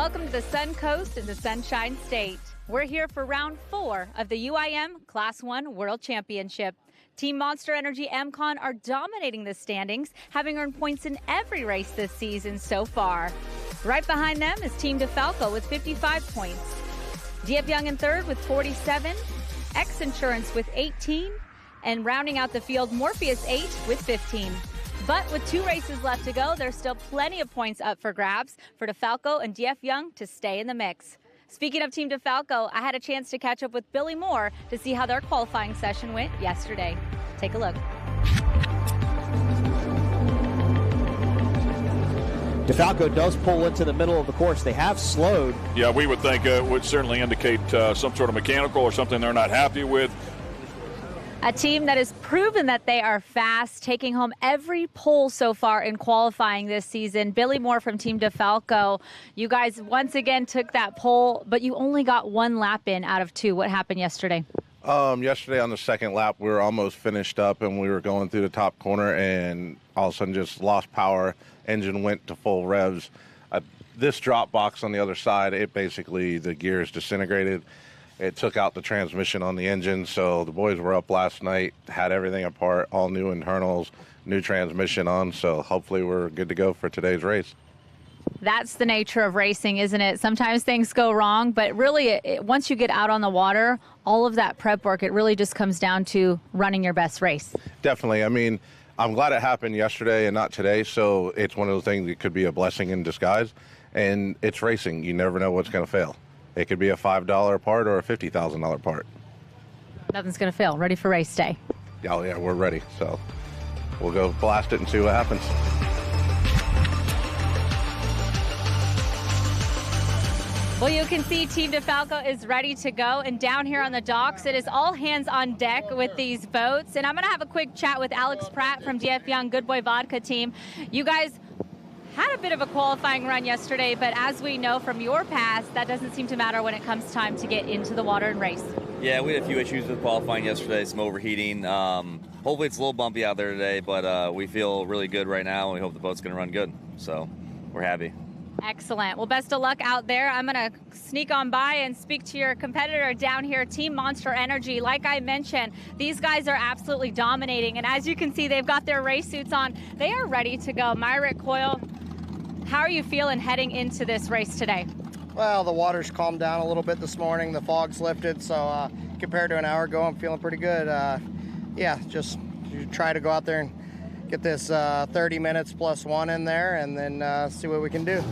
Welcome to the Sun Coast and the Sunshine State. We're here for round 4 of the UIM Class 1 World Championship. Team Monster Energy MCon are dominating the standings, having earned points in every race this season so far. Right behind them is Team DeFalco with 55 points. DF Young in third with 47, X Insurance with 18, and rounding out the field, Morpheus 8 with 15. But with 2 races left to go, there's still plenty of points up for grabs for DeFalco and DF Young to stay in the mix. Speaking of Team DeFalco, I had a chance to catch up with Billy Moore to see how their qualifying session went yesterday. Take a look. DeFalco does pull into the middle of the course. They have slowed. Yeah, we would think it would certainly indicate some sort of mechanical or something they're not happy with. A team that has proven that they are fast, taking home every pole so far in qualifying this season. Billy Moore from Team DeFalco, you guys once again took that pole, but you only got 1 lap in out of 2. What happened yesterday? Yesterday on the second lap, we were almost finished up and we were going through the top corner and all of a sudden just lost power. Engine went to full revs. This drop box on the other side, the gears disintegrated. It took out the transmission on the engine, so the boys were up last night, had everything apart, all new internals, new transmission on, so hopefully we're good to go for today's race. That's the nature of racing, isn't it? Sometimes things go wrong, but really, once you get out on the water, all of that prep work, it really just comes down to running your best race. Definitely. I mean, I'm glad it happened yesterday and not today, so it's one of those things that could be a blessing in disguise, and it's racing. You never know what's going to fail. It could be a $5 part or a $50,000 part. Nothing's going to fail. Ready for race day. Oh, yeah, we're ready. So we'll go blast it and see what happens. Well, you can see Team DeFalco is ready to go. And down here on the docks, it is all hands on deck with these boats. And I'm going to have a quick chat with Alex Pratt from DF Young Good Boy Vodka team. You guys had a bit of a qualifying run yesterday, but as we know from your past, that doesn't seem to matter when it comes time to get into the water and race. Yeah, we had a few issues with qualifying yesterday, some overheating. Hopefully it's a little bumpy out there today, but we feel really good right now, and we hope the boat's going to run good. So we're happy. Excellent. Well, best of luck out there. I'm going to sneak on by and speak to your competitor down here, Team Monster Energy. Like I mentioned, these guys are absolutely dominating, and as you can see, they've got their race suits on. They are ready to go. Myrick Coyle, how are you feeling heading into this race today? Well, the water's calmed down a little bit this morning. The fog's lifted, so compared to an hour ago, I'm feeling pretty good. Yeah, just try to go out there and get this 30 minutes plus 1 in there and then see what we can do.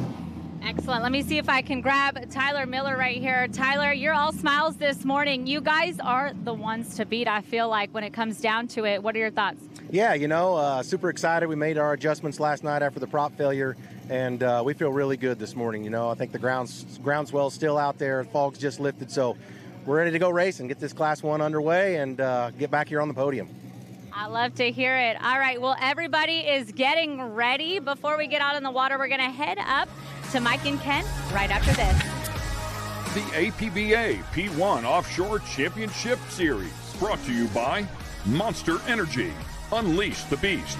Excellent. Let me see if I can grab Tyler Miller right here. Tyler, you're all smiles this morning. You guys are the ones to beat, I feel like, when it comes down to it. What are your thoughts? Yeah, super excited. We made our adjustments last night after the prop failure, and we feel really good this morning. I think the groundswell's still out there. The fog's just lifted, so we're ready to go race and get this Class 1 underway and get back here on the podium. I love to hear it. All right, well, everybody is getting ready. Before we get out in the water, we're going to head up to Mike and Ken right after this. The APBA P1 Offshore Championship Series, brought to you by Monster Energy. Unleash the beast.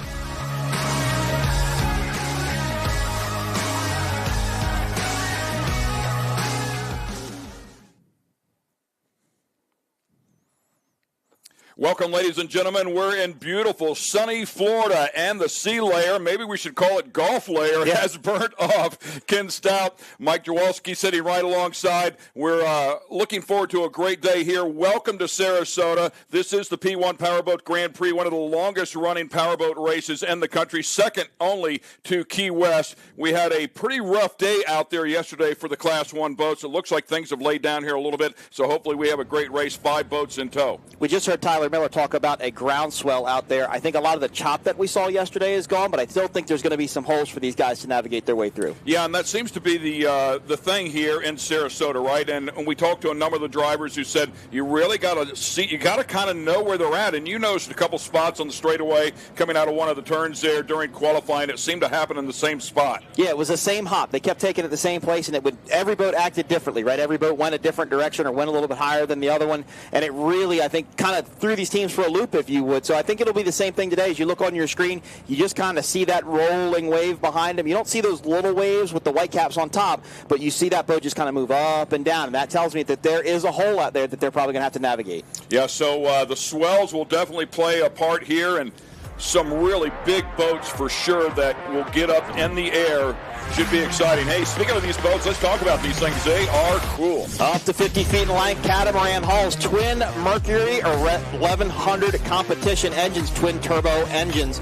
Welcome, ladies and gentlemen. We're in beautiful, sunny Florida, and the sea layer, maybe we should call it Gulf layer, has burnt off. Ken Stout, Mike Jawalski sitting right alongside. We're looking forward to a great day here. Welcome to Sarasota. This is the P1 Powerboat Grand Prix, one of the longest-running powerboat races in the country, second only to Key West. We had a pretty rough day out there yesterday for the Class 1 boats. It looks like things have laid down here a little bit, so hopefully we have a great race, 5 boats in tow. We just heard Tyler Miller talk about a groundswell out there. I think a lot of the chop that we saw yesterday is gone, but I still think there's going to be some holes for these guys to navigate their way through. Yeah, and that seems to be the thing here in Sarasota, right? And we talked to a number of the drivers who said you really got to see, you got to kind of know where they're at. And you noticed a couple spots on the straightaway coming out of one of the turns there during qualifying. It seemed to happen in the same spot. Yeah, it was the same hop. They kept taking it the same place, and every boat acted differently, right? Every boat went a different direction or went a little bit higher than the other one, and it really, I think, kind of threw the these teams for a loop, if you would. So I think it'll be the same thing today. As you look on your screen, you just kind of see that rolling wave behind them. You don't see those little waves with the white caps on top, but you see that boat just kind of move up and down, and that tells me that there is a hole out there that they're probably going to have to navigate. Yeah, so the swells will definitely play a part here, and some really big boats for sure that will get up in the air. Should be exciting. Hey, speaking of these boats, let's talk about these things. They are cool. Up to 50 feet in length, catamaran hulls, twin Mercury or 1100 competition engines, twin turbo engines.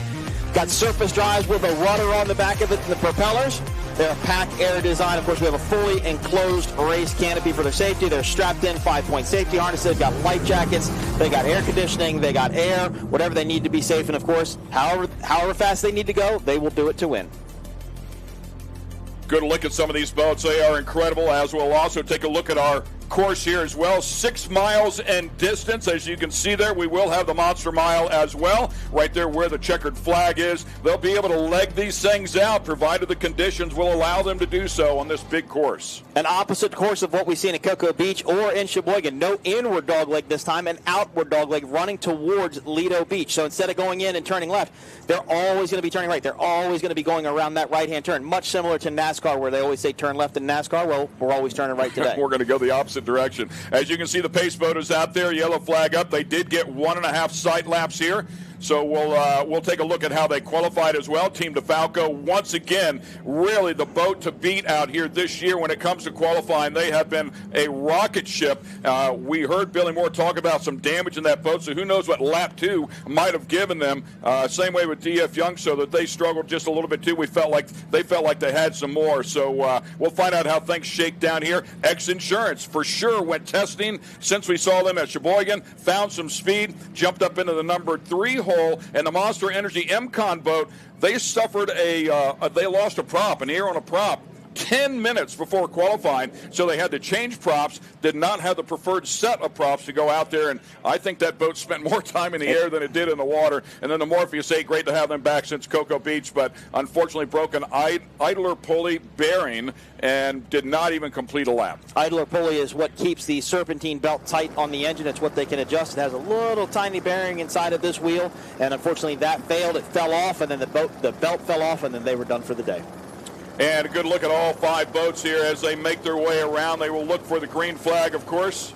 Got surface drives with a rudder on the back of it and the propellers. They're a pack air design. Of course, we have a fully enclosed race canopy for their safety. They're strapped in 5-point safety harnesses. They've got life jackets. They got air conditioning. They got air, whatever they need to be safe. And, of course, however fast they need to go, they will do it to win. Good look at some of these boats. They are incredible, as we'll also take a look at our course here as well. 6 miles in distance. As you can see there, we will have the Monster Mile as well, right there where the checkered flag is. They'll be able to leg these things out, provided the conditions will allow them to do so on this big course. An opposite course of what we see in Cocoa Beach or in Sheboygan. No inward dogleg this time, an outward dogleg running towards Lido Beach. So instead of going in and turning left, they're always going to be turning right. They're always going to be going around that right-hand turn, much similar to NASCAR, where they always say turn left in NASCAR. Well, we're always turning right today. We're going to go the opposite direction. As you can see, the pace boaters out there, yellow flag up. They did get 1.5 sight laps here. So we'll take a look at how they qualified as well. Team DeFalco, once again, really the boat to beat out here this year when it comes to qualifying. They have been a rocket ship. We heard Billy Moore talk about some damage in that boat, so who knows what lap 2 might have given them. Same way with DF Young, so that they struggled just a little bit too. They felt like they had some more. So we'll find out how things shake down here. X Insurance for sure went testing since we saw them at Sheboygan, found some speed, jumped up into the number 3 hole, and the Monster Energy MCon boat, they suffered they lost a prop, an air on a prop, 10 minutes before qualifying, so they had to change props, did not have the preferred set of props to go out there, and I think that boat spent more time in the air than it did in the water. And then the Morpheus 8, great to have them back since Cocoa Beach, but unfortunately broke an idler pulley bearing and did not even complete a lap. Idler pulley is what keeps the serpentine belt tight on the engine. It's what they can adjust. It has a little tiny bearing inside of this wheel, and unfortunately that failed. It fell off, and then the belt fell off, and then they were done for the day. And a good look at all 5 boats here as they make their way around. They will look for the green flag, of course.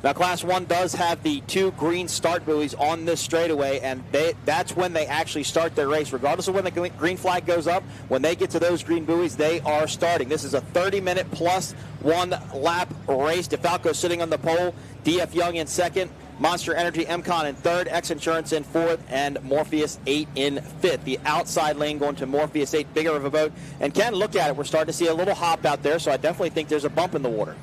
Now, Class 1 does have the 2 green start buoys on this straightaway, and that's when they actually start their race. Regardless of when the green flag goes up, when they get to those green buoys, they are starting. This is a 30-minute plus 1 lap race. DeFalco sitting on the pole, DF Young in second, Monster Energy MCon in third, X Insurance in fourth, and Morpheus 8 in fifth. The outside lane going to Morpheus 8, bigger of a boat. And Ken, look at it. We're starting to see a little hop out there, so I definitely think there's a bump in the water.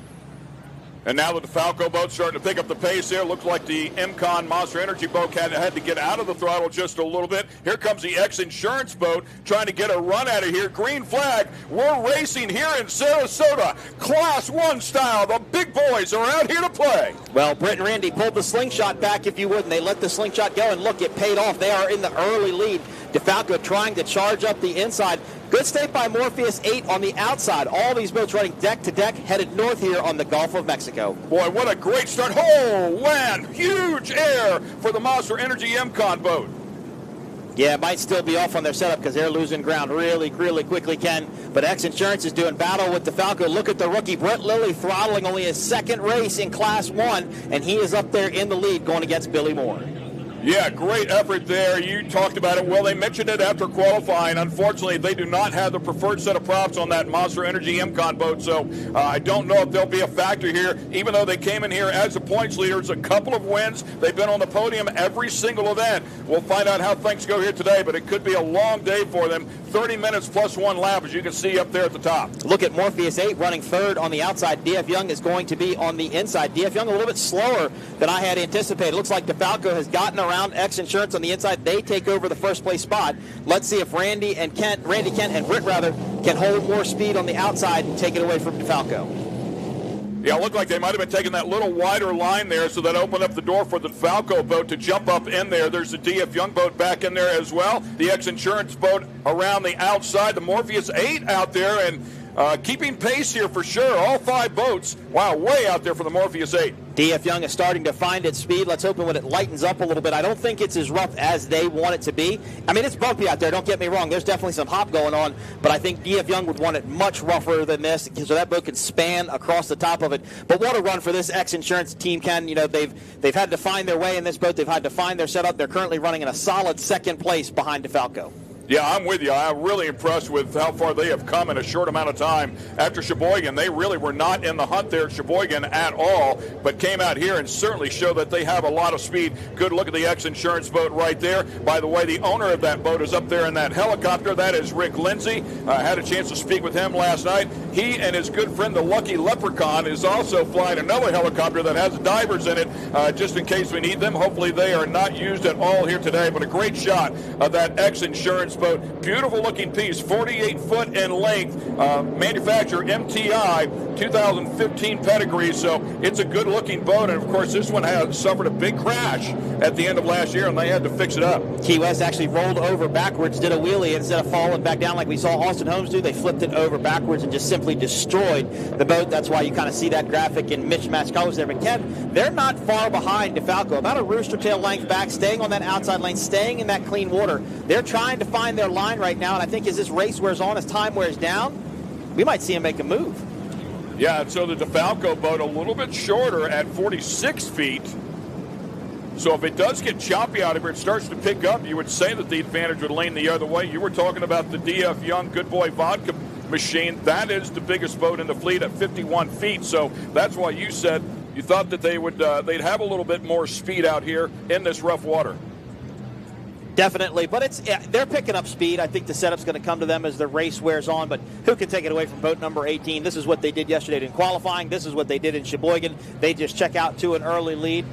And now the DeFalco boat starting to pick up the pace here. Looks like the MCon Monster Energy boat had to get out of the throttle just a little bit. Here comes the X Insurance boat trying to get a run out of here. Green flag. We're racing here in Sarasota. Class 1 style. The big boys are out here to play. Well, Britt and Randy pulled the slingshot back, if you would, and they let the slingshot go. And look, it paid off. They are in the early lead. DeFalco trying to charge up the inside. Good stay by Morpheus 8 on the outside. All these boats running deck to deck, headed north here on the Gulf of Mexico. Boy, what a great start. Oh, land, huge air for the Monster Energy MCon boat. Yeah, it might still be off on their setup because they're losing ground really, really quickly, Ken. But X Insurance is doing battle with DeFalco. Look at the rookie, Brett Lilly, throttling only his second race in Class 1, and he is up there in the lead going against Billy Moore. Yeah, great effort there. You talked about it. Well, they mentioned it after qualifying. Unfortunately, they do not have the preferred set of props on that Monster Energy MCon boat, so I don't know if they'll be a factor here, even though they came in here as the points leaders. A couple of wins. They've been on the podium every single event. We'll find out how things go here today, but it could be a long day for them. 30 minutes plus 1 lap, as you can see up there at the top. Look at Morpheus 8 running third on the outside. DF Young is going to be on the inside. DF Young a little bit slower than I had anticipated. Looks like DeFalco has gotten around X Insurance on the inside. They take over the first place spot. Let's see if Randy Kent and Britt can hold more speed on the outside and take it away from DeFalco. Yeah, it looked like they might have been taking that little wider line there, so that opened up the door for the DeFalco boat to jump up in there. There's the DF Young boat back in there as well. The X Insurance boat around the outside. The Morpheus 8 out there, and keeping pace here for sure. All 5 boats, wow, way out there for the Morpheus 8. DF Young is starting to find its speed. Let's hope when it lightens up a little bit. I don't think it's as rough as they want it to be. I mean, it's bumpy out there, don't get me wrong. There's definitely some hop going on, but I think DF Young would want it much rougher than this so that boat can span across the top of it. But what a run for this X-Insurance team, Ken. You know, they've had to find their way in this boat. They've had to find their setup. They're currently running in a solid second place behind DeFalco. Yeah, I'm with you. I'm really impressed with how far they have come in a short amount of time. After Sheboygan, they really were not in the hunt there at Sheboygan at all, but came out here and certainly show that they have a lot of speed. Good look at the X-Insurance boat right there. By the way, the owner of that boat is up there in that helicopter. That is Rick Lindsay. I had a chance to speak with him last night. He and his good friend, the Lucky Leprechaun, is also flying another helicopter that has divers in it, just in case we need them. Hopefully they are not used at all here today, but a great shot of that X-Insurance boat. Beautiful looking piece, 48 foot in length, manufacturer MTI, 2015 pedigree, so it's a good looking boat. And of course this one has suffered a big crash at the end of last year and they had to fix it up. Key West actually rolled over backwards, did a wheelie. Instead of falling back down like we saw Austin Holmes do, they flipped it over backwards and just simply destroyed the boat. That's why you kind of see that graphic in mismatched colors there. But Ken, they're not far behind DeFalco, about a rooster tail length back, staying on that outside lane, staying in that clean water. They're trying to find their line right now, and I think as this race wears on, as time wears down, we might see them make a move. Yeah, and so the DeFalco boat a little bit shorter at 46 feet. So if it does get choppy out of here, it starts to pick up, you would say that the advantage would lean the other way. You were talking about the DF Young Good Boy Vodka machine. That is the biggest boat in the fleet at 51 feet. So that's why you said you thought that they would they'd have a little bit more speed out here in this rough water. Definitely, but they're picking up speed. I think the setup's going to come to them as the race wears on, but who can take it away from boat number 18? This is what they did yesterday in qualifying. This is what they did in Sheboygan. They just check out to an early lead.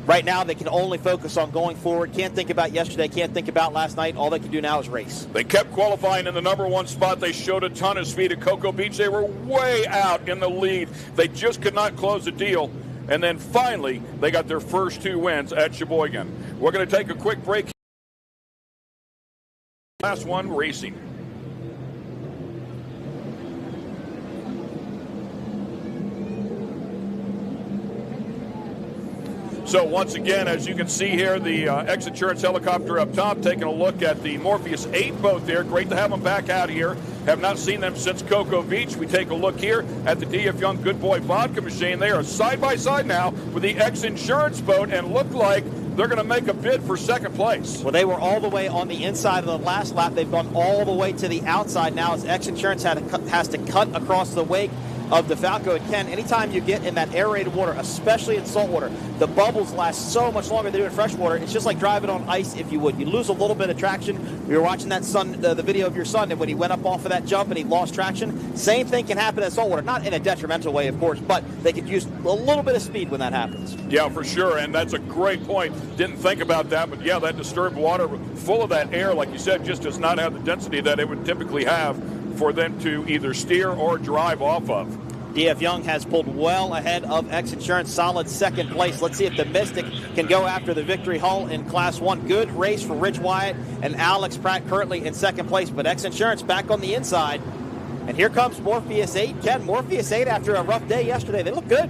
Right now, they can only focus on going forward. Can't think about yesterday, can't think about last night. All they can do now is race. They kept qualifying in the number 1 spot. They showed a ton of speed at Cocoa Beach. They were way out in the lead. They just could not close the deal. And then finally, they got their first 2 wins at Sheboygan. We're going to take a quick break. Class 1 racing. So once again, as you can see here, the X-Insurance helicopter up top, taking a look at the Morpheus 8 boat there. Great to have them back out here. Have not seen them since Cocoa Beach. We take a look here at the DF Young Good Boy Vodka machine. They are side by side now with the X-Insurance boat and look like they're going to make a bid for second place. Well, they were all the way on the inside of the last lap. They've gone all the way to the outside now as X-Insurance has to cut across the wake of DeFalco. And Ken, anytime you get in that aerated water, especially in saltwater, the bubbles last so much longer than they do in freshwater. It's just like driving on ice, if you would. You lose a little bit of traction. We were watching that the video of your son, and when he went up off of that jump and he lost traction, same thing can happen in saltwater. Not in a detrimental way, of course, but they could use a little bit of speed when that happens. Yeah, for sure, and that's a great point. Didn't think about that, but yeah, that disturbed water full of that air, like you said, just does not have the density that it would typically have for them to either steer or drive off of. DF Young has pulled well ahead of X-Insurance, solid second place. Let's see if the Mystic can go after the victory hull in Class 1. Good race for Rich Wyatt and Alex Pratt currently in second place, but X-Insurance back on the inside. And here comes Morpheus 8. Ken, Morpheus 8 after a rough day yesterday. They look good.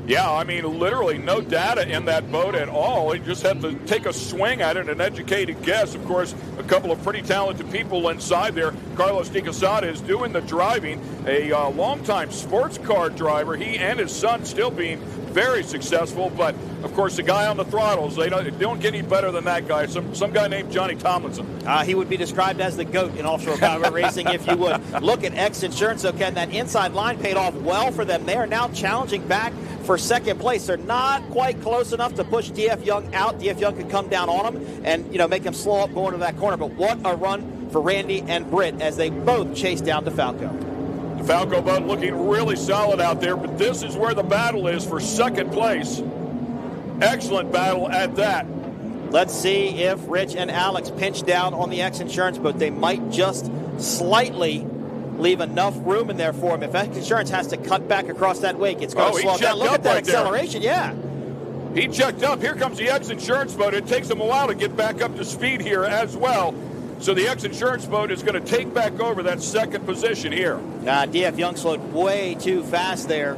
Yeah, I mean, literally no data in that boat at all. You just have to take a swing at it, an educated guess. Of course, a couple of pretty talented people inside there. Carlos De Quesada is doing the driving, a longtime sports car driver. He and his son still being very successful, but of course the guy on the throttles, they don't get any better than that guy. Some guy named Johnny Tomlinson. He would be described as the GOAT in offshore powerboat racing if you would. Look at X-Insurance, so Ken, that inside line paid off well for them. They are now challenging back for second place. They're not quite close enough to push DF Young out. DF Young could come down on them and make them slow up going to that corner, but what a run for Randy and Britt as they both chase down DeFalco. DeFalco boat looking really solid out there, but this is where the battle is for second place. Excellent battle at that. Let's see if Rich and Alex pinch down on the X-Insurance boat. They might just slightly leave enough room in there for him. If X-Insurance has to cut back across that wake, it's going to slow down. Look at that acceleration, yeah. He checked up. Here comes the X-Insurance boat. It takes him a while to get back up to speed here as well. So the X-Insurance boat is going to take back over that second position here. DF Young slowed way too fast there.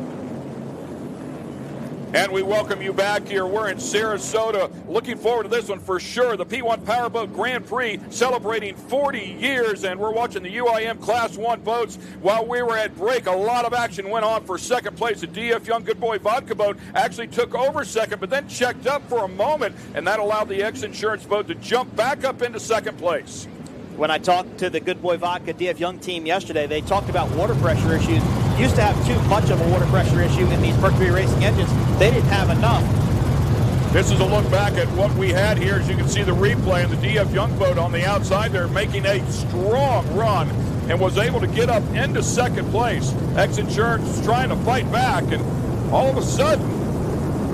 And we welcome you back here. We're in Sarasota. Looking forward to this one for sure. The P1 Powerboat Grand Prix celebrating 40 years, and we're watching the UIM Class 1 boats. While we were at break, a lot of action went on for second place. The DF Young Good Boy Vodka boat actually took over second, but then checked up for a moment, and that allowed the X-Insurance boat to jump back up into second place. When I talked to the Good Boy Vodka DF Young team yesterday, they talked about water pressure issues. Used to have too much of a water pressure issue in these Mercury Racing engines. They didn't have enough. This is a look back at what we had here. As you can see the replay, and the DF Young boat on the outside there making a strong run and was able to get up into second place. X-Insurance is trying to fight back, and all of a sudden,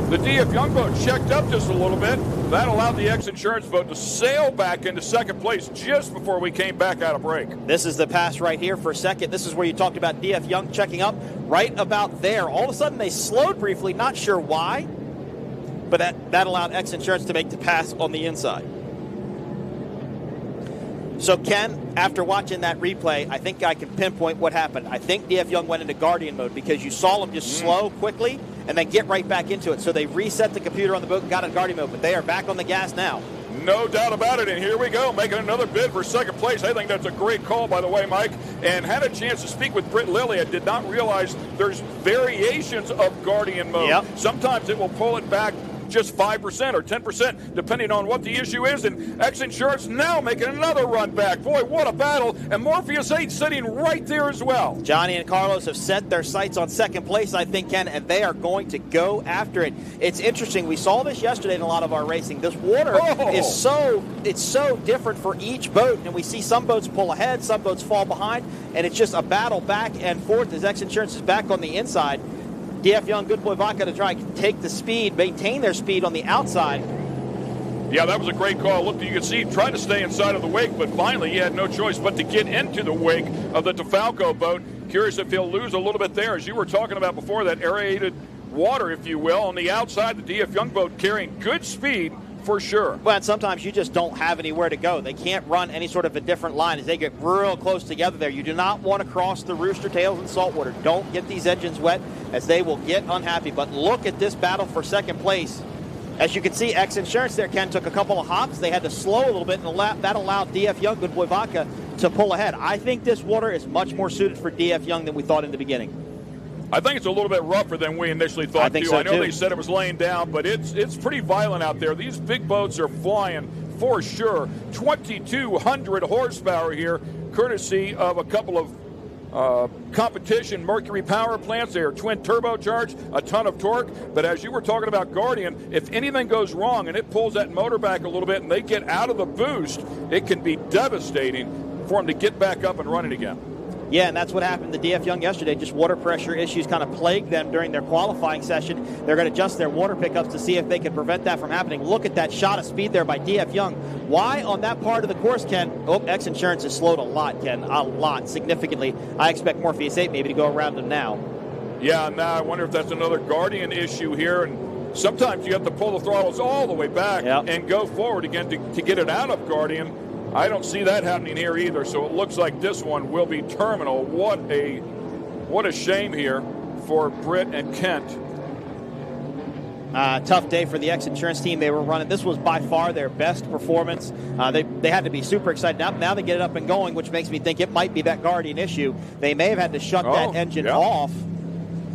the DF Young boat checked up just a little bit. That allowed the X-Insurance boat to sail back into second place just before we came back out of break. This is the pass right here for second. This is where you talked about DF Young checking up right about there. All of a sudden, they slowed briefly, not sure why, but that allowed X-Insurance to make the pass on the inside. So, Ken, after watching that replay, I think I can pinpoint what happened. I think DF Young went into Guardian mode because you saw them just slow quickly and then get right back into it. So they reset the computer on the boat and got in Guardian mode, but they are back on the gas now. No doubt about it, and here we go, making another bid for second place. I think that's a great call, by the way, Mike, and had a chance to speak with Britt Lilly. I did not realize there's variations of Guardian mode. Yep. Sometimes it will pull it back just 5% or 10%, depending on what the issue is. And X-Insurance now making another run back. Boy, what a battle. And Morpheus 8 sitting right there as well. Johnny and Carlos have set their sights on second place, I think, Ken, and they are going to go after it. It's interesting. We saw this yesterday in a lot of our racing. This water is so different for each boat, and we see some boats pull ahead, some boats fall behind, and it's just a battle back and forth as X-Insurance is back on the inside. DF Young, Good Boy Vodka to try and take the speed, maintain their speed on the outside. Yeah, that was a great call. Look, you can see he tried to stay inside of the wake, but finally he had no choice but to get into the wake of the DeFalco boat. Curious if he'll lose a little bit there. As you were talking about before, that aerated water, if you will, on the outside, the DF Young boat carrying good speed for sure. Well, and sometimes you just don't have anywhere to go. They can't run any sort of a different line as they get real close together there. You do not want to cross the rooster tails in saltwater. Don't get these engines wet as they will get unhappy. But look at this battle for second place. As you can see, X-Insurance there, Ken, took a couple of hops. They had to slow a little bit, and that allowed DF Young, Good Boy Vodka, to pull ahead. I think this water is much more suited for DF Young than we thought in the beginning. I think it's a little bit rougher than we initially thought, I think too. so, I know too. they said it was laying down, but it's pretty violent out there. These big boats are flying for sure. 2,200 horsepower here, courtesy of a couple of competition Mercury power plants. They are twin turbocharged, a ton of torque. But as you were talking about Guardian, if anything goes wrong and it pulls that motor back a little bit and they get out of the boost, it can be devastating for them to get back up and running again. Yeah, and that's what happened to DF Young yesterday. Just water pressure issues kind of plagued them during their qualifying session. They're going to adjust their water pickups to see if they can prevent that from happening. Look at that shot of speed there by DF Young. Why on that part of the course, Ken? Oh, X-Insurance has slowed a lot, Ken. A lot, significantly. I expect Morpheus 8 maybe to go around them now. Yeah, now I wonder if that's another Guardian issue here. And sometimes you have to pull the throttles all the way back and go forward again to get it out of Guardian. I don't see that happening here either, so it looks like this one will be terminal. What a shame here for Britt and Kent. Tough day for the X-Insurance team. They were running. This was by far their best performance. They had to be super excited. Now they get it up and going, which makes me think it might be that Guardian issue. They may have had to shut that engine off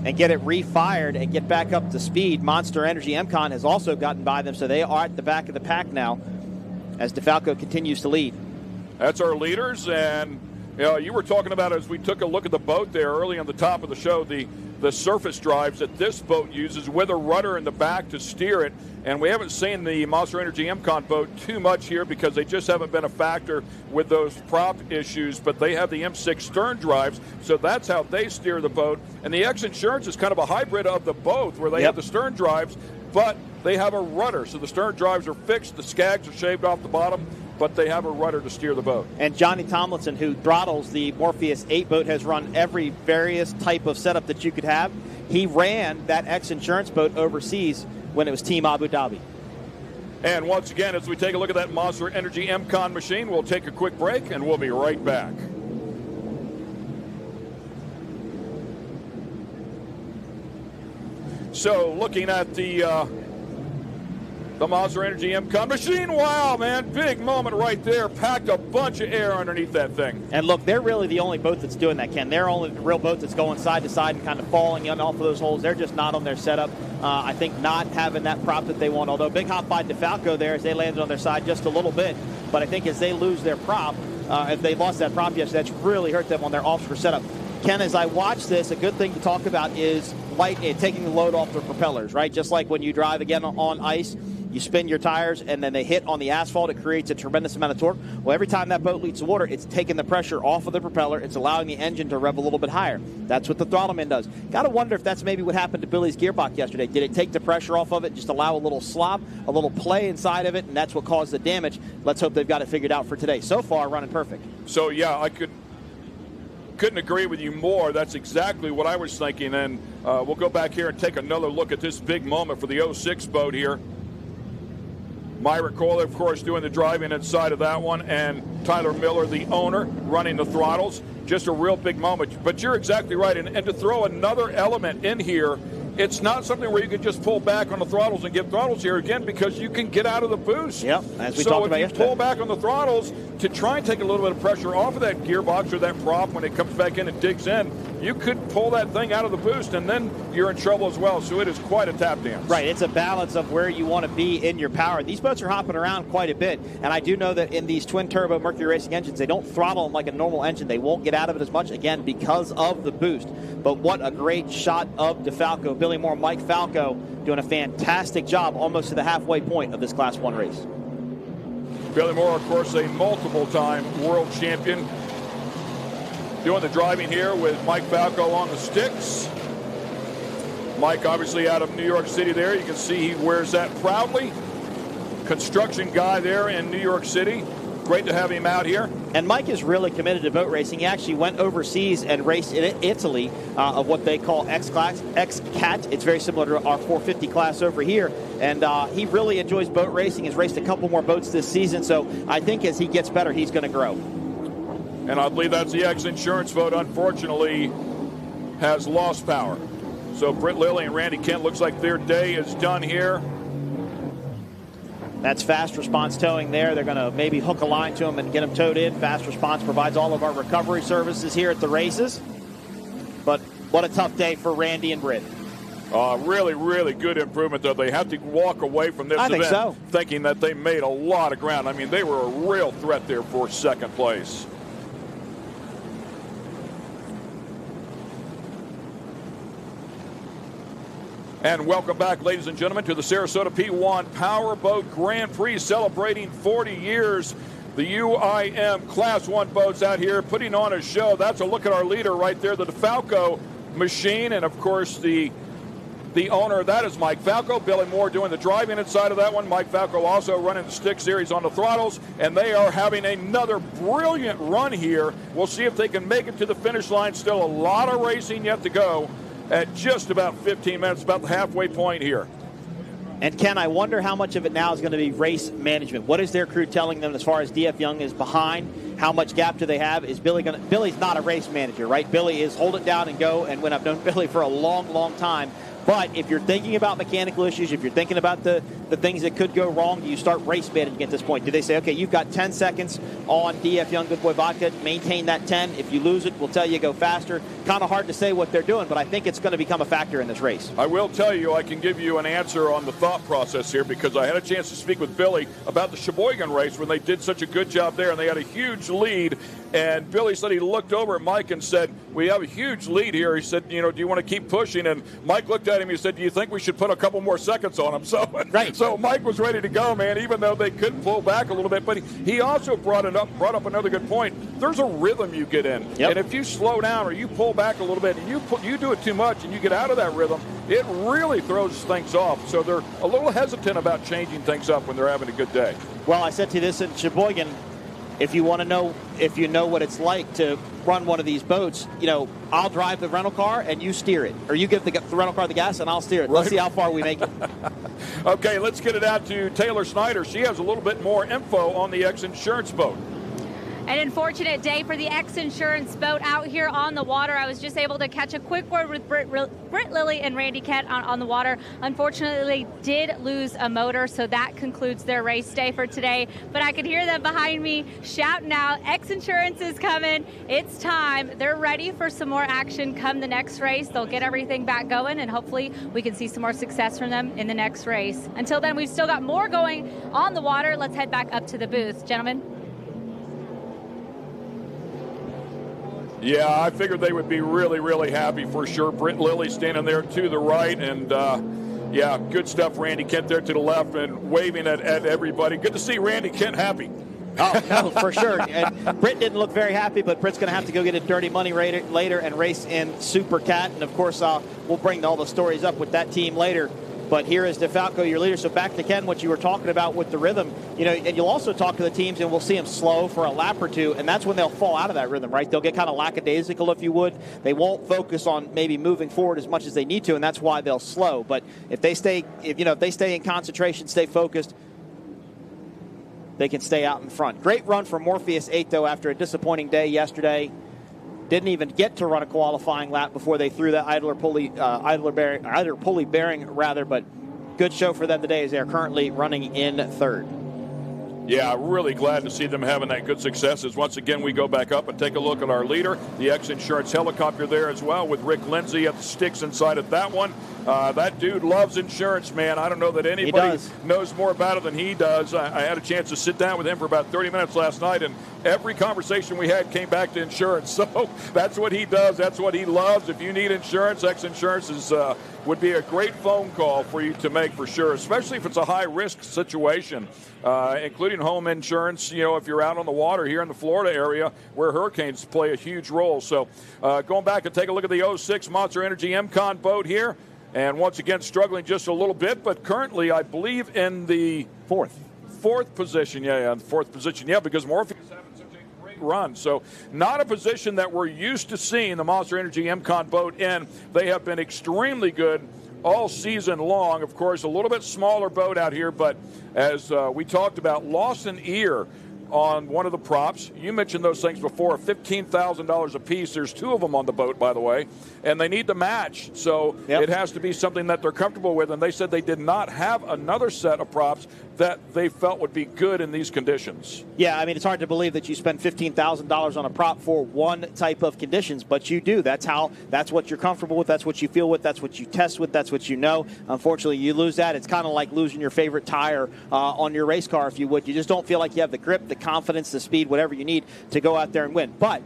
and get it refired and get back up to speed. Monster Energy MCon has also gotten by them, so they are at the back of the pack now as DeFalco continues to lead. That's our leaders, and you were talking about, as we took a look at the boat there early on the top of the show, the surface drives that this boat uses with a rudder in the back to steer it. And we haven't seen the Monster Energy MCon boat too much here because they just haven't been a factor with those prop issues, but they have the M6 stern drives, so that's how they steer the boat. And the X-Insurance is kind of a hybrid of the both, where they have the stern drives, but they have a rudder. So the stern drives are fixed, the skags are shaved off the bottom, but they have a rudder to steer the boat. And Johnny Tomlinson, who throttles the Morpheus 8 boat, has run every various type of setup that you could have. He ran that X-Insurance boat overseas when it was Team Abu Dhabi. And once again, as we take a look at that Monster Energy MCON machine, we'll take a quick break and we'll be right back. So looking at the Monster Energy MCON machine, wow, man, big moment right there. Packed a bunch of air underneath that thing. And look, they're really the only boat that's doing that, Ken. They're only the real boat that's going side to side and kind of falling in off of those holes. They're just not on their setup. I think not having that prop that they want, although big hop by DeFalco there as they landed on their side just a little bit. But I think as they lose their prop, if they lost that prop yesterday, that's really hurt them on their offshore setup. Ken, as I watch this, a good thing to talk about is taking the load off their propellers, right? Just like when you drive again on ice, you spin your tires and then they hit on the asphalt, it creates a tremendous amount of torque. Well, every time that boat leaves the water, it's taking the pressure off of the propeller. It's allowing the engine to rev a little bit higher. That's what the Throttleman does. Got to wonder if that's maybe what happened to Billy's gearbox yesterday. Did it take the pressure off of it, just allow a little slop, a little play inside of it, and that's what caused the damage? Let's hope they've got it figured out for today. So far, running perfect. So, yeah, I couldn't agree with you more. That's exactly what I was thinking. And we'll go back here and take another look at this big moment for the 06 boat here. Myra Kohler, of course, doing the driving inside of that one, and Tyler Miller, the owner, running the throttles. Just a real big moment. But you're exactly right. And to throw another element in here, it's not something where you can just pull back on the throttles and give throttles here again, because you can get out of the boost. Yep, as we talked about yesterday. So if you pull back on the throttles to try and take a little bit of pressure off of that gearbox or that prop when it comes back in and digs in, you could pull that thing out of the boost, and then you're in trouble as well. So it is quite a tap dance. Right, it's a balance of where you want to be in your power. These boats are hopping around quite a bit, and I do know that in these twin-turbo Mercury Racing engines, they don't throttle them like a normal engine. They won't get out of it as much, again, because of the boost. But what a great shot of DeFalco. Billy Moore, Mike Falco doing a fantastic job almost to the halfway point of this Class 1 race. Billy Moore, of course, a multiple-time world champion. Doing the driving here with Mike Falco on the sticks. Mike obviously out of New York City there. You can see he wears that proudly. Construction guy there in New York City. Great to have him out here. And Mike is really committed to boat racing. He actually went overseas and raced in Italy of what they call X-Cat. It's very similar to our 450 class over here. And he really enjoys boat racing. He's raced a couple more boats this season. So I think as he gets better, he's going to grow. And I believe that's the X-Insurance boat, unfortunately, has lost power. So Britt Lilly and Randy Kent, looks like their day is done here. That's Fast Response Towing there. They're going to maybe hook a line to them and get them towed in. Fast Response provides all of our recovery services here at the races. But what a tough day for Randy and Britt. Really, really good improvement, though. They have to walk away from this event thinking that they made a lot of ground. I mean, they were a real threat there for second place. And welcome back, ladies and gentlemen, to the Sarasota P1 Powerboat Grand Prix, celebrating 40 years. The UIM Class 1 boats out here putting on a show. That's a look at our leader right there, the DeFalco machine. And, of course, the owner of that is Mike Falco. Billy Moore doing the driving inside of that one. Mike Falco also running the stick series on the throttles. And they are having another brilliant run here. We'll see if they can make it to the finish line. Still a lot of racing yet to go. At just about 15 minutes, about the halfway point here. And Ken, I wonder how much of it now is going to be race management. What is their crew telling them as far as DF Young is behind? How much gap do they have? Is Billy going to? Billy's not a race manager, right? Billy is hold it down and go. And when I've known Billy for a long, long time. But if you're thinking about mechanical issues, if you're thinking about the things that could go wrong, do you start race managing at this point? Do they say, okay, you've got 10 seconds on DF Young Good Boy Vodka, maintain that 10. If you lose it, we'll tell you go faster. Kind of hard to say what they're doing, but I think it's going to become a factor in this race. I will tell you, I can give you an answer on the thought process here, because I had a chance to speak with Billy about the Sheboygan race when they did such a good job there, and they had a huge lead. And Billy said he looked over at Mike and said, we have a huge lead here. He said, do you want to keep pushing? And Mike looked at him. He said, do you think we should put a couple more seconds on him? So, right. So Mike was ready to go, man, even though they couldn't pull back a little bit. But he also brought up another good point. There's a rhythm you get in. Yep. And if you slow down or you pull back a little bit and you do it too much and you get out of that rhythm, it really throws things off. So they're a little hesitant about changing things up when they're having a good day. Well, I said to you this in Sheboygan, if you want to know, if you know what it's like to run one of these boats, I'll drive the rental car and you steer it. Or you give the rental car the gas and I'll steer it. Let's see how far we make it. Okay, let's get it out to Taylor Snyder. She has a little bit more info on the X Insurance boat. An unfortunate day for the X Insurance boat out here on the water. I was just able to catch a quick word with Britt Lilly and Randy Kent on the water. Unfortunately, did lose a motor, so that concludes their race day for today. But I could hear them behind me shouting out, X Insurance is coming. It's time. They're ready for some more action come the next race. They'll get everything back going, and hopefully we can see some more success from them in the next race. Until then, we've still got more going on the water. Let's head back up to the booth. Gentlemen. Yeah, I figured they would be really, really happy for sure. Britt Lilly standing there to the right, and yeah, good stuff. Randy Kent there to the left and waving at everybody. Good to see Randy Kent happy. Oh, no, for sure. And Britt didn't look very happy, but Britt's going to have to go get his dirty money later and race in Supercat. And, of course, we'll bring all the stories up with that team later. But here is DeFalco, your leader. So back to Ken, what you were talking about with the rhythm, and you'll also talk to the teams, and we'll see them slow for a lap or two, and that's when they'll fall out of that rhythm, right? They'll get kind of lackadaisical, if you would. They won't focus on maybe moving forward as much as they need to, and that's why they'll slow. But if they stay in concentration, stay focused, they can stay out in front. Great run for Morpheus 8, though, after a disappointing day yesterday. Didn't even get to run a qualifying lap before they threw that idler pulley bearing, but good show for them today as they are currently running in third. Yeah, really glad to see them having that good success. As once again we go back up and take a look at our leader, the X Insurance helicopter there as well with Rick Lindsay at the sticks inside of that one. That dude loves insurance, man. I don't know that anybody knows more about it than he does. I had a chance to sit down with him for about 30 minutes last night, and every conversation we had came back to insurance. So that's what he does. That's what he loves. If you need insurance, X Insurance would be a great phone call for you to make for sure, especially if it's a high-risk situation, including home insurance, if you're out on the water here in the Florida area where hurricanes play a huge role. So going back and take a look at the 06 Monster Energy MCon boat here. And once again, struggling just a little bit, but currently, I believe, in the fourth position. Yeah, the fourth position. Yeah, because Morpheus is having such a great run. So not a position that we're used to seeing the Monster Energy MCon boat in. They have been extremely good all season long. Of course, a little bit smaller boat out here, but as we talked about, lost an ear on one of the props. You mentioned those things before, $15,000 a piece. There's two of them on the boat, by the way, and they need to match. So It has to be something that they're comfortable with, and they said they did not have another set of props that they felt would be good in these conditions. Yeah, I mean, it's hard to believe that you spend $15,000 on a prop for one type of conditions, but you do. That's what you're comfortable with. That's what you feel with. That's what you test with. That's what you know. Unfortunately, you lose that. It's kind of like losing your favorite tire on your race car, if you would. You just don't feel like you have the grip, the confidence, the speed, whatever you need to go out there and win. But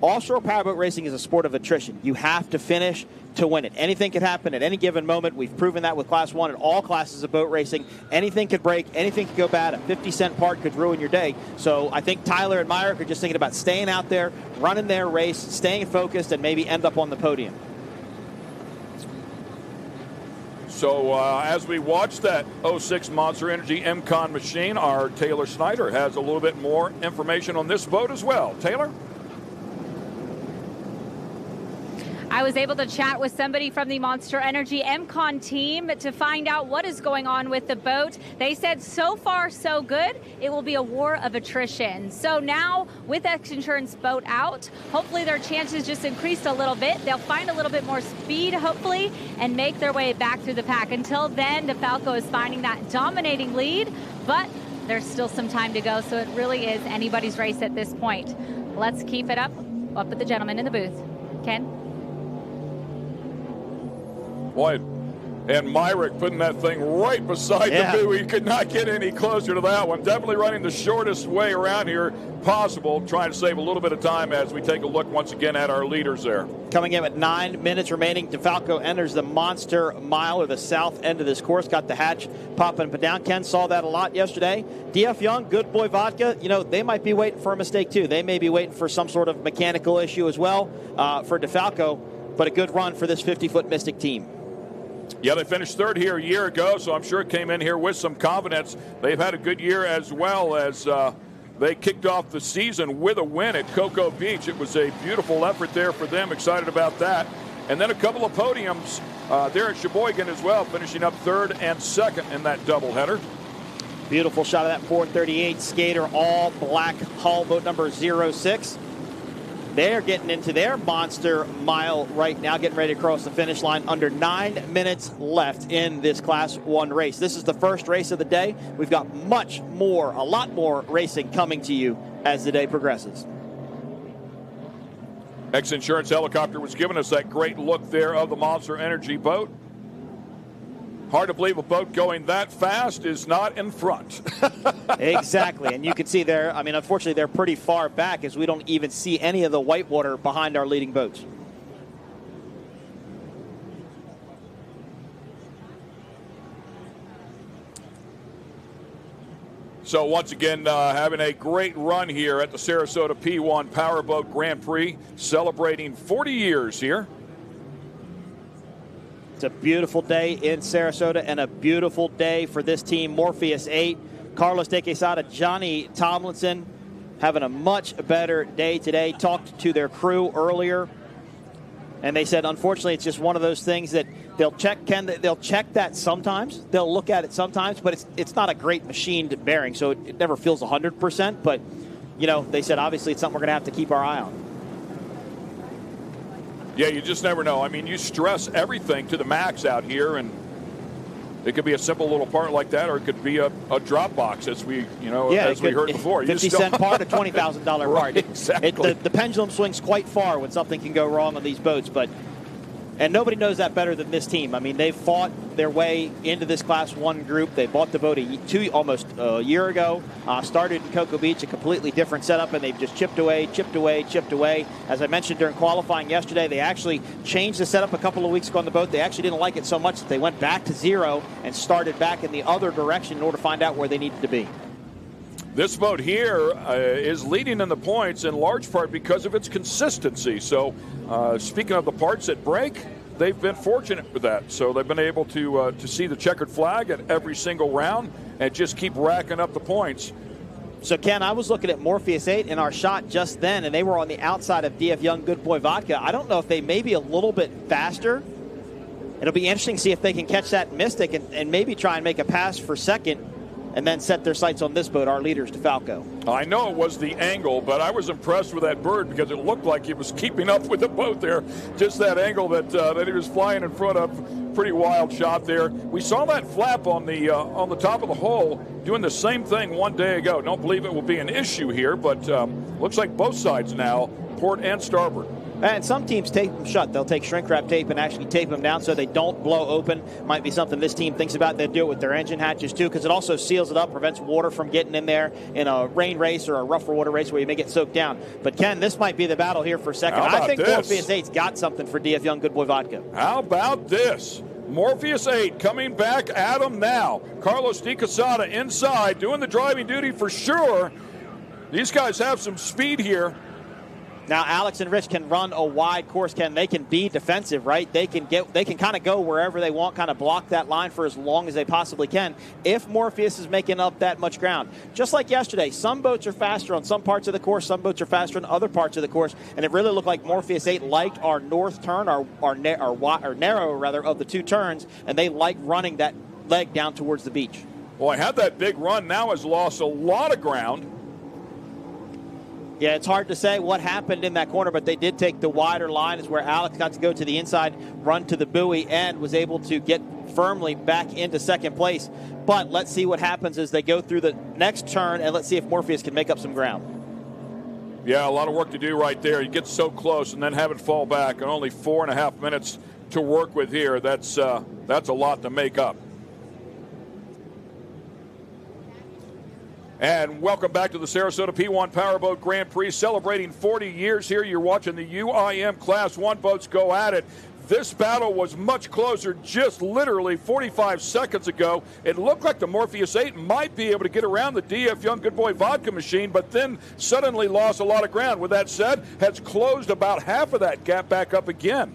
offshore powerboat racing is a sport of attrition. You have to finish to win it. Anything can happen at any given moment. We've proven that with Class 1 and all classes of boat racing. Anything could break. Anything could go bad. A 50-cent part could ruin your day. So I think Tyler and Myrick are just thinking about staying out there, running their race, staying focused, and maybe end up on the podium. So as we watch that 06 Monster Energy MCon machine, our Taylor Snyder has a little bit more information on this boat as well. Taylor? I was able to chat with somebody from the Monster Energy MCon team to find out what is going on with the boat. They said so far so good. It will be a war of attrition. So now with X Insurance boat out, hopefully their chances just increased a little bit. They'll find a little bit more speed, hopefully, and make their way back through the pack. Until then, DeFalco is finding that dominating lead, but there's still some time to go, so it really is anybody's race at this point. Let's keep it up with the gentleman in the booth. Ken? Boy, and Myrick putting that thing right beside the buoy. He could not get any closer to that one. Definitely running the shortest way around here possible, trying to save a little bit of time as we take a look once again at our leaders there. Coming in at 9 minutes remaining, DeFalco enters the Monster Mile, or the south end of this course. Got the hatch popping down. Ken saw that a lot yesterday. DF Young, Good Boy Vodka, they might be waiting for a mistake too. They may be waiting for some sort of mechanical issue as well for DeFalco, but a good run for this 50-foot Mystic team. Yeah, they finished third here a year ago, so I'm sure it came in here with some confidence. They've had a good year as well as They kicked off the season with a win at Cocoa Beach. It was a beautiful effort there for them. Excited about that. And then a couple of podiums there at Sheboygan as well, finishing up third and second in that doubleheader. Beautiful shot of that 438 skater, all black hull, boat number 06. They're getting into their monster mile right now, getting ready to cross the finish line. Under 9 minutes left in this Class 1 race. This is the first race of the day. We've got a lot more racing coming to you as the day progresses. X-Insurance Helicopter was giving us that great look there of the Monster Energy boat. Hard to believe a boat going that fast is not in front. Exactly, and you can see there, I mean, unfortunately, they're pretty far back as we don't even see any of the white water behind our leading boats. So once again, having a great run here at the Sarasota P1 Powerboat Grand Prix, celebrating 40 years here. It's a beautiful day in Sarasota and a beautiful day for this team. Morpheus 8, Carlos de Quesada, Johnny Tomlinson having a much better day today. Talked to their crew earlier, and they said, unfortunately, it's just one of those things that they'll check. They'll check that sometimes. They'll look at it sometimes, but it's not a great machined bearing, so it never feels 100%. But, you know, they said, obviously, it's something we're going to have to keep our eye on. Yeah, you just never know. I mean, you stress everything to the max out here, and it could be a simple little part like that, or it could be a drop box, as we heard before. 50-cent part, a $20,000 part. Right, exactly. The pendulum swings quite far when something can go wrong on these boats, and nobody knows that better than this team. I mean, they've fought their way into this Class 1 group. They bought the boat almost a year ago, started in Cocoa Beach, a completely different setup, and they've just chipped away. As I mentioned during qualifying yesterday, they actually changed the setup a couple of weeks ago on the boat. They actually didn't like it so much that they went back to zero and started back in the other direction in order to find out where they needed to be. This boat here is leading in the points in large part because of its consistency. So speaking of the parts that break, they've been fortunate with that. So they've been able to see the checkered flag at every single round and just keep racking up the points. So, Ken, I was looking at Morpheus 8 in our shot just then, and they were on the outside of DF Young Good Boy Vodka. I don't know if they may be a little bit faster. It'll be interesting to see if they can catch that Mystic and maybe try and make a pass for second, and then set their sights on this boat, our leaders, DeFalco. I know it was the angle, but I was impressed with that bird because it looked like it was keeping up with the boat there. Just that angle that he was flying in front of. Pretty wild shot there. We saw that flap on the top of the hull doing the same thing one day ago. Don't believe it will be an issue here, but looks like both sides now, port and starboard. And some teams tape them shut. They'll take shrink wrap tape and actually tape them down so they don't blow open. Might be something this team thinks about. They do it with their engine hatches too, because it also seals it up, prevents water from getting in there in a rain race or a rougher water race where you may get soaked down. But Ken, this might be the battle here for second. I think Morpheus 8's got something for DF Young Good Boy Vodka. How about this? Morpheus 8 coming back at him now. Carlos de Quesada inside, doing the driving duty for sure. These guys have some speed here. Now, Alex and Rich can run a wide course, Ken. They can be defensive, right? They can kind of go wherever they want, kind of block that line for as long as they possibly can if Morpheus is making up that much ground. Just like yesterday, some boats are faster on some parts of the course, some boats are faster on other parts of the course, and it really looked like Morpheus 8 liked our north turn, our narrow rather, of the two turns, and they liked running that leg down towards the beach. Well, I had that big run, now has lost a lot of ground. Yeah, it's hard to say what happened in that corner, but they did take the wider line. Is where Alex got to go to the inside, run to the buoy, and was able to get firmly back into second place. But let's see what happens as they go through the next turn, and let's see if Morpheus can make up some ground. Yeah, a lot of work to do right there. You get so close and then have it fall back, and only 4.5 minutes to work with here. That's a lot to make up. And welcome back to the Sarasota P1 Powerboat Grand Prix, celebrating 40 years here. You're watching the UIM Class 1 boats go at it. This battle was much closer just literally 45 seconds ago. It looked like the Morpheus 8 might be able to get around the DF Young Good Boy Vodka machine, but then suddenly lost a lot of ground. With that said, has closed about half of that gap back up again.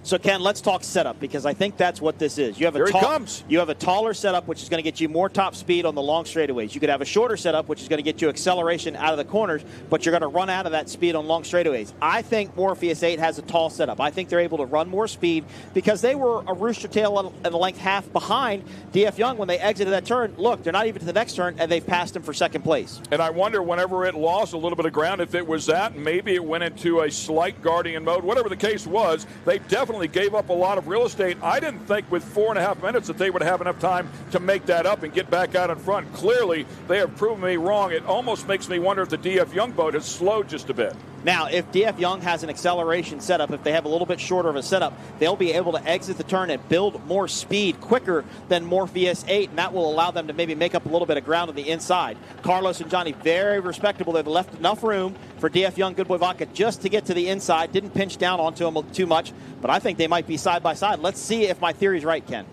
So, Ken, let's talk setup, because I think that's what this is. You have Here he comes. You have a taller setup, which is going to get you more top speed on the long straightaways. You could have a shorter setup, which is going to get you acceleration out of the corners, but you're going to run out of that speed on long straightaways. I think Morpheus 8 has a tall setup. I think they're able to run more speed because they were a rooster tail and a length half behind DF Young when they exited that turn. Look, they're not even to the next turn, and they've passed him for second place. And I wonder, whenever it lost a little bit of ground, if it was that, maybe it went into a slight guardian mode. Whatever the case was, they definitely gave up a lot of real estate. I didn't think with 4.5 minutes that they would have enough time to make that up and get back out in front. Clearly, they have proven me wrong. It almost makes me wonder if the DF Young boat has slowed just a bit. Now, if DF Young has an acceleration setup, if they have a little bit shorter of a setup, they'll be able to exit the turn and build more speed quicker than Morpheus 8, and that will allow them to maybe make up a little bit of ground on the inside. Carlos and Johnny, very respectable. They've left enough room for DF Young, Good Boy Vodka, just to get to the inside. Didn't pinch down onto them too much, but I think they might be side by side. Let's see if my theory's right, Ken.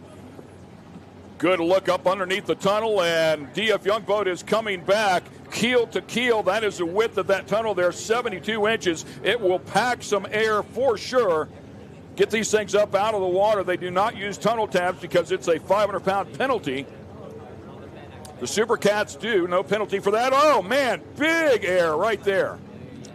Good look up underneath the tunnel, and DF Young boat is coming back keel to keel. That is the width of that tunnel there, 72 inches. It will pack some air for sure. Get these things up out of the water. They do not use tunnel tabs because it's a 500-pound penalty. The Supercats do. No penalty for that. Oh, man, big air right there.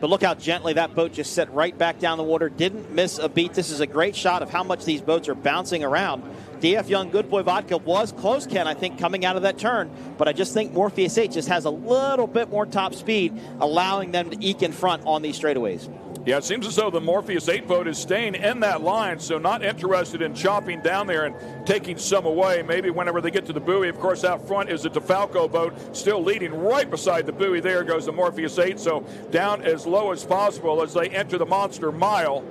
But look how gently that boat just set right back down the water. Didn't miss a beat. This is a great shot of how much these boats are bouncing around. DF Young, Good Boy Vodka was close, Ken, I think, coming out of that turn. But I just think Morpheus 8 just has a little bit more top speed, allowing them to eke in front on these straightaways. Yeah, it seems as though the Morpheus 8 boat is staying in that line, so not interested in chopping down there and taking some away. Maybe whenever they get to the buoy. Of course, out front is the DeFalco boat, still leading right beside the buoy. There goes the Morpheus 8, so down as low as possible as they enter the Monster Mile.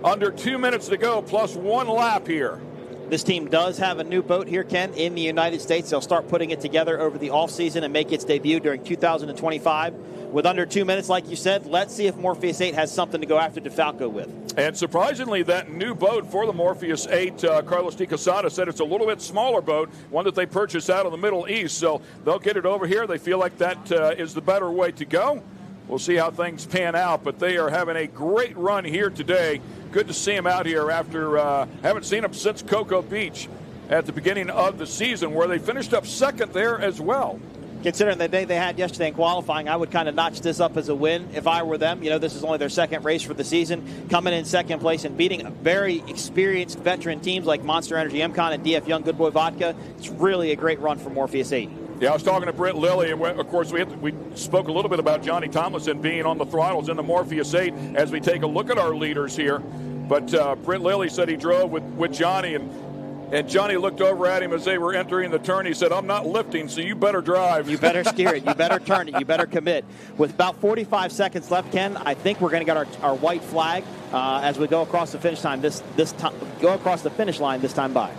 Under 2 minutes to go, plus one lap here. This team does have a new boat here, Ken, in the United States. They'll start putting it together over the offseason and make its debut during 2025. With under 2 minutes, like you said, let's see if Morpheus 8 has something to go after DeFalco with. And surprisingly, that new boat for the Morpheus 8, Carlos de Quesada said it's a little bit smaller boat, one that they purchased out of the Middle East. So they'll get it over here. They feel like that is the better way to go. We'll see how things pan out, but they are having a great run here today. Good to see them out here after haven't seen them since Cocoa Beach at the beginning of the season, where they finished up second there as well. Considering the day they had yesterday in qualifying, I would kind of notch this up as a win if I were them. You know, this is only their second race for the season. Coming in second place and beating very experienced veteran teams like Monster Energy MCon and DF Young Good Boy Vodka. It's really a great run for Morpheus 8. Yeah, I was talking to Britt Lilly, and of course we spoke a little bit about Johnny Tomlinson being on the throttles in the Morpheus 8 as we take a look at our leaders here. But Britt Lilly said he drove with Johnny, and Johnny looked over at him as they were entering the turn. He said, "I'm not lifting, so you better drive. You better steer it. You better turn it. You better commit." With about 45 seconds left, Ken, I think we're going to get our white flag as we go across the finish line finish line this time by.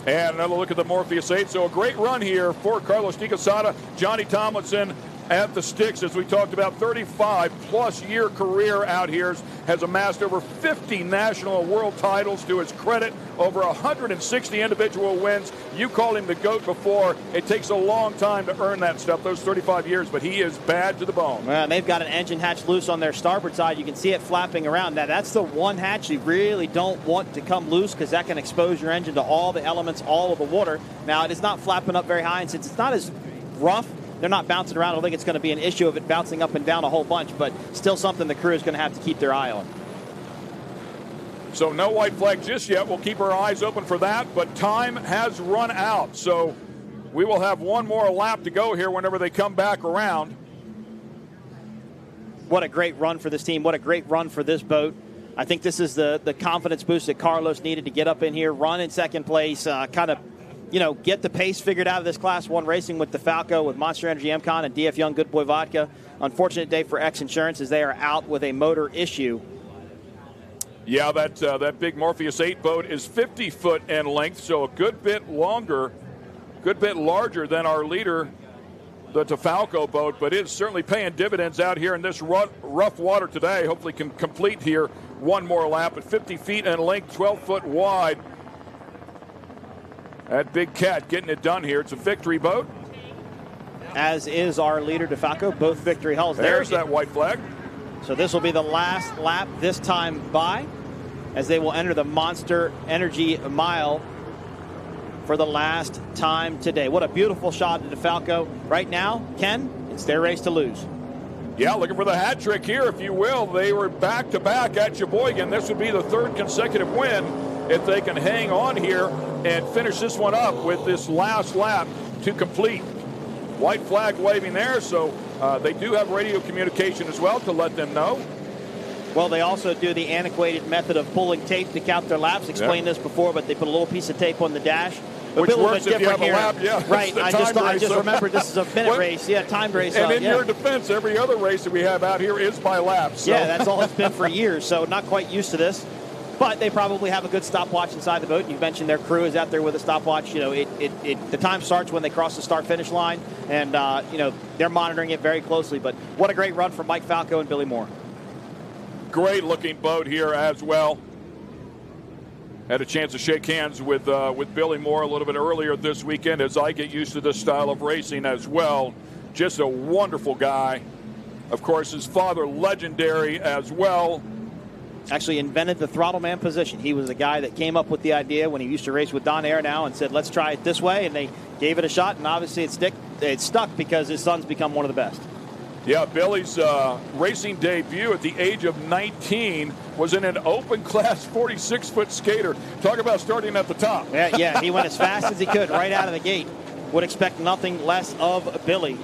And another look at the Morpheus 8. So a great run here for Carlos de Quesada. Johnny Tomlinson at the sticks, as we talked about, 35-plus year career out here, has amassed over 50 national and world titles to his credit, over 160 individual wins. You called him the GOAT before. It takes a long time to earn that stuff, those 35 years, but he is bad to the bone. Well, they've got an engine hatch loose on their starboard side. You can see it flapping around. Now, that's the one hatch you really don't want to come loose, because that can expose your engine to all the elements, all of the water. Now, it is not flapping up very high, and since it's not as rough, they're not bouncing around. I don't think it's going to be an issue of it bouncing up and down a whole bunch, but still something the crew is going to have to keep their eye on. So no white flag just yet. We'll keep our eyes open for that, but time has run out. So we will have one more lap to go here whenever they come back around. What a great run for this team. What a great run for this boat. I think this is the confidence boost that Carlos needed to get up in here, run in second place, kind of, get the pace figured out of this Class 1 racing with DeFalco, with Monster Energy MCon, and DF Young Good Boy Vodka. Unfortunate day for X Insurance as they are out with a motor issue. Yeah, that big Morpheus 8 boat is 50 foot in length, so a good bit larger than our leader, the DeFalco boat, but it is certainly paying dividends out here in this rough water today. Hopefully can complete here one more lap at 50 feet in length, 12 foot wide. That big cat getting it done here. It's a victory boat. As is our leader, DeFalco, both victory hulls. There's that white flag. So this will be the last lap this time by. as they will enter the Monster Energy Mile for the last time today. What a beautiful shot at DeFalco. Right now, Ken, it's their race to lose. Yeah, looking for the hat trick here, if you will. They were back-to-back at Sheboygan. This would be the third consecutive win if they can hang on here and finish this one up with this last lap to complete. White flag waving there, so they do have radio communication as well to let them know. Well, they also do the antiquated method of pulling tape to count their laps. Explained this before, but they put a little piece of tape on the dash. Which works if you have a lap, yeah. Right, I just remembered this is a minute race. Yeah, timed race. And in your defense, every other race that we have out here is by laps. So. Yeah, that's all it's been for years, so not quite used to this. But they probably have a good stopwatch inside the boat. You mentioned their crew is out there with a stopwatch. You know, the time starts when they cross the start-finish line, and they're monitoring it very closely. But what a great run from Mike Falco and Billy Moore. Great-looking boat here as well. Had a chance to shake hands with Billy Moore a little bit earlier this weekend as I get used to this style of racing as well. Just a wonderful guy. Of course, his father, legendary as well. Actually invented the throttle man position. He was the guy that came up with the idea when he used to race with Don Air now and said, let's try it this way. And they gave it a shot, and obviously it stuck because his son's become one of the best. Yeah, Billy's racing debut at the age of 19 was in an open class 46-foot skater. Talk about starting at the top. Yeah, he went as fast as he could right out of the gate. Would expect nothing less of Billy.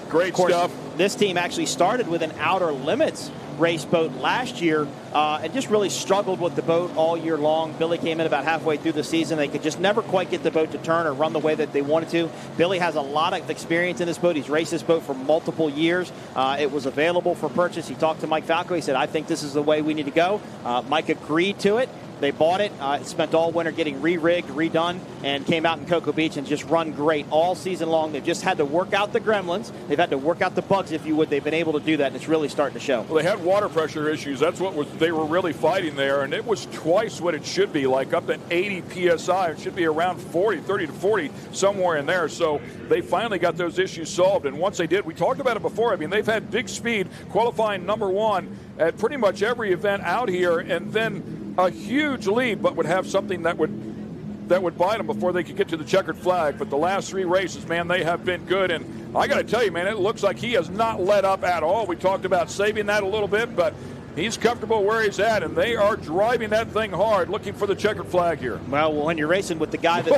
Great stuff. This team actually started with an Outer Limits race boat last year and just really struggled with the boat all year long. Billy came in about halfway through the season. They could just never quite get the boat to turn or run the way that they wanted to. Billy has a lot of experience in this boat. He's raced this boat for multiple years. It was available for purchase. He talked to Mike Falco. He said, I think this is the way we need to go. Mike agreed to it. They bought it, spent all winter getting re-rigged, redone, and came out in Cocoa Beach and just run great all season long. They've just had to work out the gremlins. They've had to work out the bugs, if you would. They've been able to do that, and it's really starting to show. Well, they had water pressure issues. That's what they were really fighting there, and it was twice what it should be, like up at 80 PSI. It should be around 40, 30 to 40, somewhere in there. So they finally got those issues solved, and once they did, we talked about it before. I mean, they've had big speed qualifying #1 at pretty much every event out here, and then a huge lead, but would have something that would bite them before they could get to the checkered flag. But the last 3 races, man, they have been good. And I got to tell you, man, it looks like he has not let up at all. We talked about saving that a little bit, but he's comfortable where he's at, and they are driving that thing hard, looking for the checkered flag here. Well, when you're racing with the guy that,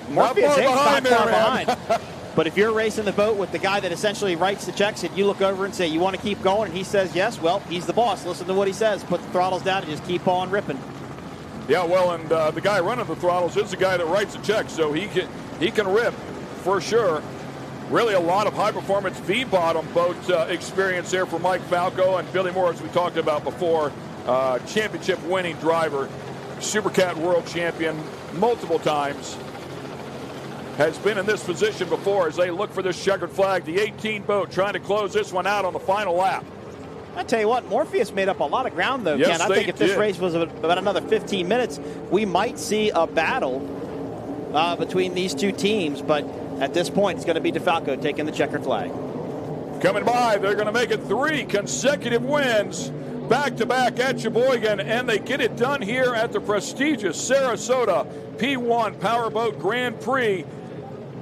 Morpheus is not far behind. But if you're racing the boat with the guy that essentially writes the checks and you look over and say, you want to keep going, and he says yes, well, he's the boss. Listen to what he says. Put the throttles down and just keep on ripping. Yeah, well, and the guy running the throttles is the guy that writes the checks, so he can rip for sure. Really a lot of high-performance V-bottom boat experience there for Mike Falco and Billy Moore, as we talked about before. Championship-winning driver, Supercat world champion multiple times. Has been in this position before as they look for this checkered flag. The 18 boat trying to close this one out on the final lap. I tell you what, Morpheus made up a lot of ground, though, yes, Ken. I think if this race was about another 15 minutes, we might see a battle between these two teams. But at this point, it's going to be DeFalco taking the checkered flag. Coming by, they're going to make it 3 consecutive wins, back-to-back at Sheboygan, and they get it done here at the prestigious Sarasota P1 Powerboat Grand Prix.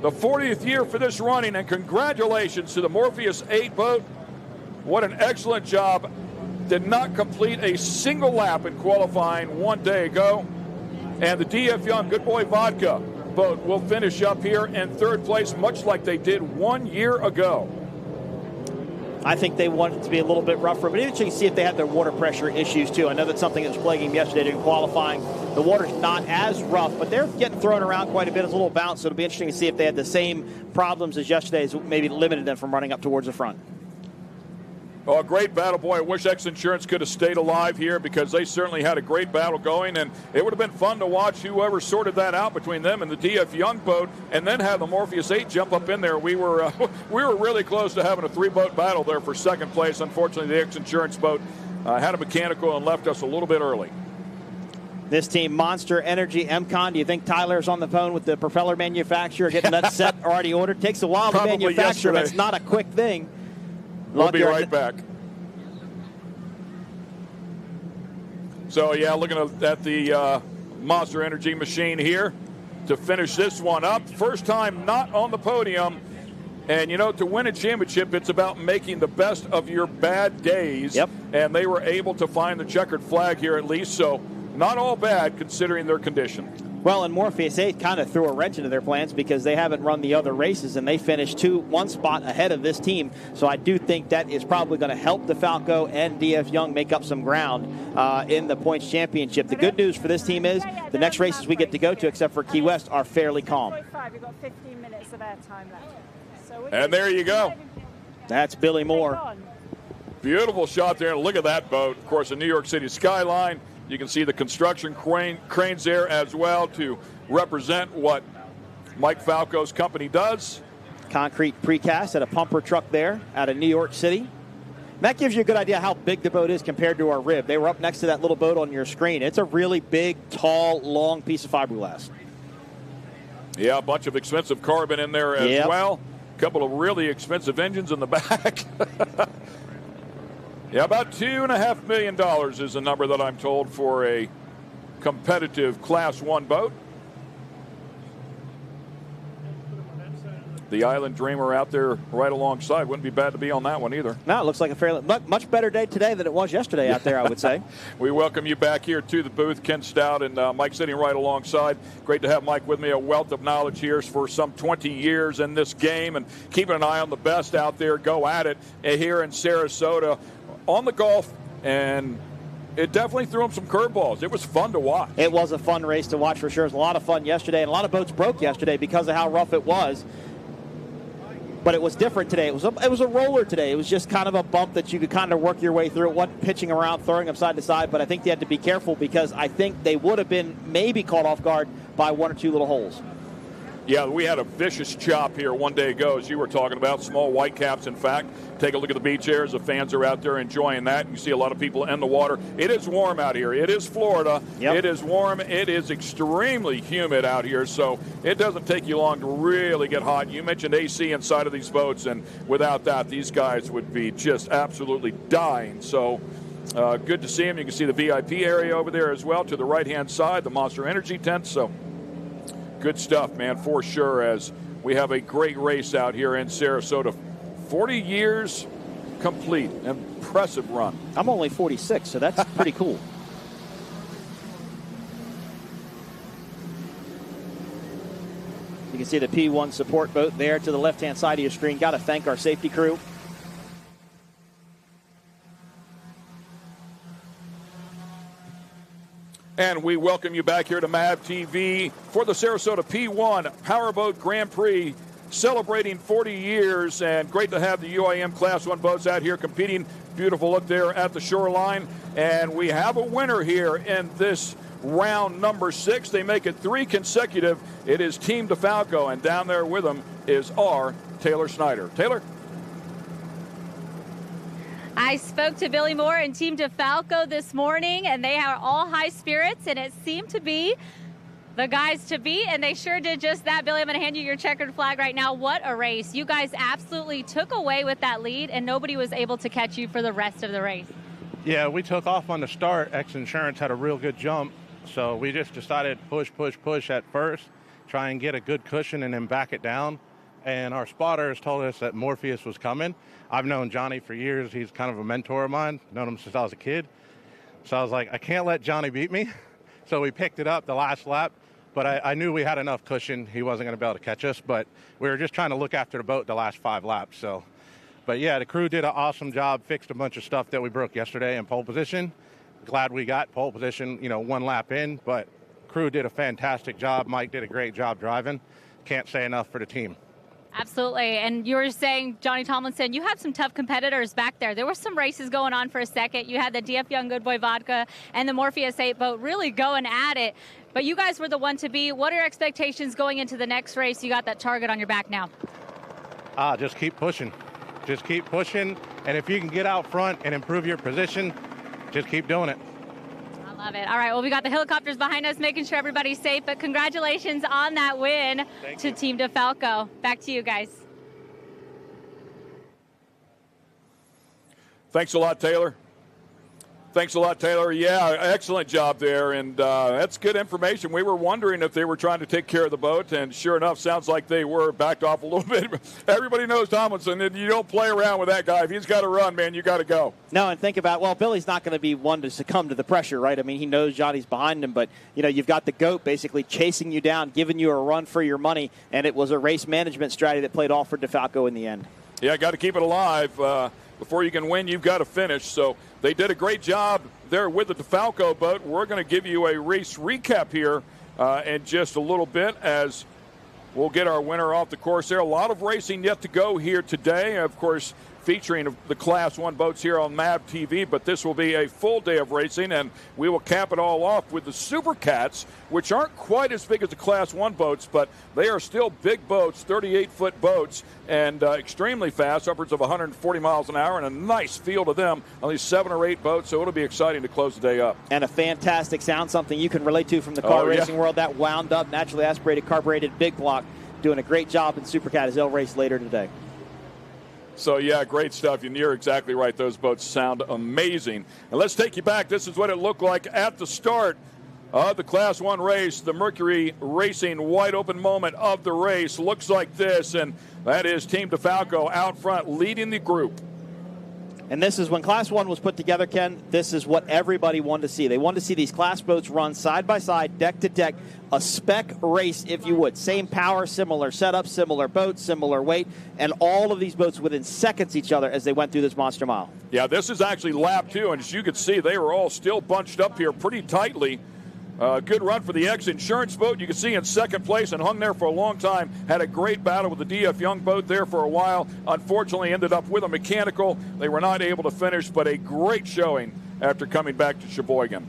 The 40th year for this running, and congratulations to the Morpheus 8 boat. What an excellent job. Did not complete a single lap in qualifying one day ago. And the DF Young Good Boy Vodka boat will finish up here in 3rd place, much like they did 1 year ago. I think they want it to be a little bit rougher, but interesting to see if they have their water pressure issues too. I know that's something that was plaguing them yesterday during qualifying. The water's not as rough, but they're getting thrown around quite a bit. It's a little bounce, so it'll be interesting to see if they had the same problems as yesterday's, maybe limited them from running up towards the front. Oh, a great battle, boy. I wish X Insurance could have stayed alive here because they certainly had a great battle going, and it would have been fun to watch whoever sorted that out between them and the DF Young boat, and then have the Morpheus 8 jump up in there. We were really close to having a 3-boat battle there for 2nd place. Unfortunately, the X Insurance boat had a mechanical and left us a little bit early. This team, Monster Energy, MCON. Do you think Tyler's on the phone with the propeller manufacturer getting that set already ordered? Takes a while to manufacture, but it's not a quick thing. We'll be right back. So, yeah, looking at the Monster Energy machine here to finish this one up. First time not on the podium. And, you know, to win a championship, it's about making the best of your bad days. Yep. And they were able to find the checkered flag here at least. So not all bad considering their condition. Well, and Morpheus 8 kind of threw a wrench into their plans because they haven't run the other races, and they finished one spot ahead of this team. So I do think that is probably going to help DeFalco and DF Young make up some ground in the points championship. The good news for this team is the next races we get to go to, except for Key West, are fairly calm. You've got 15 minutes of air time left. So and there you go. That's Billy Moore. Beautiful shot there. Look at that boat. Of course, the New York City skyline. You can see the construction cranes there as well to represent what Mike Falco's company does. Concrete precast at a pumper truck there out of New York City. And that gives you a good idea how big the boat is compared to our rib. They were up next to that little boat on your screen. It's a really big, tall, long piece of fiberglass. Yeah, a bunch of expensive carbon in there as well. A couple of really expensive engines in the back. Yeah, about $2.5 million is the number that I'm told for a competitive Class 1 boat. The Island Dreamer out there right alongside. Wouldn't be bad to be on that one either. No, it looks like a fairly much better day today than it was yesterday out there, I would say. We welcome you back here to the booth. Ken Stout and Mike sitting right alongside. Great to have Mike with me. A wealth of knowledge here for some 20 years in this game and keeping an eye on the best out there. Go at it here in Sarasota on the Gulf, and it definitely threw him some curveballs. It was fun to watch. It was a fun race to watch for sure. It was a lot of fun yesterday, and a lot of boats broke yesterday because of how rough it was. But it was different today. It was a roller today. It was just kind of a bump that you could kind of work your way through. It wasn't pitching around, throwing them side to side, but I think they had to be careful because I think they would have been maybe caught off guard by one or two little holes. Yeah, we had a vicious chop here one day ago, as you were talking about, small white caps, in fact. Take a look at the beach chairs. The fans are out there enjoying that. You see a lot of people in the water. It is warm out here. It is Florida. Yep. It is warm. It is extremely humid out here, so it doesn't take you long to really get hot. You mentioned AC inside of these boats, and without that, these guys would be just absolutely dying. So good to see them. You can see the VIP area over there as well to the right-hand side, the Monster Energy tent. So good stuff, man, for sure, as we have a great race out here in Sarasota. 40 years complete. Impressive run. I'm only 46, so that's pretty cool. You can see the P1 support boat there to the left-hand side of your screen. Got to thank our safety crew. And we welcome you back here to MAV TV for the Sarasota P1 Powerboat Grand Prix, celebrating 40 years. And great to have the UIM Class 1 boats out here competing. Beautiful look there at the shoreline. And we have a winner here in this round number 6. They make it 3 consecutive. It is Team DeFalco, and down there with them is our Taylor Snyder. Taylor? I spoke to Billy Moore and Team DeFalco this morning, and they are all high spirits, and it seemed to be the guys to beat, and they sure did just that. Billy, I'm going to hand you your checkered flag right now. What a race. You guys absolutely took away with that lead, and nobody was able to catch you for the rest of the race. Yeah, we took off on the start. X-Insurance had a real good jump, so we just decided push at first, try and get a good cushion and then back it down. And our spotters told us that Morpheus was coming. I've known Johnny for years. He's kind of a mentor of mine. Known him since I was a kid. So I was like, I can't let Johnny beat me. So we picked it up the last lap. But I knew we had enough cushion. He wasn't going to be able to catch us. But we were just trying to look after the boat the last 5 laps. So, but yeah, the crew did an awesome job. Fixed a bunch of stuff that we broke yesterday in pole position. Glad we got pole position, 1 lap in. But crew did a fantastic job. Mike did a great job driving. Can't say enough for the team. Absolutely. And you were saying, Johnny Tomlinson, you had some tough competitors back there. There were some races going on for a second. You had the DF Young Good Boy Vodka and the Morpheus 8 boat really going at it. But you guys were the one to beat. What are your expectations going into the next race? You got that target on your back now. Just keep pushing. Just keep pushing. And if you can get out front and improve your position, just keep doing it. Love it. All right, well, we got the helicopters behind us making sure everybody's safe, but congratulations on that win to Team DeFalco. Back to you guys. Thanks a lot, Taylor. Thanks a lot, Taylor. Yeah, excellent job there, and that's good information. We were wondering if they were trying to take care of the boat, and sure enough, sounds like they were. Backed off a little bit. Everybody knows Tomlinson, and you don't play around with that guy. If he's got to run, man, you got to go. No, and think about, well, Billy's not going to be one to succumb to the pressure, right? I mean, he knows Johnny's behind him, but, you've got the GOAT basically chasing you down, giving you a run for your money, and it was a race management strategy that played off for DeFalco in the end. Yeah, got to keep it alive. Before you can win, you've got to finish. So they did a great job there with the DeFalco boat. We're going to give you a race recap here in just a little bit as we'll get our winner off the course there. A lot of racing yet to go here today. Of course, featuring the Class 1 boats here on MAV TV, but this will be a full day of racing, and we will cap it all off with the Supercats, which aren't quite as big as the Class 1 boats, but they are still big boats, 38-foot boats, and extremely fast, upwards of 140 miles an hour, and a nice field of them, only 7 or 8 boats, so it'll be exciting to close the day up. And a fantastic sound, something you can relate to from the car racing world, that wound up, naturally aspirated, carbureted big block, doing a great job in Supercat as they'll race later today. So, yeah, great stuff. You're exactly right. Those boats sound amazing. And let's take you back. This is what it looked like at the start of the Class 1 race. The Mercury Racing wide open moment of the race looks like this, and that is Team DeFalco out front leading the group. And this is when Class 1 was put together, Ken, this is what everybody wanted to see. They wanted to see these class boats run side by side, deck to deck, a spec race, if you would. Same power, similar setup, similar boats, similar weight, and all of these boats within seconds each other as they went through this monster mile. Yeah, this is actually lap 2, and as you can see, they were all still bunched up here pretty tightly. Good run for the X Insurance boat. You can see in second place and hung there for a long time. Had a great battle with the DF Young boat there for a while. Unfortunately, ended up with a mechanical. They were not able to finish, but a great showing after coming back to Sheboygan.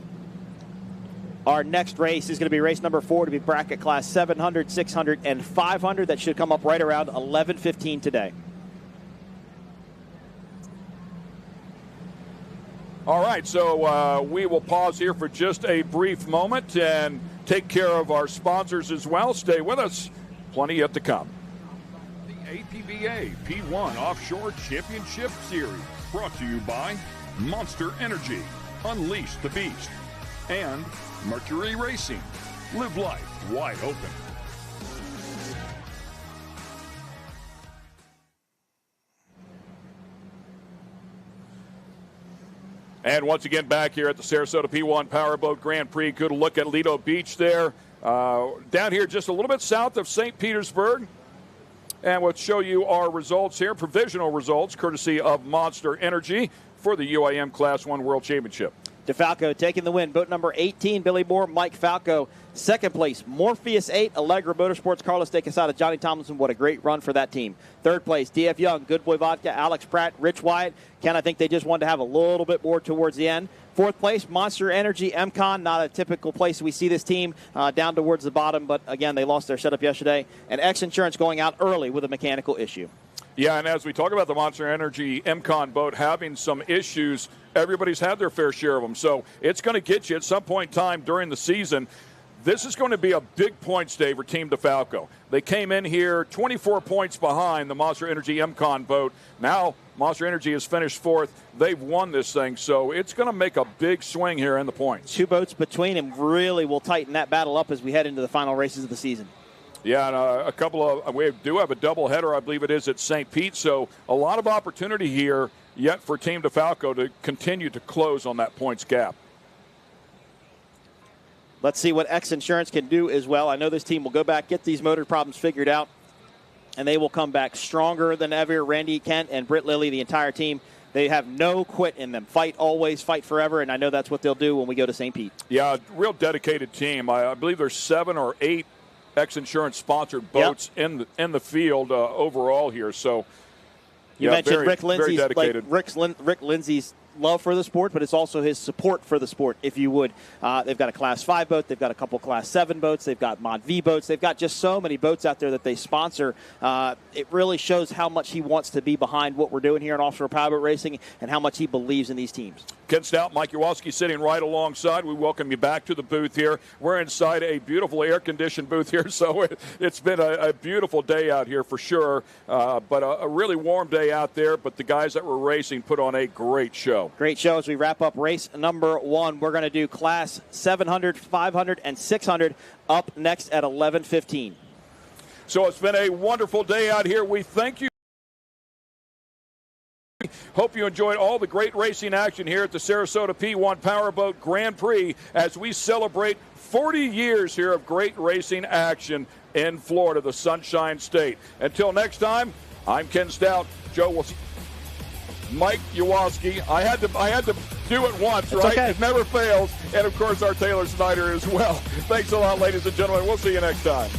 Our next race is going to be race number 4 to be bracket class 700, 600, and 500. That should come up right around 11:15 today. All right, so we will pause here for just a brief moment and take care of our sponsors as well. Stay with us. Plenty yet to come. The APBA P1 Offshore Championship Series, brought to you by Monster Energy, Unleash the Beast, and Mercury Racing. Live life wide open. And once again, back here at the Sarasota P1 Powerboat Grand Prix. Good look at Lido Beach there. Down here just a little bit south of St. Petersburg. And we'll show you our results here, provisional results, courtesy of Monster Energy for the UIM Class 1 World Championship. DeFalco taking the win. Boat number 18, Billy Moore, Mike Falco. Second place, Morpheus 8, Allegra Motorsports, Carlos De Quesada, Johnny Tomlinson. What a great run for that team. Third place, DF Young, Good Boy Vodka, Alex Pratt, Rich Wyatt. Ken, I think they just wanted to have a little bit more towards the end. Fourth place, Monster Energy, MCon. Not a typical place we see this team down towards the bottom, but again, they lost their setup yesterday. And X Insurance going out early with a mechanical issue. Yeah, and as we talk about the Monster Energy MCon boat having some issues, everybody's had their fair share of them. So it's going to get you at some point in time during the season. This is going to be a big points day for Team DeFalco. They came in here 24 points behind the Monster Energy MCon boat. Now Monster Energy has finished fourth. They've won this thing, so it's going to make a big swing here in the points. 2 boats between them really will tighten that battle up as we head into the final races of the season. Yeah, and we do have a doubleheader, I believe it is, at St. Pete. So a lot of opportunity here yet for Team DeFalco to continue to close on that points gap. Let's see what X Insurance can do as well. I know this team will go back, get these motor problems figured out, and they will come back stronger than ever. Randy Kent and Britt Lilly, the entire team, they have no quit in them. Fight always, fight forever, and I know that's what they'll do when we go to St. Pete. Yeah, real dedicated team. I believe there's 7 or 8 X Insurance sponsored boats in the field overall here. So you mentioned Rick Lindsay's, very dedicated. Rick Lindsay's love for the sport, but it's also his support for the sport, if you would. They've got a Class 5 boat. They've got a couple Class 7 boats. They've got Mod V boats. They've got just so many boats out there that they sponsor. It really shows how much he wants to be behind what we're doing here in offshore powerboat racing and how much he believes in these teams. Ken Stout, Mike Jaworski sitting right alongside. We welcome you back to the booth here. We're inside a beautiful air-conditioned booth here, so it's been a beautiful day out here for sure, but a really warm day out there. But the guys that were racing put on a great show. Great show. As we wrap up race number 1, we're going to do Class 700, 500, and 600 up next at 11:15. So it's been a wonderful day out here. We thank you. Hope you enjoyed all the great racing action here at the Sarasota P1 Powerboat Grand Prix as we celebrate 40 years here of great racing action in Florida, the Sunshine State. Until next time, I'm Ken Stout. Joe will. Mike Jaworski. I had to do it once, right? Okay. It never fails. And of course, our Taylor Snyder as well. Thanks a lot, ladies and gentlemen. We'll see you next time.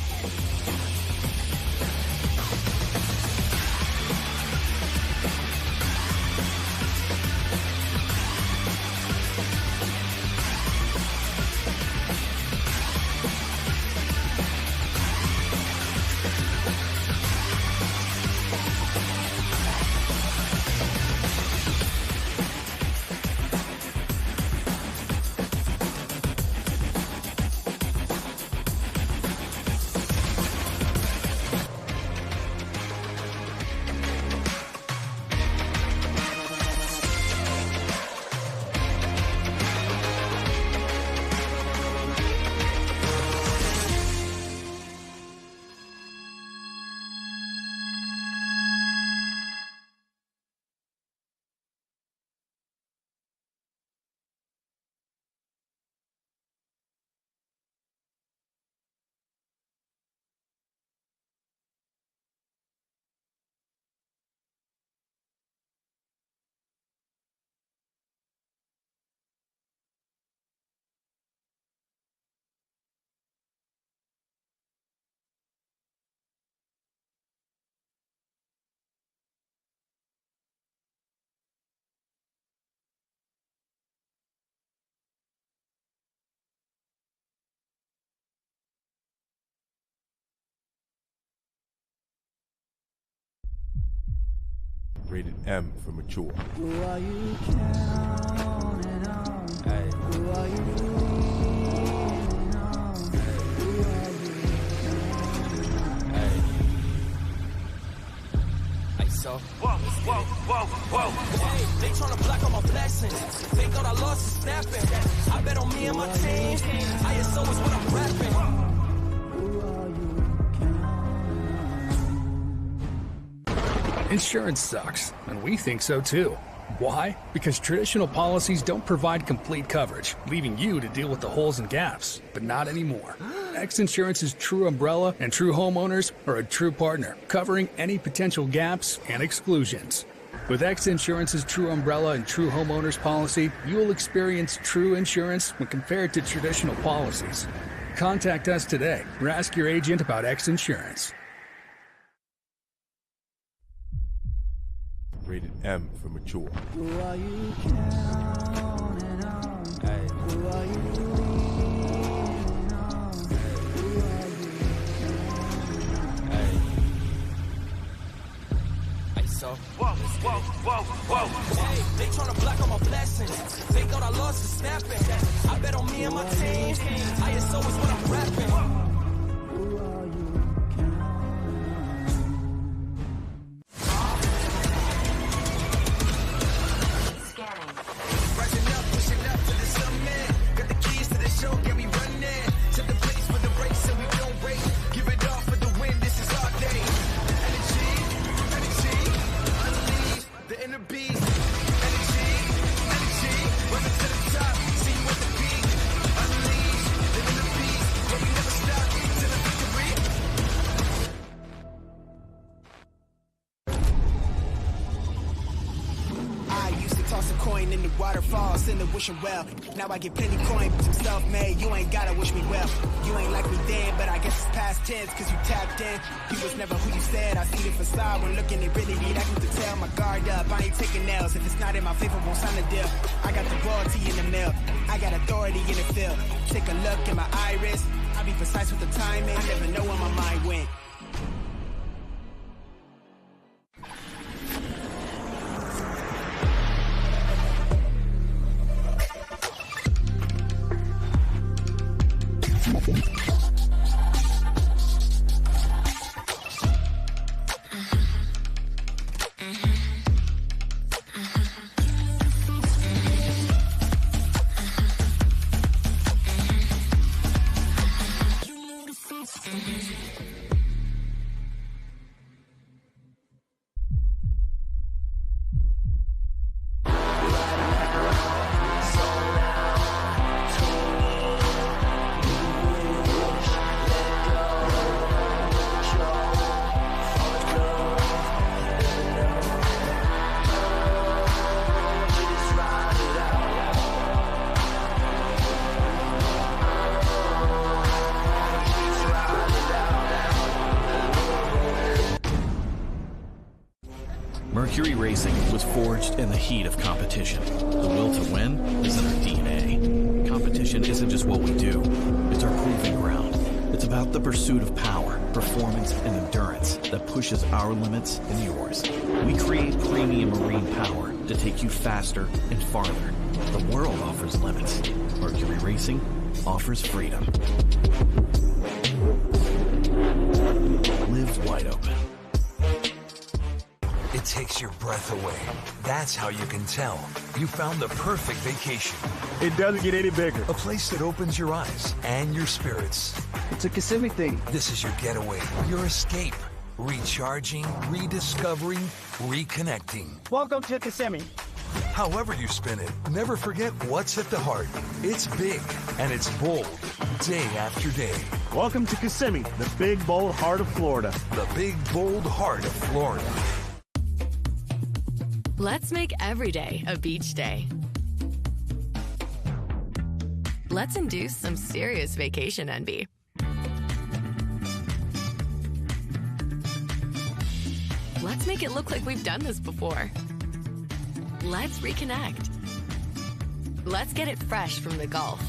Rated M for mature. Who are you counting on? Hey. Who are you leaning on? Who are you counting on? Hey. Hey, so. Whoa. Hey, they tryna block all my blessings. They thought I lost the snapping. I bet on me and my team. ISO is what I'm rapping. Who are you counting on? Insurance sucks, and we think so too. Why? Because traditional policies don't provide complete coverage, leaving you to deal with the holes and gaps. But not anymore. X Insurance's true umbrella and true homeowners are a true partner, covering any potential gaps and exclusions. With X Insurance's true umbrella and true homeowners policy, you will experience true insurance when compared to traditional policies. Contact us today or ask your agent about X Insurance. Rated M for mature. Who are you counting on? Hey. Who are you leaning on? Who are you counting on? Hey. Hey, so. Whoa. Hey, they tryna block all my blessings. They thought I lost the snapping. I bet on me and my team. ISO is what I'm rapping. Who are you counting on? Rising up, pushing up to the summit. Got the keys to the show, get me running. To the place for the race, and we don't wait. Give it all for the win, this is our day. Energy, unleash the inner beast. Energy, running to the top, see you at the peak. Unleash the inner beast, but we never stop till the victory. I used to toss a coin in the waterfall, send a wishing well. Now I get plenty coin, some self-made. You ain't gotta wish me well. You ain't like me then, but I guess it's past tense, cause you tapped in. You was never who you said. I see the facade when looking at really need. I can tell my guard up. I ain't taking nails. If it's not in my favor, won't sign a deal. I got the royalty in the mail. I got authority in the field. Take a look in my iris. I be precise with the timing. I never know where my mind went. Mercury Racing was forged in the heat of competition. The will to win is in our DNA. Competition isn't just what we do, it's our proving ground. It's about the pursuit of power, performance, and endurance that pushes our limits and yours. We create premium marine power to take you faster and farther. The world offers limits. Mercury Racing offers freedom. Live wide open. It takes your breath away. That's how you can tell you found the perfect vacation. It doesn't get any bigger. A place that opens your eyes and your spirits. It's a Kissimmee thing. This is your getaway, your escape. Recharging, rediscovering, reconnecting. Welcome to Kissimmee. However you spin it, never forget what's at the heart. It's big and it's bold, day after day. Welcome to Kissimmee, the big, bold heart of Florida. The big, bold heart of Florida. Let's make every day a beach day. Let's induce some serious vacation envy. Let's make it look like we've done this before. Let's reconnect. Let's get it fresh from the Gulf.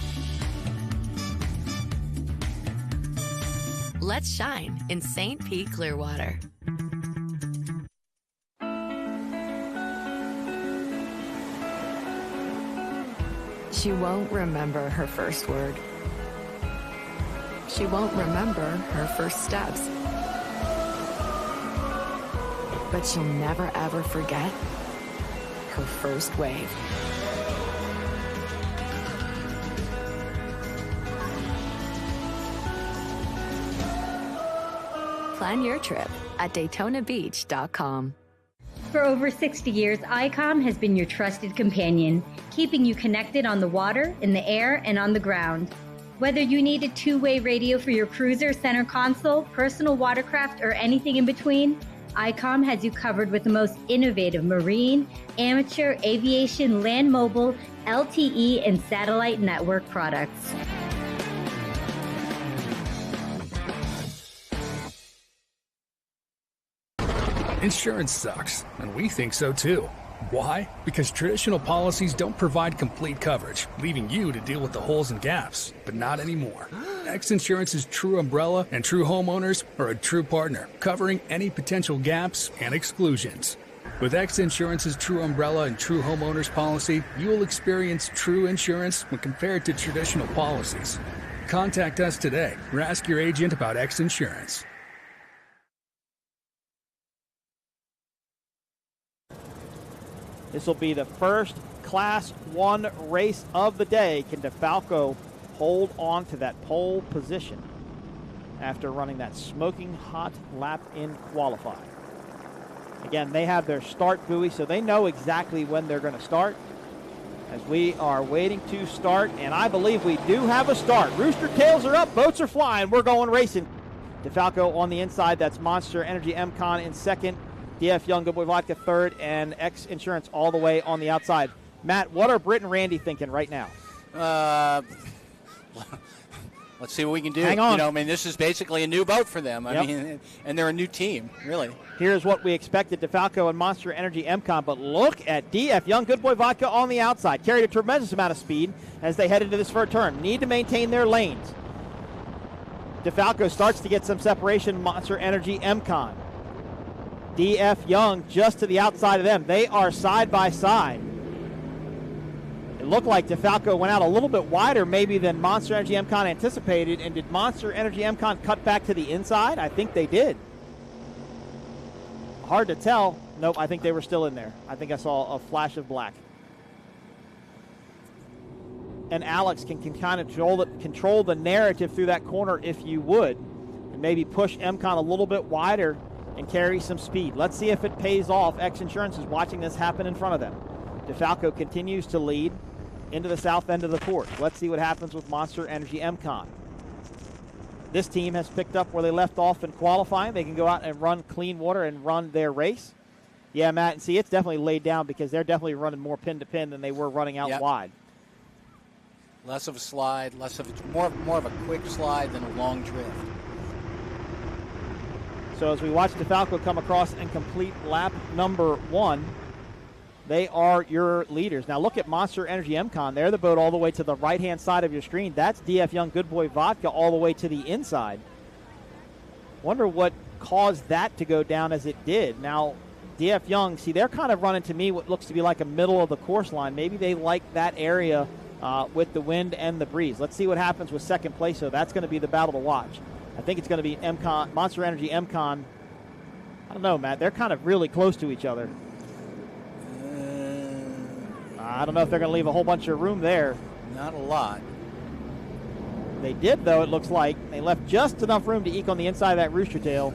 Let's shine in St. Pete Clearwater. She won't remember her first word. She won't remember her first steps. But she'll never ever forget her first wave. Plan your trip at DaytonaBeach.com. For over 60 years, ICOM has been your trusted companion, keeping you connected on the water, in the air, and on the ground. Whether you need a two-way radio for your cruiser, center console, personal watercraft, or anything in between, ICOM has you covered with the most innovative marine, amateur, aviation, land mobile, LTE, and satellite network products. Insurance sucks, and we think so too. Why? Because traditional policies don't provide complete coverage, leaving you to deal with the holes and gaps. But not anymore. X Insurance's true umbrella and true homeowners are a true partner, covering any potential gaps and exclusions. With X Insurance's true umbrella and true homeowners policy, you will experience true insurance when compared to traditional policies. Contact us today or ask your agent about X Insurance. This will be the first Class 1 race of the day. Can DeFalco hold on to that pole position after running that smoking hot lap in qualifying? Again, they have their start buoy, so they know exactly when they're going to start. As we are waiting to start, and I believe we do have a start. Rooster tails are up, boats are flying, we're going racing. DeFalco on the inside, that's Monster Energy MCon in second. DF Young, Good Boy Vodka third, and X Insurance all the way on the outside. Matt, what are Britt and Randy thinking right now? Let's see what we can do. Hang on. You know, I mean, this is basically a new boat for them. I Yep. mean, and they're a new team, really. Here's what we expected, DeFalco and Monster Energy MCon, but look at DF Young, Good Boy Vodka on the outside. Carried a tremendous amount of speed as they head into this first turn. Need to maintain their lanes. DeFalco starts to get some separation, Monster Energy MCon. DF Young just to the outside of them. They are side by side. It looked like DeFalco went out a little bit wider maybe than Monster Energy MCon anticipated. And did Monster Energy MCon cut back to the inside? I think they did. Hard to tell. Nope, I think they were still in there. I think I saw a flash of black. And Alex can kind of control the narrative through that corner if you would. And maybe push MCon a little bit wider and carry some speed. Let's see if it pays off. X Insurance is watching this happen in front of them. DeFalco continues to lead into the south end of the course. Let's see what happens with Monster Energy MCon. This team has picked up where they left off in qualifying. They can go out and run clean water and run their race. Yeah, Matt, and see, it's definitely laid down because they're definitely running more pin to pin than they were running out wide. Less of a slide, more of a quick slide than a long drift. So as we watch DeFalco come across and complete lap number 1, they are your leaders. Now look at Monster Energy MCon. They're the boat all the way to the right-hand side of your screen. That's DF Young Good Boy Vodka all the way to the inside. Wonder what caused that to go down as it did. Now, DF Young, see, they're kind of running to me what looks to be like a middle of the course line. Maybe they like that area with the wind and the breeze. Let's see what happens with second place, so that's going to be the battle to watch. I think it's going to be MCon, Monster Energy MCon. I don't know, Matt. They're kind of really close to each other. I don't know if they're going to leave a whole bunch of room there. Not a lot. They did, though, it looks like. They left just enough room to eke on the inside of that rooster tail.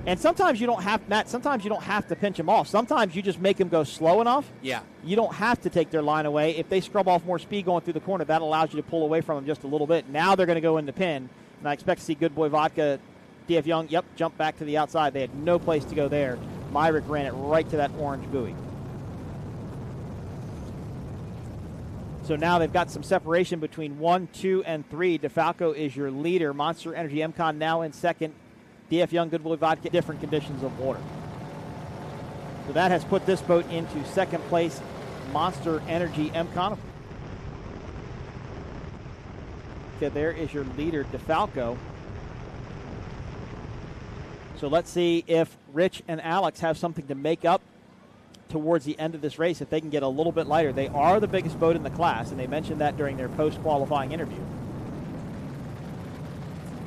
And sometimes you don't have, Matt, sometimes you don't have to pinch them off. Sometimes you just make them go slow enough. Yeah. You don't have to take their line away. If they scrub off more speed going through the corner, that allows you to pull away from them just a little bit. Now they're going to go in the pin. And I expect to see Good Boy Vodka, DF Young, jump back to the outside. They had no place to go there. Myrick ran it right to that orange buoy. So now they've got some separation between 1, 2, and 3. DeFalco is your leader. Monster Energy MCon now in second. DF Young Good Boy Vodka, different conditions of water. So that has put this boat into second place. Monster Energy MCon. Okay, there is your leader, DeFalco. So let's see if Rich and Alex have something to make up towards the end of this race, if they can get a little bit lighter. They are the biggest boat in the class, and they mentioned that during their post-qualifying interview.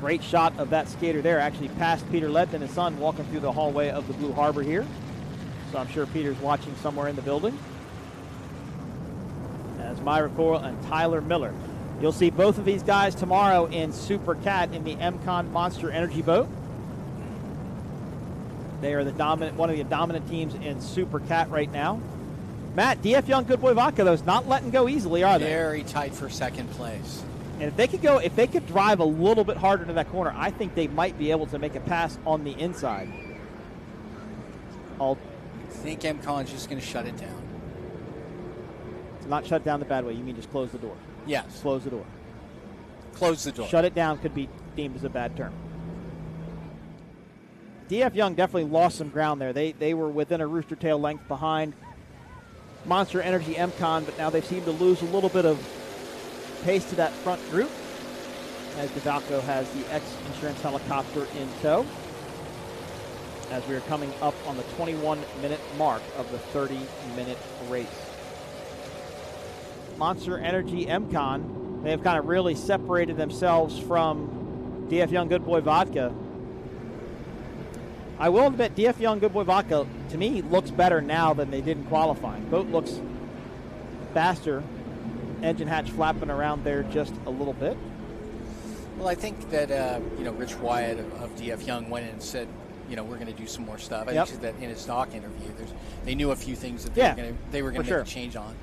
Great shot of that skater there, actually past Peter Ledden and his son walking through the hallway of the Blue Harbor here. So I'm sure Peter's watching somewhere in the building. As Myra Coral and Tyler Miller. You'll see both of these guys tomorrow in Supercat in the MCon Monster Energy boat. They are the dominant, one of the dominant teams in Supercat right now. Matt, DF Young Good Boy Vodka, though, is not letting go easily, are they? Very tight for second place. And if they could drive a little bit harder to that corner, I think they might be able to make a pass on the inside. I think MCon's just going to shut it down. It's not shut down the bad way. You mean just close the door? Yes. Close the door. Close the door. Shut it down could be deemed as a bad term. DF Young definitely lost some ground there. They were within a rooster tail length behind Monster Energy MCon, but now they seem to lose a little bit of pace to that front group as DeFalco has the X-Insurance helicopter in tow as we are coming up on the 21-minute mark of the 30-minute race. Monster Energy MCon, they have kind of really separated themselves from DF Young Good Boy Vodka. I will admit, DF Young Good Boy Vodka, to me, looks better now than they did in qualifying. Boat looks faster. Engine hatch flapping around there just a little bit. Well, I think that, Rich Wyatt of DF Young went in and said, we're going to do some more stuff. I think he said that in his stock interview. They knew a few things that they were going to make a change on.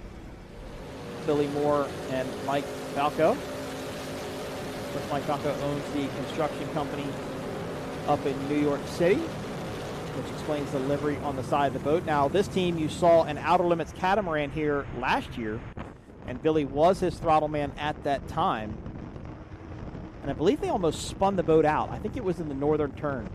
Billy Moore and Mike Falco. Of course, Mike Falco owns the construction company up in New York City, which explains the livery on the side of the boat. Now, this team, you saw an Outer Limits catamaran here last year, and Billy was his throttle man at that time. And I believe they almost spun the boat out. I think it was in the northern turn.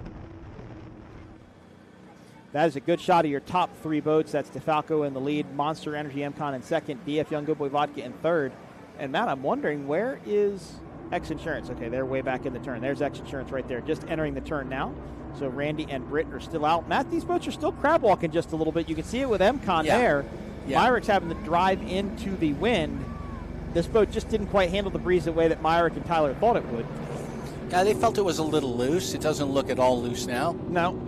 That is a good shot of your top three boats. That's DeFalco in the lead, Monster Energy MCon in second, DF Young Good Boy Vodka in third. And Matt, I'm wondering, where is X-Insurance? Okay, they're way back in the turn. There's X-Insurance right there, just entering the turn now. So Randy and Britt are still out. Matt, these boats are still crab walking just a little bit. You can see it with MCon there. Yeah. Myrick's having to drive into the wind. This boat just didn't quite handle the breeze the way that Myrick and Tyler thought it would. Yeah, they felt it was a little loose. It doesn't look at all loose now. No.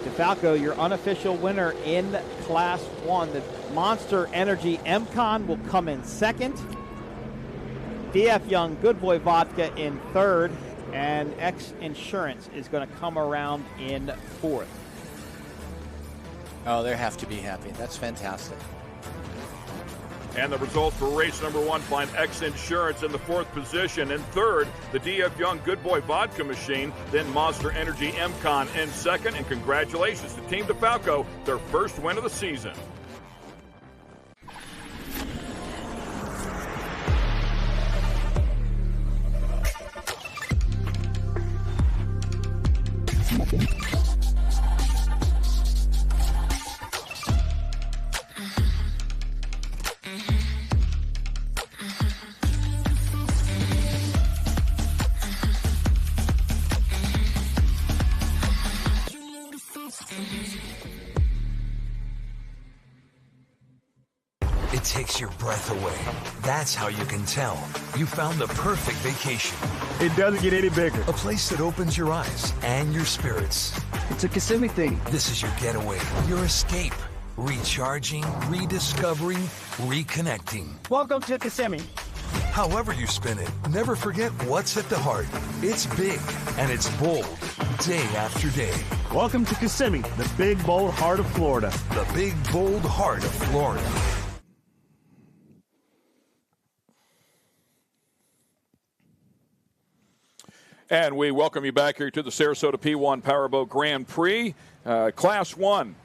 DeFalco, your unofficial winner in Class 1. The Monster Energy MCon will come in second. DF Young Good Boy Vodka in third. And X-Insurance is going to come around in fourth. Oh, they have to be happy. That's fantastic. And the results for race number 1 find X-Insurance in the 4th position. In third, the DF Young Good Boy Vodka Machine. Then Monster Energy MCon in second. And congratulations to Team DeFalco, their first win of the season. takes your breath away. That's how you can tell you found the perfect vacation. It doesn't get any bigger. A place that opens your eyes and your spirits. It's a Kissimmee thing. This is your getaway, your escape. Recharging, rediscovering, reconnecting. Welcome to Kissimmee. However you spin it, never forget what's at the heart. It's big and it's bold, day after day. Welcome to Kissimmee, the big, bold heart of Florida. The big, bold heart of Florida. And we welcome you back here to the Sarasota P1 Powerboat Grand Prix. Class 1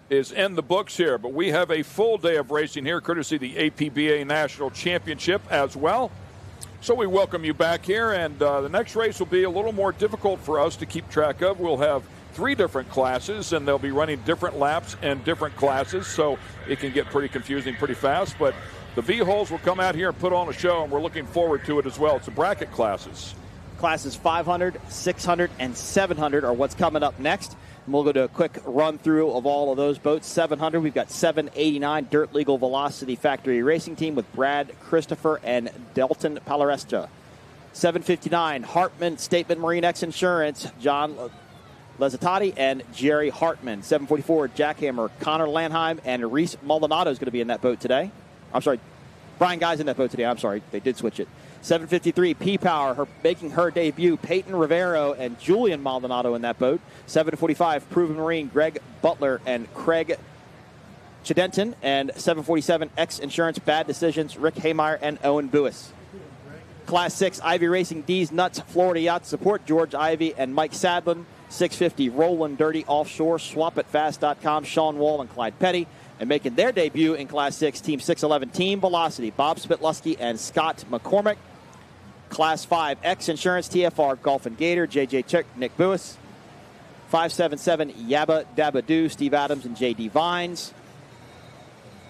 is in the books here, but we have a full day of racing here, courtesy of the APBA National Championship as well. So we welcome you back here, and the next race will be a little more difficult for us to keep track of. We'll have 3 different classes, and they'll be running different laps in different classes, so it can get pretty confusing pretty fast. But the V-holes will come out here and put on a show, and we're looking forward to it as well. It's the bracket classes. Classes 500, 600, and 700 are what's coming up next. And we'll go to a quick run through of all of those boats. 700, we've got 789 Dirt Legal Velocity Factory Racing Team with Brad Christopher and Dalton Palarestra. 759 Hartman Statement Marine X Insurance, John Lezzatati and Jerry Hartman. 744 Jackhammer, Connor Landheim and Reese Maldonado is going to be in that boat today. I'm sorry, Brian Guy's in that boat today. I'm sorry, they did switch it. 753 P-Power, making her debut, Peyton Rivero and Julian Maldonado in that boat. 745 Proven Marine, Greg Butler and Craig Chidenton. And 747 X Insurance, Bad Decisions, Rick Haymeyer and Owen Buis. Class 6 Ivy Racing, D's Nuts, Florida Yacht Support, George Ivy and Mike Sadlin. 650 Roland Dirty Offshore, SwapItFast.com, Sean Wall and Clyde Petty. And making their debut in Class 6, Team 611, Team Velocity, Bob Spitlusky and Scott McCormick. Class 5, X Insurance, TFR, Golf and Gator, JJ Chick, Nick Buis. 577, Yabba Dabba Doo, Steve Adams and JD Vines.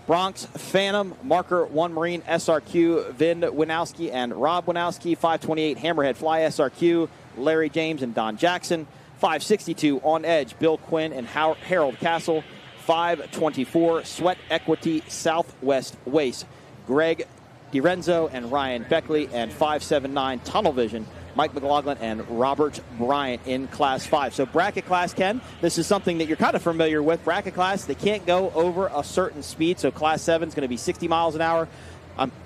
Bronx Phantom, Marker 1 Marine, SRQ, Vin Winowski and Rob Winowski. 528, Hammerhead Fly, SRQ, Larry James and Don Jackson. 562, On Edge, Bill Quinn and Harold Castle. 524, Sweat Equity, Southwest Waste, Greg DiRenzo and Ryan Beckley. And 579, Tunnel Vision, Mike McLaughlin and Robert Bryant in Class 5. So bracket class, Ken, this is something that you're kind of familiar with. Bracket class, they can't go over a certain speed. So Class 7 is going to be 60 miles an hour.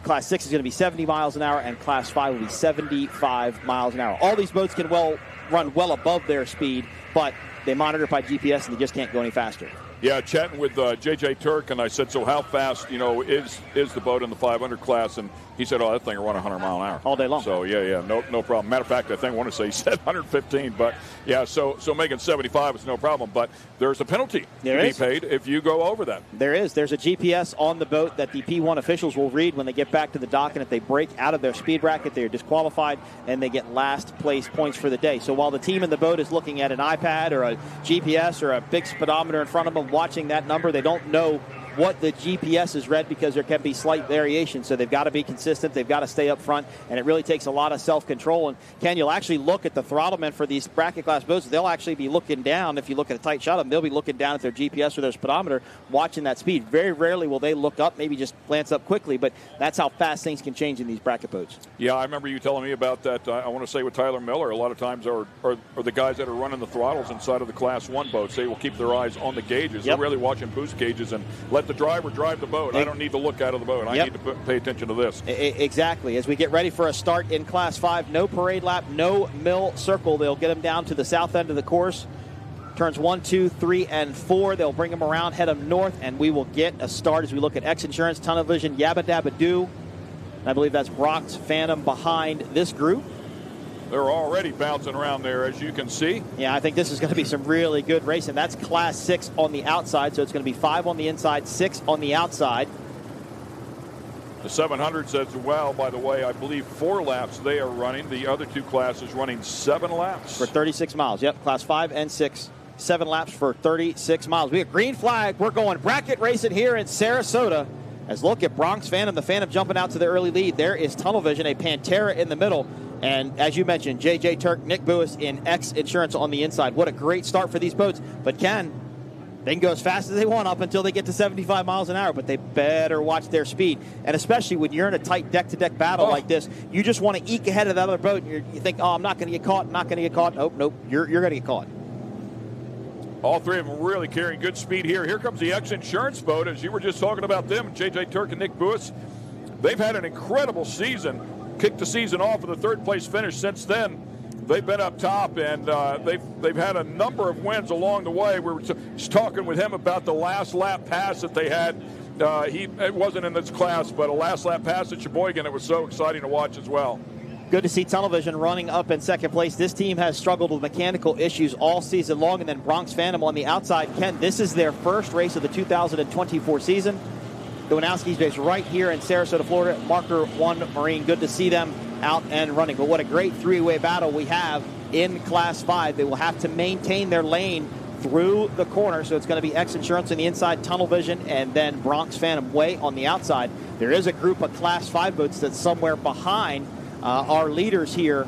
Class 6 is going to be 70 miles an hour. And Class 5 will be 75 miles an hour. All these boats can run well above their speed, but they monitor it by GPS and they just can't go any faster. Yeah, chatting with J.J. Turk, and I said, so how fast, is the boat in the 500 class? And he said, that thing will run 100 mile an hour. All day long. So, no problem. Matter of fact, I want to say he said 115. But, yeah, so making 75 is no problem. But there's a penalty to be paid if you go over that. There is. There's a GPS on the boat that the P1 officials will read when they get back to the dock. And if they break out of their speed bracket, they are disqualified, and they get last place points for the day. So while the team in the boat is looking at an iPad or a GPS or a big speedometer in front of them, watching that number, they don't know what the GPS has read because there can be slight variation. So they've got to be consistent. They've got to stay up front, and it really takes a lot of self-control. And Ken, you'll actually look at the throttlemen for these bracket class boats. They'll actually be looking down. If you look at a tight shot of them, they'll be looking down at their GPS or their speedometer, watching that speed. Very rarely will they look up, maybe just glance up quickly, but that's how fast things can change in these bracket boats. Yeah, I remember you telling me about that. I want to say with Tyler Miller, a lot of times are the guys that are running the throttles inside of the Class 1 boats. They will keep their eyes on the gauges. They're really watching boost gauges and let the driver drive the boat. I don't need to look out of the boat. I need to pay attention to this. Exactly. As we get ready for a start in Class 5, no parade lap, no mill circle. They'll get them down to the south end of the course. Turns 1, 2, 3, and 4. They'll bring them around, head them north, and we will get a start as we look at X Insurance, Tunnel Vision, Yabba Dabba Doo. I believe that's Brock's Phantom behind this group. They're already bouncing around there, as you can see. Yeah, I think this is going to be some really good racing. That's Class 6 on the outside, so it's going to be 5 on the inside, 6 on the outside. The 700s as well, by the way, I believe 4 laps they are running. The other 2 classes running 7 laps. For 36 miles. Yep, Class 5 and 6. 7 laps for 36 miles. We have green flag. We're going bracket racing here in Sarasota. As look at Bronx Phantom, the Phantom jumping out to the early lead. There is Tunnel Vision, a Pantera in the middle. And as you mentioned, J.J. Turk, Nick Buis in X Insurance on the inside. What a great start for these boats. But Ken, They can go as fast as they want up until they get to 75 miles an hour, but they better watch their speed. And especially when you're in a tight deck-to-deck battle like this, you just want to eke ahead of that other boat. And you think, oh, I'm not going to get caught, not going to get caught. Nope, you're going to get caught. All three of them really carrying good speed here. Here comes the X Insurance boat, as you were just talking about them, J.J. Turk and Nick Buis. They've had an incredible season, kicked the season off with a third-place finish. Since then, they've been up top, and they've had a number of wins along the way. We were just talking with him about the last lap pass that they had. It wasn't in this class, but a last lap pass at Sheboygan. It was so exciting to watch as well. Good to see Tunnel Vision running up in second place. This team has struggled with mechanical issues all season long, and then Bronx Phantom on the outside. Ken, this is their first race of the 2024 season. The Winowski's based right here in Sarasota, Florida. Marker 1 Marine. Good to see them out and running. But what a great three-way battle we have in Class 5. They will have to maintain their lane through the corner, so it's going to be X Insurance on the inside, Tunnel Vision, and then Bronx Phantom way on the outside. There is a group of Class 5 boats that's somewhere behind our leaders here.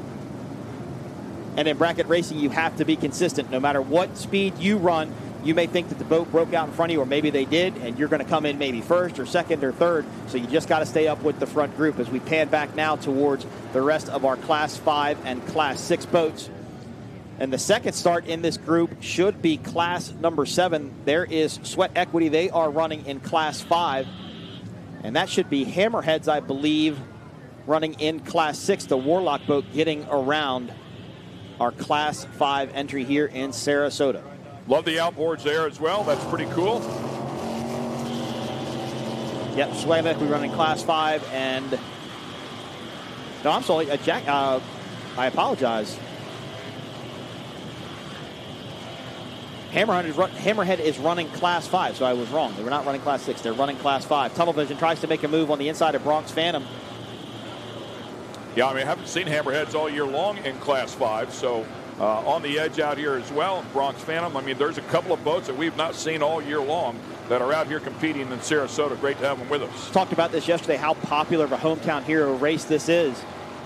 And in bracket racing, you have to be consistent. No matter what speed you run, you may think that the boat broke out in front of you, or maybe they did, and you're going to come in maybe first or second or third. So you just got to stay up with the front group as we pan back now towards the rest of our Class 5 and Class 6 boats. And the second start in this group should be Class number 7. There is Sweat Equity. They are running in Class 5. And that should be Hammerheads, I believe, running in Class 6. The Warlock boat getting around our Class 5 entry here in Sarasota. Love the outboards there as well. That's pretty cool. Yep, Sweat Equity running Class 5. And no, I'm sorry, Jack. I apologize. Hammerhead is running Class 5, so I was wrong. They were not running Class 6. They're running Class 5. Tunnel Vision tries to make a move on the inside of Bronx Phantom. Yeah, I mean, I haven't seen Hammerheads all year long in Class 5, so on the edge out here as well, Bronx Phantom. I mean, there's a couple of boats that we've not seen all year long that are out here competing in Sarasota. Great to have them with us. Talked about this yesterday, how popular of a hometown hero race this is.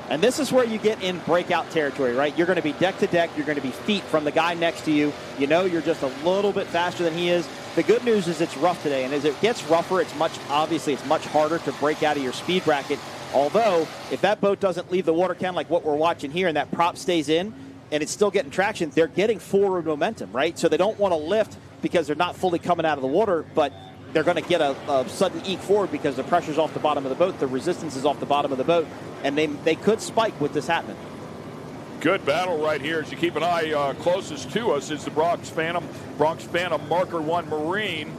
And this is where you get in breakout territory, right? You're going to be deck to deck. You're going to be feet from the guy next to you. You know you're just a little bit faster than he is. The good news is it's rough today. And as it gets rougher, it's much harder to break out of your speed bracket. Although, if that boat doesn't leave the water can like what we're watching here and that prop stays in and it's still getting traction, they're getting forward momentum, right? So they don't want to lift because they're not fully coming out of the water, but they're going to get a sudden eke forward because the pressure's off the bottom of the boat, the resistance is off the bottom of the boat, and they could spike with this happening. Good battle right here. As you keep an eye closest to us is the Bronx Phantom Marker 1 Marine,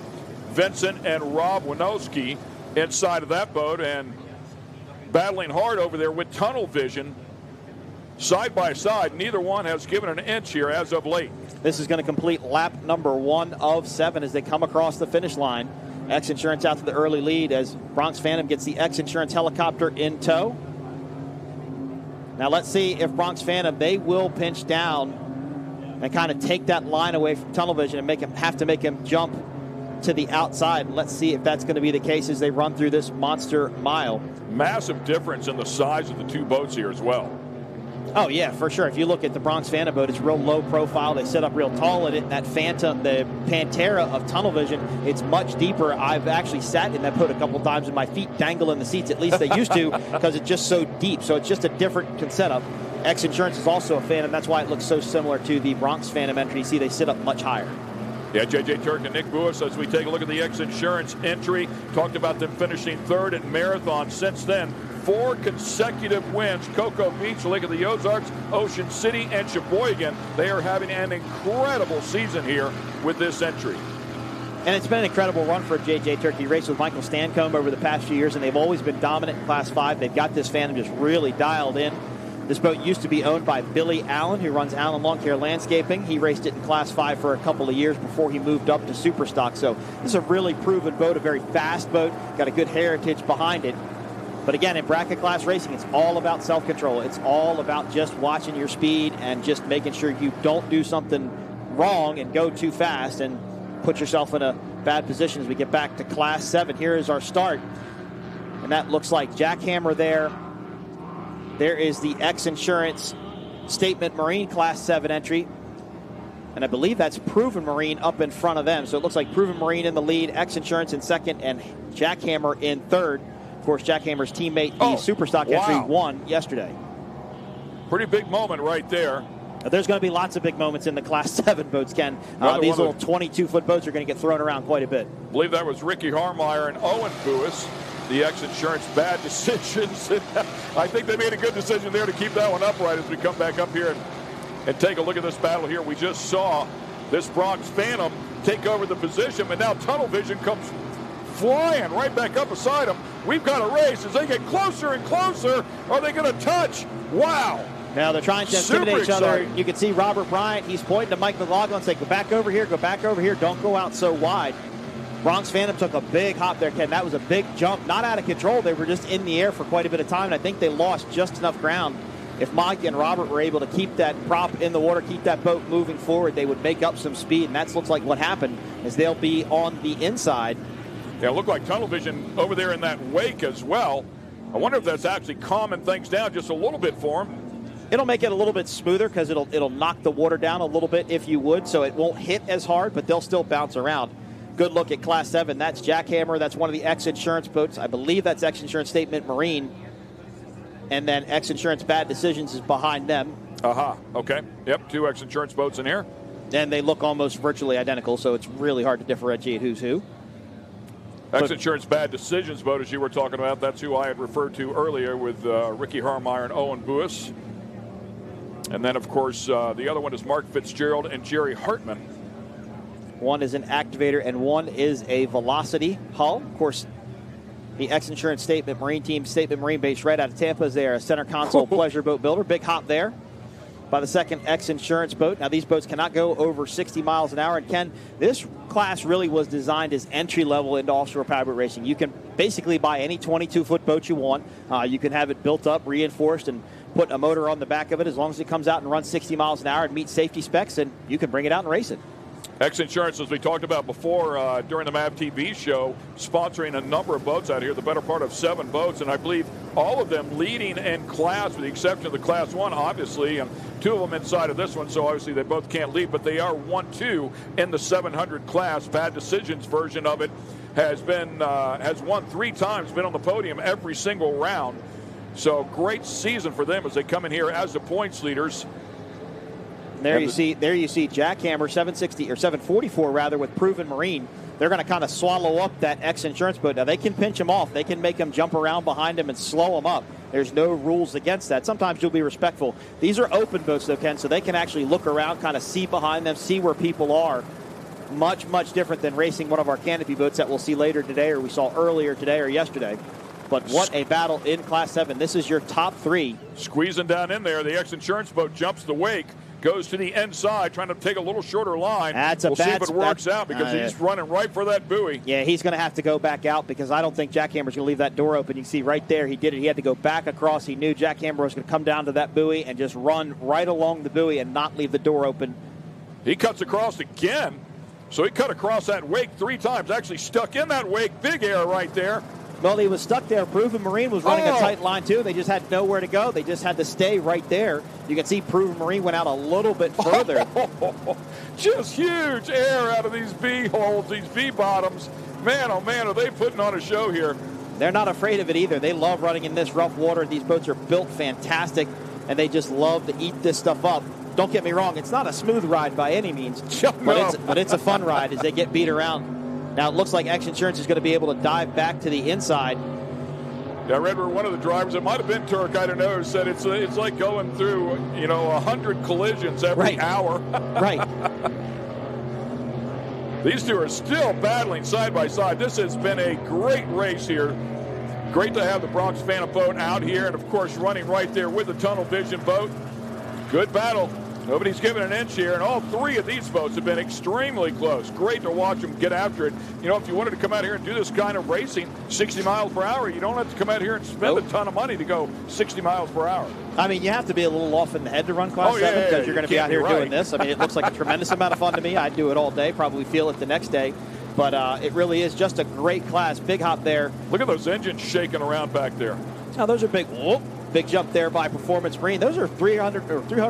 Vincent and Rob Winowski inside of that boat, and battling hard over there with Tunnel Vision. Side by side, neither one has given an inch here as of late. This is going to complete lap number 1 of 7 as they come across the finish line. X Insurance out to the early lead as Bronx Phantom gets the X Insurance helicopter in tow. Now let's see if Bronx Phantom, they will pinch down and kind of take that line away from Tunnel Vision and have to make him jump to the outside. And let's see if that's going to be the case as they run through this monster mile. Massive difference in the size of the two boats here as well. Oh, yeah, for sure. If you look at the Bronx Phantom boat, it's real low profile. They set up real tall in it. And that Phantom, the Pantera of Tunnel Vision, it's much deeper. I've actually sat in that boat a couple times and my feet dangle in the seats. At least they used to because it's just so deep. So it's just a different setup. X Insurance is also a Phantom. That's why it looks so similar to the Bronx Phantom entry. You see, they sit up much higher. Yeah, J.J. Turk and Nick Buis, as we take a look at the X Insurance entry, talked about them finishing third at Marathon. Since then, 4 consecutive wins. Cocoa Beach, Lake of the Ozarks, Ocean City, and Sheboygan. They are having an incredible season here with this entry. And it's been an incredible run for J.J. Turk. He raced with Michael Stancombe over the past few years, and they've always been dominant in Class 5. They've got this Phantom just really dialed in. This boat used to be owned by Billy Allen, who runs Allen Lawn Care Landscaping. He raced it in Class 5 for a couple of years before he moved up to Superstock. So this is a really proven boat, a very fast boat, got a good heritage behind it. But again, in bracket class racing, it's all about self-control. It's all about just watching your speed and just making sure you don't do something wrong and go too fast and put yourself in a bad position as we get back to Class 7. Here is our start. And that looks like Jackhammer there. There is the X Insurance Statement Marine Class 7 entry. And I believe that's Proven Marine up in front of them. So it looks like Proven Marine in the lead, X Insurance in second, and Jackhammer in third. Of course, Jackhammer's teammate, the Superstock entry, won yesterday. Pretty big moment right there. There's going to be lots of big moments in the Class 7 boats, Ken. These little 22-foot boats are going to get thrown around quite a bit. I believe that was Ricky Harmeyer and Owen Buis, the X-Insurance bad decisions. I think they made a good decision there to keep that one upright as we come back up here and take a look at this battle here. We just saw this Bronx Phantom take over the position, but now Tunnel Vision comes flying right back up beside him. We've got a race. As they get closer and closer, are they going to touch? Wow. Now they're trying to intimidate each other. You can see Robert Bryant. He's pointing to Mike McLaughlin, saying, go back over here, don't go out so wide. Bronx Phantom took a big hop there, Ken. That was a big jump. Not out of control. They were just in the air for quite a bit of time, and I think they lost just enough ground. If Mike and Robert were able to keep that prop in the water, keep that boat moving forward, they would make up some speed, and that looks like what happened, as they'll be on the inside. Yeah, it looked like Tunnel Vision over there in that wake as well. I wonder if that's actually calming things down just a little bit for them. It'll make it a little bit smoother because it'll knock the water down a little bit if you would, so it won't hit as hard, but they'll still bounce around. Good look at Class 7. That's Jackhammer. That's one of the X-Insurance boats. I believe that's X-Insurance Statement Marine. And then X-Insurance Bad Decisions is behind them. Okay. Yep, 2 X-Insurance boats in here. And they look almost virtually identical, so it's really hard to differentiate who's who. X-Insurance Bad Decisions boat, as you were talking about, that's who I had referred to earlier with Ricky Harmeyer and Owen Buis. And then, of course, the other one is Mark Fitzgerald and Jerry Hartman. One is an activator and one is a velocity hull. Of course, the X-Insurance Statement Marine team, Statement Marine based right out of Tampa, is there a center console pleasure boat builder. Big hop there by the second X-Insurance boat. Now, these boats cannot go over 60 miles an hour. And Ken, this class really was designed as entry level into offshore powerboat racing. You can basically buy any 22-foot boat you want. You can have it built up, reinforced, and put a motor on the back of it as long as it comes out and runs 60 miles an hour and meets safety specs, and you can bring it out and race it. X-Insurance, as we talked about before during the MAV TV show, sponsoring a number of boats out here, the better part of 7 boats, and I believe all of them leading in class with the exception of the Class 1, obviously, and 2 of them inside of this one, so obviously they both can't lead, but they are 1-2 in the 700 class. Bad Decisions version of it has won 3 times, been on the podium every single round. So great season for them as they come in here as the points leaders. There you see Jackhammer 760 or 744 rather with Proven Marine. They're going to kind of swallow up that X-Insurance boat. Now they can pinch them off. They can make them jump around behind them and slow them up. There's no rules against that. Sometimes you'll be respectful. These are open boats though, Ken, so they can actually look around, kind of see behind them, see where people are. Much, much different than racing one of our canopy boats that we'll see later today or we saw earlier today or yesterday. But what a battle in Class 7. This is your top 3. Squeezing down in there. The X-Insurance boat jumps the wake, goes to the inside, trying to take a little shorter line. We'll see if it works out because he's running right for that buoy. Yeah, he's going to have to go back out because I don't think Jackhammer's going to leave that door open. You can see right there, he did it. He had to go back across. He knew Jackhammer was going to come down to that buoy and just run right along the buoy and not leave the door open. He cuts across again. So he cut across that wake 3 times, actually stuck in that wake. Big air right there. Well, he was stuck there. Proven Marine was running a tight line, too. They just had nowhere to go. They just had to stay right there. You can see Proven Marine went out a little bit further. Just huge air out of these V-holes, these V-bottoms. Man, oh, man, are they putting on a show here. They're not afraid of it either. They love running in this rough water. These boats are built fantastic, and they just love to eat this stuff up. Don't get me wrong. It's not a smooth ride by any means, but it's a fun ride as they get beat around. Now, it looks like X-Insurance is going to be able to dive back to the inside. Yeah, I read where one of the drivers, it might have been Turk, I don't know, said it's like going through, 100 collisions every hour. Right. These 2 are still battling side by side. This has been a great race here. Great to have the Bronx Phantom boat out here and, of course, running right there with the Tunnel Vision boat. Good battle. Nobody's given an inch here, and all 3 of these boats have been extremely close. Great to watch them get after it. If you wanted to come out here and do this kind of racing, 60 miles per hour, you don't have to come out here and spend a ton of money to go 60 miles per hour. I mean, you have to be a little off in the head to run Class 7 because you're going to be out here doing this. I mean, it looks like a tremendous amount of fun to me. I'd do it all day, probably feel it the next day. But it really is just a great class. Big hop there. Look at those engines shaking around back there. Now, those are big. Whoop. Big jump there by Performance Marine. Those are 300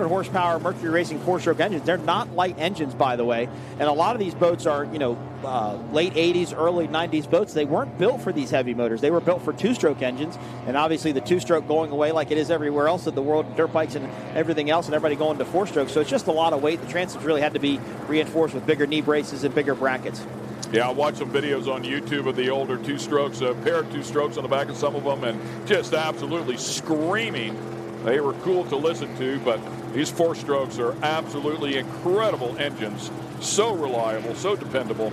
horsepower Mercury Racing 4-stroke engines. They're not light engines, by the way. And a lot of these boats are, late 80s, early 90s boats. They weren't built for these heavy motors. They were built for 2-stroke engines. And obviously the 2-stroke going away like it is everywhere else in the world, dirt bikes and everything else, and everybody going to 4-stroke. So it's just a lot of weight. The transoms really had to be reinforced with bigger knee braces and bigger brackets. Yeah, I watched some videos on YouTube of the older 2-strokes, a pair of 2-strokes on the back of some of them, and just absolutely screaming. They were cool to listen to, but these 4-strokes are absolutely incredible engines. So reliable, so dependable.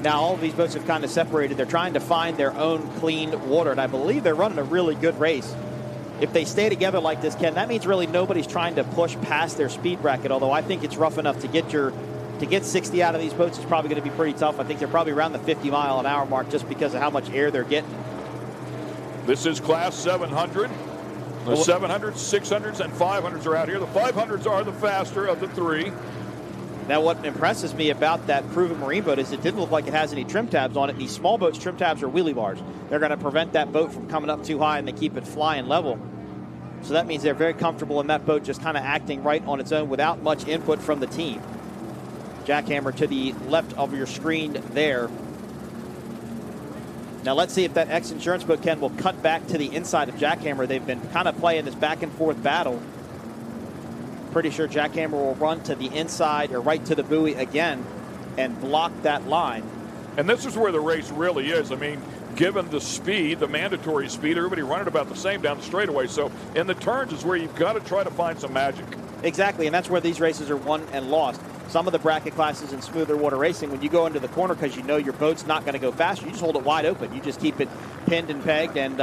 Now, all of these boats have kind of separated. They're trying to find their own clean water, and I believe they're running a really good race. If they stay together like this, Ken, that means really nobody's trying to push past their speed bracket, although I think it's rough enough to get 60 out of these boats is probably going to be pretty tough. I think they're probably around the 50-mile-an-hour mark just because of how much air they're getting. This is Class 700. The 700s, 600s, and 500s are out here. The 500s are the faster of the three. Now, what impresses me about that Proven Marine boat is it didn't look like it has any trim tabs on it. These small boats' trim tabs are wheelie bars. They're going to prevent that boat from coming up too high, and they keep it flying level. So that means they're very comfortable in that boat just kind of acting right on its own without much input from the team. Jackhammer to the left of your screen there. Now let's see if that X Insurance boat, Ken, will cut back to the inside of Jackhammer. They've been kind of playing this back and forth battle. Pretty sure Jackhammer will run to the inside or right to the buoy again and block that line. And this is where the race really is. I mean, given the speed, the mandatory speed, everybody running about the same down the straightaway. So in the turns is where you've got to try to find some magic. Exactly, and that's where these races are won and lost. Some of the bracket classes in smoother water racing, when you go into the corner because you know your boat's not going to go faster, you just hold it wide open. You just keep it pinned and pegged and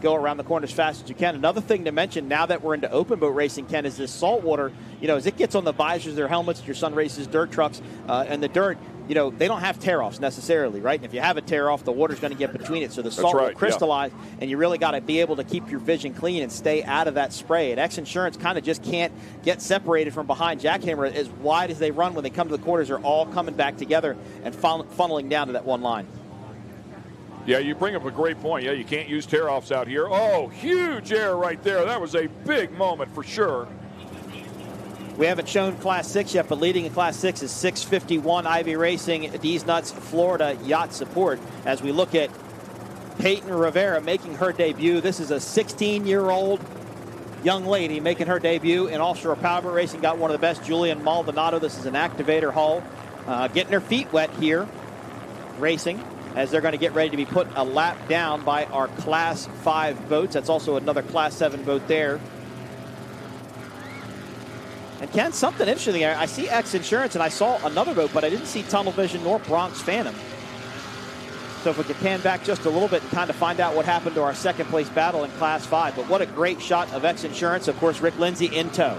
go around the corner as fast as you can. Another thing to mention now that we're into open boat racing, Ken, is this saltwater. As it gets on the visors of their helmets, your Sun Races dirt trucks, and the dirt, they don't have tear-offs necessarily, right? And if you have a tear-off, the water's going to get between it, so the salt will crystallize, and you really got to be able to keep your vision clean and stay out of that spray. And X Insurance kind of just can't get separated from behind Jackhammer. As wide as they run when they come to the quarters, they're all coming back together and funneling down to that one line. Yeah, you bring up a great point. Yeah, you can't use tear-offs out here. Oh, huge air right there. That was a big moment for sure. We haven't shown Class 6 yet, but leading in Class 6 is 651 Ivy Racing, D's Nuts, Florida Yacht Support. As we look at Peyton Rivera making her debut, this is a 16-year-old young lady making her debut in offshore powerboat racing. Got one of the best, Julian Maldonado. This is an activator hull. Getting her feet wet here, racing, as they're going to get ready to be put a lap down by our Class 5 boats. That's also another Class 7 boat there. And Ken, something interesting there. I see X Insurance, and I saw another boat, but I didn't see Tunnel Vision nor Bronx Phantom. So if we can pan back just a little bit and kind of find out what happened to our second place battle in Class 5. But what a great shot of X Insurance. Of course, Rick Lindsay in tow.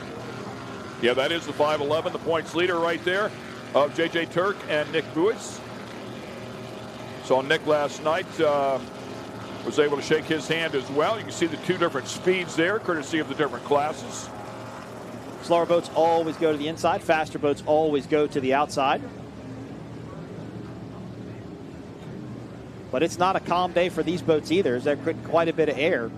Yeah, that is the 511, the points leader right there of J.J. Turk and Nick Buis. Saw Nick last night. Was able to shake his hand as well. You can see the two different speeds there, courtesy of the different classes. Slower boats always go to the inside. Faster boats always go to the outside. But it's not a calm day for these boats either. There's quite a bit of air.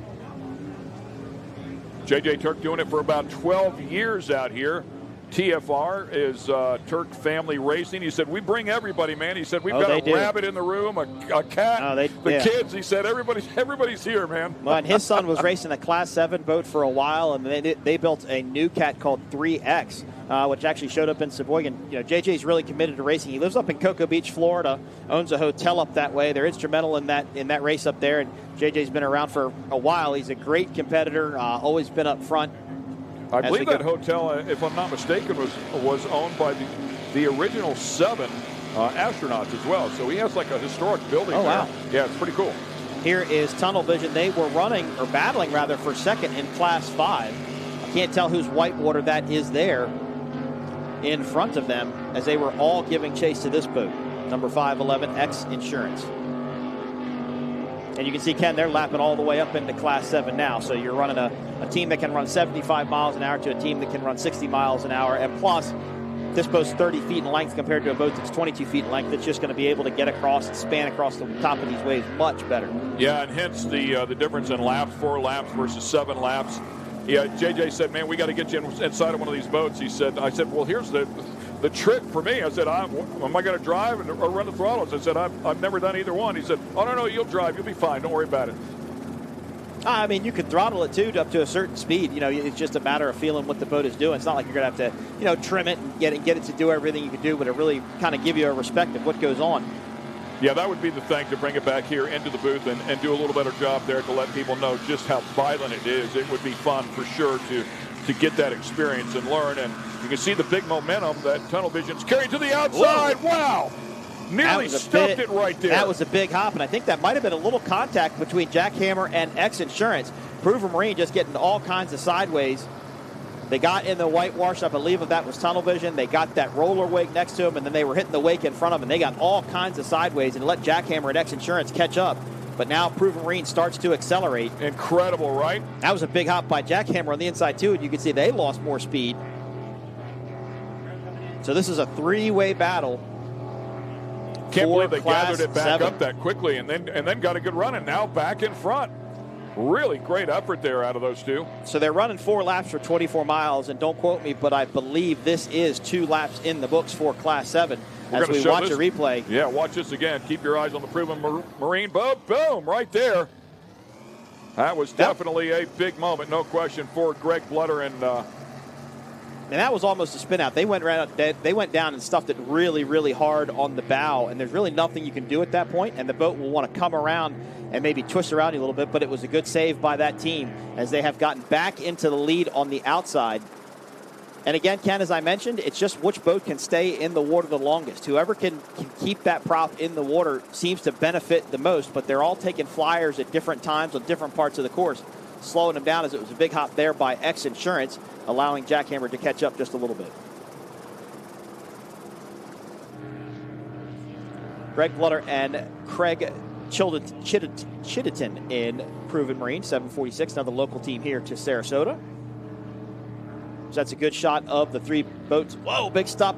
J.J. Turk doing it for about 12 years out here. TFR is Turk Family Racing. He said, we bring everybody, man. He said, we've got a rabbit in the room, a cat, the kids. He said, everybody's here, man. Well, and his son was racing a Class 7 boat for a while, and they built a new cat called 3X, which actually showed up in Sheboygan. JJ's really committed to racing. He lives up in Cocoa Beach, Florida, owns a hotel up that way. They're instrumental in that race up there, and JJ's been around for a while. He's a great competitor, always been up front. I believe that hotel, if I'm not mistaken, was owned by the original 7 astronauts as well. So he has like a historic building. Oh, wow. Yeah, it's pretty cool. Here is Tunnel Vision. They were battling for second in Class 5. I can't tell whose whitewater that is there in front of them, as they were all giving chase to this boat, number 511 X Insurance. And you can see, Ken, they're lapping all the way up into Class 7 now. So you're running a team that can run 75 miles an hour to a team that can run 60 miles an hour. And plus, this boat's 30 feet in length compared to a boat that's 22 feet in length. It's just going to be able to get across and span across the top of these waves much better. Yeah, and hence the difference in laps, 4 laps versus 7 laps. Yeah, JJ said, man, we got to get you inside of one of these boats. I said, well, here's the trick for me. I said, am I going to drive or run the throttles? I said, I've never done either one. He said, oh, no, you'll drive. You'll be fine. Don't worry about it. I mean, you could throttle it, too, up to a certain speed. You know, it's just a matter of feeling what the boat is doing. It's not like you're going to have to, you know, trim it and get it to do everything you can do, but it really kind of give you a respect of what goes on. Yeah, that would be the thing, to bring it back here into the booth and do a little better job there to let people know just how violent it is. It would be fun for sure to get that experience and learn. And you can see the big momentum that tunnel vision's carried to the outside. Whoa. Wow! Nearly stuffed it right there. That was a big hop, and I think that might have been a little contact between Jackhammer and X Insurance. Proven Marine just getting all kinds of sideways. They got in the whitewash. I believe that was tunnel vision. They got that roller wake next to them, and then they were hitting the wake in front of them, and they got all kinds of sideways and let Jackhammer and X Insurance catch up. But now Proven Marine starts to accelerate. Incredible, right? That was a big hop by Jackhammer on the inside, too, and you can see they lost more speed. So this is a 3-way battle. Can't believe they gathered it back up that quickly and then got a good run, and now back in front. Really great effort there out of those two. So they're running 4 laps for 24 miles, and don't quote me, but I believe this is 2 laps in the books for Class 7 as we watch a replay. Yeah, watch this again. Keep your eyes on the Proven Marine boat. Boom, right there. That was definitely a big moment, no question, for Greg Blutter and that was almost a spin out. They went down and stuffed it really, really hard on the bow, and there's really nothing you can do at that point, and the boat will want to come around and maybe twist around you a little bit, but it was a good save by that team as they have gotten back into the lead on the outside. And again, Ken, as I mentioned, it's just which boat can stay in the water the longest. Whoever can keep that prop in the water seems to benefit the most, but they're all taking flyers at different times on different parts of the course, slowing them down as it was a big hop there by X Insurance, allowing Jackhammer to catch up just a little bit. Greg Blutter and Craig Chittiton in Proven Marine, 746, another local team here to Sarasota. So that's a good shot of the 3 boats. Whoa, big stop.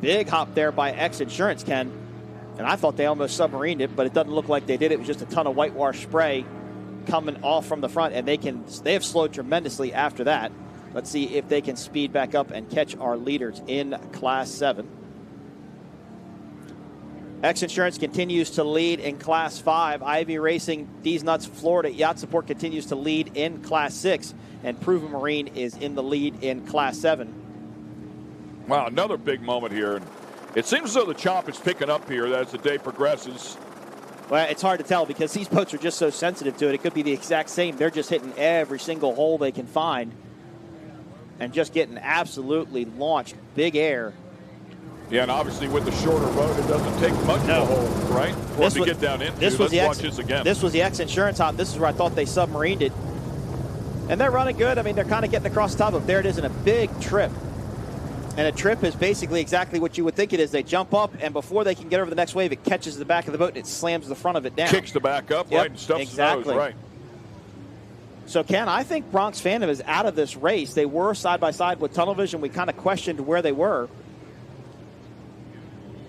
Big hop there by X Insurance, Ken. And I thought they almost submarined it, but it doesn't look like they did. It was just a ton of whitewash spray coming off from the front, and they have slowed tremendously after that. Let's see if they can speed back up and catch our leaders in Class 7. X Insurance continues to lead in Class 5. Ivy Racing, D's Nuts, Florida Yacht Support continues to lead in Class 6. And Proven Marine is in the lead in Class 7. Wow, another big moment here. It seems as though the chop is picking up here as the day progresses. Well, it's hard to tell because these boats are just so sensitive to it. It could be the exact same. They're just hitting every single hole they can find and just getting absolutely launched. Big air. Yeah, and obviously with the shorter boat, it doesn't take much of a hole, right? For it to get down into. Let's watch this again. This was the X Insurance hop. This is where I thought they submarined it. And they're running good. I mean, they're kind of getting across the top of it. There it is in a big trip. And a trip is basically exactly what you would think it is. They jump up, and before they can get over the next wave, it catches the back of the boat, and it slams the front of it down. Kicks the back up, right, and stuffs the nose, right. So, Ken, I think Bronx Phantom is out of this race. They were side-by-side with Tunnel Vision. We kind of questioned where they were.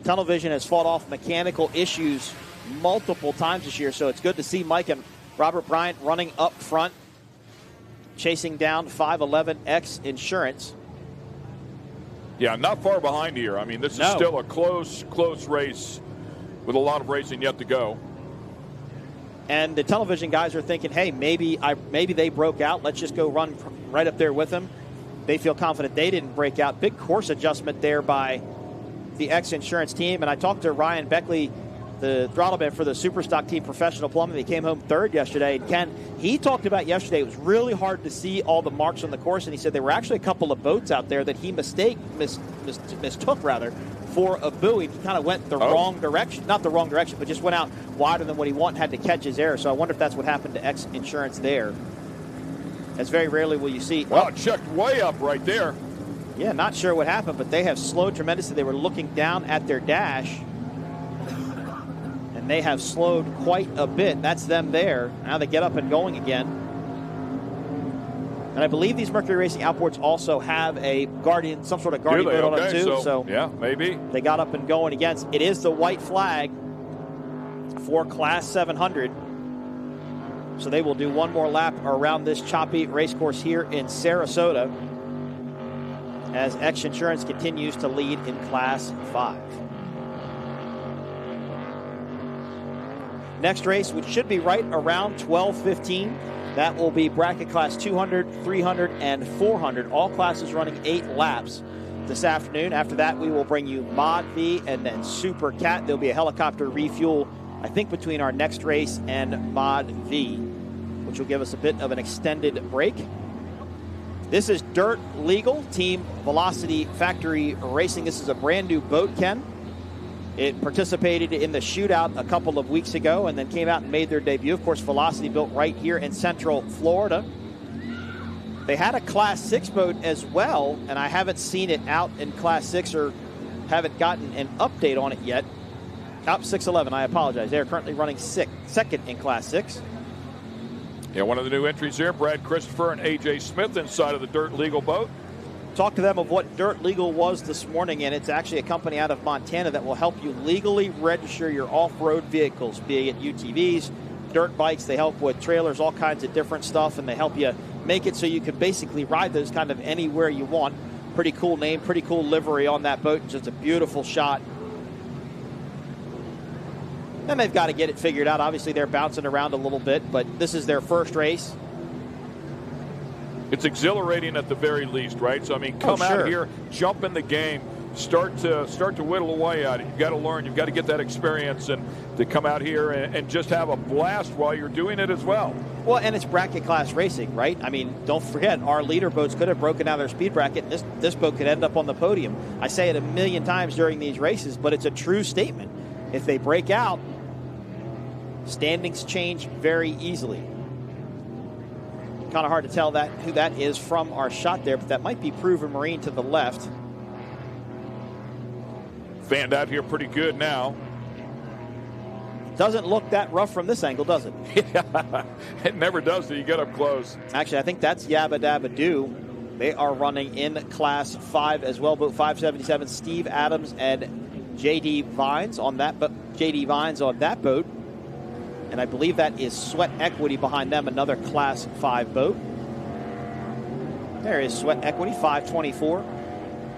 Tunnel Vision has fought off mechanical issues multiple times this year, so it's good to see Mike and Robert Bryant running up front, chasing down 5'11" X Insurance. Yeah, not far behind here. I mean, this is still a close race with a lot of racing yet to go. And the television guys are thinking, hey, maybe they broke out. Let's just go run right up there with them. They feel confident they didn't break out. Big course adjustment there by the X Insurance team. And I talked to Ryan Beckley, the throttleman for the Superstock team, Professional Plumbing. He came home third yesterday. And Ken, he talked about yesterday, it was really hard to see all the marks on the course. And he said there were actually a couple of boats out there that he mistook for a buoy. He kind of went the wrong direction. Not the wrong direction, but just went out wider than what he wanted, had to catch his air. So I wonder if that's what happened to X Insurance there. As very rarely will you see. Well, it checked way up right there. Yeah, not sure what happened, but they have slowed tremendously. They were looking down at their dash, and they have slowed quite a bit. That's them there. Now they get up and going again. And I believe these Mercury Racing outboards also have a Guardian, some sort of Guardian boat on it too. So yeah, maybe. They got up and going against. It is the white flag for Class 700. So they will do one more lap around this choppy race course here in Sarasota as X Insurance continues to lead in Class 5. Next race, which should be right around 12:15. That will be bracket class 200, 300, and 400. All classes running 8 laps this afternoon. After that, we will bring you Mod V and then Supercat. There'll be a helicopter refuel, I think, between our next race and Mod V, which will give us a bit of an extended break. This is Dirt Legal, Team Velocity Factory Racing. This is a brand new boat, Ken. It participated in the shootout a couple of weeks ago and then came out and made their debut. Of course, Velocity built right here in Central Florida. They had a Class 6 boat as well, and I haven't seen it out in Class 6 or haven't gotten an update on it yet. Up 611, I apologize. They're currently running second in Class 6. Yeah, one of the new entries here, Brad Christopher and A.J. Smith inside of the Dirt Legal boat. Talk to them of what Dirt Legal was this morning, and it's actually a company out of Montana that will help you legally register your off-road vehicles, be it UTVs, dirt bikes. They help with trailers, all kinds of different stuff, and they help you make it so you can basically ride those kind of anywhere you want. Pretty cool name, pretty cool livery on that boat, just a beautiful shot. And they've got to get it figured out. Obviously, they're bouncing around a little bit, but this is their first race. It's exhilarating at the very least, right? So, I mean, come out here, jump in the game, start to whittle away at it. You've got to learn. You've got to get that experience and to come out here and just have a blast while you're doing it as well. Well, and it's bracket class racing, right? I mean, don't forget, our leader boats could have broken down their speed bracket, and this boat could end up on the podium. I say it a million times during these races, but it's a true statement. If they break out, standings change very easily. Kind of hard to tell who that is from our shot there, but that might be Proven Marine to the left. Fanned out here pretty good now. Doesn't look that rough from this angle, does it? Yeah, it never does till you get up close. Actually, I think that's Yabba Dabba Doo. They are running in Class 5 as well, boat 577. Steve Adams and J.D. Vines on that boat. And I believe that is Sweat Equity behind them, another Class 5 boat. There is Sweat Equity, 524.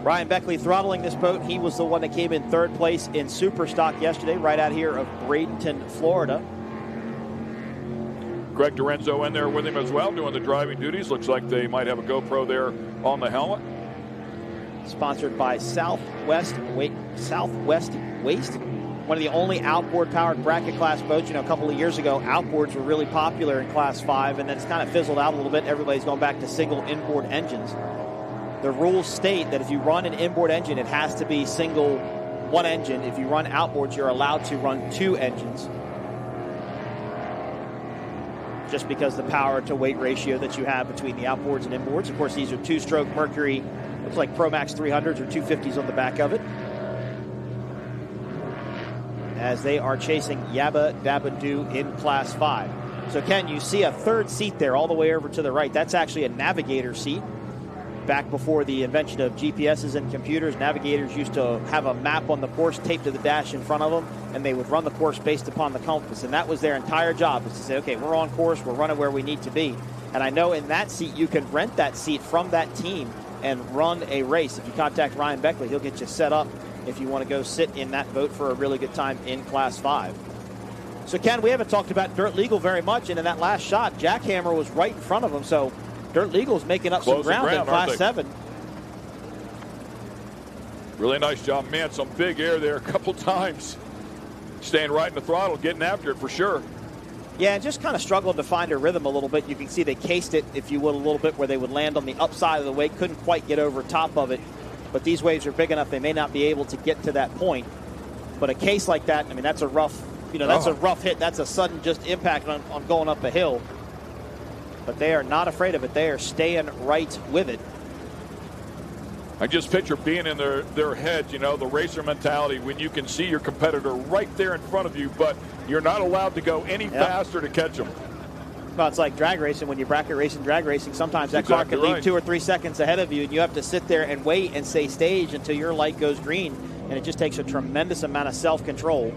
Ryan Beckley throttling this boat. He was the one that came in third place in Super Stock yesterday, right out here of Bradenton, Florida. Greg Dorenzo in there with him as well, doing the driving duties. Looks like they might have a GoPro there on the helmet. Sponsored by Southwest Waste. One of the only outboard-powered bracket class boats. You know, a couple of years ago, outboards were really popular in Class 5, and then it's kind of fizzled out a little bit. Everybody's going back to single inboard engines. The rules state that if you run an inboard engine, it has to be single one engine. If you run outboards, you're allowed to run 2 engines. Just because the power-to-weight ratio that you have between the outboards and inboards. Of course, these are 2-stroke Mercury, looks like Pro Max 300s or 250s on the back of it, as they are chasing Yabba Dabba Doo in Class 5. So, Ken, you see a third seat there all the way over to the right. That's actually a navigator seat. Back before the invention of GPSs and computers, navigators used to have a map on the course taped to the dash in front of them, and they would run the course based upon the compass. And that was their entire job, is to say, okay, we're on course, we're running where we need to be. And I know in that seat, you can rent that seat from that team and run a race. If you contact Ryan Beckley, he'll get you set up if you want to go sit in that boat for a really good time in Class 5. So, Ken, we haven't talked about Dirt Legal very much, and in that last shot, Jackhammer was right in front of him, so Dirt Legal's making up some ground in Class 7. Really nice job. Man, some big air there a couple times. Staying right in the throttle, getting after it for sure. Yeah, and just kind of struggled to find a rhythm a little bit. You can see they cased it, if you will, a little bit where they would land on the upside of the wake. Couldn't quite get over top of it. But these waves are big enough, they may not be able to get to that point. But a case like that, I mean, that's a rough, that's a rough hit. That's a sudden just impact on going up a hill. But they are not afraid of it. They are staying right with it. I just picture being in their head, the racer mentality when you can see your competitor right there in front of you, but you're not allowed to go any faster to catch them. Well, it's like drag racing. When you bracket race and drag racing, sometimes that car can leave 2 or 3 seconds ahead of you, and you have to sit there and wait and stay staged until your light goes green, and it just takes a tremendous amount of self-control.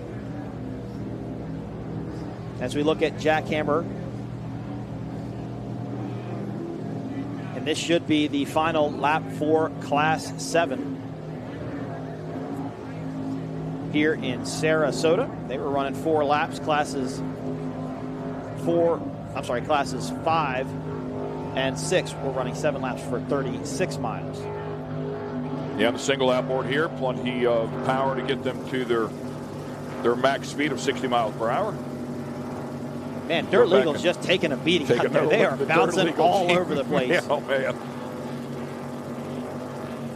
As we look at Jackhammer, and this should be the final lap for Class 7 here in Sarasota. They were running 4 laps, classes 5 and 6 were running 7 laps for 36 miles. Yeah, the single lap board here, plenty of power to get them to their max speed of 60 miles per hour. Man, Dirt Legal's just taking a beating out there. They are bouncing all over the place. Yeah, oh, man.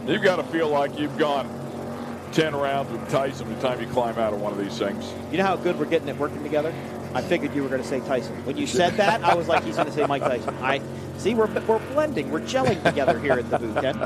You've got to feel like you've gone 10 rounds with Tyson by the time you climb out of one of these things. You know how good we're getting at working together? I figured you were going to say Tyson. When you said that, I was like, he's going to say Mike Tyson. See, we're blending. We're gelling together here at the booth, Ken.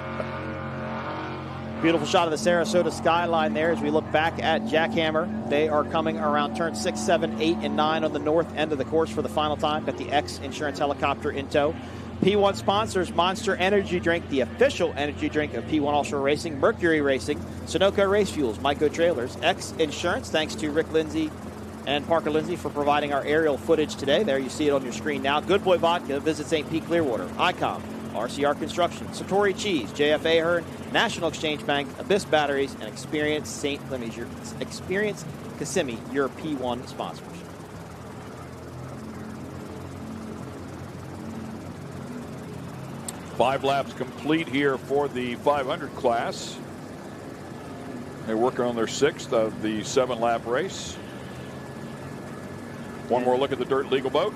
Beautiful shot of the Sarasota skyline there as we look back at Jackhammer. They are coming around turn 6, 7, 8, and 9 on the north end of the course for the final time. Got the X Insurance helicopter in tow. P1 sponsors Monster Energy Drink, the official energy drink of P1 Offshore Racing, Mercury Racing, Sunoco Race Fuels, Myco Trailers, X Insurance, thanks to Rick Lindsay and Parker Lindsay for providing our aerial footage today. There you see it on your screen now. Good Boy Vodka, Visit St. Pete Clearwater, ICOM, RCR Construction, Satori Cheese, JF Ahern, National Exchange Bank, Abyss Batteries, and Experience Kissimmee, your P1 sponsors. Five laps complete here for the 500 class. They're working on their 6th of the 7-lap race. One more look at the Dirt Legal boat.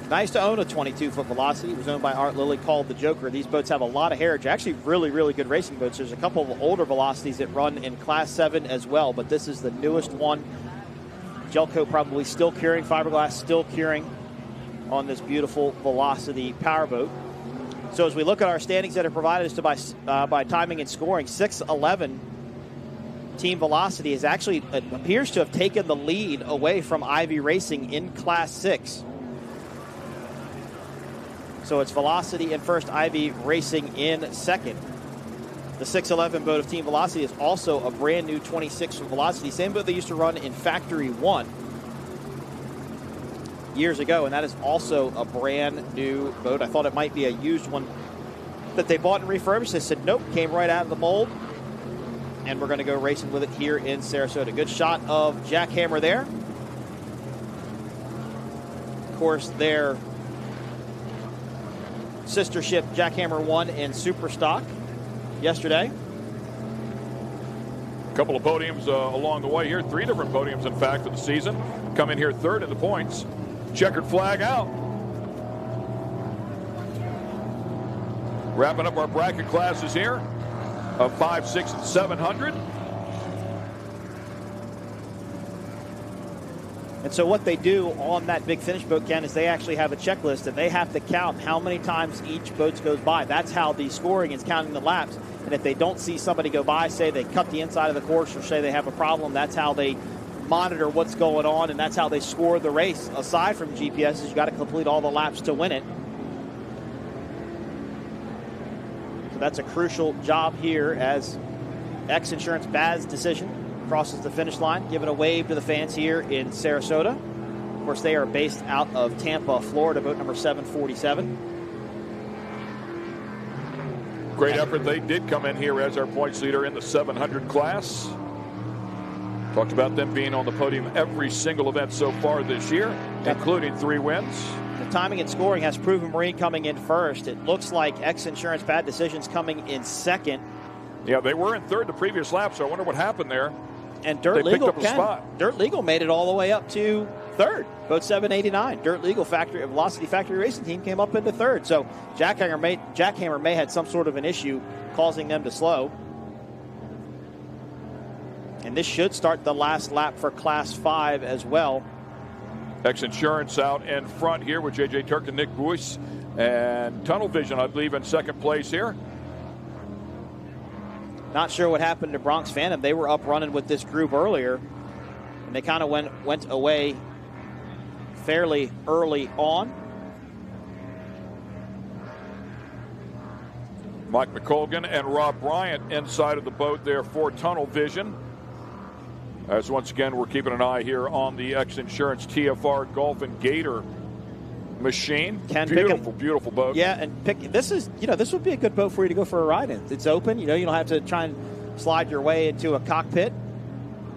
Nice to own a 22-foot Velocity. It was owned by Art Lilly, called the Joker. These boats have a lot of heritage. Actually, really, really good racing boats. There's a couple of older Velocities that run in Class 7 as well, but this is the newest one. Gelco probably still curing, fiberglass still curing on this beautiful Velocity powerboat. So as we look at our standings that are provided us by timing and scoring, 6-11 Team Velocity is actually appears to have taken the lead away from Ivy Racing in Class 6. So it's Velocity in first, Ivy Racing in second. The 611 boat of Team Velocity is also a brand new 26 from Velocity, same boat they used to run in Factory 1 years ago, and that is also a brand new boat. I thought it might be a used one that they bought and refurbished. They said nope, came right out of the mold, and we're going to go racing with it here in Sarasota. Good shot of Jackhammer there. Of course, their sister ship Jackhammer won in Super Stock yesterday. A couple of podiums along the way here. 3 different podiums, in fact, for the season. Come in here 3rd in the points. Checkered Flag out. Wrapping up our bracket classes here of 5, 6, and 700. And so what they do on that big finish boat, Ken, is they actually have a checklist, and they have to count how many times each boat goes by. That's how the scoring is counting the laps. And if they don't see somebody go by, say they cut the inside of the course or say they have a problem, that's how they monitor what's going on, and that's how they score the race. Aside from GPS, you've got to complete all the laps to win it. So that's a crucial job here as X Insurance Bad's decision crosses the finish line, giving a wave to the fans here in Sarasota. Of course, they are based out of Tampa, Florida, boat number 747. Great effort. They did come in here as our points leader in the 700 class. Talked about them being on the podium every single event so far this year, including 3 wins. The timing and scoring has Proven Marine coming in first. It looks like X Insurance Bad Decisions coming in second. Yeah, they were in 3rd the previous lap, so I wonder what happened there. And Dirt Legal made it all the way up to 3rd. Boat 789. Dirt Legal Velocity Factory Racing Team came up into 3rd. So Jackhammer may had some sort of an issue causing them to slow. And this should start the last lap for Class 5 as well. X Insurance out in front here with J.J. Turk and Nick Boyce. And Tunnel Vision, I believe, in 2nd place here. Not sure what happened to Bronx Phantom. They were up running with this group earlier, and they kind of went away fairly early on. Mike McColgan and Rob Bryant inside of the boat there for tunnel vision. As once again, we're keeping an eye here on the X Insurance TFR Golf and Gator machine. Beautiful, beautiful boat. Yeah, and this would be a good boat for you to go for a ride in. It's open. You don't have to try and slide your way into a cockpit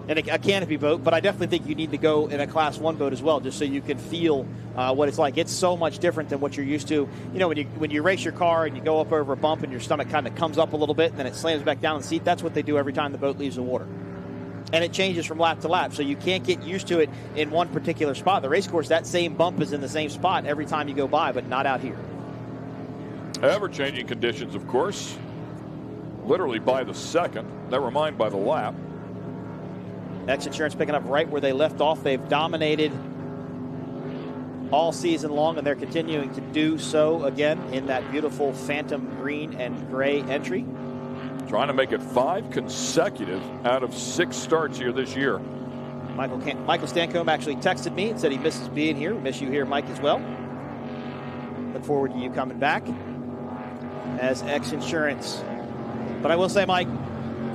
and a canopy boat, but I definitely think you need to go in a Class 1 boat as well, just so you can feel what it's like. It's so much different than what you're used to. When you race your car and you go up over a bump and your stomach kind of comes up a little bit and then it slams back down in the seat, that's what they do every time the boat leaves the water. And it changes from lap to lap, so you can't get used to it in one particular spot. The race course, that same bump is in the same spot every time you go by, but not out here. Ever-changing conditions, of course. Literally by the second, never mind by the lap. X Insurance picking up right where they left off. They've dominated all season long, and they're continuing to do so again in that beautiful phantom green and gray entry. Trying to make it 5 consecutive out of 6 starts here this year. Michael Stancombe actually texted me and said he misses being here. We miss you here, Mike, as well. Look forward to you coming back as X Insurance. But I will say, Mike,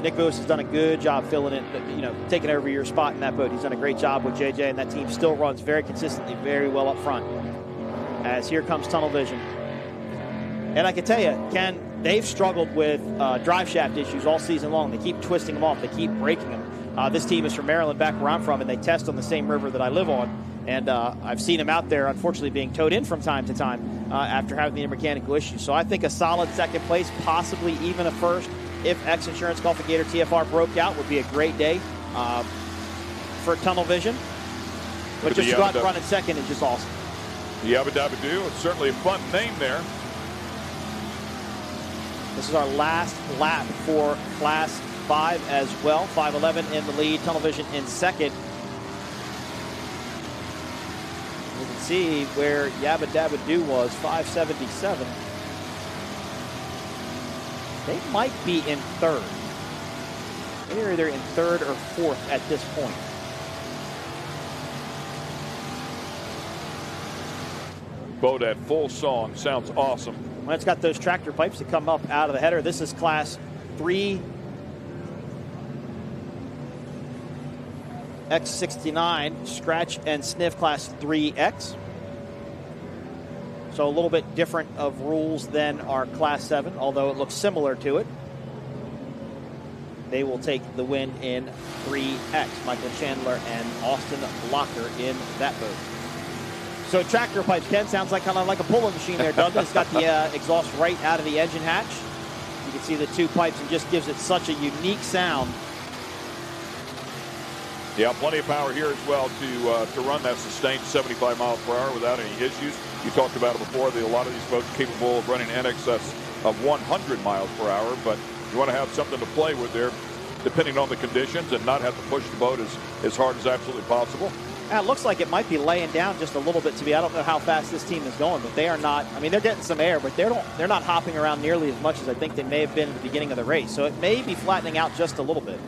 Nick Boos has done a good job filling in, taking over your spot in that boat. He's done a great job with JJ, and that team still runs very consistently, very well up front. As here comes tunnel vision. And I can tell you, Ken, they've struggled with drive shaft issues all season long. They keep twisting them off. They keep breaking them. This team is from Maryland, back where I'm from, and they test on the same river that I live on. And I've seen them out there, unfortunately, being towed in from time to time after having the mechanical issues. So I think a solid second place, possibly even a first, if X Insurance Golf and Gator TFR broke out, would be a great day for tunnel vision. But just to go out and run in second is just awesome. The Yabba Dabba Doo, it's certainly a fun name there. This is our last lap for Class 5 as well. 5'11" in the lead, tunnel vision in second. You can see where Yabba Dabba Doo was, 577. They might be in third. They're either in third or fourth at this point. Boat at full song, sounds awesome. When it's got those tractor pipes that come up out of the header. This is Class 3 X69 Scratch and Sniff Class 3X. So a little bit different of rules than our Class 7, although it looks similar to it. They will take the win in 3X. Michael Chandler and Austin Locker in that boat. So tractor pipes, Ken, sounds like kind of like a pulling machine there, doesn't it? It's got the exhaust right out of the engine hatch. You can see the two pipes and just gives it such a unique sound. Yeah, plenty of power here as well to run that sustained 75 miles per hour without any issues. You talked about it before. A lot of these boats are capable of running in excess of 100 miles per hour, but you want to have something to play with there depending on the conditions and not have to push the boat as hard as absolutely possible. It looks like it might be laying down just a little bit to me. I don't know how fast this team is going, but they are not. I mean, they're getting some air, but they're not hopping around nearly as much as I think they may have been at the beginning of the race. So it may be flattening out just a little bit.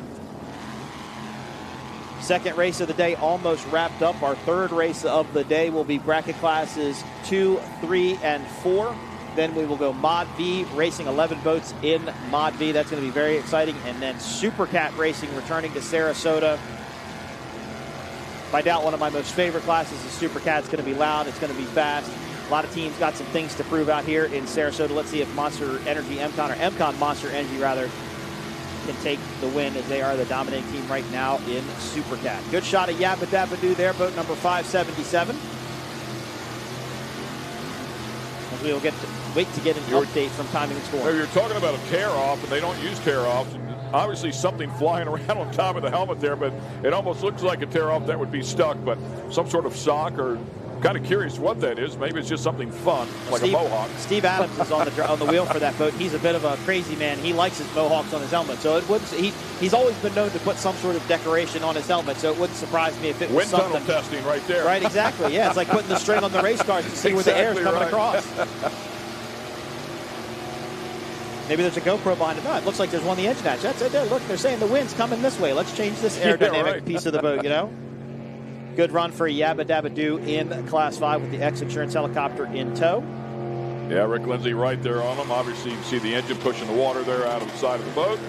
Second race of the day almost wrapped up. Our third race of the day will be bracket classes 2, 3, and 4. Then we will go Mod V, racing 11 boats in Mod V. That's going to be very exciting. And then Supercat racing returning to Sarasota. I doubt one of my most favorite classes is Supercat. It's going to be loud. It's going to be fast. A lot of teams got some things to prove out here in Sarasota. Let's see if Monster Energy MCon, or MCon Monster Energy rather, can take the win, as they are the dominating team right now in Supercat. Good shot of Yabba Dabba Doo there, boat number 577. As we will wait to get an update from timing and scoring. You're talking about a tear-off, and they don't use tear-offs. Obviously something flying around on top of the helmet there, but it almost looks like a tear-off that would be stuck, but some sort of sock, or kind of curious what that is. Maybe it's just something fun, like a mohawk. Steve Adams is on the wheel for that boat. He's a bit of a crazy man. He likes his mohawks on his helmet, so it wouldn't. He's always been known to put some sort of decoration on his helmet, so it wouldn't surprise me if it was something. Wind tunnel testing right there. Right, exactly. Yeah, it's like putting the string on the race cars to see where the air is coming across. Maybe there's a GoPro behind it. No, it looks like there's one in the engine hatch. That's it. Look, they're saying the wind's coming this way. Let's change this aerodynamic piece of the boat, you know? Good run for Yabba Dabba Doo in Class 5 with the X Insurance helicopter in tow. Yeah, Rick Lindsay right there on them. Obviously, you can see the engine pushing the water there out of the side of the boat.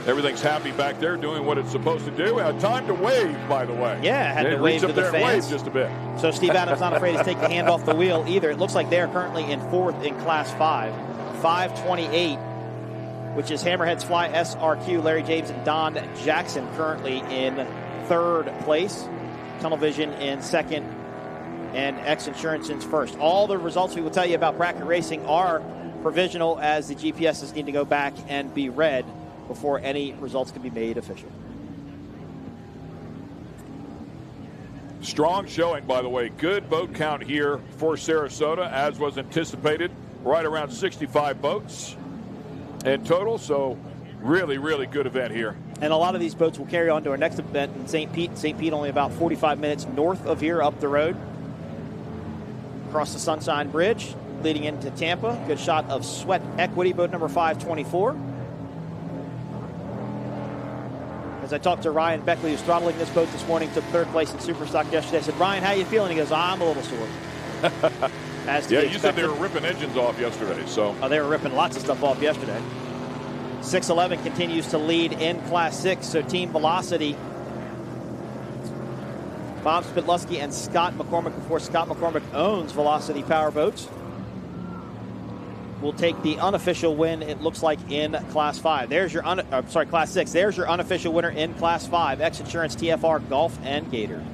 Everything's happy back there, doing what it's supposed to do. Time to wave, by the way. Yeah, had to wave to the fans. Wave just a bit. So Steve Adams not afraid to take the hand off the wheel either. It looks like they're currently in 4th in Class 5. 5:28, which is Hammerheads Fly SRQ. Larry James and Don Jackson currently in 3rd place. Tunnel Vision in 2nd, and X Insurance in 1st. All the results we will tell you about bracket racing are provisional, as the GPSs need to go back and be read before any results can be made official. Strong showing, by the way. Good boat count here for Sarasota, as was anticipated. Right around 65 boats in total, so really, really good event here. And a lot of these boats will carry on to our next event in St. Pete. St. Pete only about 45 minutes north of here, up the road. Across the Sunshine Bridge, leading into Tampa. Good shot of Sweat Equity, boat number 524. As I talked to Ryan Beckley, who's throttling this boat this morning, took 3rd place in Superstock yesterday. I said, Ryan, how you feeling? He goes, I'm a little sore. Yeah, you said they were ripping engines off yesterday. So they were ripping lots of stuff off yesterday. 611 continues to lead in Class 6, so Team Velocity. Bob Spidlusky and Scott McCormick, before Scott McCormick owns Velocity Powerboats, will take the unofficial win, it looks like, in Class 5. There's your Class 6. There's your unofficial winner in Class 5, X Insurance, TFR, Golf, and Gator.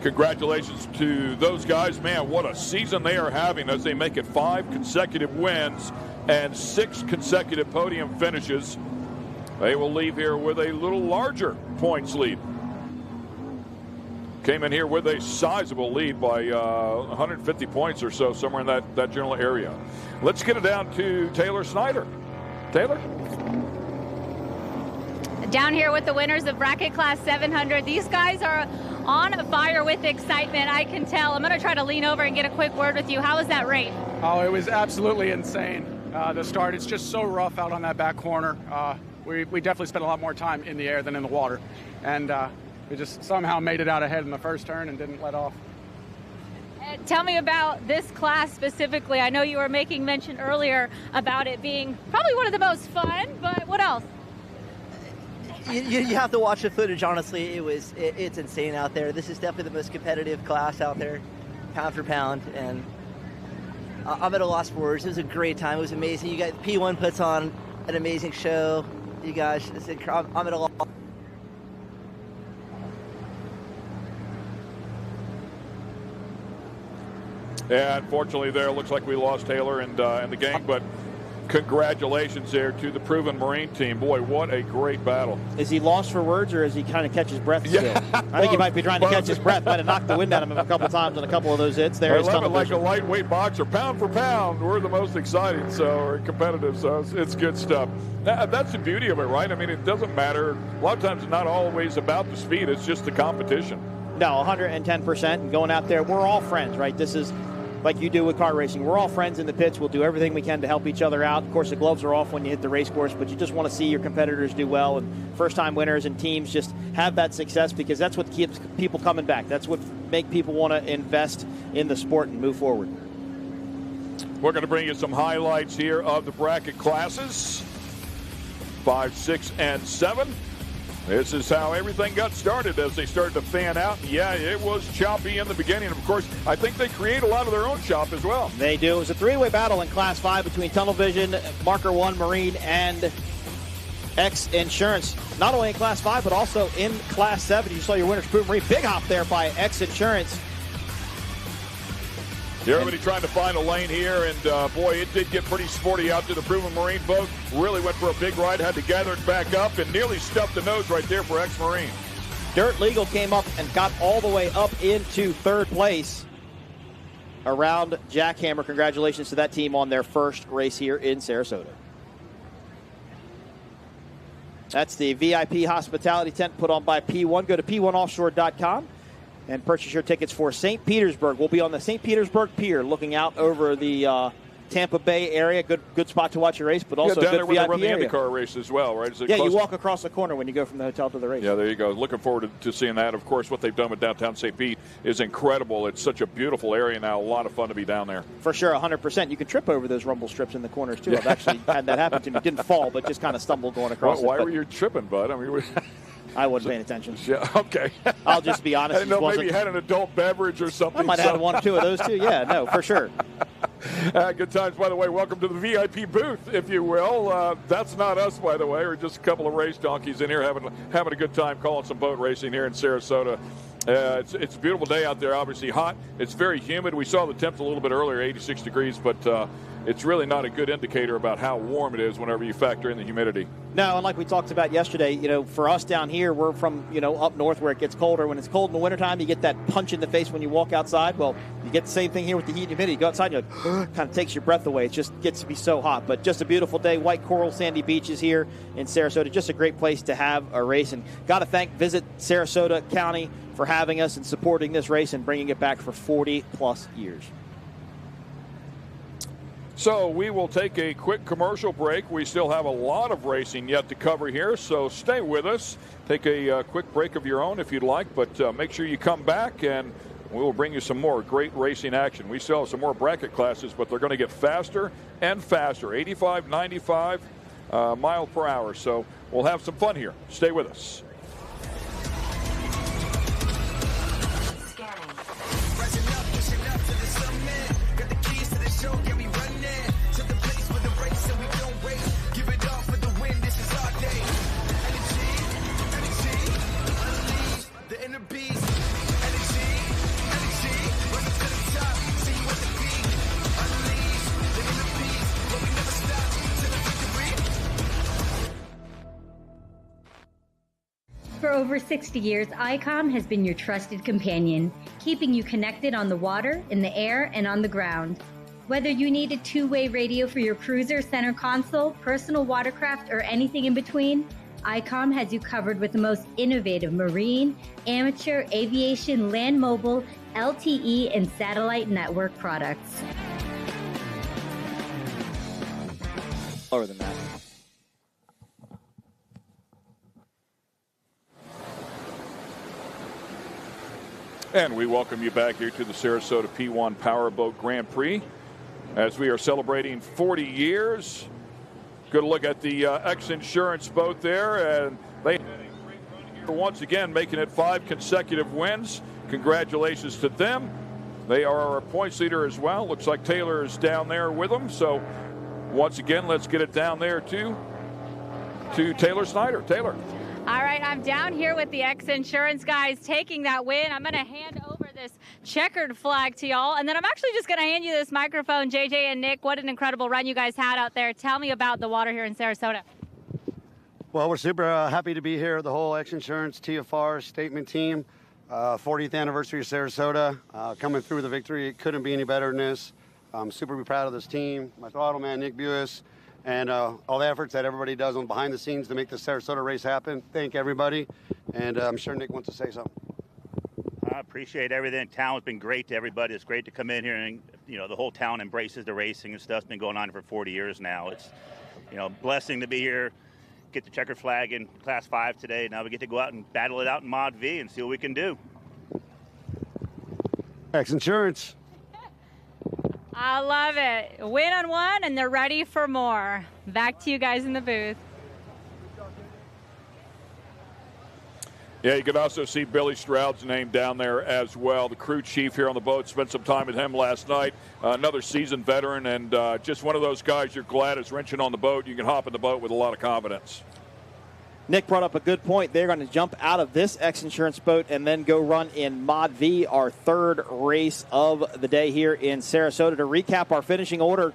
Congratulations to those guys. Man, what a season they are having as they make it 5 consecutive wins and 6 consecutive podium finishes. They will leave here with a little larger points lead. Came in here with a sizable lead by 150 points or so, somewhere in that general area. Let's get it down to Taylor Snyder. Taylor? Down here with the winners of bracket class 700. These guys are on fire with excitement, I can tell. I'm going to try to lean over and get a quick word with you. How was that race? Oh, it was absolutely insane. The start, it's just so rough out on that back corner. We definitely spent a lot more time in the air than in the water. And we just somehow made it out ahead in the first turn and didn't let off. Tell me about this class specifically. I know you were making mention earlier about it being probably one of the most fun, but what else? You have to watch the footage, honestly. It's insane out there. This is definitely the most competitive class out there, pound for pound, and I'm at a loss for words. It was a great time. It was amazing. You guys, P1 puts on an amazing show. You guys, I'm at a loss. Yeah, unfortunately there, looks like we lost Taylor and the gang, but congratulations there to the Proven Marine team. Boy, what a great battle. Is he lost for words, or is he kind of catch his breath still? Yeah. I think he might be trying to catch his breath. Might have knocked the wind out of him a couple of times on a couple of those hits. There, I love it like a lightweight boxer. Pound for pound, we're the most exciting, or competitive, so it's good stuff. That's the beauty of it, right? I mean, it doesn't matter. A lot of times it's not always about the speed. It's just the competition. No, 110%. And going out there, we're all friends, right? This is like you do with car racing. We're all friends in the pits. We'll do everything we can to help each other out. Of course, the gloves are off when you hit the race course, but you just want to see your competitors do well, and first-time winners and teams just have that success, because that's what keeps people coming back. That's what makes people want to invest in the sport and move forward. We're going to bring you some highlights here of the bracket classes, 5, 6, and 7. This is how everything got started as they started to fan out. Yeah, it was choppy in the beginning. Of course, I think they create a lot of their own chop as well. They do. It was a three-way battle in Class 5 between Tunnel Vision, Marker 1 Marine, and X Insurance. Not only in Class 5, but also in Class 7. You saw your winners, Proven Marine. Big hop there by X Insurance. Everybody trying to find a lane here, and boy, it did get pretty sporty out to the Proven Marine boat. Really went for a big ride, had to gather it back up, and nearly stuffed the nose right there for Ex-Marine. Dirt Legal came up and got all the way up into 3rd place around Jackhammer. Congratulations to that team on their first race here in Sarasota. That's the VIP hospitality tent put on by P1. Go to P1Offshore.com. and purchase your tickets for St. Petersburg. We'll be on the St. Petersburg Pier looking out over the Tampa Bay area, good spot to watch a race, but also down a there good where VIP they run the area. IndyCar race as well, right? Yeah, you walk across the corner when you go from the hotel to the race. Yeah, there you go. Looking forward to seeing that. Of course, what they've done with downtown St. Pete is incredible. It's such a beautiful area now. A lot of fun to be down there. For sure, 100%. You can trip over those rumble strips in the corners, too. I've actually had that happen to me. Didn't fall, but just kind of stumbled going across Why were you tripping, bud? I mean, I wasn't paying attention. Yeah, okay. I'll just be honest. I didn't know, maybe you had an adult beverage or something. I might have had one or two of those, too. Yeah, no, for sure. Good times, by the way. Welcome to the VIP booth, if you will. That's not us, by the way. We're just a couple of race donkeys in here having a good time calling some boat racing here in Sarasota. It's a beautiful day out there, obviously hot. It's very humid. We saw the temps a little bit earlier, 86 degrees, but it's really not a good indicator about how warm it is whenever you factor in the humidity. No, and like we talked about yesterday, for us down here, we're from, up north where it gets colder. When it's cold in the wintertime, you get that punch in the face when you walk outside. Well, you get the same thing here with the heat and humidity. You go outside and you're like, kind of takes your breath away. It just gets to be so hot. But just a beautiful day. White coral, sandy beaches here in Sarasota. Just a great place to have a race. And got to visit Sarasota County for having us and supporting this race and bringing it back for 40-plus years. So we will take a quick commercial break. We still have a lot of racing yet to cover here, so stay with us. Take a quick break of your own if you'd like, but make sure you come back and we will bring you some more great racing action. We still have some more bracket classes, but they're going to get faster and faster, 85, 95 miles per hour. So we'll have some fun here. Stay with us. For over 60 years, ICOM has been your trusted companion, keeping you connected on the water, in the air, and on the ground. Whether you need a two-way radio for your cruiser, center console, personal watercraft, or anything in between, ICOM has you covered with the most innovative marine, amateur, aviation, land mobile, LTE, and satellite network products. Lower than that. And we welcome you back here to the Sarasota P1 Powerboat Grand Prix as we are celebrating 40 years. Good look at the X-Insurance boat there, and they had a great run here once again, making it 5 consecutive wins. Congratulations to them. They are our points leader as well. Looks like Taylor is down there with them. So once again, let's get it down there to Taylor Snyder. Taylor. All right, I'm down here with the X-Insurance guys taking that win. I'm going to hand over this checkered flag to y'all, and then I'm actually just going to hand you this microphone. JJ and Nick, what an incredible run you guys had out there. Tell me about the water here in Sarasota. Well, we're super happy to be here. The whole X-Insurance TFR statement team, 40th anniversary of Sarasota, coming through with a victory. It couldn't be any better than this. I'm super proud of this team. My throttle man, Nick Buis, and all the efforts that everybody does on behind the scenes to make the Sarasota race happen. Thank everybody, and I'm sure Nick wants to say something. I appreciate everything. Town's been great to everybody. It's great to come in here and, the whole town embraces the racing and stuff. It's been going on for 40 years now. It's, blessing to be here, get the checkered flag in Class 5 today. Now we get to go out and battle it out in Mod V and see what we can do. X-Insurance. I love it. Win on one, and they're ready for more. Back to you guys in the booth. Yeah, you can also see Billy Stroud's name down there as well. The crew chief here on the boat. Spent some time with him last night. Another seasoned veteran, and just one of those guys you're glad is wrenching on the boat. You can hop in the boat with a lot of confidence. Nick brought up a good point. They're going to jump out of this X-Insurance boat and then go run in Mod V, our third race of the day here in Sarasota. To recap our finishing order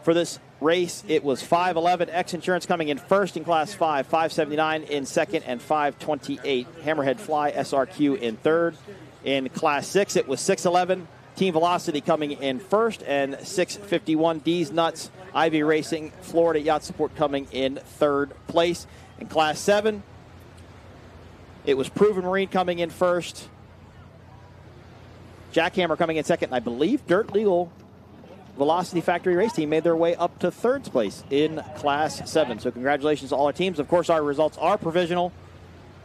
for this race, it was 511 X-Insurance coming in first in Class 5, 579 in second, and 528 Hammerhead Fly SRQ in third. In Class 6, it was 611 Team Velocity coming in first, and 651 D's Nuts Ivy Racing Florida Yacht Support coming in third place. In Class 7, it was Proven Marine coming in first, Jackhammer coming in second, and I believe Dirt Legal Velocity Factory race team made their way up to 3rd place in Class 7. So congratulations to all our teams. Of course, our results are provisional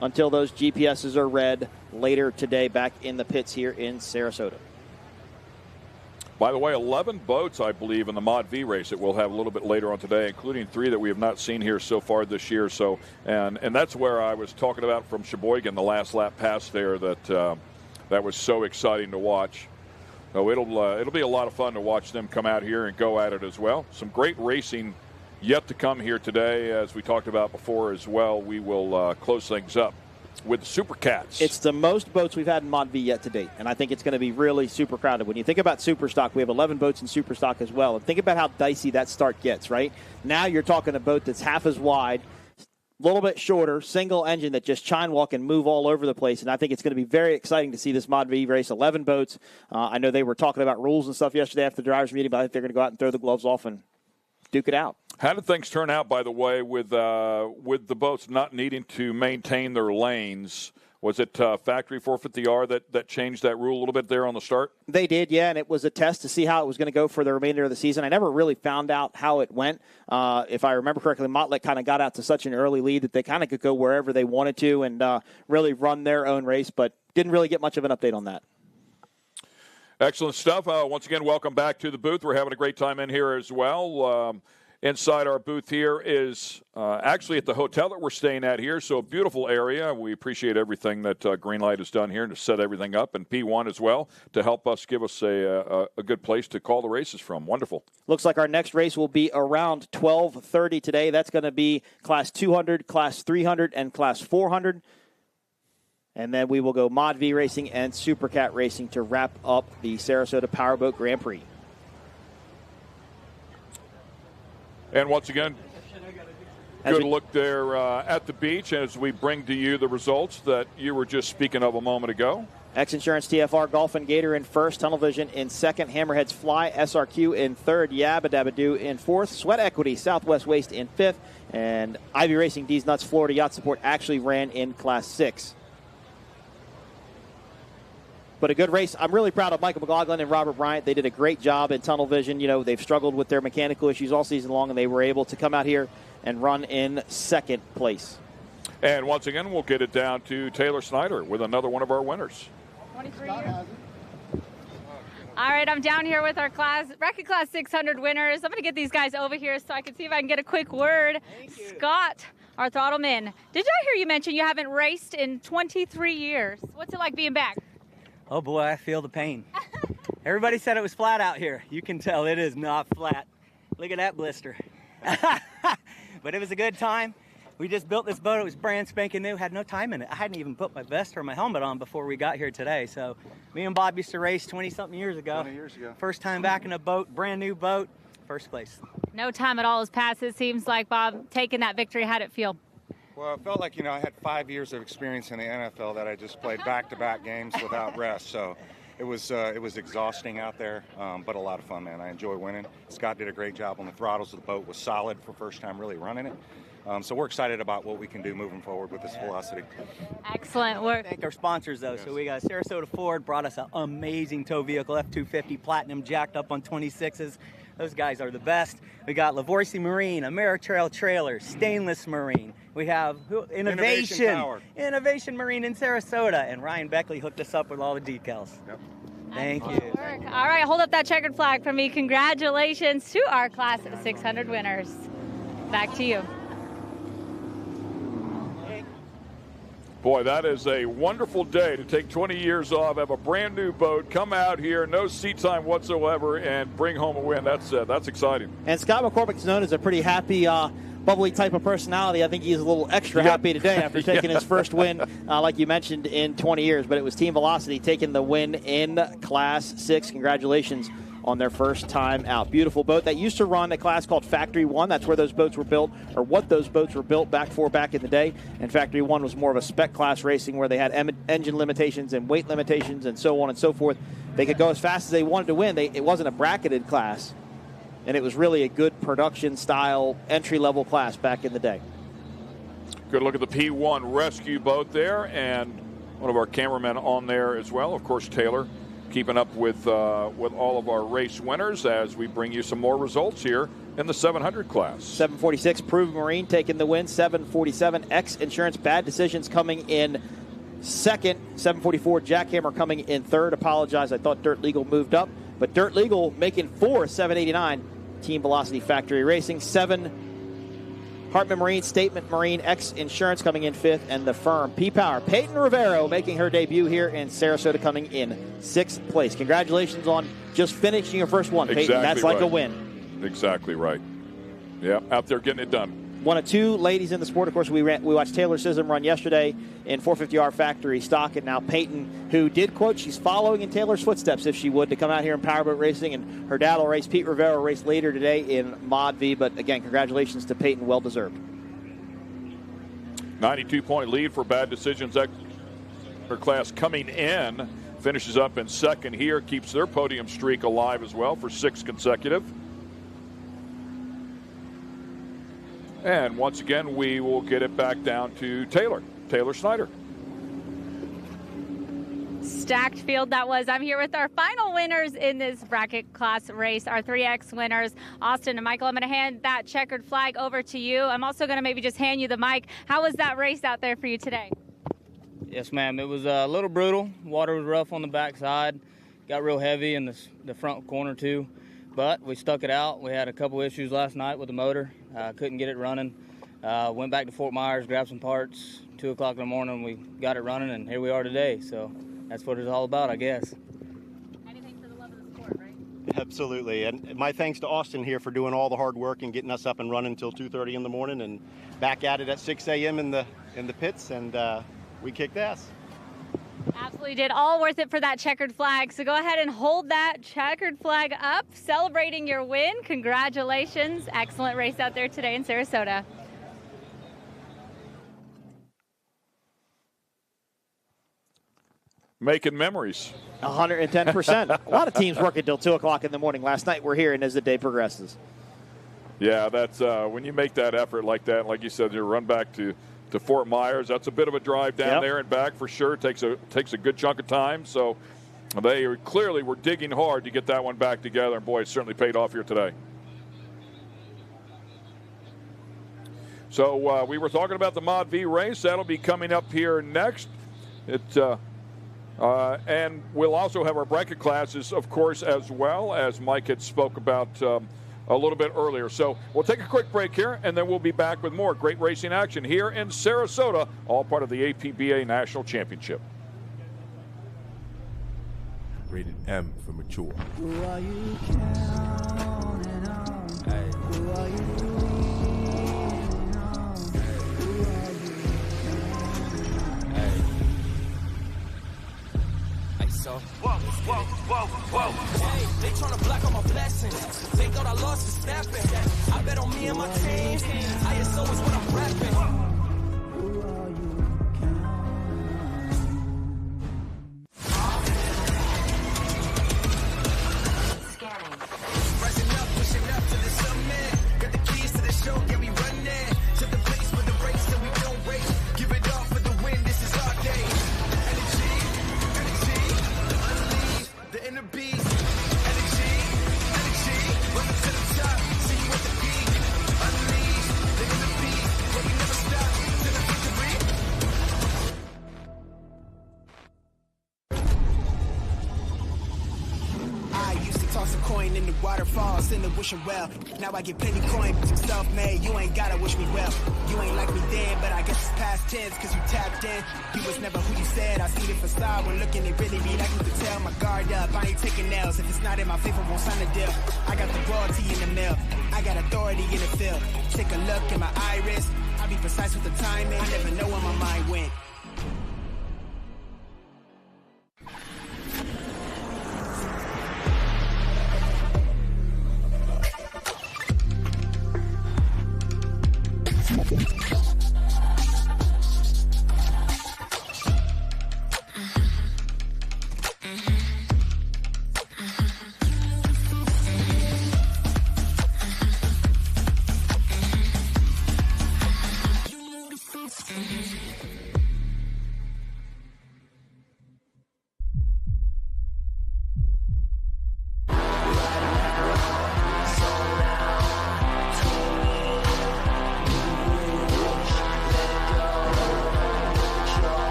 until those GPSs are read later today back in the pits here in Sarasota. By the way, 11 boats, I believe, in the Mod V race that we'll have a little bit later on today, including 3 that we have not seen here so far this year. So, and that's where I was talking about from Sheboygan, the last lap pass there, that that was so exciting to watch. So it'll be a lot of fun to watch them come out here and go at it as well. Some great racing yet to come here today, as we talked about before as well. We will close things up with the Supercats. It's the most boats we've had in Mod V yet to date, and I think it's going to be really super crowded. When you think about Superstock, we have 11 boats in Superstock as well, and think about how dicey that start gets, right? Now you're talking a boat that's half as wide, a little bit shorter, single engine that just chine walk and move all over the place, and I think it's going to be very exciting to see this Mod V race. 11 boats. I know they were talking about rules and stuff yesterday after the drivers' meeting, but I think they're going to go out and throw the gloves off and duke it out. How did things turn out, by the way, with the boats not needing to maintain their lanes? Was it Factory 450R that changed that rule a little bit there on the start? They did, yeah, and it was a test to see how it was going to go for the remainder of the season. I never really found out how it went. If I remember correctly, Motlett kind of got out to such an early lead that they kind of could go wherever they wanted to and really run their own race, but didn't really get much of an update on that. Excellent stuff. Once again, welcome back to the booth. We're having a great time in here as well. Inside our booth here is actually at the hotel that we're staying at here, so a beautiful area. We appreciate everything that Greenlight has done here to set everything up, and P1 as well to help us give us a good place to call the races from. Wonderful. Looks like our next race will be around 12:30 today. That's going to be Class 200, Class 300, and Class 400. And then we will go Mod V racing and Supercat racing to wrap up the Sarasota Powerboat Grand Prix. And once again, good look there at the beach as we bring to you the results that you were just speaking of a moment ago. X Insurance TFR Golf and Gator in first, Tunnel Vision in second, Hammerheads Fly SRQ in third, Yabba Dabba Doo in fourth, Sweat Equity Southwest Waste in fifth, and Ivy Racing D's Nuts Florida Yacht Support actually ran in Class 6. But a good race. I'm really proud of Michael McLaughlin and Robert Bryant. They did a great job in Tunnel Vision. You know, they've struggled with their mechanical issues all season long, and they were able to come out here and run in second place. And once again, we'll get it down to Taylor Snyder with another one of our winners. 23 years. All right, I'm down here with our Bracket Class 600 winners. I'm going to get these guys over here so I can see if I can get a quick word. Scott, our throttleman. Did I hear you mention you haven't raced in 23 years? What's it like being back? Oh boy, I feel the pain. Everybody said it was flat out here. You can tell it is not flat. Look at that blister. But it was a good time. We just built this boat. It was brand spanking new. Had no time in it. I hadn't even put my vest or my helmet on before we got here today. So me and Bob used to race 20-something years ago. 20 years ago. First time back in a boat, brand new boat, first place. No time at all has passed. It seems like, Bob, taking that victory, how'd it feel? Well, it felt like, I had 5 years of experience in the NFL that I just played back-to-back games without rest. So it was exhausting out there, but a lot of fun, man. I enjoy winning. Scott did a great job on the throttles. The boat was solid for first time really running it. So we're excited about what we can do moving forward with this velocity. Excellent work. Thank our sponsors, though. Yes. So we got Sarasota Ford brought us an amazing tow vehicle, F250 Platinum, jacked up on 26s. Those guys are the best. We got Lavorsi Marine, Ameritrail Trailers, Stainless Marine. We have Innovation Marine in Sarasota. And Ryan Beckley hooked us up with all the decals. Yep. Thank you. All right, hold up that checkered flag for me. Congratulations to our Class 600 winners. Back to you. Boy, that is a wonderful day to take 20 years off, have a brand new boat, come out here, no seat time whatsoever, and bring home a win. That's exciting. And Scott McCormick is known as a pretty happy, bubbly type of personality. I think he's a little extra happy today after taking his first win, like you mentioned, in 20 years. But it was Team Velocity taking the win in Class 6. Congratulations on their first time out. Beautiful boat that used to run a class called Factory 1. That's where those boats were built, or what those boats were built back in the day. And Factory 1 was more of a spec class racing where they had engine limitations and weight limitations and so on and so forth. They could go as fast as they wanted to win. It wasn't a bracketed class, and it was really a good production style entry-level class back in the day. Good look at the P1 rescue boat there, and one of our cameramen on there as well. Of course, Taylor keeping up with all of our race winners as we bring you some more results here in the 700 class. 746, Prove Marine taking the win. 747, X Insurance, Bad Decisions coming in second. 744, Jackhammer coming in third. Apologize, I thought Dirt Legal moved up, but Dirt Legal making fourth. 789, Team Velocity Factory Racing. 7 Hartman Marine, Statement Marine, X Insurance coming in fifth, and the firm P-Power. Peyton Rivero making her debut here in Sarasota, coming in sixth place. Congratulations on just finishing your first one, Peyton. Exactly That's like right. a win. Exactly right. Yeah, out there getting it done. One of two ladies in the sport. Of course, we watched Taylor Sissom run yesterday in 450R factory stock, and now Peyton, who did quote she's following in Taylor's footsteps if she would, to come out here in powerboat racing, and her dad will race. Pete Rivera will race later today in Mod V. But again, congratulations to Peyton, well deserved. 92-point lead for Bad Decisions. Her class coming in, finishes up in second here, keeps their podium streak alive as well for 6 consecutive. And once again, we will get it back down to Taylor Snyder. Stacked field that was. I'm here with our final winners in this bracket class race, our 3X winners, Austin and Michael. I'm going to hand that checkered flag over to you. I'm also going to maybe just hand you the mic. How was that race out there for you today? Yes, ma'am. It was a little brutal. Water was rough on the backside. Got real heavy in the front corner too. But we stuck it out. We had a couple issues last night with the motor. Couldn't get it running. Went back to Fort Myers, grabbed some parts. 2 o'clock in the morning, we got it running, and here we are today. So that's what it's all about, I guess. Anything for the love of the sport, right? Absolutely. And my thanks to Austin here for doing all the hard work and getting us up and running until 2:30 in the morning, and back at it at 6 a.m. in the pits, and we kicked ass. Absolutely did. All worth it for that checkered flag. So go ahead and hold that checkered flag up, celebrating your win. Congratulations. Excellent race out there today in Sarasota. Making memories. 110%. A lot of teams working till 2 o'clock in the morning. Last night we're here, and as the day progresses. Yeah, that's when you make that effort like that, like you said, you run back to Fort Myers. That's a bit of a drive down there and back for sure. Takes a good chunk of time. So they clearly were digging hard to get that one back together. And boy, it certainly paid off here today. So we were talking about the Mod V race. That'll be coming up here next. And we'll also have our bracket classes, of course, as well, as Mike had spoke about a little bit earlier. So we'll take a quick break here, and then we'll be back with more great racing action here in Sarasota, all part of the APBA National Championship. Rated M for mature. Who are you counting on? Hey. Who are you leaning on? Who are you counting on? Hey. So, whoa. Hey, they tryna block all my blessings. They thought I lost the snapping. I bet on me and my team. ISO is what I'm rapping. Who are you counting? Rising up, pushing up to the summit. Got the keys to the show, get me running. To the place for the race, so we don't race. Give it all for the win, this is our day. The inner beast, energy, welcome to the top, see you at the peak, unleash, the inner beast, where we never stop, till the victory. I used to toss a coin in the waterfalls, in the wishing well, now I get plenty coin, self-made, you ain't gotta wish me well, you ain't like me then, but I guess it's past tense, cause you tapped in, you was never who you said, I see the facade, when looking it really be like you could tell, my guard up, I ain't taking nails, if it's not in my favor, won't sign a deal, I got the royalty in the mill, I got authority in the field, take a look in my iris, I'll be precise with the timing, I never know where my mind went.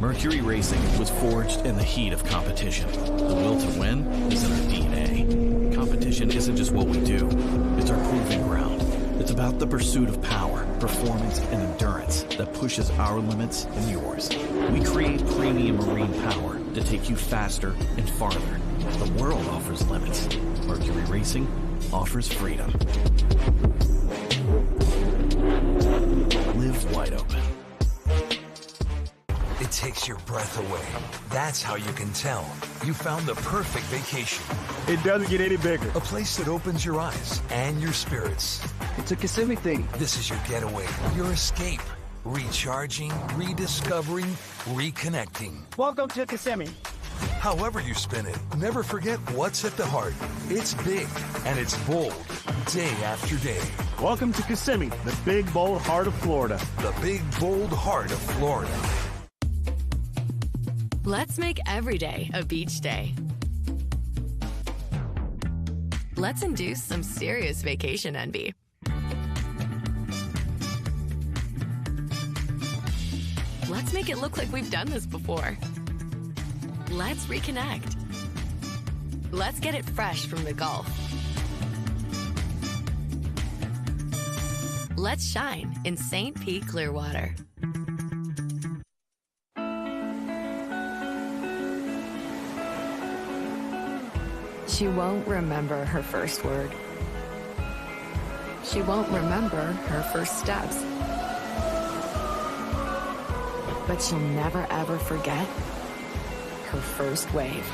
Mercury Racing was forged in the heat of competition. The will to win is in our DNA. Competition isn't just what we do, it's our proving ground. It's about the pursuit of power, performance, and endurance that pushes our limits and yours. We create premium marine power to take you faster and farther. The world offers limits. Mercury Racing offers freedom. Live wide open. It takes your breath away. That's how you can tell you found the perfect vacation. It doesn't get any bigger. A place that opens your eyes and your spirits. It's a Kissimmee thing. This is your getaway, your escape. Recharging, rediscovering, reconnecting. Welcome to Kissimmee. However you spin it, never forget what's at the heart. It's big and it's bold, day after day. Welcome to Kissimmee, the big, bold heart of Florida. The big, bold heart of Florida. Let's make every day a beach day. Let's induce some serious vacation envy. Let's make it look like we've done this before. Let's reconnect. Let's get it fresh from the Gulf. Let's shine in St. Pete Clearwater. She won't remember her first word. She won't remember her first steps. But she'll never ever forget her first wave.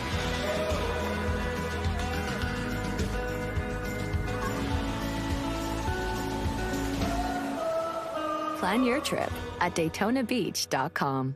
Plan your trip at DaytonaBeach.com.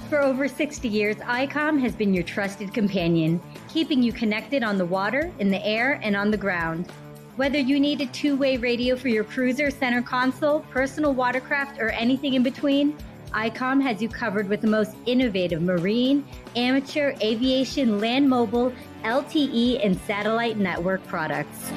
For over 60 years, ICOM has been your trusted companion, keeping you connected on the water, in the air, and on the ground. Whether you need a two-way radio for your cruiser, center console, personal watercraft, or anything in between, ICOM has you covered with the most innovative marine, amateur, aviation, land mobile, LTE, and satellite network products.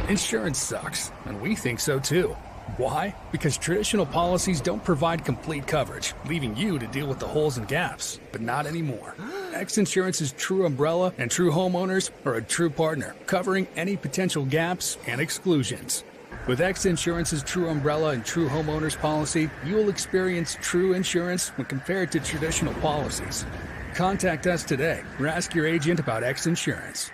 Insurance sucks, and we think so too. Why? Because traditional policies don't provide complete coverage, leaving you to deal with the holes and gaps. But not anymore. X Insurance's true umbrella and true homeowners are a true partner, covering any potential gaps and exclusions. With X Insurance's true umbrella and true homeowners policy, you will experience true insurance when compared to traditional policies. Contact us today or ask your agent about X Insurance.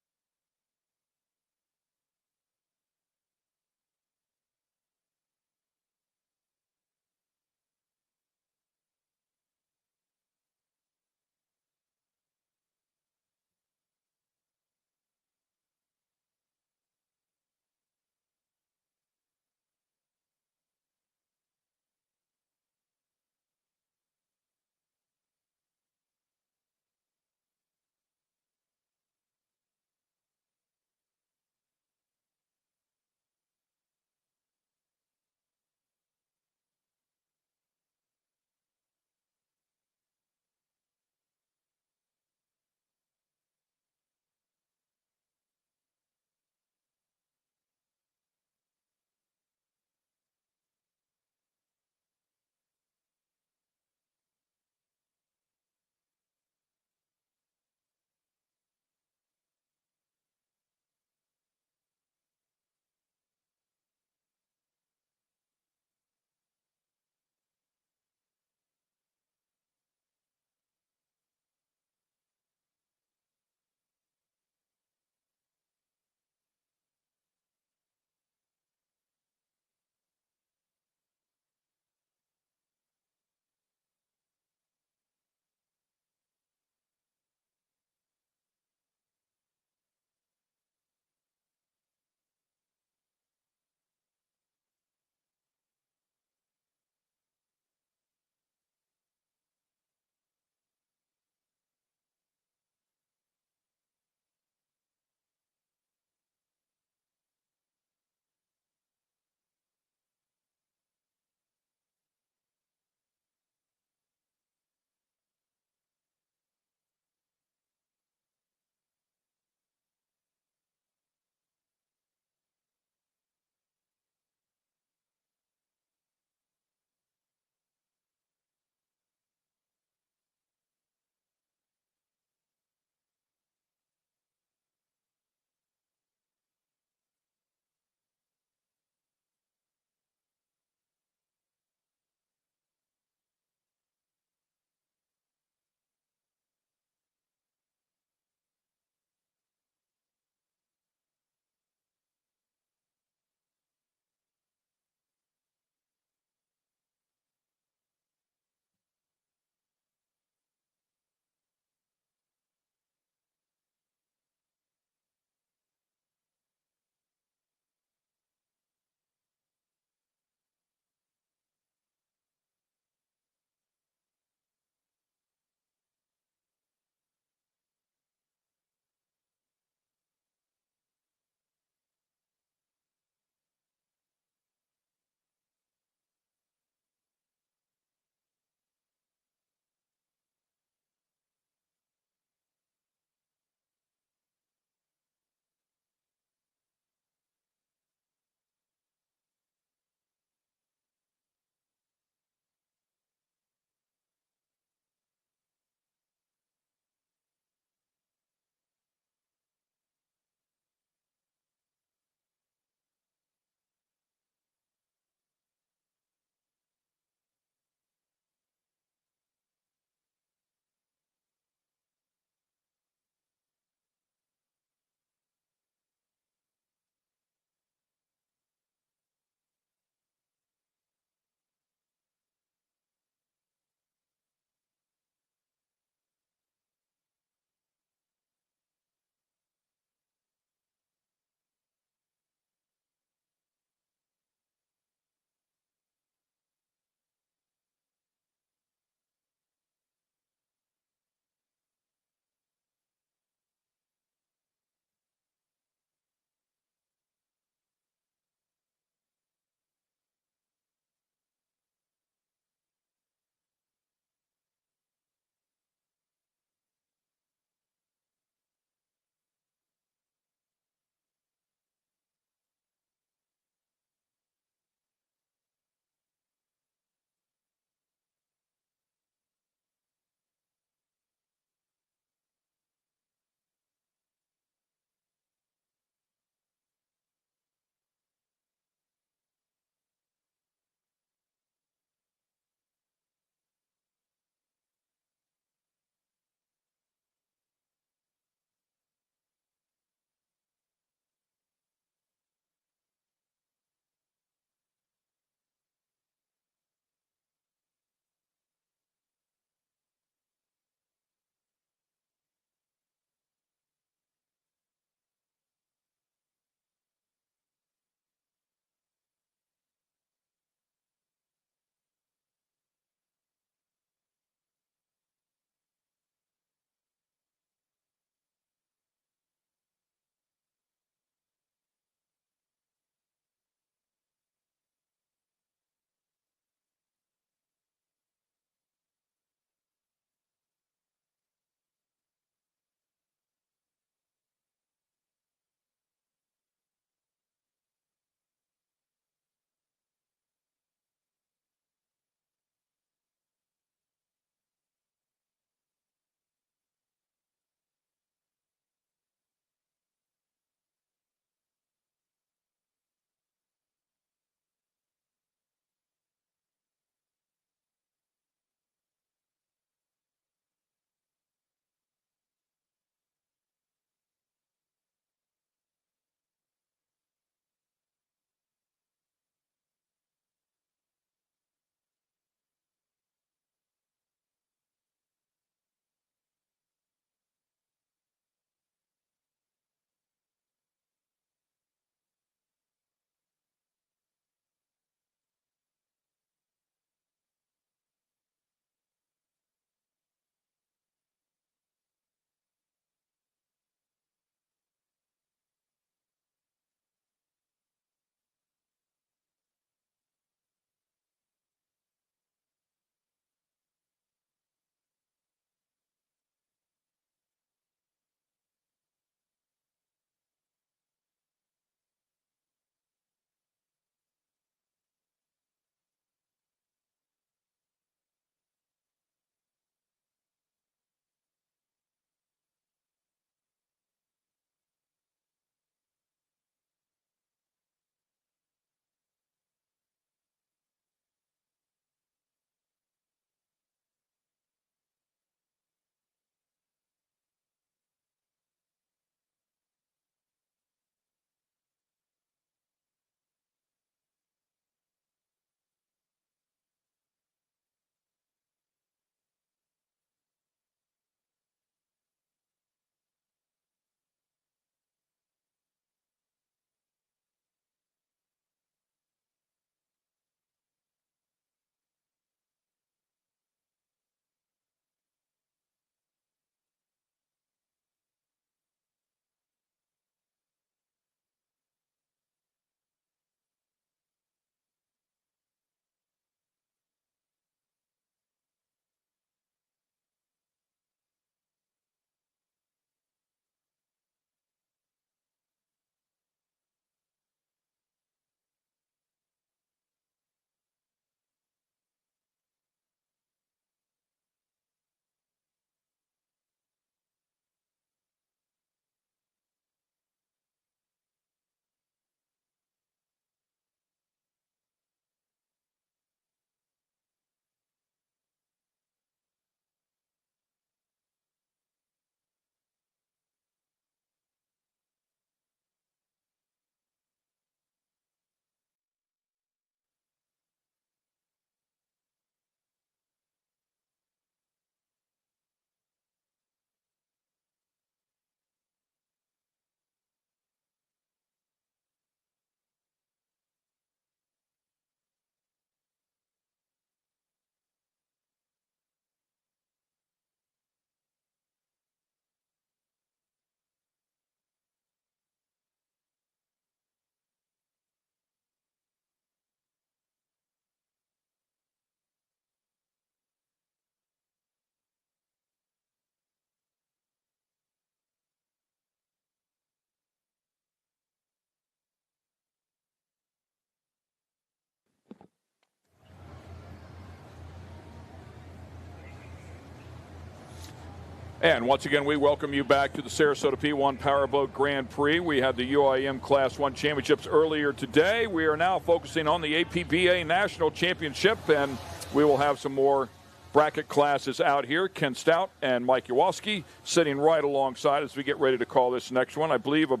And once again, we welcome you back to the Sarasota P1 Powerboat Grand Prix. We had the UIM Class 1 Championships earlier today. We are now focusing on the APBA National Championship, and we will have some more bracket classes out here. Ken Stout and Mike Jaworski sitting right alongside as we get ready to call this next one. I believe a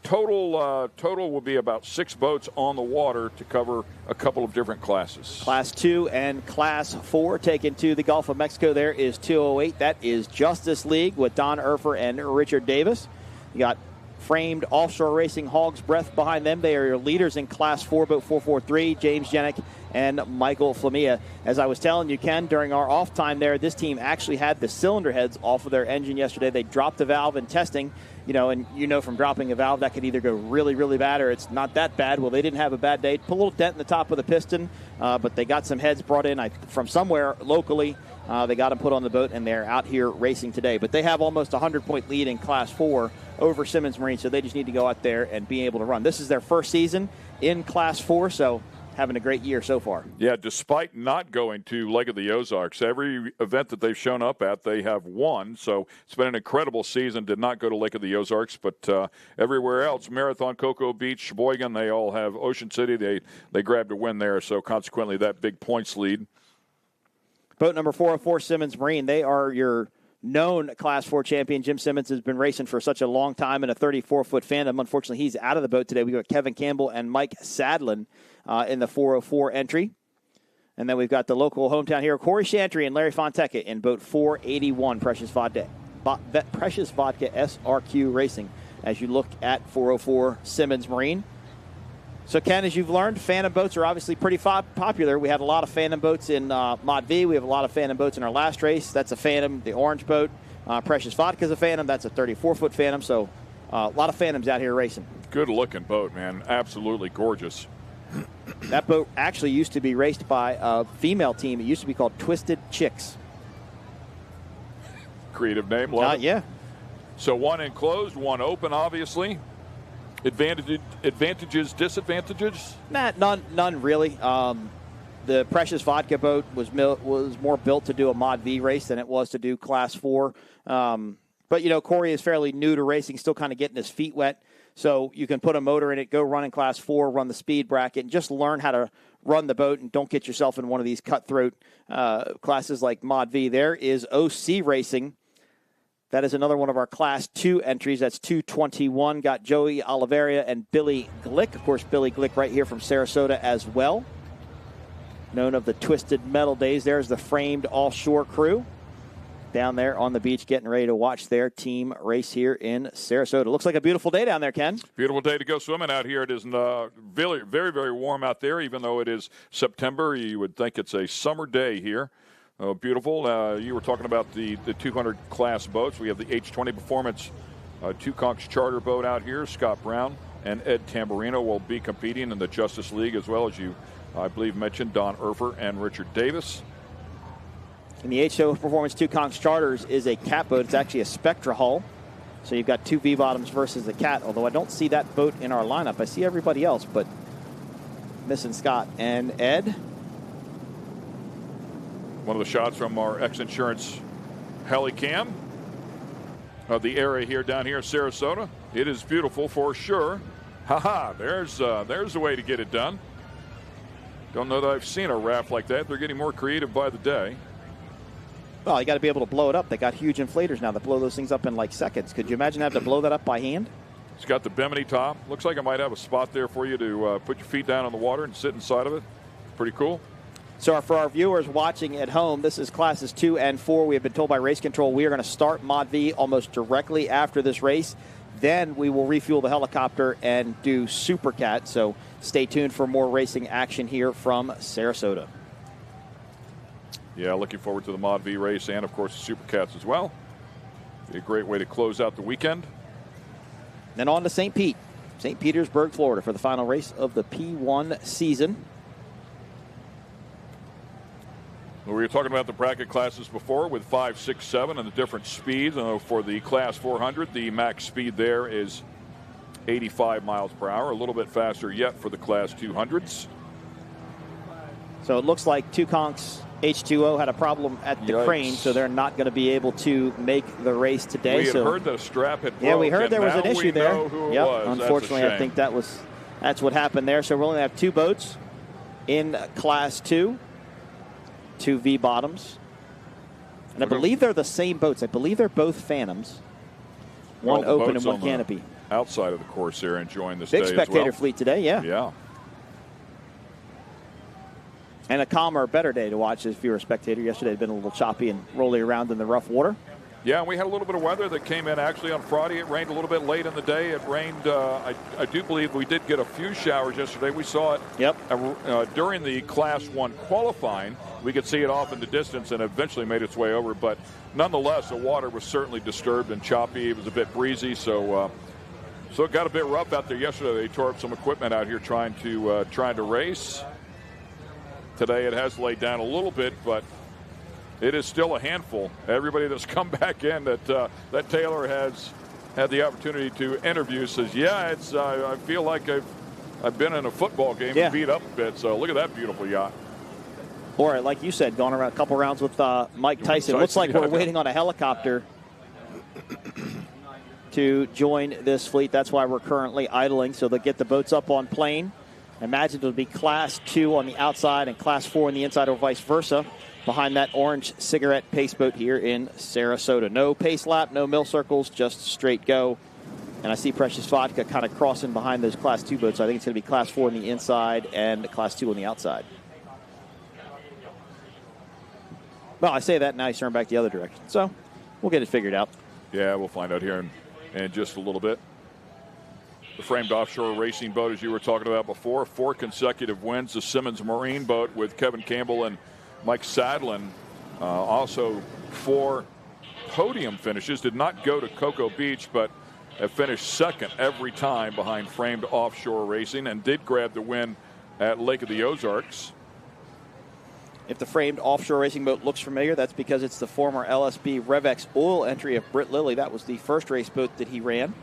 total will be about 6 boats on the water to cover a couple of different classes. Class 2 and Class 4 taken to the Gulf of Mexico. There is 208. That is Justice League with Don Urfer and Richard Davis. You got Framed Offshore Racing Hog's Breath behind them. They are your leaders in Class 4, boat 443, James Jenick and Michael Flamia. As I was telling you, Ken, during our off time there, this team actually had the cylinder heads off of their engine yesterday. They dropped the valve in testing. And from dropping a valve, that could either go really, really bad or it's not that bad. Well, they didn't have a bad day. Put a little dent in the top of the piston, but they got some heads brought in from somewhere locally. They got them put on the boat, and they're out here racing today. But they have almost a 100-point lead in Class 4 over Simmons Marine, so they just need to go out there and be able to run. This is their first season in Class 4, so having a great year so far. Yeah, despite not going to Lake of the Ozarks, every event that they've shown up at, they have won. So it's been an incredible season. Did not go to Lake of the Ozarks, but everywhere else, Marathon, Cocoa Beach, Sheboygan, they all have Ocean City. They grabbed a win there, so consequently that big points lead. Boat number 404, Simmons Marine. They are your known Class 4 champion. Jim Simmons has been racing for such a long time in a 34-foot Phantom. Unfortunately, he's out of the boat today. We got Kevin Campbell and Mike Sadlin in the 404 entry. And then we've got the local hometown hero, Corey Chantry and Larry Fonteca in boat 481, Precious Vodka SRQ Racing, as you look at 404 Simmons Marine. So, Ken, as you've learned, Phantom boats are obviously pretty popular. We had a lot of Phantom boats in Mod V. We have a lot of Phantom boats in our last race. That's a Phantom, the orange boat. Precious Vodka is a Phantom. That's a 34-foot Phantom. So, a lot of Phantoms out here racing. Good-looking boat, man. Absolutely gorgeous. That boat actually used to be raced by a female team. It used to be called Twisted Chicks. Creative name, love it. Yeah. So, one enclosed, one open, obviously. Advantages, disadvantages? None really. The Precious Vodka boat was more built to do a Mod V race than it was to do Class 4. But, Corey is fairly new to racing, still kind of getting his feet wet. So you can put a motor in it, go run in Class 4, run the speed bracket, and just learn how to run the boat and don't get yourself in one of these cutthroat classes like Mod V. There is OC Racing. That is another one of our Class 2 entries. That's 221. Got Joey Oliveria and Billy Glick. Of course, Billy Glick right here from Sarasota as well. Known of the Twisted Metal days. There's the Framed Offshore crew down there on the beach getting ready to watch their team race here in Sarasota. Looks like a beautiful day down there, Ken. Beautiful day to go swimming out here. It is very, very, very warm out there, even though it is September. You would think it's a summer day here. Oh, beautiful. You were talking about the 200 class boats. We have the H20 Performance Two Conchs charter boat out here. Scott Brown and Ed Tamburino will be competing in the Justice League, as well as you, I believe, mentioned Don Urfer and Richard Davis. And the H20 Performance Two Conchs charters is a cat boat. It's actually a Spectra hull. So you've got two V-bottoms versus the cat, although I don't see that boat in our lineup. I see everybody else, but missing Scott and Ed. One of the shots from our X-Insurance Helicam of the area here down here in Sarasota. It is beautiful for sure. Ha-ha, there's the way to get it done. Don't know that I've seen a raft like that. They're getting more creative by the day. Well, you got to be able to blow it up. They got huge inflators now that blow those things up in like seconds. Could you imagine having to blow that up by hand? It's got the bimini top. Looks like it might have a spot there for you to put your feet down on the water and sit inside of it. Pretty cool. So for our viewers watching at home, this is Classes 2 and 4. We have been told by Race Control we are going to start Mod V almost directly after this race. Then we will refuel the helicopter and do Supercat. So stay tuned for more racing action here from Sarasota. Yeah, looking forward to the Mod V race and, of course, the Supercats as well. Be a great way to close out the weekend. Then on to St. Petersburg, Florida for the final race of the P1 season. We were talking about the bracket classes before with 5, 6, 7 and the different speeds. For the Class 400, the max speed there is 85 miles per hour, a little bit faster yet for the Class 200s. So it looks like Two Conchs H2O had a problem at the crane, so they're not going to be able to make the race today. We had heard the strap had broke. Yeah, we heard there was an issue there. Yep. Unfortunately, I think that's what happened there. So we're only have 2 boats in Class 2, 2 V bottoms. And I believe they're the same boats. I believe they're both Phantoms. One open and one canopy. Outside of the course here, enjoying this day Big spectator fleet today, yeah. Yeah. And a calmer, better day to watch if you're a spectator. Yesterday had been a little choppy and rolling around in the rough water. Yeah, we had a little bit of weather that came in actually on Friday. It rained a little bit late in the day. It rained, I do believe we did get a few showers yesterday. We saw it during the Class 1 qualifying. We could see it off in the distance and eventually made its way over. But nonetheless, the water was certainly disturbed and choppy. It was a bit breezy, so it got a bit rough out there yesterday. They tore up some equipment out here trying to race. Today it has laid down a little bit, but it is still a handful. Everybody that's come back in that Taylor has had the opportunity to interview says, yeah, it's I feel like I've been in a football game and beat up a bit. So look at that beautiful yacht. Or like you said, gone around a couple rounds with Mike Tyson. Looks like we're waiting on a helicopter to join this fleet. That's why we're currently idling, so they'll get the boats up on plane. I imagine it'll be Class 2 on the outside and Class 4 on the inside, or vice versa, behind that orange cigarette pace boat here in Sarasota. No pace lap, no mill circles, just straight go. And I see Precious Vodka kind of crossing behind those Class 2 boats. So I think it's going to be Class 4 on the inside and Class 2 on the outside. Well, I say that, now he's turned back the other direction. So we'll get it figured out. Yeah, we'll find out here in just a little bit. The framed offshore racing boat, as you were talking about before, 4 consecutive wins. The Simmons Marine boat with Kevin Campbell and Mike Sadlin. Also 4 podium finishes. Did not go to Cocoa Beach, but have finished second every time behind framed offshore racing and did grab the win at Lake of the Ozarks. If the framed offshore racing boat looks familiar, that's because it's the former LSB Revex oil entry of Britt Lilly. That was the first race boat that he ran.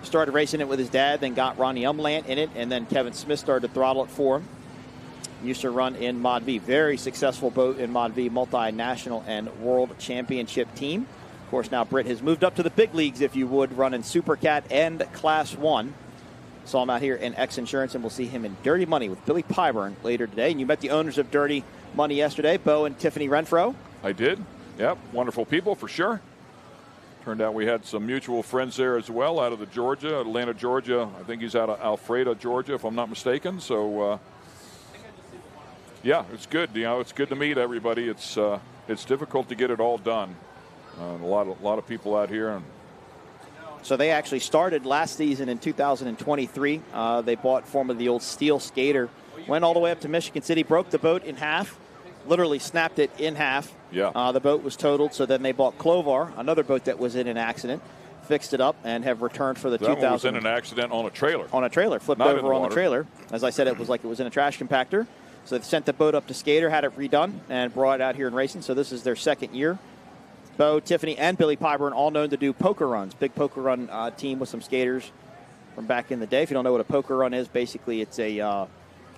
Started racing it with his dad, then got Ronnie Umland in it, and then Kevin Smith started to throttle it for him. Used to run in Mod V. Very successful boat in Mod V, multinational and world championship team. Of course, now Britt has moved up to the big leagues, if you would, running Supercat and Class 1. Saw him out here in X Insurance, and we'll see him in Dirty Money with Billy Pyburn later today. And you met the owners of Dirty Money yesterday, Bo and Tiffany Renfro. I did. Yep, wonderful people for sure. Turned out we had some mutual friends there as well out of the Georgia, Atlanta, Georgia. I think he's out of Alpharetta, Georgia, if I'm not mistaken. So, yeah, it's good. You know, it's good to meet everybody. It's difficult to get it all done. A lot of people out here. So they actually started last season in 2023. They bought form of the old Steel Skater. Went all the way up to Michigan City, broke the boat in half. Literally snapped it in half. Yeah. The boat was totaled, so then they bought Clovar, another boat that was in an accident, fixed it up, and have returned for the 2000. That one was in an accident on a trailer. On a trailer, flipped over on the trailer. As I said, it was like it was in a trash compactor. So they sent the boat up to Skater, had it redone, and brought it out here in racing. So this is their second year. Bo, Tiffany, and Billy Pyburn, all known to do poker runs. Big poker run team with some skaters from back in the day. If you don't know what a poker run is, basically it's a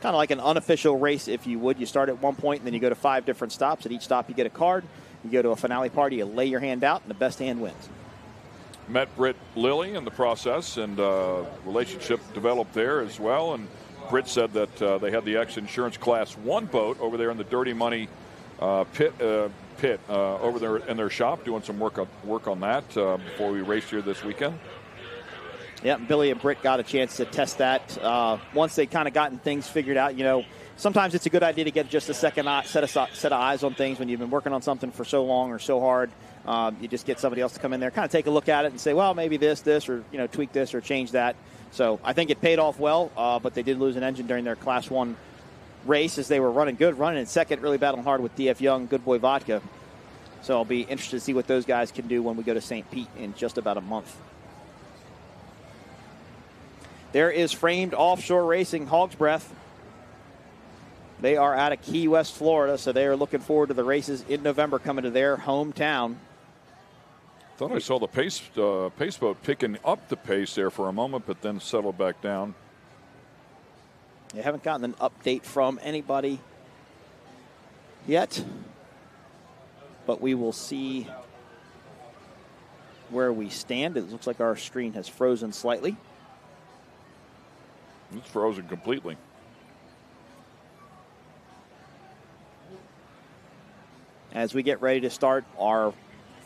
kind of like an unofficial race, if you would. You start at one point, and then you go to 5 different stops. At each stop, you get a card. You go to a finale party, you lay your hand out, and the best hand wins. Met Britt Lilly in the process, and relationship developed there as well. And Britt said that they had the X Insurance Class 1 boat over there in the Dirty Money pit over there in their shop, doing some work on that before we raced here this weekend. Yeah, Billy and Britt got a chance to test that once they kind of gotten things figured out. You know, sometimes it's a good idea to get just a second set of eyes on things when you've been working on something for so long or so hard. You just get somebody else to come in there, kind of take a look at it and say, well, maybe this, or, you know, tweak this or change that. So I think it paid off well, but they did lose an engine during their Class 1 race as they were running in second, really battling hard with DF Young, Good Boy Vodka. So I'll be interested to see what those guys can do when we go to St. Pete in just about a month. There is framed offshore racing Hog's Breath. They are out of Key West, Florida, so they are looking forward to the races in November coming to their hometown. Thought I saw the pace boat picking up the pace there for a moment, but then settled back down. They haven't gotten an update from anybody yet. but we will see where we stand. It looks like our screen has frozen slightly. It's frozen completely. As we get ready to start our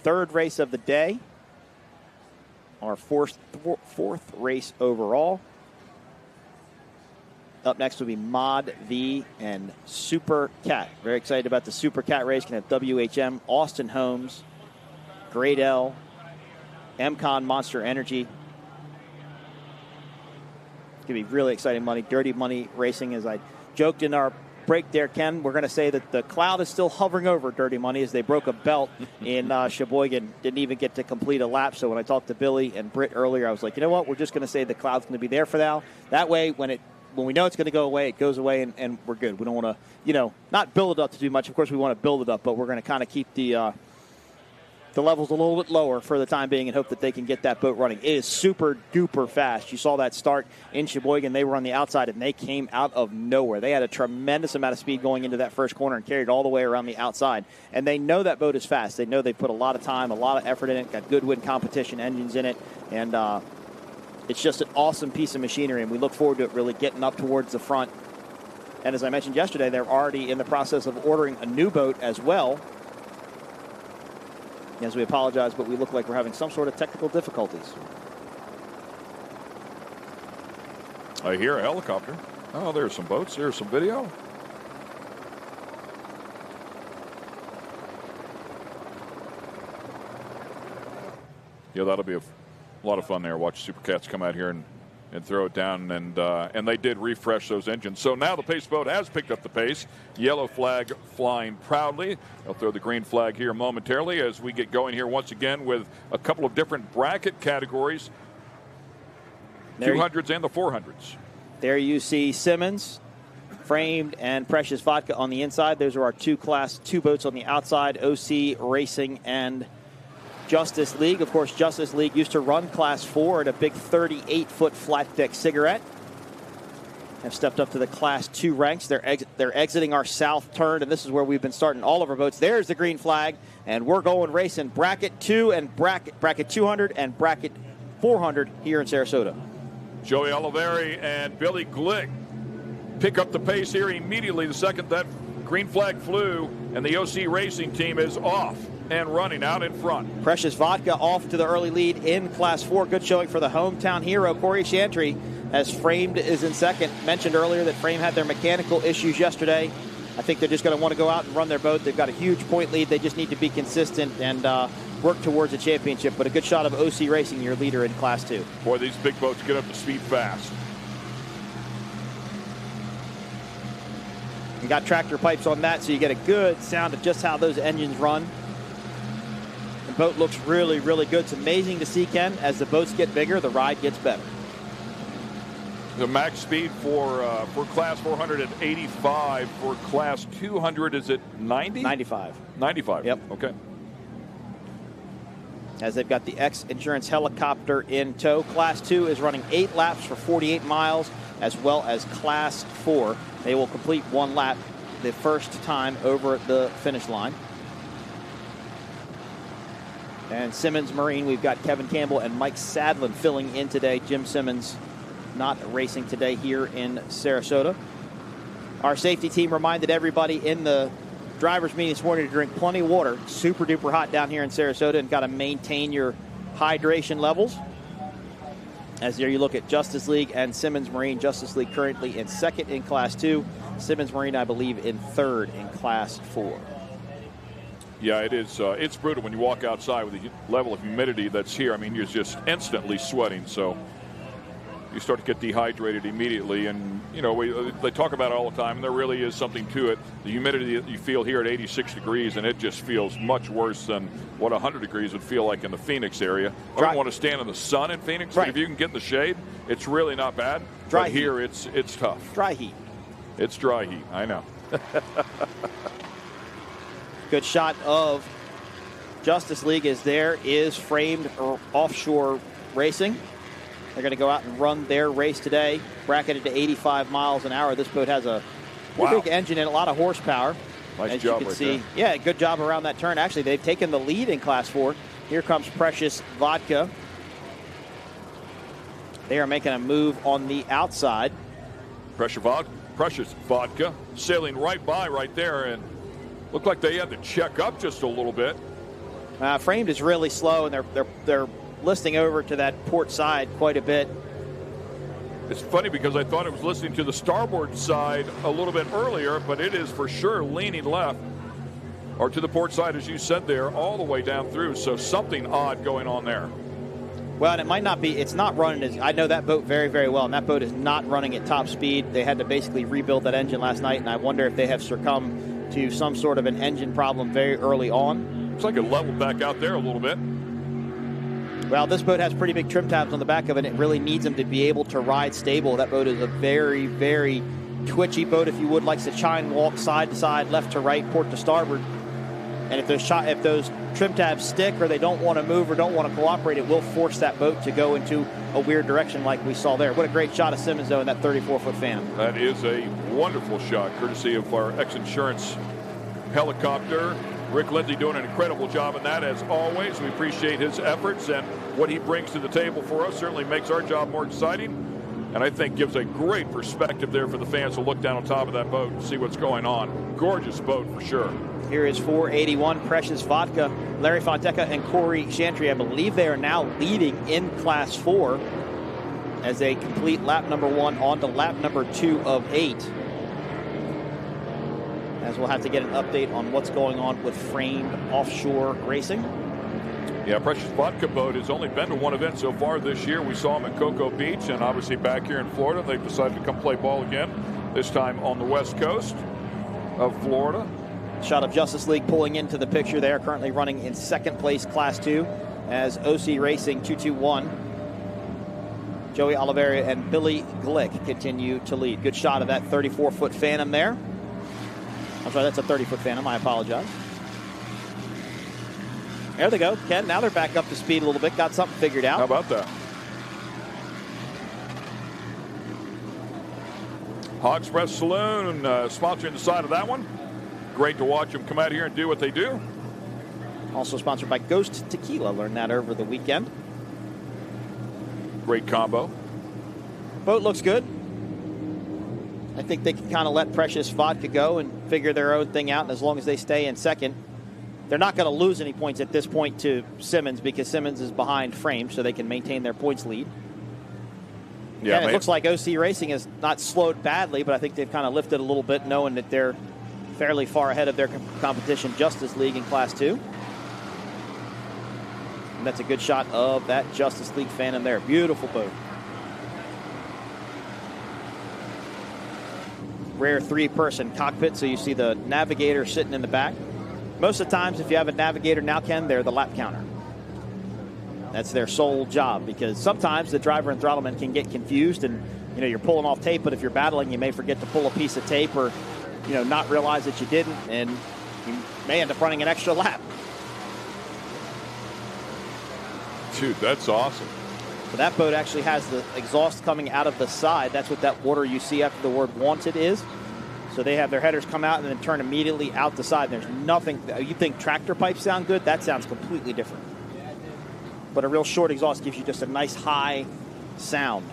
third race of the day, our fourth race overall. Up next will be Mod V and Supercat. Very excited about the Supercat race. Can have WHM, Austin Holmes, Great L, MCon, Monster Energy. It's going to be really exciting money. Dirty money racing. As I joked in our break there, Ken, we're going to say that the cloud is still hovering over Dirty Money as they broke a belt in Sheboygan. Didn't even get to complete a lap. So when I talked to Billy and Britt earlier, I was like, you know what? We're just going to say the cloud's going to be there for now. That way, when we know it's going to go away, it goes away, and we're good. We don't want to, not build it up to do much. Of course, we want to build it up, but we're going to kind of keep the levels a little bit lower for the time being and hope that they can get that boat running. It is super duper fast. You saw that start in Sheboygan. They were on the outside, and they came out of nowhere. They had a tremendous amount of speed going into that first corner and carried all the way around the outside. And they know that boat is fast. They know they put a lot of time, a lot of effort in it, got good wind competition engines in it, and it's just an awesome piece of machinery, and we look forward to it really getting up towards the front. And as I mentioned yesterday, they're already in the process of ordering a new boat as well. As we apologize, but we look like we're having some sort of technical difficulties. I hear a helicopter. Oh, there's some boats. There's some video. Yeah, that'll be a lot of fun there. Watch Supercats come out here and throw it down, and they did refresh those engines. So now the pace boat has picked up the pace. Yellow flag flying proudly. They'll throw the green flag here momentarily as we get going here once again with a couple of different bracket categories, 200s and the 400s. There you see Simmons, Framed, and Precious Vodka on the inside. Those are our Class 2 boats on the outside, OC Racing and Justice League. Of course, Justice League used to run Class 4 at a big 38-foot flat deck cigarette. Have stepped up to the Class 2 ranks. They're exiting our south turn, and this is where we've been starting all of our boats. There's the green flag, and we're going racing bracket 2 and bracket 200 and bracket 400 here in Sarasota. Joey Oliveri and Billy Glick pick up the pace here immediately the second that green flag flew, and the OC Racing team is off and running out in front. Precious Vodka off to the early lead in Class 4. Good showing for the hometown hero, Corey Chantry, as Framed is in second. Mentioned earlier that Frame had their mechanical issues yesterday. I think they're just going to want to go out and run their boat. They've got a huge point lead. They just need to be consistent and work towards a championship. But a good shot of OC Racing, your leader in Class 2. Boy, these big boats get up to speed fast. You got tractor pipes on that, so you get a good sound of just how those engines run. The boat looks really, really good. It's amazing to see, Ken, as the boats get bigger, the ride gets better. The max speed for Class 400 at 85. For Class 200, is it 90? 95. 95. Yep. Okay. As they've got the X Insurance helicopter in tow. Class 2 is running 8 laps for 48 miles, as well as Class 4. They will complete 1 lap the first time over the finish line. And Simmons Marine, we've got Kevin Campbell and Mike Sadlin filling in today. Jim Simmons not racing today here in Sarasota. Our safety team reminded everybody in the driver's meeting this morning to drink plenty of water. Super duper hot down here in Sarasota, and got to maintain your hydration levels. As there you look at Justice League and Simmons Marine. Justice League currently in second in Class 2. Simmons Marine, I believe, in third in Class 4. Yeah, it is. It's brutal when you walk outside with the level of humidity that's here. I mean, you're just instantly sweating. So you start to get dehydrated immediately. And, they talk about it all the time, and there really is something to it. The humidity that you feel here at 86 degrees, and it just feels much worse than what 100 degrees would feel like in the Phoenix area. I don't want to stand in the sun in Phoenix, but if you can get in the shade, it's really not bad. But here, it's tough. Dry heat. It's dry heat. I know. Good shot of Justice League as there is Framed Offshore Racing. They're going to go out and run their race today, bracketed to 85 miles an hour. This boat has a big engine and a lot of horsepower. Nice As job you can right see, there. yeah, good job around that turn. Actually, they've taken the lead in Class 4. Here comes Precious Vodka. They are making a move on the outside. Precious Vodka sailing right by right there, and looked like they had to check up just a little bit. Framed is really slow, and they're listing over to that port side quite a bit. It's funny because I thought it was listening to the starboard side a little bit earlier, but it is for sure leaning left, or to the port side, as you said there, all the way down through. So something odd going on there. Well, and it might not be, it's not running as, I know that boat very, very well, and that boat is not running at top speed. They had to basically rebuild that engine last night, and I wonder if they have succumbed to some sort of an engine problem very early on. Looks like it leveled back out there a little bit. Well, this boat has pretty big trim tabs on the back of it. It really needs them to be able to ride stable. That boat is a very, very twitchy boat, if you would, likes to chine walk side to side, left to right, port to starboard. And if those trim tabs stick or they don't want to move or don't want to cooperate, it will force that boat to go into a weird direction like we saw there. What a great shot of Simmons, though, in that 34-foot Phantom. That is a wonderful shot, courtesy of our X-Insurance helicopter. Rick Lindsay doing an incredible job in that, as always. We appreciate his efforts, and what he brings to the table for us certainly makes our job more exciting, and I think gives a great perspective there for the fans to look down on top of that boat and see what's going on. Gorgeous boat for sure. Here is 481 Precious Vodka. Larry Fonteca and Corey Chantry, I believe they are now leading in Class 4 as they complete lap number 1 on to lap number 2 of 8. As we'll have to get an update on what's going on with Framed Offshore Racing. Yeah, Precious Vodka boat has only been to one event so far this year. We saw them at Cocoa Beach, and obviously back here in Florida. They've decided to come play ball again, this time on the west coast of Florida. Shot of Justice League pulling into the picture there, currently running in second place Class 2 as OC Racing 221. Joey Oliveira and Billy Glick continue to lead. Good shot of that 34-foot Phantom there. I'm sorry, that's a 30-foot Phantom. I apologize. There they go, Ken. Now they're back up to speed a little bit. Got something figured out. How about that? Hog Express Saloon sponsoring the side of that one. Great to watch them come out here and do what they do. Also sponsored by Ghost Tequila. Learned that over the weekend. Great combo. Boat looks good. I think they can kind of let Precious Vodka go and figure their own thing out. And as long as they stay in second, they're not going to lose any points at this point to Simmons because Simmons is behind Frame, so they can maintain their points lead. Yeah, and it looks like OC Racing has not slowed badly, but I think they've kind of lifted a little bit, knowing that they're fairly far ahead of their competition, Justice League in Class 2. And that's a good shot of that Justice League Phantom there. Beautiful boat. Rare three-person cockpit, so you see the navigator sitting in the back. Most of the times, if you have a navigator now, Ken, they're the lap counter. That's their sole job, because sometimes the driver and throttleman can get confused, and you're pulling off tape, but if you're battling, you may forget to pull a piece of tape or not realize that you didn't, and you may end up running an extra lap. Dude, that's awesome. So that boat actually has the exhaust coming out of the side. That's what that water you see after the word wanted is. So they have their headers come out and then turn immediately out the side. There's nothing. You think tractor pipes sound good? That sounds completely different. But a real short exhaust gives you just a nice high sound.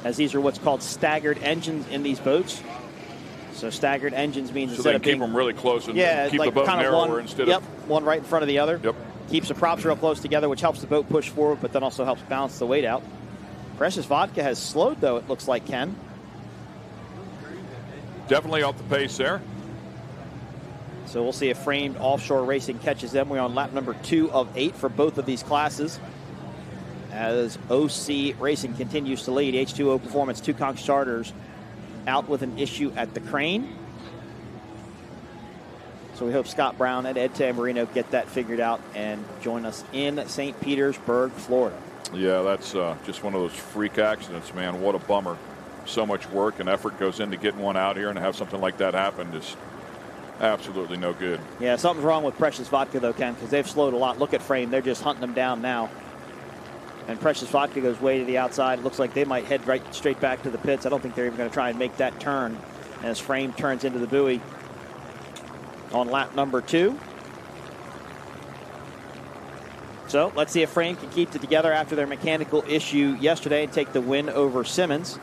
As these are what's called staggered engines in these boats. So staggered engines means so they keep them really close and keep like the boat kind of narrower one, instead of one right in front of the other. Yep. Keeps the props real close together, which helps the boat push forward, but then also helps balance the weight out. Precious Vodka has slowed, though, it looks like, Ken. Definitely off the pace there. So we'll see if Framed Offshore Racing catches them. We're on lap number 2 of 8 for both of these classes. As OC Racing continues to lead. H2O Performance, 2 Conch Charters out with an issue at the crane. So we hope Scott Brown and Ed Tamburino get that figured out and join us in St. Petersburg, Florida. Yeah, that's just one of those freak accidents, man. What a bummer. So much work and effort goes into getting one out here, and to have something like that happen is absolutely no good. Yeah, something's wrong with Precious Vodka, though, Ken, because they've slowed a lot. Look at Frame. They're just hunting them down now. And Precious Vodka goes way to the outside. Looks like they might head right straight back to the pits. I don't think they're even going to try and make that turn as Frame turns into the buoy on lap number 2. So let's see if Frame can keep it together after their mechanical issue yesterday and take the win over Simmons.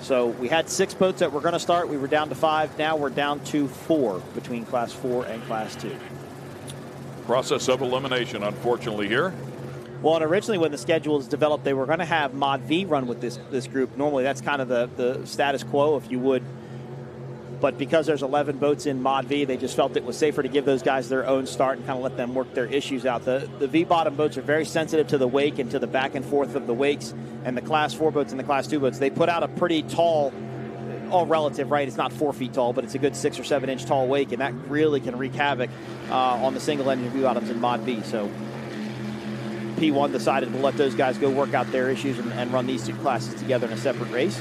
So we had 6 boats that were going to start. We were down to 5. Now we're down to 4 between Class 4 and Class 2. Process of elimination, unfortunately, here. Well, and originally when the schedule was developed, they were going to have Mod V run with this group. Normally that's kind of the status quo, if you would. But because there's 11 boats in Mod V, they just felt it was safer to give those guys their own start and kind of let them work their issues out. The V-bottom boats are very sensitive to the wake and to the back and forth of the wakes. And the Class 4 boats and the Class 2 boats, they put out a pretty tall, all relative, right? It's not 4 feet tall, but it's a good 6 or 7 inch tall wake, and that really can wreak havoc on the single engine V-bottoms in Mod V. So P1 decided to let those guys go work out their issues and run these 2 classes together in a separate race.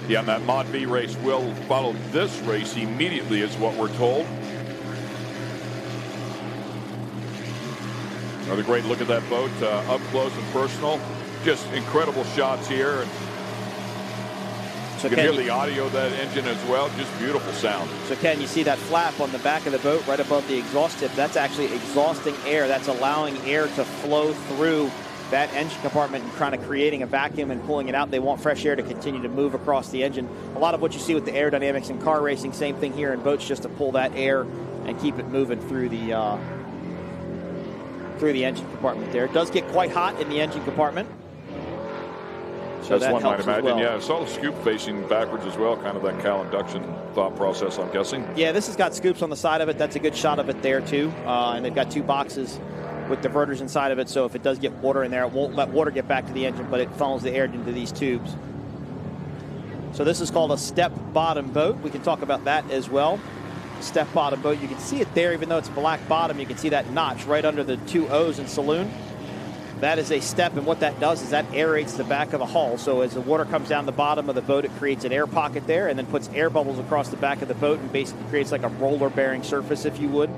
Yeah, and that Mod V race will follow this race immediately, is what we're told. Another great look at that boat, up close and personal. Just incredible shots here. And so you can hear the audio of that engine as well. Just beautiful sound. So Ken, you see that flap on the back of the boat right above the exhaust tip. That's actually exhausting air. That's allowing air to flow through that engine compartment and kind of creating a vacuum and pulling it out. They want fresh air to continue to move across the engine. A lot of what you see with the aerodynamics in car racing, same thing here in boats, just to pull that air and keep it moving through the engine compartment there. It does get quite hot in the engine compartment. So as that one might helps imagine. well. Yeah, I saw the scoop facing backwards as well, kind of that cow induction thought process, I'm guessing. Yeah, this has got scoops on the side of it. That's a good shot of it there, too. And they've got 2 boxes with diverters inside of it, so if it does get water in there, it won't let water get back to the engine, but it funnels the air into these tubes. So this is called a step bottom boat. We can talk about that as well. Step bottom boat. You can see it there, even though it's black bottom. You can see that notch right under the 2 O's in saloon. That is a step, and what that does is that aerates the back of the hull. So as the water comes down the bottom of the boat, it creates an air pocket there and then puts air bubbles across the back of the boat and basically creates like a roller bearing surface, if you would.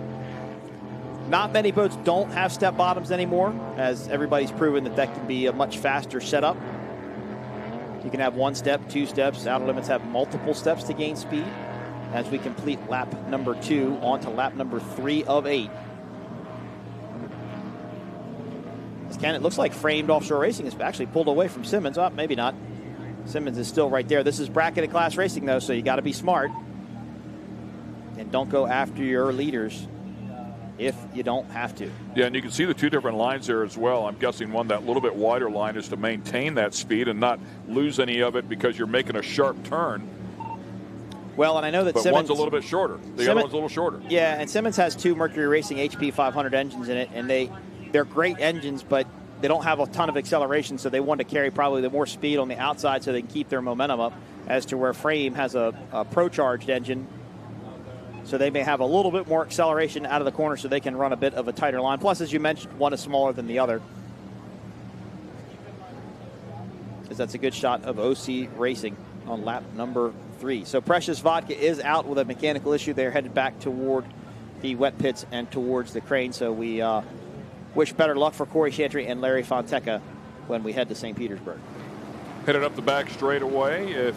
Not many boats don't have step bottoms anymore, as everybody's proven that can be a much faster setup. You can have 1 step, 2 steps. Outer limits have multiple steps to gain speed as we complete lap number 2 on to lap number 3 of 8. Ken, it looks like Framed Offshore Racing has actually pulled away from Simmons. Oh, maybe not. Simmons is still right there. This is bracketed class racing, though, so you got to be smart. And don't go after your leaders if you don't have to. Yeah, and you can see the 2 different lines there as well. I'm guessing that little bit wider line is to maintain that speed and not lose any of it because you're making a sharp turn. Well, and I know that but Simmons... one's a little bit shorter. The other one's a little shorter. Yeah, and Simmons has 2 Mercury Racing HP 500 engines in it, and they're great engines, but they don't have a ton of acceleration, so they want to carry probably the more speed on the outside so they can keep their momentum up, as to where Frame has a pro-charged engine. So they may have a little bit more acceleration out of the corner so they can run a bit of a tighter line. Plus, as you mentioned, one is smaller than the other. Because that's a good shot of OC Racing on lap number 3. So Precious Vodka is out with a mechanical issue. They're headed back toward the wet pits and towards the crane. So we wish better luck for Corey Chantry and Larry Fonteca when we head to St. Petersburg. Headed up the back straightaway. If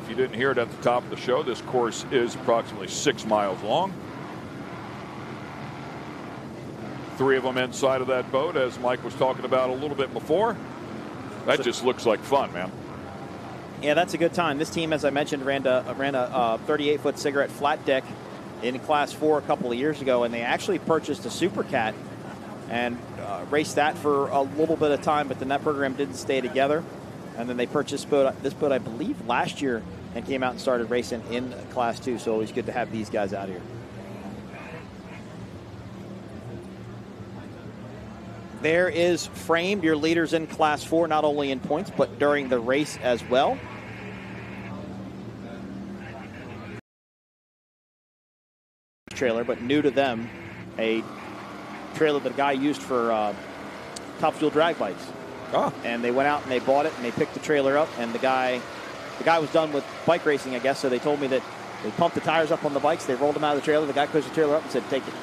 you didn't hear it at the top of the show, this course is approximately 6 miles long. 3 of them inside of that boat, as Mike was talking about a little bit before. That just looks like fun, man. Yeah, that's a good time. This team, as I mentioned, ran a 38-foot cigarette flat deck in Class 4 a couple of years ago, and they actually purchased a Supercat and raced that for a little bit of time, but then that program didn't stay together. And then they purchased this boat, I believe, last year and came out and started racing in Class 2. So always good to have these guys out here. There is Framed, your leaders in Class 4, not only in points, but during the race as well. Trailer, but new to them, a trailer that a guy used for Top Fuel drag bikes. Oh. And they went out and they bought it and they picked the trailer up, and the guy was done with bike racing, I guess, so they told me that they pumped the tires up on the bikes, they rolled them out of the trailer, the guy pushed the trailer up and said take it.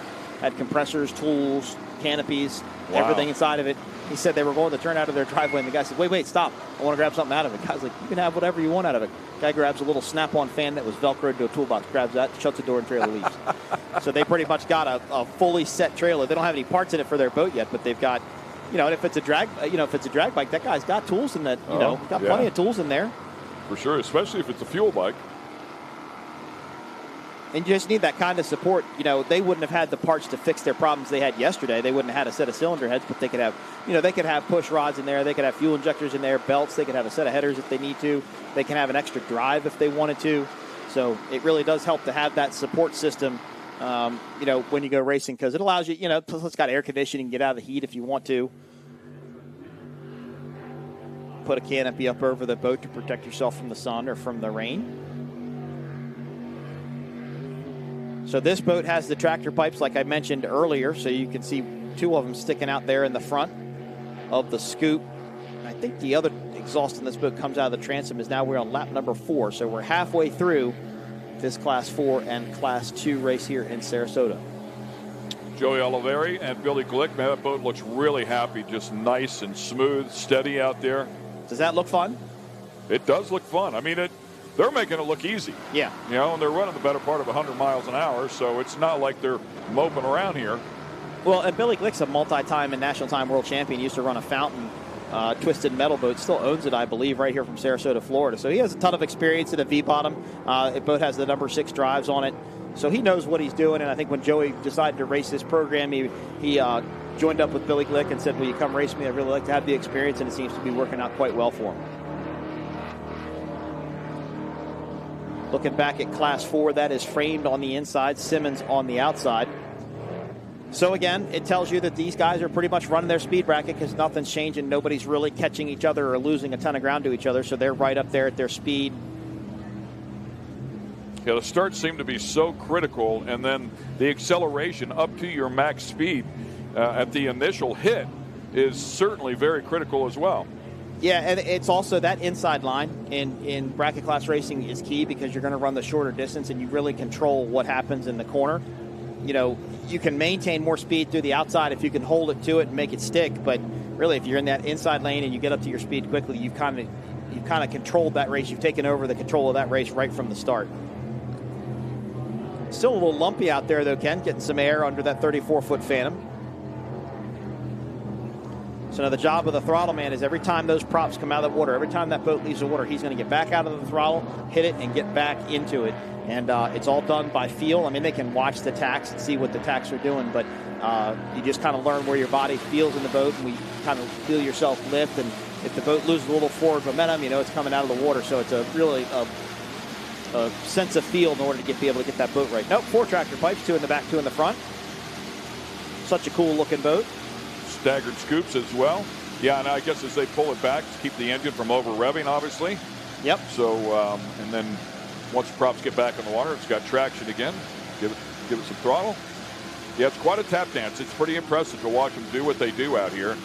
Had compressors, tools, canopies, everything inside of it. He said they were going to turn out of their driveway, and the guy said, wait, stop. I want to grab something out of it. The guy's like, you can have whatever you want out of it. Guy grabs a little snap-on fan that was Velcroed to a toolbox, grabs that, shuts the door, and trailer leaves. So they pretty much got a fully set trailer. They don't have any parts in it for their boat yet, but they've got, and if it's a drag, bike, that guy's got tools in that, got plenty of tools in there. For sure, especially if it's a fuel bike. And you just need that kind of support. They wouldn't have had the parts to fix their problems they had yesterday. They wouldn't have had a set of cylinder heads, but they could have, they could have push rods in there. They could have fuel injectors in there, belts. They could have a set of headers if they need to. They can have an extra drive if they wanted to. So it really does help to have that support system, when you go racing, because it allows you, plus it's got air conditioning, get out of the heat if you want to. Put a canopy up over the boat to protect yourself from the sun or from the rain. So this boat has the tractor pipes like I mentioned earlier, so you can see two of them sticking out there in the front of the scoop. I think the other exhaust in this boat comes out of the transom. Now we're on lap number 4, so we're halfway through this Class 4 and Class 2 race here in Sarasota. Joey Oliveri and Billy Glick, man, that boat looks really happy, just nice and smooth, steady out there. Does that look fun? It does look fun. I mean, they're making it look easy. Yeah. And they're running the better part of 100 miles an hour, so it's not like they're moping around here. Well, and Billy Glick's a multi-time and national time world champion. He used to run a Fountain twisted metal boat. Still owns it, I believe, right here from Sarasota, Florida. So he has a ton of experience in a V-bottom. The boat has the number 6 drives on it. So he knows what he's doing, and I think when Joey decided to race this program, he joined up with Billy Glick and said, will you come race me? I'd really like to have the experience, and it seems to be working out quite well for him. Looking back at Class 4, that is framed on the inside, Simmons on the outside. So again, it tells you that these guys are pretty much running their speed bracket because nothing's changing. Nobody's really catching each other or losing a ton of ground to each other, so they're right up there at their speed. Yeah, the start seemed to be so critical, and then the acceleration up to your max speed at the initial hit is certainly very critical as well. Yeah, and it's also that inside line in bracket class racing is key because you're going to run the shorter distance and you really control what happens in the corner. You can maintain more speed through the outside if you can hold it to it and make it stick, but really if you're in that inside lane and you get up to your speed quickly, you've kind of controlled that race. You've taken over the control of that race right from the start. Still a little lumpy out there though, Ken, getting some air under that 34-foot Phantom. So now the job of the throttle man is every time those props come out of the water, every time that boat leaves the water, he's going to get back out of the throttle, hit it, and get back into it. And it's all done by feel. I mean, they can watch the tacks and see what the tacks are doing, but you just kind of learn where your body feels in the boat, and we kind of feel yourself lift. And if the boat loses a little forward momentum, it's coming out of the water. So it's a really a sense of feel in order to be able to get that boat right. Nope, 4 tractor pipes, 2 in the back, 2 in the front. Such a cool looking boat. Staggered scoops as well. Yeah, and I guess as they pull it back to keep the engine from over revving, obviously. Yep. So, and then once the props get back in the water, it's got traction again. Give it some throttle. Yeah, it's quite a tap dance. It's pretty impressive to watch them do what they do out here.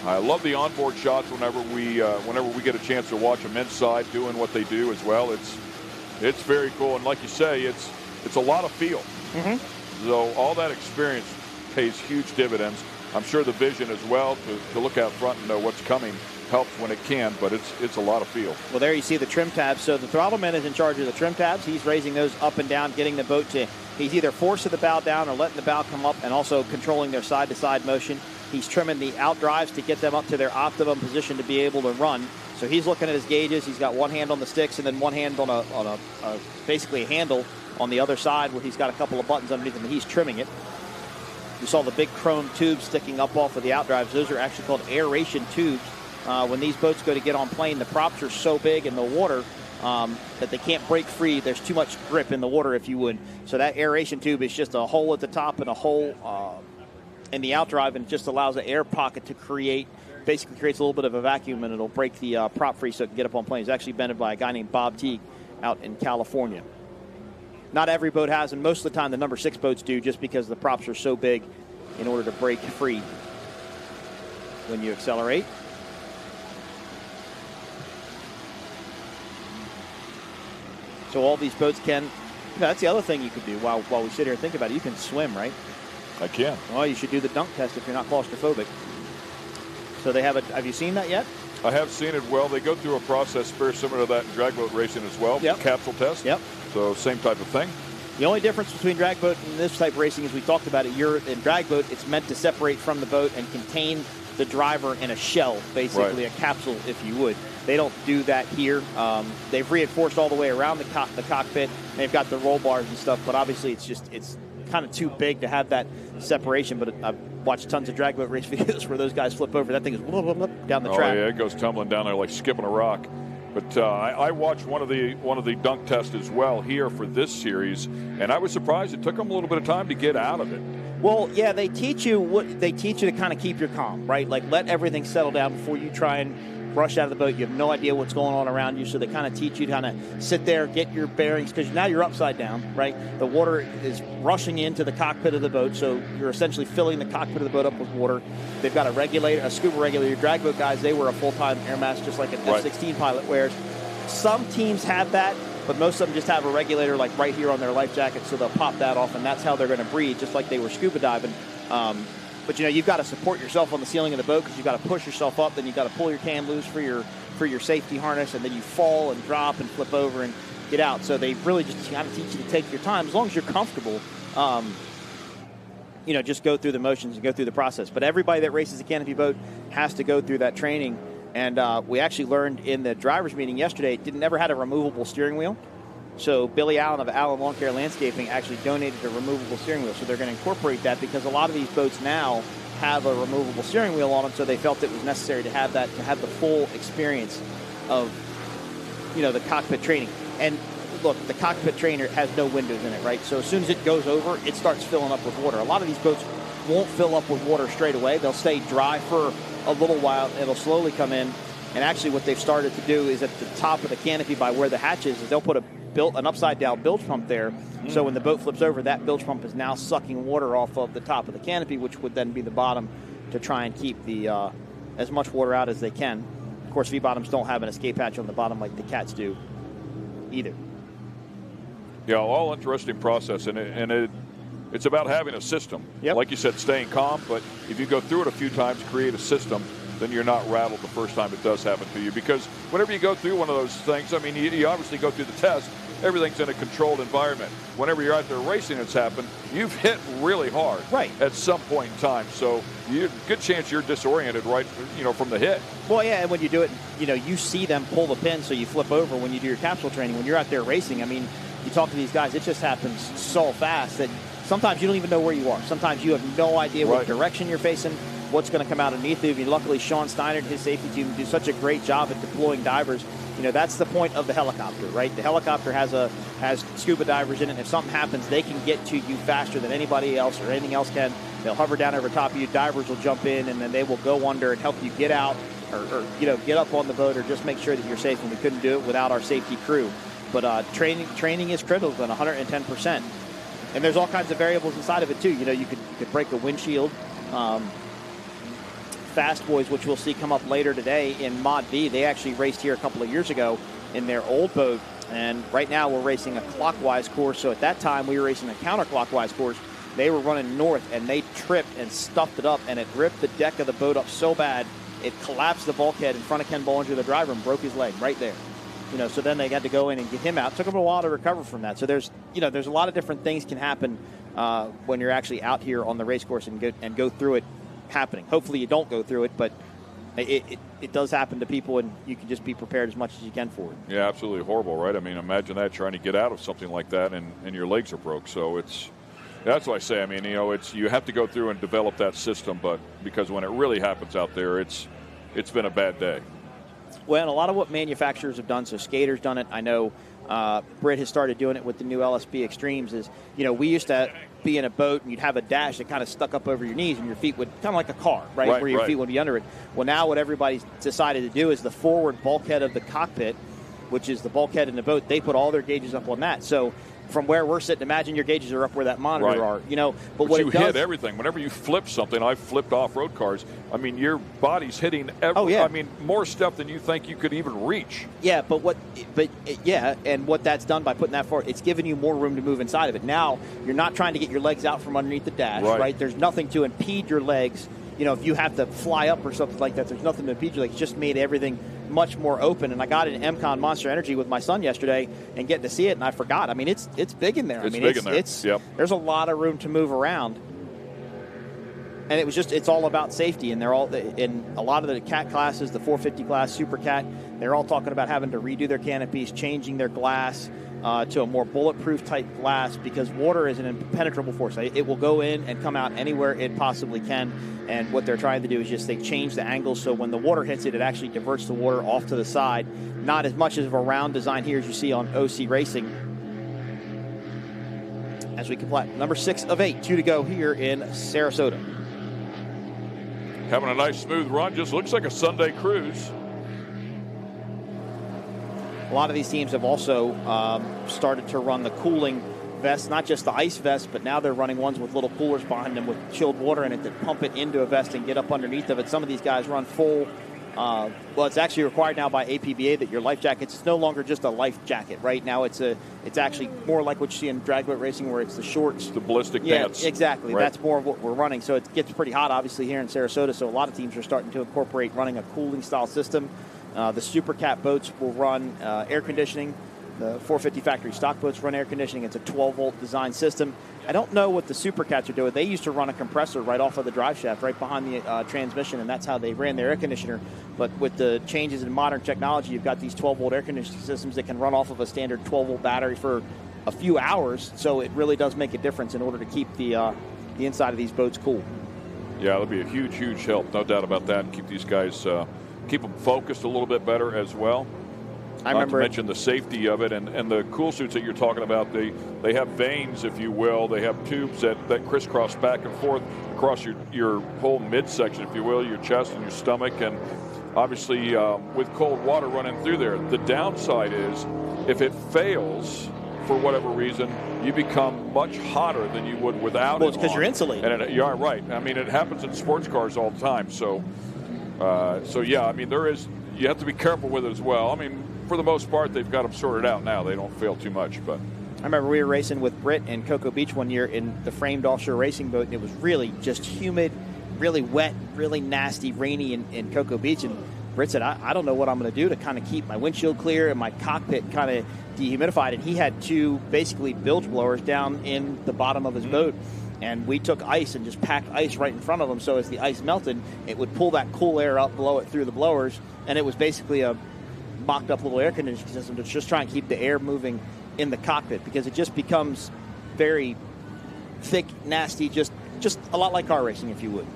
I love the onboard shots whenever we get a chance to watch them inside doing what they do as well. It's very cool, and like you say, it's a lot of feel. Mm-hmm. So all that experience pays huge dividends. I'm sure the vision as well to look out front and know what's coming helps when it can, but it's a lot of feel. Well, there you see the trim tabs. So the throttle man is in charge of the trim tabs. He's raising those up and down, getting the boat to, he's either forcing the bow down or letting the bow come up and also controlling their side-to-side motion. He's trimming the out drives to get them up to their optimum position to be able to run. So he's looking at his gauges. He's got one hand on the sticks and then one hand on a basically a handle on the other side where he's got a couple of buttons underneath him, and he's trimming it. You saw the big chrome tubes sticking up off of the outdrives. Those are actually called aeration tubes. When these boats go to get on plane, the props are so big in the water that they can't break free. There's too much grip in the water, if you would. So that aeration tube is just a hole at the top and a hole in the outdrive, and it just allows an air pocket to basically creates a little bit of a vacuum, and it'll break the prop free so it can get up on plane. It's actually invented by a guy named Bob Teague out in California. Not every boat has, and most of the time the number 6 boats do, just because the props are so big in order to break free when you accelerate. So all these boats can, that's the other thing you could do while we sit here and think about it. You can swim, right? I can. Well, you should do the dunk test if you're not claustrophobic. So they have you seen that yet? I have seen it. Well, they go through a process very similar to that in drag boat racing as well. Yep. Capsule test. Yep. So same type of thing. The only difference between drag boat and this type of racing is we talked about it. In drag boat, it's meant to separate from the boat and contain the driver in a shell, basically a capsule, if you would. They don't do that here. They've reinforced all the way around the cockpit. They've got the roll bars and stuff, but obviously it's kind of too big to have that separation. But I've watched tons of drag boat race videos where those guys flip over. That thing is down the track. Oh yeah, it goes tumbling down there like skipping a rock. But I watched one of the dunk tests as well here for this series, and I was surprised it took them a little bit of time to get out of it. Well, yeah, they teach you to kind of keep your calm, right? Like let everything settle down before you try and rush out of the boat. You have no idea what's going on around you, so they kind of teach you to kind of sit there, get your bearings, because now you're upside down, right? The water is rushing into the cockpit of the boat, so you're essentially filling the cockpit of the boat up with water. They've got a scuba regulator. Drag boat guys, they wear a full-time air mask just like an F-16 pilot wears. Some teams have that, but most of them just have a regulator like right here on their life jacket, so they'll pop that off, and that's how they're going to breathe, just like they were scuba diving. But you've got to support yourself on the ceiling of the boat because you've got to push yourself up. Then you've got to pull your can loose for your safety harness, and then you fall and drop and flip over and get out. So they really just kind of teach you to take your time as long as you're comfortable. Just go through the motions and go through the process. But everybody that races a canopy boat has to go through that training. And we actually learned in the drivers' meeting yesterday, never had a removable steering wheel. So Billy Allen of Allen Lawn Care Landscaping actually donated a removable steering wheel. So they're going to incorporate that because a lot of these boats now have a removable steering wheel on them. So they felt it was necessary to have that, to have the full experience of, the cockpit training. And look, the cockpit trainer has no windows in it, right? So as soon as it goes over, it starts filling up with water. A lot of these boats won't fill up with water straight away. They'll stay dry for a little while. It'll slowly come in. And actually what they've started to do is at the top of the canopy by where the hatch is they'll put an upside-down bilge pump there. So when the boat flips over, that bilge pump is now sucking water off of the top of the canopy, which would then be the bottom to try and keep the as much water out as they can. Of course, V-bottoms don't have an escape hatch on the bottom like the cats do either. Yeah, all interesting process, and it's about having a system. Yep. Like you said, staying calm, but if you go through it a few times, create a system, then you're not rattled the first time it does happen to you. Because whenever you go through one of those things, I mean, you obviously go through the test, everything's in a controlled environment. Whenever you're out there racing, it's happened, you've hit really hard at some point in time. So good chance you're disoriented right, from the hit. Well, yeah, and when you do it, you see them pull the pin, so you flip over when you do your capsule training. When you're out there racing, I mean, you talk to these guys, it just happens so fast that sometimes you don't even know where you are. Sometimes you have no idea what direction you're facing, what's going to come out underneath you. Luckily, Sean Steiner and his safety team do such a great job at deploying divers. That's the point of the helicopter, right? The helicopter has scuba divers in it. If something happens, they can get to you faster than anybody else or anything else can. They'll hover down over top of you. Divers will jump in, and then they will go under and help you get out or get up on the boat or just make sure that you're safe. And we couldn't do it without our safety crew. But training is critical and 110%. And there's all kinds of variables inside of it, too. You could break a windshield. Fast Boys, which we'll see come up later today in Mod V, they actually raced here a couple of years ago in their old boat. And right now we're racing a clockwise course. So at that time we were racing a counterclockwise course. They were running north, and they tripped and stuffed it up, and it ripped the deck of the boat up so bad it collapsed the bulkhead in front of Ken Bollinger, the driver, and broke his leg right there. So then they had to go in and get him out. It took them a while to recover from that. So there's a lot of different things can happen when you're actually out here on the race course and go through it happening. Hopefully you don't go through it, but it does happen to people, and you can just be prepared as much as you can for it. Yeah, absolutely horrible, right? I mean, imagine that, trying to get out of something like that, and your legs are broke. So that's what I say. I mean, you have to go through and develop that system, but because when it really happens out there, it's been a bad day. Well, and a lot of what manufacturers have done, so Skater's done it. I know Britt has started doing it with the new LSP Extremes. Is we used to be in a boat and you'd have a dash that kind of stuck up over your knees, and your feet would kind of like a car, right where your feet would be under it. Well, now what everybody's decided to do is the forward bulkhead of the cockpit, which is the bulkhead in the boat. They put all their gauges up on that. So from where we're sitting, imagine your gauges are up where that monitor are. But what you hit everything. Whenever you flip something, I've flipped off-road cars. I mean, your body's hitting I mean, more stuff than you think you could even reach. Yeah, and what that's done by putting that forward, it's giving you more room to move inside of it. Now you're not trying to get your legs out from underneath the dash, right? There's nothing to impede your legs if you have to fly up or something like that, there's nothing to impede you. Like, it's just made everything much more open. And I got in MCon Monster Energy with my son yesterday and getting to see it, and I forgot. I mean, it's big in there. It's big in there. Yep. There's a lot of room to move around. And it's all about safety. And they're all in a lot of the cat classes, the 450 class, Super Cat, they're all talking about having to redo their canopies, changing their glass to a more bulletproof type glass, because water is an impenetrable force. It will go in and come out anywhere it possibly can. And what they're trying to do is just they change the angle so when the water hits it, it actually diverts the water off to the side. Not as much of a round design here as you see on OC Racing. As we complete number 6 of 8, 2 to go here in Sarasota. Having a nice smooth run, just looks like a Sunday cruise. A lot of these teams have also started to run the cooling vests, not just the ice vest, but now they're running ones with little coolers behind them with chilled water in it that pump it into a vest and get up underneath of it. Some of these guys run full. Well, it's actually required now by APBA that your life jackets, it's no longer just a life jacket. Right now it's actually more like what you see in drag boat racing, where it's the shorts. The ballistic pants. Yeah, exactly. Right. That's more of what we're running. So it gets pretty hot, obviously, here in Sarasota, so a lot of teams are starting to incorporate running a cooling style system. The Supercat boats will run air conditioning. The 450 factory stock boats run air conditioning. It's a 12-volt design system. I don't know what the Supercats are doing. They used to run a compressor right off of the drive shaft, right behind the transmission, and that's how they ran their air conditioner. But with the changes in modern technology, you've got these 12-volt air conditioning systems that can run off of a standard 12-volt battery for a few hours. So it really does make a difference in order to keep the inside of these boats cool. Yeah, it'll be a huge, huge help, no doubt about that. Keep these guys, keep them focused a little bit better as well. I remember to mention the safety of it, and the cool suits that you're talking about, they have vanes, if you will. They have tubes that crisscross back and forth across your whole midsection, if you will, your chest and your stomach. And obviously with cold water running through there, the downside is if it fails for whatever reason, you become much hotter than you would without it. Well, it's because you're insulated. And you're right. I mean, it happens in sports cars all the time. So yeah, I mean, you have to be careful with it as well. I mean, for the most part, they've got them sorted out now. They don't fail too much. But I remember we were racing with Britt in Cocoa Beach one year in the framed offshore racing boat, and it was really just humid, really wet, really nasty, rainy in Cocoa Beach. And Britt said, I don't know what I'm going to do to kind of keep my windshield clear and my cockpit kind of dehumidified. And he had 2 basically bilge blowers down in the bottom of his boat. And we took ice and just packed ice right in front of him, so as the ice melted, it would pull that cool air up, blow it through the blowers, and it was basically a mocked up little air conditioning system to just try and keep the air moving in the cockpit, because it just becomes very thick, nasty, just a lot like car racing, if you would.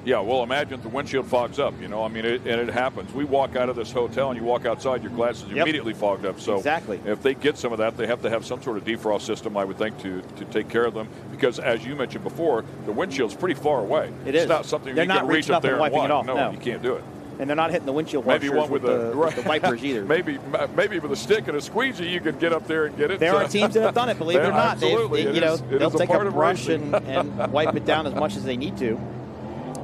Yeah, well, imagine if the windshield fogs up, I mean, it happens. We walk out of this hotel and you walk outside, your glass is immediately fogged up. So exactly. If they get some of that, they have to have some sort of defrost system, I would think, to take care of them, because as you mentioned before, the windshield's pretty far away. It's not something They're you not can reach up there and wiping it off. No, you can't do it. And they're not hitting the windshield maybe washers one with the wipers either. Maybe with a stick and a squeegee, you could get up there and get it. There are teams that have done it, believe it or not. Absolutely. They'll take a brush and wipe it down as much as they need to.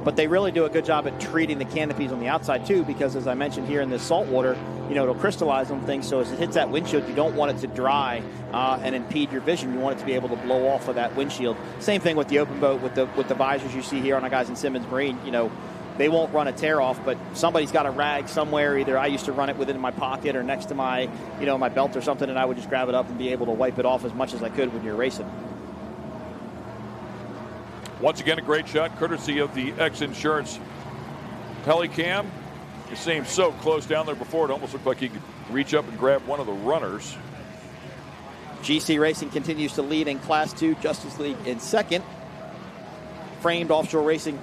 But they really do a good job at treating the canopies on the outside too, because as I mentioned here in this salt water, it'll crystallize on things. So as it hits that windshield, you don't want it to dry and impede your vision. You want it to be able to blow off of that windshield. Same thing with the open boat with the visors you see here on our guys in Simmons Marine. They won't run a tear off, but somebody's got a rag somewhere. Either I used to run it within my pocket or next to my, my belt or something, and I would just grab it up and be able to wipe it off as much as I could when you're racing. Once again, a great shot, courtesy of the X Insurance Helicam. You see him so close down there before, it almost looked like he could reach up and grab one of the runners. GC Racing continues to lead in Class 2, Justice League in second. Framed Offshore Racing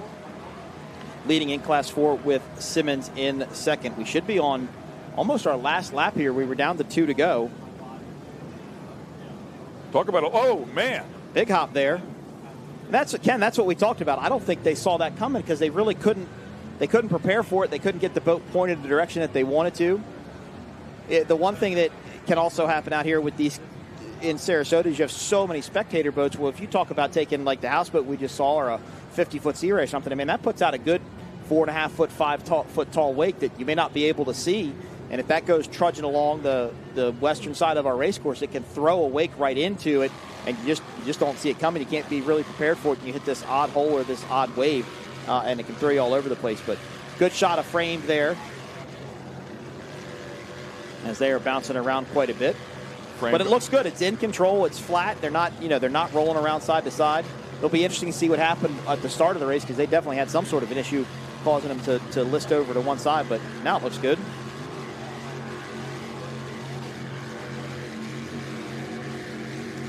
leading in Class 4 with Simmons in second. We should be on almost our last lap here. We were down to 2 to go. Talk about, oh, man. Big hop there. Ken, that's what we talked about. I don't think they saw that coming because they really couldn't. They couldn't prepare for it. They couldn't get the boat pointed the direction that they wanted to. The one thing that can also happen out here with these in Sarasota is you have so many spectator boats. Well, if you talk about taking like the houseboat we just saw or a 50-foot Sea Ray or something, I mean, that puts out a good 4.5 foot, 5 foot tall wake that you may not be able to see. And if that goes trudging along the western side of our race course, it can throw a wake right into it, and you just don't see it coming. You can't be really prepared for it, and you hit this odd hole or this odd wave. and it can throw you all over the place. But good shot of frame there, as they are bouncing around quite a bit. But it looks good. It's in control. It's flat. They're not, they're not rolling around side to side. It'll be interesting to see what happened at the start of the race, because they definitely had some sort of an issue causing them to list over to one side. But now it looks good.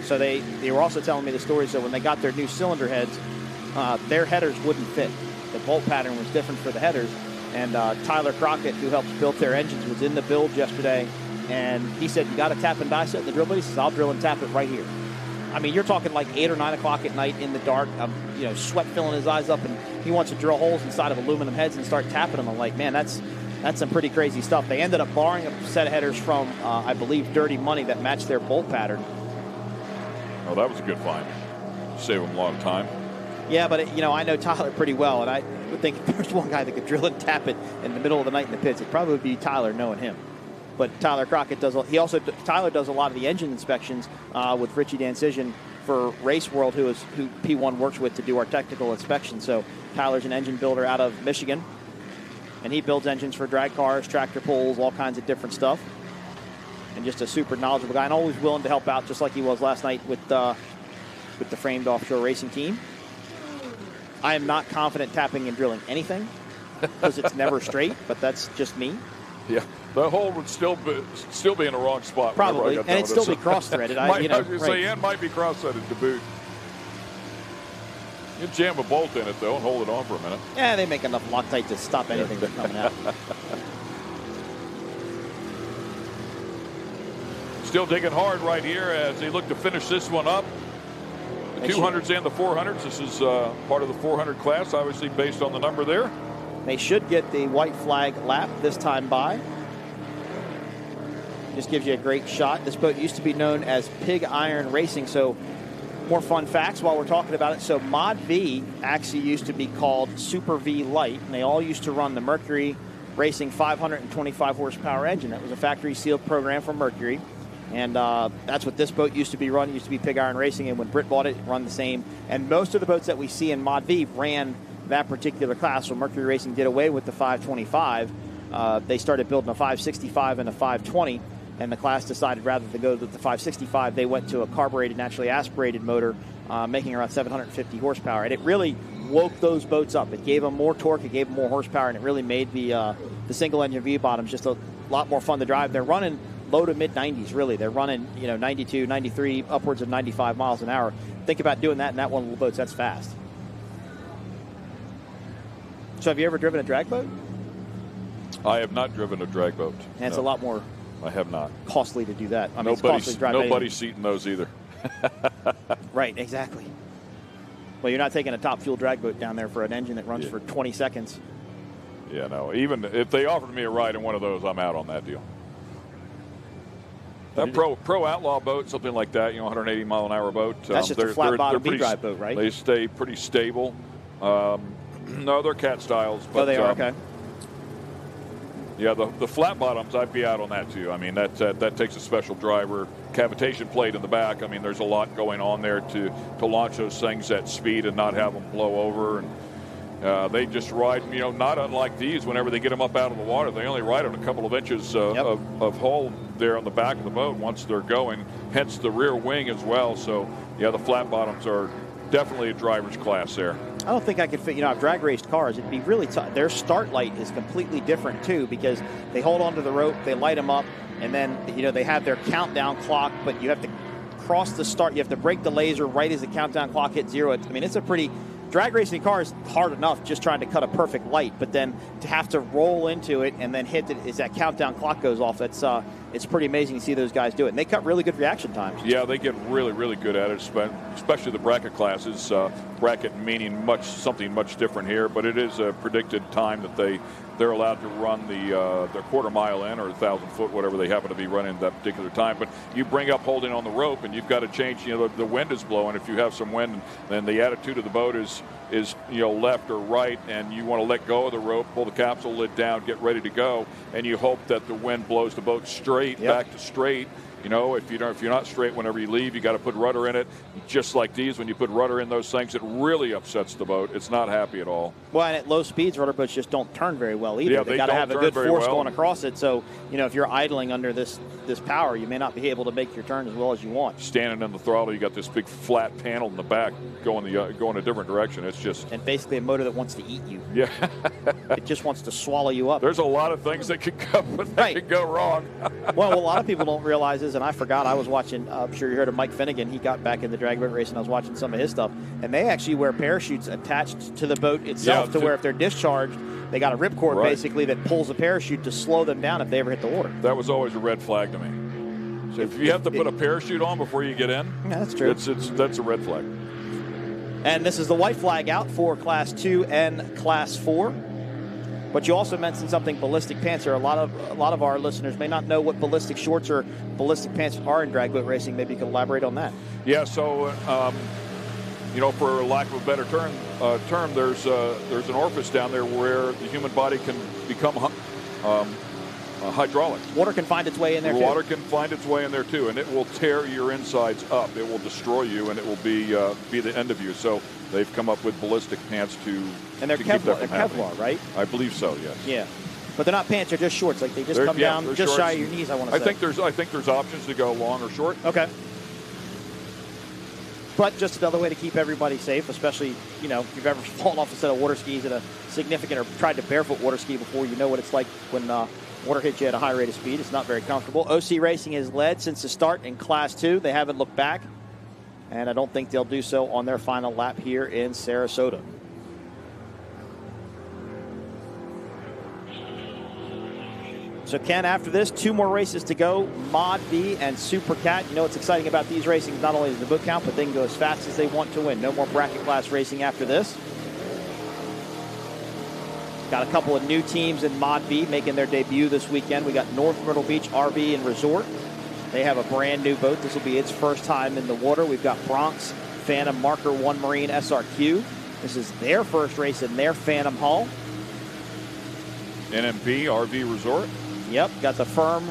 So they were also telling me the story. So when they got their new cylinder heads, their headers wouldn't fit. The bolt pattern was different for the headers. And Tyler Crockett, who helps build their engines, was in the build yesterday. And he said, you got to tap and die set in the drill bit. He says, I'll drill and tap it right here. I mean, you're talking like 8 or 9 o'clock at night in the dark, sweat filling his eyes up, and he wants to drill holes inside of aluminum heads and start tapping them. I'm like, man, that's some pretty crazy stuff. They ended up borrowing a set of headers from, I believe, Dirty Money that matched their bolt pattern. Oh, that was a good find. Save them a lot of time. Yeah, but, I know Tyler pretty well, and I would think if there's one guy that could drill and tap it in the middle of the night in the pits, it'd probably be Tyler, knowing him. But Tyler Crockett Tyler does a lot of the engine inspections with Richie Dancision for Race World, who P1 works with to do our technical inspection. So Tyler's an engine builder out of Michigan, and he builds engines for drag cars, tractor pulls, all kinds of different stuff. And just a super knowledgeable guy, and always willing to help out, just like he was last night with the framed offshore racing team. I am not confident tapping and drilling anything because it's never straight, but that's just me. Yeah, the hole would still be in the wrong spot. Probably, and it'd still be cross-threaded. It might be cross-threaded to boot. You jam a bolt in it, though, and hold it on for a minute. Yeah, they make enough Loctite to stop anything from coming out. Still digging hard right here as they look to finish this one up. The 200s and the 400s. This is part of the 400 class, obviously based on the number there. They should get the white flag lap this time by. Just gives you a great shot. This boat used to be known as Pig Iron Racing. So more fun facts while we're talking about it. So Mod V actually used to be called Super V Light, and they all used to run the Mercury Racing 525 horsepower engine. That was a factory sealed program from Mercury. And that's what this boat used to be run. It used to be Pig Iron Racing, and when Britt bought it, it run the same. And most of the boats that we see in Mod V ran that particular class. So Mercury Racing did away with the 525. They started building a 565 and a 520, and the class decided rather than go to the 565, they went to a carbureted, naturally aspirated motor, making around 750 horsepower. And it really woke those boats up. It gave them more torque, it gave them more horsepower, and it really made the single-engine V-bottoms just a lot more fun to drive. They're running low to mid-90s, really. They're running, 92, 93, upwards of 95 miles an hour. Think about doing that in that one little boat. That's fast. So have you ever driven a drag boat? I have not driven a drag boat. And it's a lot more I have not. Costly to do that. I mean, nobody's seating those either. Right, exactly. Well, you're not taking a top fuel drag boat down there for an engine that runs for 20 seconds. Yeah, no. Even if they offered me a ride in one of those, I'm out on that deal. That pro outlaw boat, something like that, 180 mile an hour boat. That's just a flat bottom V-drive boat, right? They stay pretty stable. No, they're cat styles. But, they are, okay. Yeah, the flat bottoms, I'd be out on that too. I mean, that takes a special driver. Cavitation plate in the back. I mean, there's a lot going on there to launch those things at speed and not have them blow over. And they just ride, not unlike these. Whenever they get them up out of the water, they only ride on a couple of inches of hull there on the back of the boat once they're going. Hence the rear wing as well. So, yeah, the flat bottoms are definitely a driver's class there. I don't think I could fit, I've drag raced cars. It'd be really tough. Their start light is completely different too, because they hold onto the rope, they light them up, and then, they have their countdown clock, but you have to cross the start. You have to break the laser right as the countdown clock hits zero. It's a pretty, drag racing car is hard enough just trying to cut a perfect light, but then to have to roll into it and then hit it as that countdown clock goes off, it's pretty amazing to see those guys do it. And they cut really good reaction times. Yeah, they get really, really good at it, especially the bracket classes. Bracket meaning something much different here, but it is a predicted time that they're allowed to run their quarter mile in or 1,000 foot, whatever they happen to be running at that particular time. But you bring up holding on the rope, and you've got to change. The wind is blowing. If you have some wind, then the attitude of the boat is left or right, and you want to let go of the rope, pull the capsule lid down, get ready to go, and you hope that the wind blows the boat straight, back to straight, You know, if you're not straight whenever you leave, you got to put rudder in it. Just like these, when you put rudder in those things, it really upsets the boat. It's not happy at all. Well, and at low speeds, rudder boats just don't turn very well either. Yeah, they got to have a good force well. going across it. So, you know, if you're idling under this power, you may not be able to make your turn as well as you want. Standing in the throttle, you got this big flat panel in the back going a different direction. It's just and basically a motor that wants to eat you. Yeah, it just wants to swallow you up. There's a lot of things that could go wrong. Well, what a lot of people don't realize is, and I forgot, I was watching. I'm sure you heard of Mike Finnegan. He got back into drag boat racing. I was watching some of his stuff, and they actually wear parachutes attached to the boat itself to where if they're discharged, they got a ripcord basically that pulls a parachute to slow them down if they ever hit the water. That was always a red flag to me. So if you have to put a parachute on before you get in, yeah, that's true. That's a red flag. And this is the white flag out for Class 2 and Class 4. But you also mentioned something, ballistic pants. There are a lot of our listeners may not know what ballistic shorts or ballistic pants are in drag boat racing. Maybe you can elaborate on that. Yeah, so you know, for lack of a better term, there's an orifice down there where the human body can become hydraulic. Water can find its way in there too. Water can find its way in there too, and it will tear your insides up. It will destroy you, and it will be the end of you. So they've come up with ballistic pants to and they're keep that from happening. Kevlar, right? I believe so. Yes. Yeah, but they're not pants; they're just shorts. Like they just come down just shorts. shy of your knees. I want to say. I think there's options to go long or short. Okay. But just another way to keep everybody safe, especially, you know, if you've ever fallen off a set of water skis at a significant or tried to barefoot water ski before, you know what it's like when water hits you at a high rate of speed. It's not very comfortable. OC Racing has led since the start in Class 2. They haven't looked back, and I don't think they'll do so on their final lap here in Sarasota. So, Ken, after this, 2 more races to go, Mod V and Supercat. You know what's exciting about these racings, not only is the book count, but they can go as fast as they want to win. No more bracket class racing after this. Got a couple of new teams in Mod V making their debut this weekend. We got North Myrtle Beach RV and Resort. They have a brand new boat. This will be its first time in the water. We've got Bronx Phantom Marker 1 Marine SRQ. This is their first race in their Phantom Hull. NMP RV Resort. Yep, got the Firm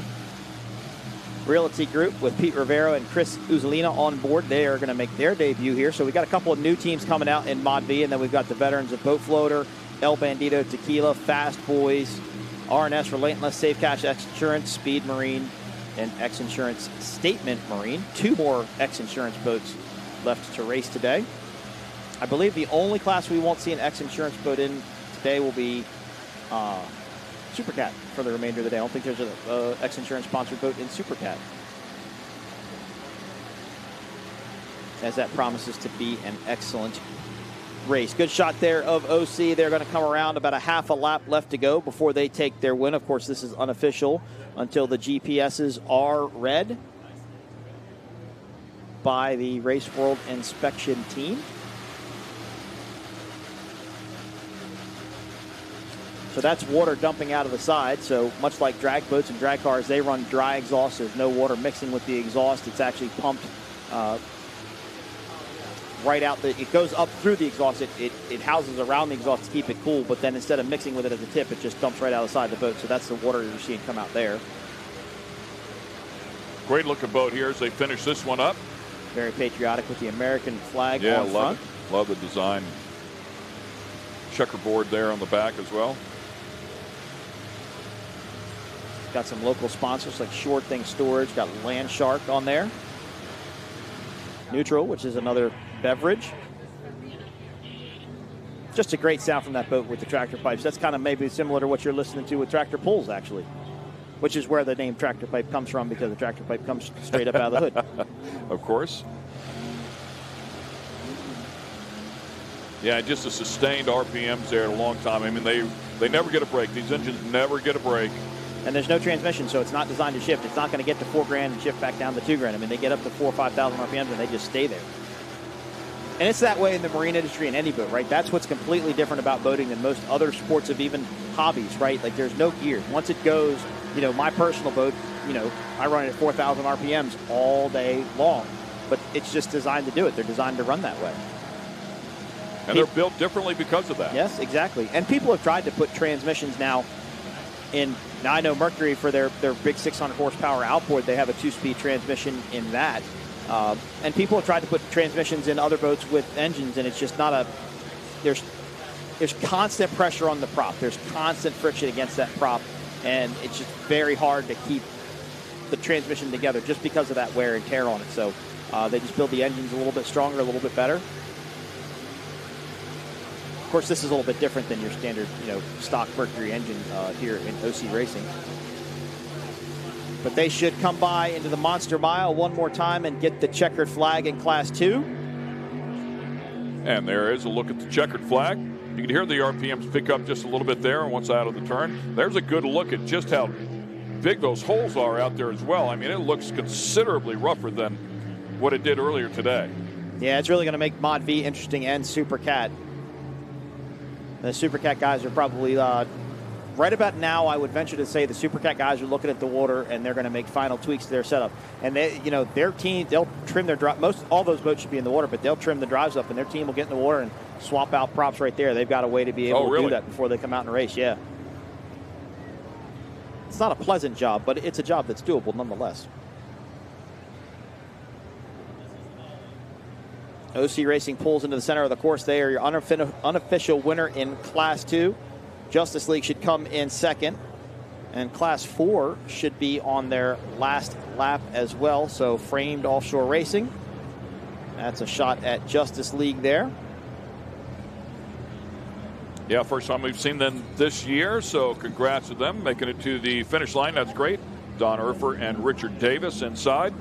Realty Group with Pete Rivero and Chris Uzzolina on board. They are going to make their debut here. So we got a couple of new teams coming out in Mod V, and then we've got the veterans of Boat Floater, El Bandito Tequila, Fast Boys, RNS Relentless, Safe Cash X Insurance, Speed Marine, and X Insurance Statement Marine. 2 more X Insurance boats left to race today. I believe the only class we won't see an X Insurance boat in today will be Supercat for the remainder of the day. I don't think there's an X Insurance sponsored boat in Supercat, as that promises to be an excellent race. Good shot there of OC. They're going to come around, about a half a lap left to go before they take their win. Of course, this is unofficial until the GPSs are read by the Race World Inspection team. So that's water dumping out of the side. So much like drag boats and drag cars, they run dry exhaust. There's no water mixing with the exhaust. It's actually pumped right out. It goes up through the exhaust. It houses around the exhaust to keep it cool, but then instead of mixing with it at the tip, it just dumps right out of the side of the boat. So that's the water you're seeing come out there. Great looking boat here as they finish this one up. Very patriotic with the American flag on front. Love the design. Checkerboard there on the back as well. Got some local sponsors like Short Thing Storage. Got Land Shark on there. Neutral, which is another beverage. Just a great sound from that boat with the tractor pipes. That's kind of maybe similar to what you're listening to with tractor pulls, actually, which is where the name tractor pipe comes from, because the tractor pipe comes straight up out of the hood. Of course. Yeah, just the sustained RPMs there a long time. I mean, they never get a break. These engines never get a break. And there's no transmission, so it's not designed to shift. It's not going to get to $4,000 and shift back down to $2,000. I mean, they get up to 4,000 or 5,000 RPMs and they just stay there. And it's that way in the marine industry and any boat, right? That's what's completely different about boating than most other sports of even hobbies, right? Like there's no gears. Once it goes, you know, my personal boat, you know, I run it at 4,000 RPMs all day long, but it's just designed to do it. They're designed to run that way. And they're built differently because of that. Yes, exactly. And people have tried to put transmissions now in Now, I know Mercury, for their big 600 horsepower outboard, they have a 2-speed transmission in that. And people have tried to put transmissions in other boats with engines, and it's just not a... There's constant pressure on the prop. There's constant friction against that prop, and it's just very hard to keep the transmission together just because of that wear and tear on it. So they just build the engines a little bit stronger, a little bit better. Of course, this is a little bit different than your standard, stock Mercury engine here in OC Racing. But they should come by into the Monster Mile one more time and get the checkered flag in Class 2. And there is a look at the checkered flag. You can hear the RPMs pick up just a little bit there once out of the turn. There's a good look at just how big those holes are out there as well. I mean, it looks considerably rougher than what it did earlier today. Yeah, it's really going to make Mod V interesting, and Supercat. The Supercat guys are probably right about now. I would venture to say the Supercat guys are looking at the water, and they're going to make final tweaks to their setup. And they, their team, they'll trim their drive. All those boats should be in the water, but they'll trim the drives up, and their team will get in the water and swap out props right there. They've got a way to be able to do that before they come out and race. Yeah, it's not a pleasant job, but it's a job that's doable nonetheless. OC Racing pulls into the center of the course. They are your unofficial winner in Class 2. Justice League should come in second. And Class 4 should be on their last lap as well. So Framed Offshore Racing. That's a shot at Justice League there. Yeah, first time we've seen them this year. So congrats to them making it to the finish line. That's great. Don Urfer and Richard Davis inside.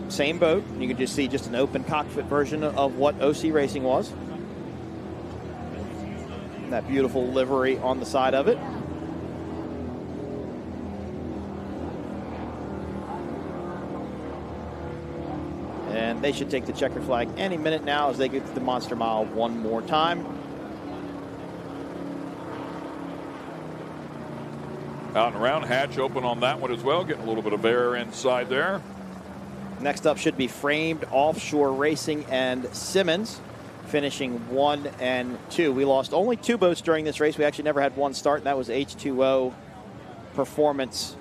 Same boat. You can just see just an open cockpit version of what OC Racing was. That beautiful livery on the side of it. And they should take the checkered flag any minute now as they get to the Monster Mile one more time. Out and around, hatch open on that one as well. Getting a little bit of air inside there. Next up should be Framed Offshore Racing and Simmons, finishing 1 and 2. We lost only 2 boats during this race. We actually never had one start, and that was H2O Performance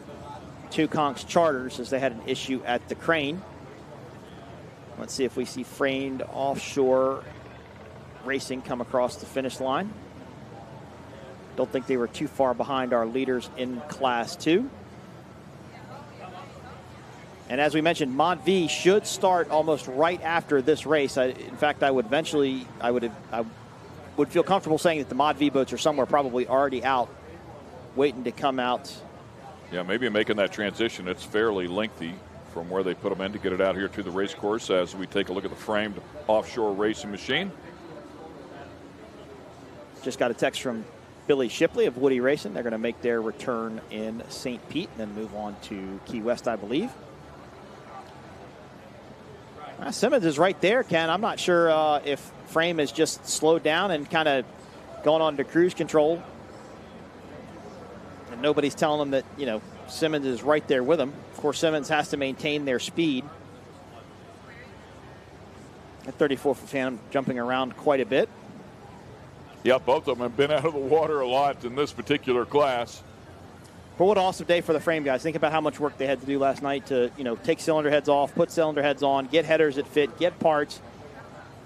2 Conchs Charters, as they had an issue at the crane. Let's see if we see Framed Offshore Racing come across the finish line. Don't think they were too far behind our leaders in Class 2. And as we mentioned, Mod V should start almost right after this race. In fact, I would feel comfortable saying that the Mod V boats are somewhere probably already out, waiting to come out. Yeah, maybe making that transition. It's fairly lengthy from where they put them in to get it out here to the race course as we take a look at the Framed Offshore Racing machine. Just got a text from Billy Shipley of Woody Racing. They're going to make their return in St. Pete and then move on to Key West, I believe. Simmons is right there, Ken. I'm not sure if Frame has just slowed down and kind of gone on to cruise control. And nobody's telling them that, Simmons is right there with him. Of course, Simmons has to maintain their speed. At 34-foot Phantom jumping around quite a bit. Yeah, both of them have been out of the water a lot in this particular class. But what an awesome day for the Frame guys. Think about how much work they had to do last night to, take cylinder heads off, put cylinder heads on, get headers that fit, get parts.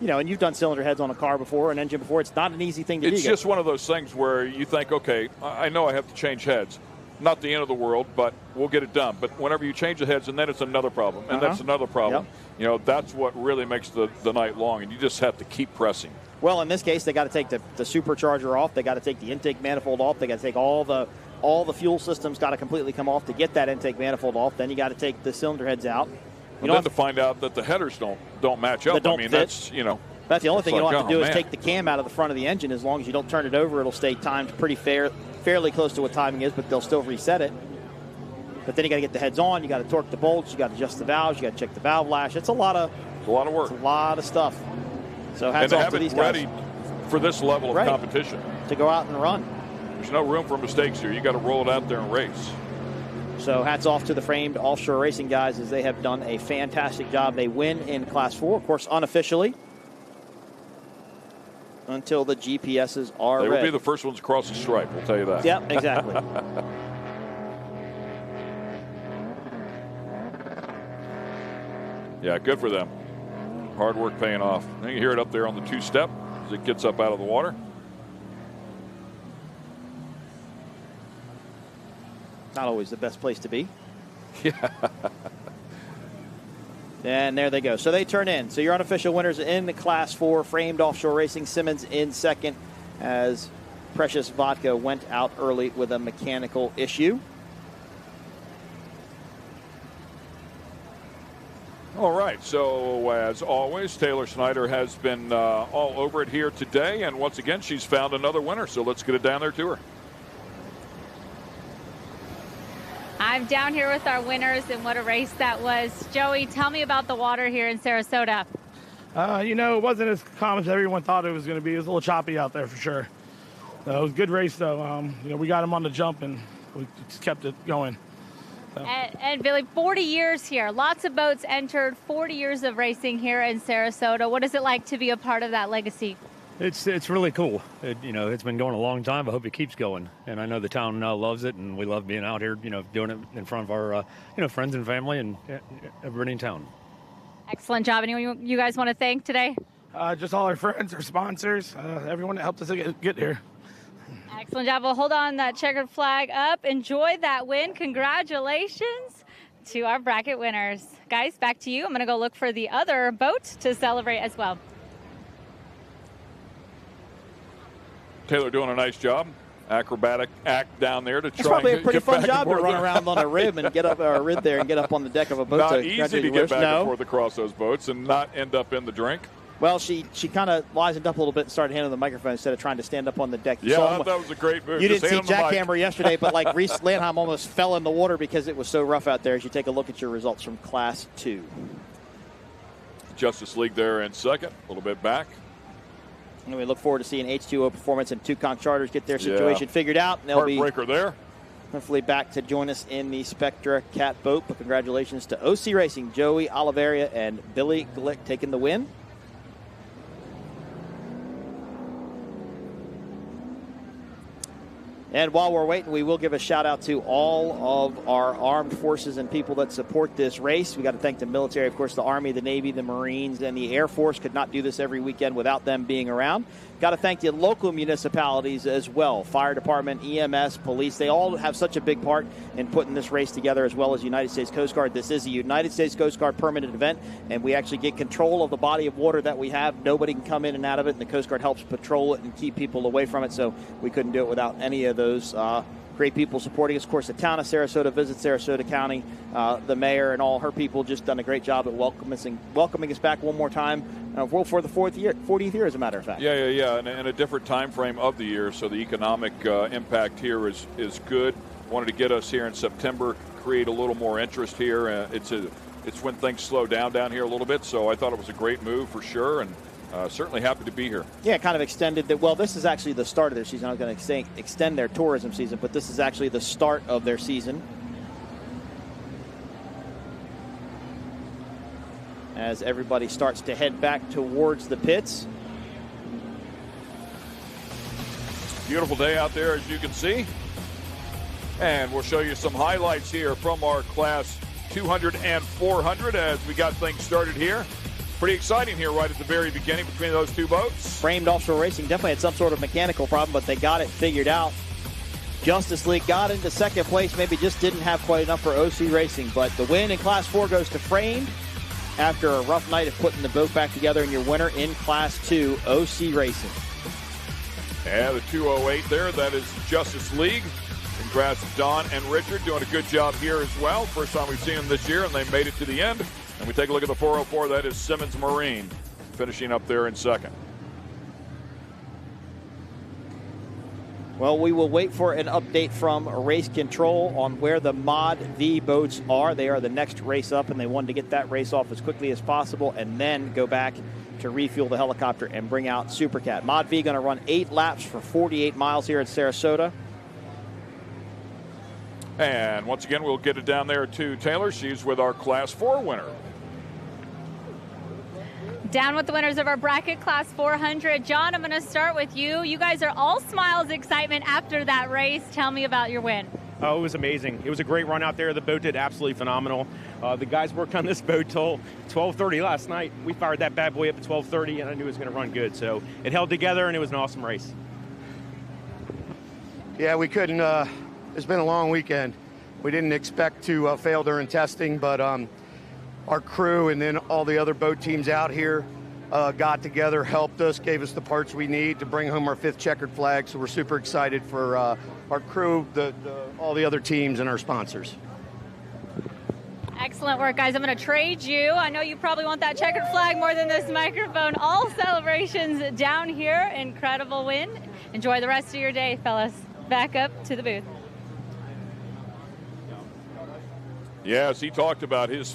And you've done cylinder heads on a car before, an engine before. It's not an easy thing to do. It's just one of those things where you think, okay, I know I have to change heads. Not the end of the world, but we'll get it done. But whenever you change the heads, and then it's another problem, and that's another problem. Yep. That's what really makes the night long, and you just have to keep pressing. Well, in this case, they got to take the supercharger off. They got to take the intake manifold off. They got to take all the fuel systems got to completely come off to get that intake manifold off. Then you got to take the cylinder heads out. And then to find out that the headers don't match up. Don't fit. That's the only thing you don't have to do is take the cam out of the front of the engine. As long as you don't turn it over, it'll stay timed pretty fairly close to what timing is, but they'll still reset it. But then you got to get the heads on. You got to torque the bolts. You got to adjust the valves. You got to check the valve lash. It's a lot of work. It's a lot of stuff. So hats off to these guys. And to have it ready for this level of competition. To go out and run. There's no room for mistakes here. You got to roll it out there and race. So hats off to the Framed Offshore Racing guys, as they have done a fantastic job. They win in Class 4, of course, unofficially. until the GPSs are They will ready. be the first ones across the stripe, we'll tell you that. Yep, exactly. Yeah, good for them. Hard work paying off. You can hear it up there on the two-step as it gets up out of the water. Not always the best place to be. Yeah. And there they go. So they turn in. So your unofficial winners in the Class 4, Framed Offshore Racing. Simmons in second as Precious Vodka went out early with a mechanical issue. All right, so as always, Taylor Snyder has been all over it here today, and once again, she's found another winner, so let's get it down there to her. I'm down here with our winners, and what a race that was. Joey, tell me about the water here in Sarasota. It wasn't as calm as everyone thought it was going to be. It was a little choppy out there for sure. It was a good race, though. We got him on the jump, and we just kept it going. So. And Billy, 40 years here. Lots of boats entered, 40 years of racing here in Sarasota. What is it like to be a part of that legacy? It's really cool. It's been going a long time. I hope it keeps going. And I know the town loves it, and we love being out here, doing it in front of our, friends and family and everybody in town. Excellent job. Anyone you guys want to thank today? Just all our friends, our sponsors, everyone that helped us get here. Excellent job. Well, hold on that checkered flag up. Enjoy that win. Congratulations to our bracket winners. Guys, back to you. I'm going to go look for the other boat to celebrate as well. Taylor doing a nice job. Acrobatic act down there to It's try probably and a pretty get fun back job to and run forth. around on a rib and get up a rib there and get up on the deck of a boat. Not easy to get back and forth across those boats and not end up in the drink. Well, she kind of wisened up a little bit and started handling the microphone instead of trying to stand up on the deck. Yeah, I thought that was a great move. You Just didn't see hand him the mic. Jackhammer yesterday, but like Reese Landheim almost fell in the water because it was so rough out there as you take a look at your results from Class 2. Justice League there in second, a little bit back. And we look forward to seeing H2O Performance and Tucson Charters get their situation figured out. And they'll be Heartbreaker there. hopefully back to join us in the Spectra Cat boat. But congratulations to OC Racing, Joey Oliveria and Billy Glick taking the win. And while we're waiting, we will give a shout out to all of our armed forces and people that support this race. We got to thank the military, of course, the Army, the Navy, the Marines, and the Air Force. Could not do this every weekend without them being around. Got to thank the local municipalities as well. Fire department, EMS, police. They all have such a big part in putting this race together, as well as United States Coast Guard. This is a United States Coast Guard permanent event, and we actually get control of the body of water that we have. Nobody can come in and out of it, and the Coast Guard helps patrol it and keep people away from it, so we couldn't do it without any of those great people supporting us. Of course, the town of Sarasota, Visit Sarasota County, the mayor and all her people just done a great job at welcoming us back one more time for the 40th year, as a matter of fact. Yeah, and a different time frame of the year, so the economic impact here is good. Wanted to get us here in September, create a little more interest here. It's when things slow down here a little bit, so I thought it was a great move for sure, and certainly happy to be here. Yeah, kind of extended that. Well, this is actually the start of their season. I was going to say extend their tourism season, but this is actually the start of their season. As everybody starts to head back towards the pits. Beautiful day out there, as you can see. And we'll show you some highlights here from our Class 200 and 400 as we got things started here. Pretty exciting here right at the very beginning between those two boats. Framed Offshore Racing definitely had some sort of mechanical problem, but they got it figured out. Justice League got into second place, maybe just didn't have quite enough for OC Racing, but the win in Class 4 goes to Framed after a rough night of putting the boat back together, and your winner in Class 2, OC Racing. And the 208 there, that is Justice League. Congrats to Don and Richard, doing a good job here as well. First time we've seen them this year, and they made it to the end. And we take a look at the 404, that is Simmons Marine, finishing up there in second. Well, we will wait for an update from Race Control on where the Mod V boats are. They are the next race up, and they wanted to get that race off as quickly as possible and then go back to refuel the helicopter and bring out Supercat. Mod V going to run 8 laps for 48 miles here at Sarasota. And once again, we'll get it down there to Taylor. She's with our Class 4 winner. Down with the winners of our bracket class 400. John, I'm going to start with you. You guys are all smiles, excitement after that race. Tell me about your win. Oh, it was amazing. It was a great run out there. The boat did absolutely phenomenal. The guys worked on this boat till 12:30 last night. We fired that bad boy up at 12:30, and I knew it was going to run good. So it held together, and it was an awesome race. Yeah, we couldn't. It's been a long weekend. We didn't expect to fail during testing, but our crew and then all the other boat teams out here got together, helped us, gave us the parts we need to bring home our 5th checkered flag. So we're super excited for our crew, all the other teams, and our sponsors. Excellent work, guys. I'm going to trade you. I know you probably want that checkered flag more than this microphone. All celebrations down here. Incredible win. Enjoy the rest of your day, fellas. Back up to the booth. Yes, he talked about their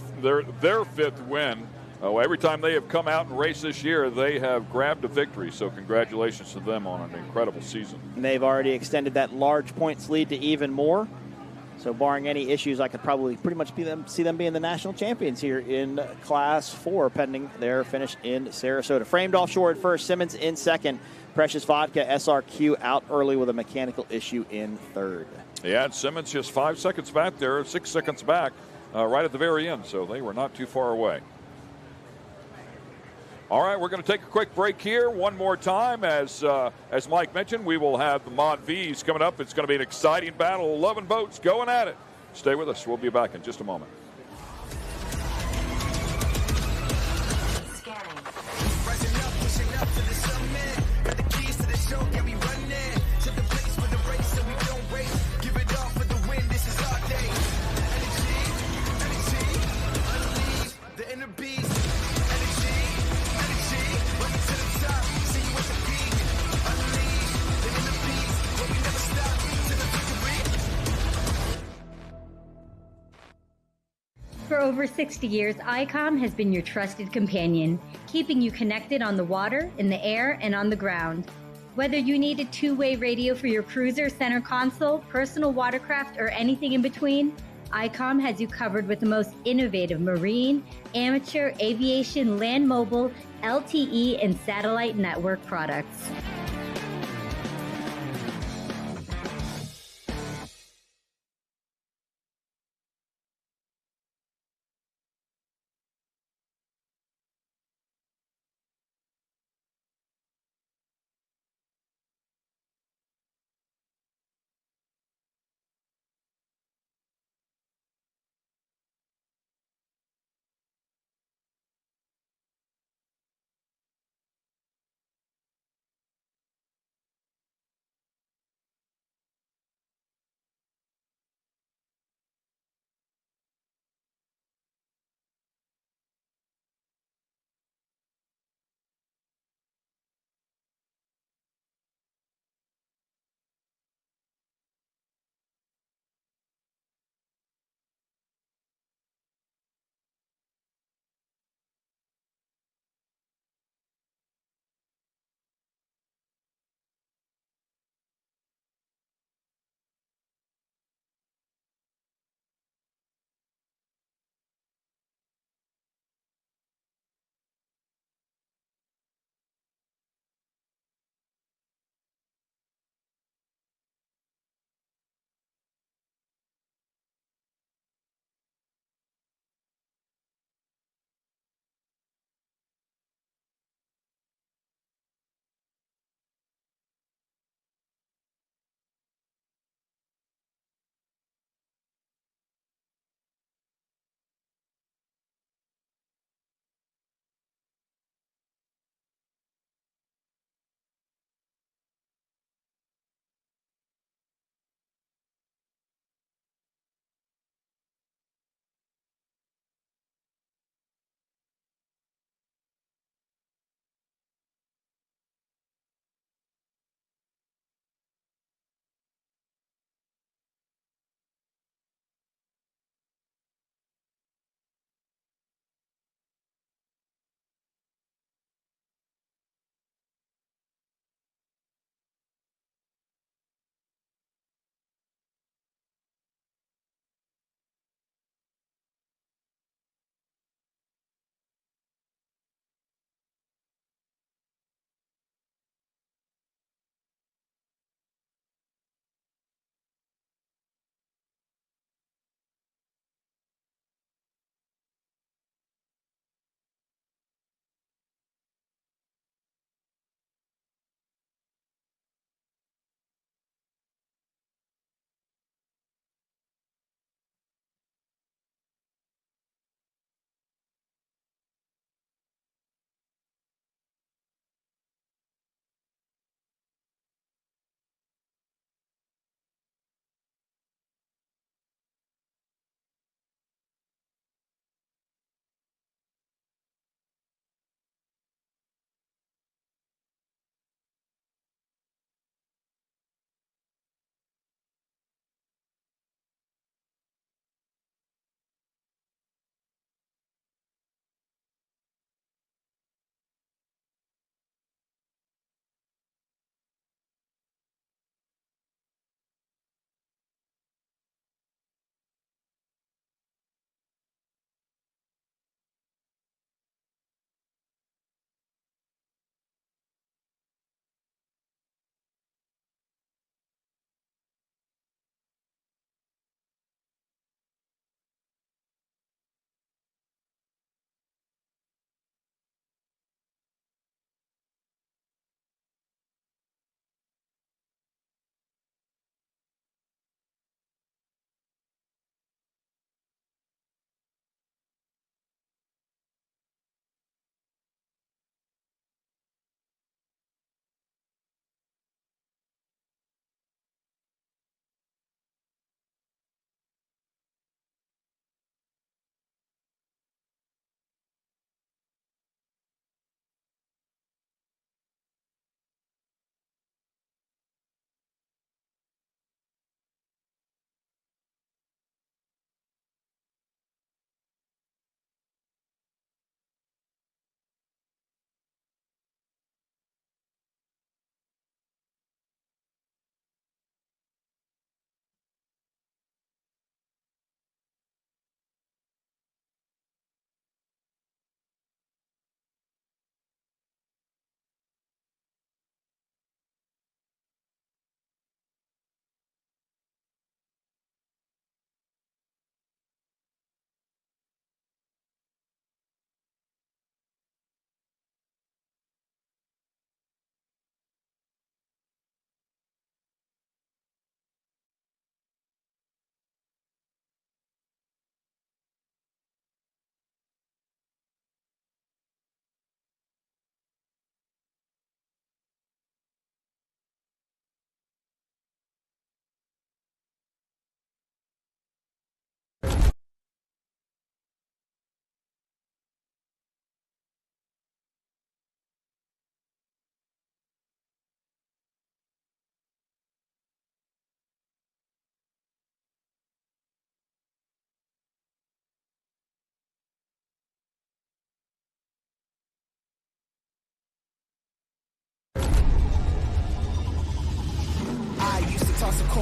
5th win. Every time they have come out and raced this year, they have grabbed a victory. So congratulations to them on an incredible season. And they've already extended that large points lead to even more. So barring any issues, I could probably pretty much see them being the national champions here in Class 4, pending their finish in Sarasota. Framed Offshore at first, Simmons in second. Precious Vodka SRQ out early with a mechanical issue in third. Yeah, and Simmons just 5 seconds back there, 6 seconds back, right at the very end. So they were not too far away. All right, we're going to take a quick break here. One more time, as Mike mentioned, we will have the Mod V's coming up. It's going to be an exciting battle. 11 boats going at it. Stay with us. We'll be back in just a moment. For over 60 years, ICOM has been your trusted companion, keeping you connected on the water, in the air, and on the ground. Whether you need a two-way radio for your cruiser, center console, personal watercraft, or anything in between, ICOM has you covered with the most innovative marine, amateur, aviation, land mobile, LTE, and satellite network products.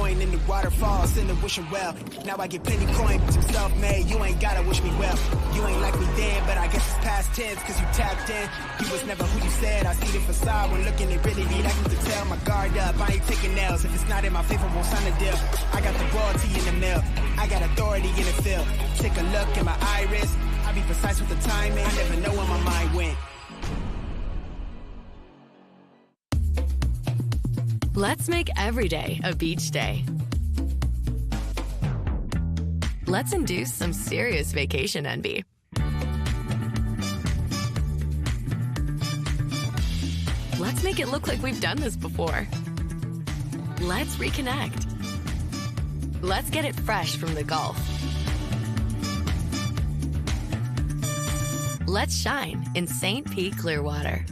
coin in the waterfall, send a wishing well. Now I get plenty coin, but I'm self-made. You ain't gotta wish me well. You ain't like me then, but I guess it's past tense, cause you tapped in. You was never who you said. I see the facade when looking at really need. I can tell my guard up. I ain't taking nails. If it's not in my favor, won't sign a deal. I got the royalty in the mill. I got authority in the field. Take a look at my iris. I be precise with the timing. I never know where my mind went. Let's make every day a beach day. Let's induce some serious vacation envy. Let's make it look like we've done this before. Let's reconnect. Let's get it fresh from the Gulf. Let's shine in St. Pete Clearwater.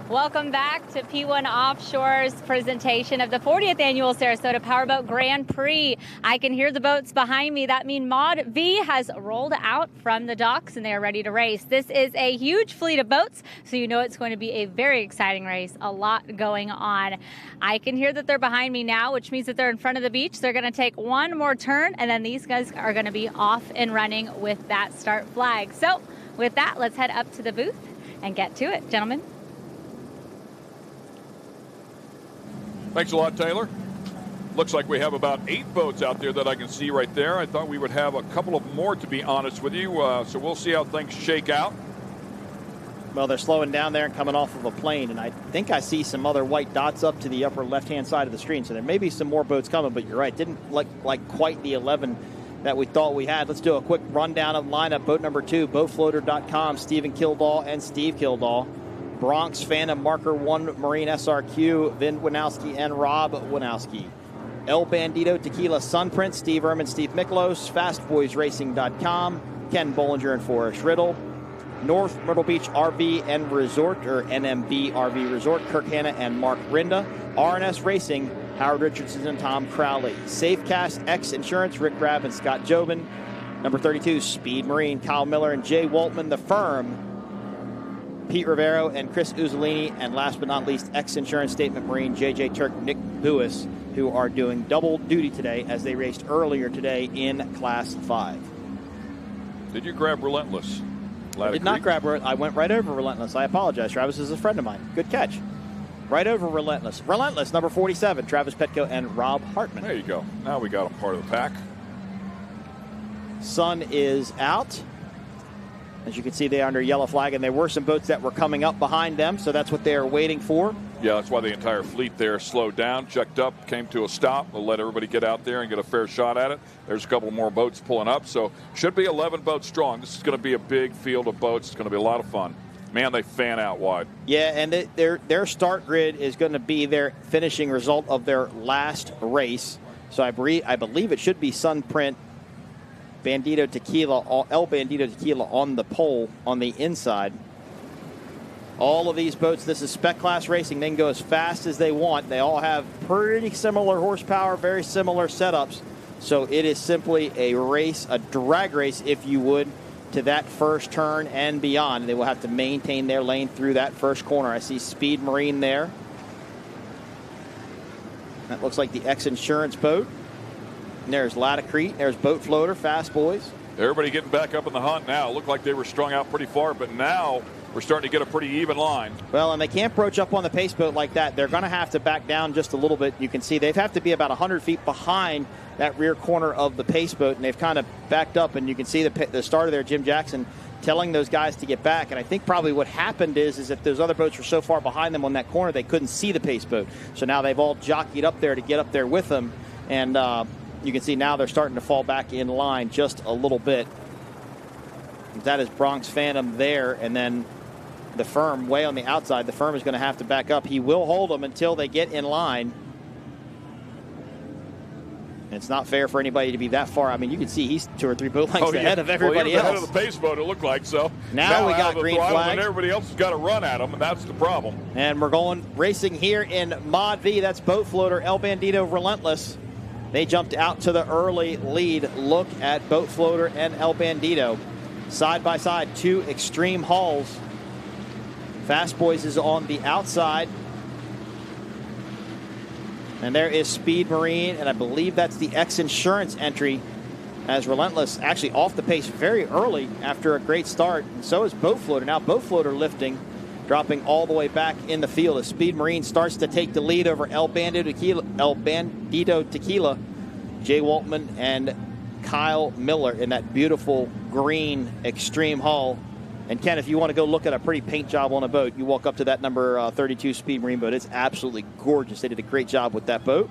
Welcome back to P1 Offshore's presentation of the 40th Annual Sarasota Powerboat Grand Prix. I can hear the boats behind me. That means Mod V has rolled out from the docks and they are ready to race. This is a huge fleet of boats, so you know it's going to be a very exciting race. A lot going on. I can hear that they're behind me now, which means that they're in front of the beach. They're going to take one more turn, and then these guys are going to be off and running with that start flag. So with that, let's head up to the booth and get to it, gentlemen. Thanks a lot, Taylor. Looks like we have about 8 boats out there that I can see right there. I thought we would have a couple of more, to be honest with you. So we'll see how things shake out. Well, they're slowing down there and coming off of a plane, and I think I see some other white dots up to the upper left-hand side of the screen. So there may be some more boats coming, but you're right. Didn't look like quite the 11 that we thought we had. Let's do a quick rundown of lineup. Boat number 2, BoatFloater.com, Stephen Kildall and Steve Kildall. Bronx Phantom Marker 1 Marine SRQ, Vin Winowski and Rob Winowski. El Bandito Tequila Sunprint, Steve Ehrman, Steve Miklos. FastBoysRacing.com, Ken Bollinger and Forrest Riddle. North Myrtle Beach RV and Resort, or NMB RV Resort, Kirk Hanna and Mark Rinda. RNS Racing, Howard Richardson and Tom Crowley. Safecast X Insurance, Rick Grab and Scott Jobin. Number 32, Speed Marine, Kyle Miller and Jay Waltman. The Firm, Pete Rivero and Chris Uzzolini, and last but not least, X-Insurance Statement Marine, JJ Turk, Nick Buis, who are doing double duty today as they raced earlier today in Class 5. Did you grab Relentless? I did not grab it. I went right over Relentless. I apologize. Travis is a friend of mine. Good catch. Right over Relentless. Relentless, number 47, Travis Petco and Rob Hartman. There you go. Now we got a part of the pack. Sun is out. As you can see, they are under yellow flag, and there were some boats that were coming up behind them, so that's what they're waiting for. Yeah, that's why the entire fleet there slowed down, checked up, came to a stop. We'll let everybody get out there and get a fair shot at it. There's a couple more boats pulling up, so should be 11 boats strong. This is going to be a big field of boats. It's going to be a lot of fun. Man, they fan out wide. Yeah, and their start grid is going to be their finishing result of their last race. So I believe it should be Sunprint, Bandito Tequila, El Bandito Tequila on the pole on the inside. All of these boats, this is spec class racing. They can go as fast as they want. They all have pretty similar horsepower, very similar setups. So it is simply a race, a drag race, if you would, to that first turn and beyond. They will have to maintain their lane through that first corner. I see Speed Marine there. That looks like the X-Insurance boat. And there's Latacrete. There's Boat Floater, Fast Boys. Everybody getting back up in the hunt now. It looked like they were strung out pretty far, but now we're starting to get a pretty even line. Well, and they can't broach up on the pace boat like that. They're going to have to back down just a little bit. You can see they have to be about 100 feet behind that rear corner of the pace boat, and they've kind of backed up, and you can see the starter there, Jim Jackson, telling those guys to get back. And I think probably what happened is that those other boats were so far behind them on that corner they couldn't see the pace boat. So now they've all jockeyed up there to get up there with them, and you can see now they're starting to fall back in line just a little bit. That is Bronx Phantom there, and then the Firm way on the outside. The Firm is going to have to back up. He will hold them until they get in line. And it's not fair for anybody to be that far. I mean, you can see he's 2 or 3 boat lengths ahead of everybody else. Ahead of the pace boat, it looked like. So now we got green flag, and everybody else has got to run at them, and that's the problem. And we're going racing here in Mod V. That's Boat Floater, El Bandito, Relentless. They jumped out to the early lead. Look at Boat Floater and El Bandito. Side by side, 2 extreme hulls. Fast Boys is on the outside. And there is Speed Marine, and I believe that's the X Insurance entry, as Relentless actually off the pace very early after a great start. And so is Boat Floater. Now Boat Floater lifting, dropping all the way back in the field as Speed Marine starts to take the lead over El Bandito Tequila, Jay Waltman, and Kyle Miller in that beautiful green Extreme hull. And Ken, if you want to go look at a pretty paint job on a boat, you walk up to that number 32 Speed Marine boat. It's absolutely gorgeous. They did a great job with that boat.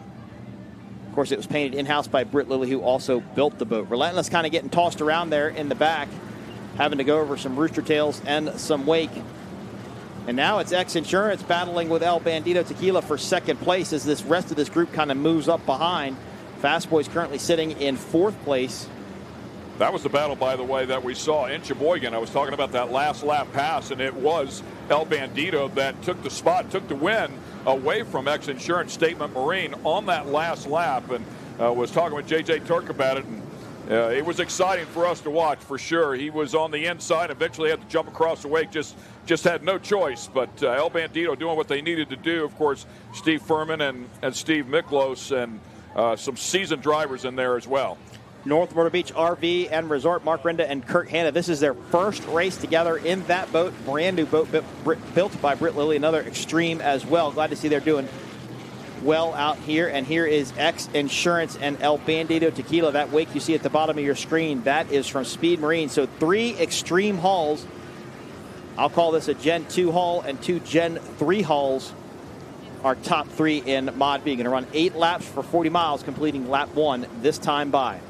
Of course, it was painted in-house by Britt Lilly, who also built the boat. Relentless kind of getting tossed around there in the back, having to go over some rooster tails and some wake. And now it's X Insurance battling with El Bandito Tequila for second place as this rest of this group kind of moves up behind. Fast Boys currently sitting in fourth place. That was the battle, by the way, that we saw in Sheboygan. I was talking about that last lap pass, and it was El Bandito that took the spot, took the win away from X Insurance Statement Marine on that last lap, and was talking with J.J. Turk about it, and it was exciting for us to watch for sure. He was on the inside, eventually had to jump across the wake, just had no choice. But El Bandito doing what they needed to do. Of course, Steve Furman and Steve Miklos and some seasoned drivers in there as well. North Myrtle Beach RV and Resort, Mark Renda and Kurt Hanna. This is their first race together in that boat. Brand new boat built by Britt Lilly, another Extreme as well. Glad to see they're doing well out here. And here is X Insurance and El Bandito Tequila. That wake you see at the bottom of your screen, that is from Speed Marine. So 3 Extreme hulls. I'll call this a Gen 2 hull, and 2 Gen 3 hulls are top 3 in Mod B. Going to run 8 laps for 40 miles, completing lap 1 this time by.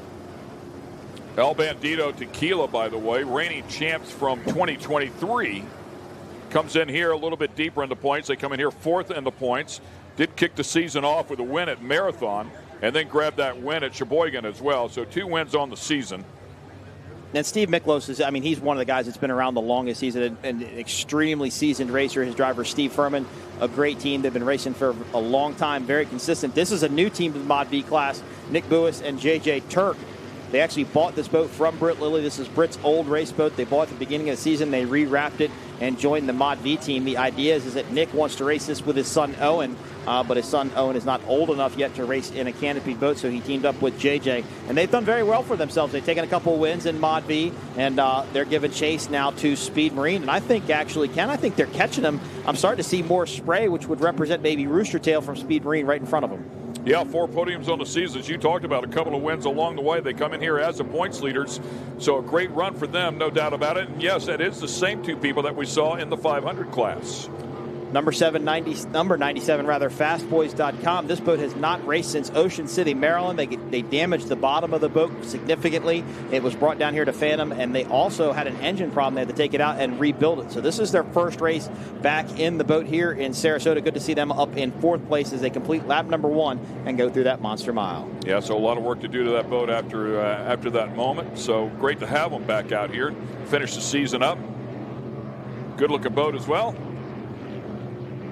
El Bandito Tequila, by the way, reigning champs from 2023, comes in here a little bit deeper in the points. They come in here 4th in the points. Did kick the season off with a win at Marathon, and then grabbed that win at Sheboygan as well. So 2 wins on the season. And Steve Miklos is, he's one of the guys that's been around the longest. He's an extremely seasoned racer. His driver, Steve Furman, a great team. They've been racing for a long time, very consistent. This is a new team in the Mod B class. Nick Buis and J.J. Turk. They actually bought this boat from Britt Lilly. This is Britt's old race boat. They bought it at the beginning of the season. They rewrapped it and joined the Mod V team. The idea is that Nick wants to race this with his son Owen, but his son Owen is not old enough yet to race in a canopied boat, so he teamed up with JJ. And they've done very well for themselves. They've taken a couple wins in Mod V, and they're giving chase now to Speed Marine. And I think actually, Ken, I think they're catching them. I'm starting to see more spray, which would represent maybe Rooster Tail from Speed Marine right in front of them. Yeah, 4 podiums on the season. As you talked about, a couple of wins along the way. They come in here as the points leaders. So a great run for them, no doubt about it. And yes, that is the same 2 people that we saw in the 500 class. Number 97, fastboys.com. This boat has not raced since Ocean City, Maryland. They damaged the bottom of the boat significantly. It was brought down here to Phantom, and they also had an engine problem. They had to take it out and rebuild it. So this is their first race back in the boat here in Sarasota. Good to see them up in 4th place as they complete lap number 1 and go through that monster mile. Yeah, so a lot of work to do to that boat after that moment. So great to have them back out here. Finish the season up. Good looking boat as well.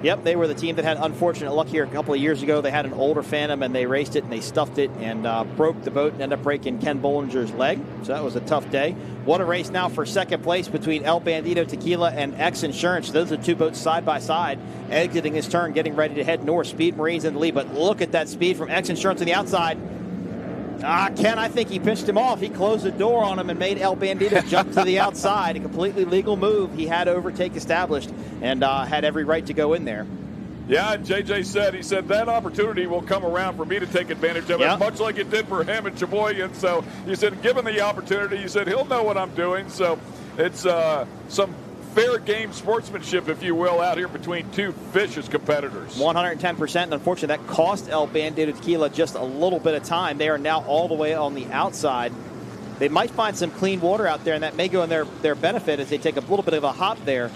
Yep, they were the team that had unfortunate luck here a couple of years ago. They had an older Phantom, and they raced it, and they stuffed it, and broke the boat and ended up breaking Ken Bollinger's leg. So that was a tough day. What a race now for second place between El Bandito Tequila and X Insurance. Those are 2 boats side by side, exiting this turn, getting ready to head north. Speed Marine's in the lead, but look at that speed from X Insurance on the outside. Ken, I think he pinched him off. He closed the door on him and made El Bandito jump to the outside. A completely legal move. He had overtake established and had every right to go in there. Yeah, and JJ said, that opportunity will come around for me to take advantage of it, much like it did for him in Sheboygan. So he said, given the opportunity, he said, he'll know what I'm doing. So it's some fair game sportsmanship, if you will, out here between 2 vicious competitors. 110%, and unfortunately that cost El Bandito Tequila just a little bit of time. They are now all the way on the outside. They might find some clean water out there, and that may go in their benefit as they take a little bit of a hop there.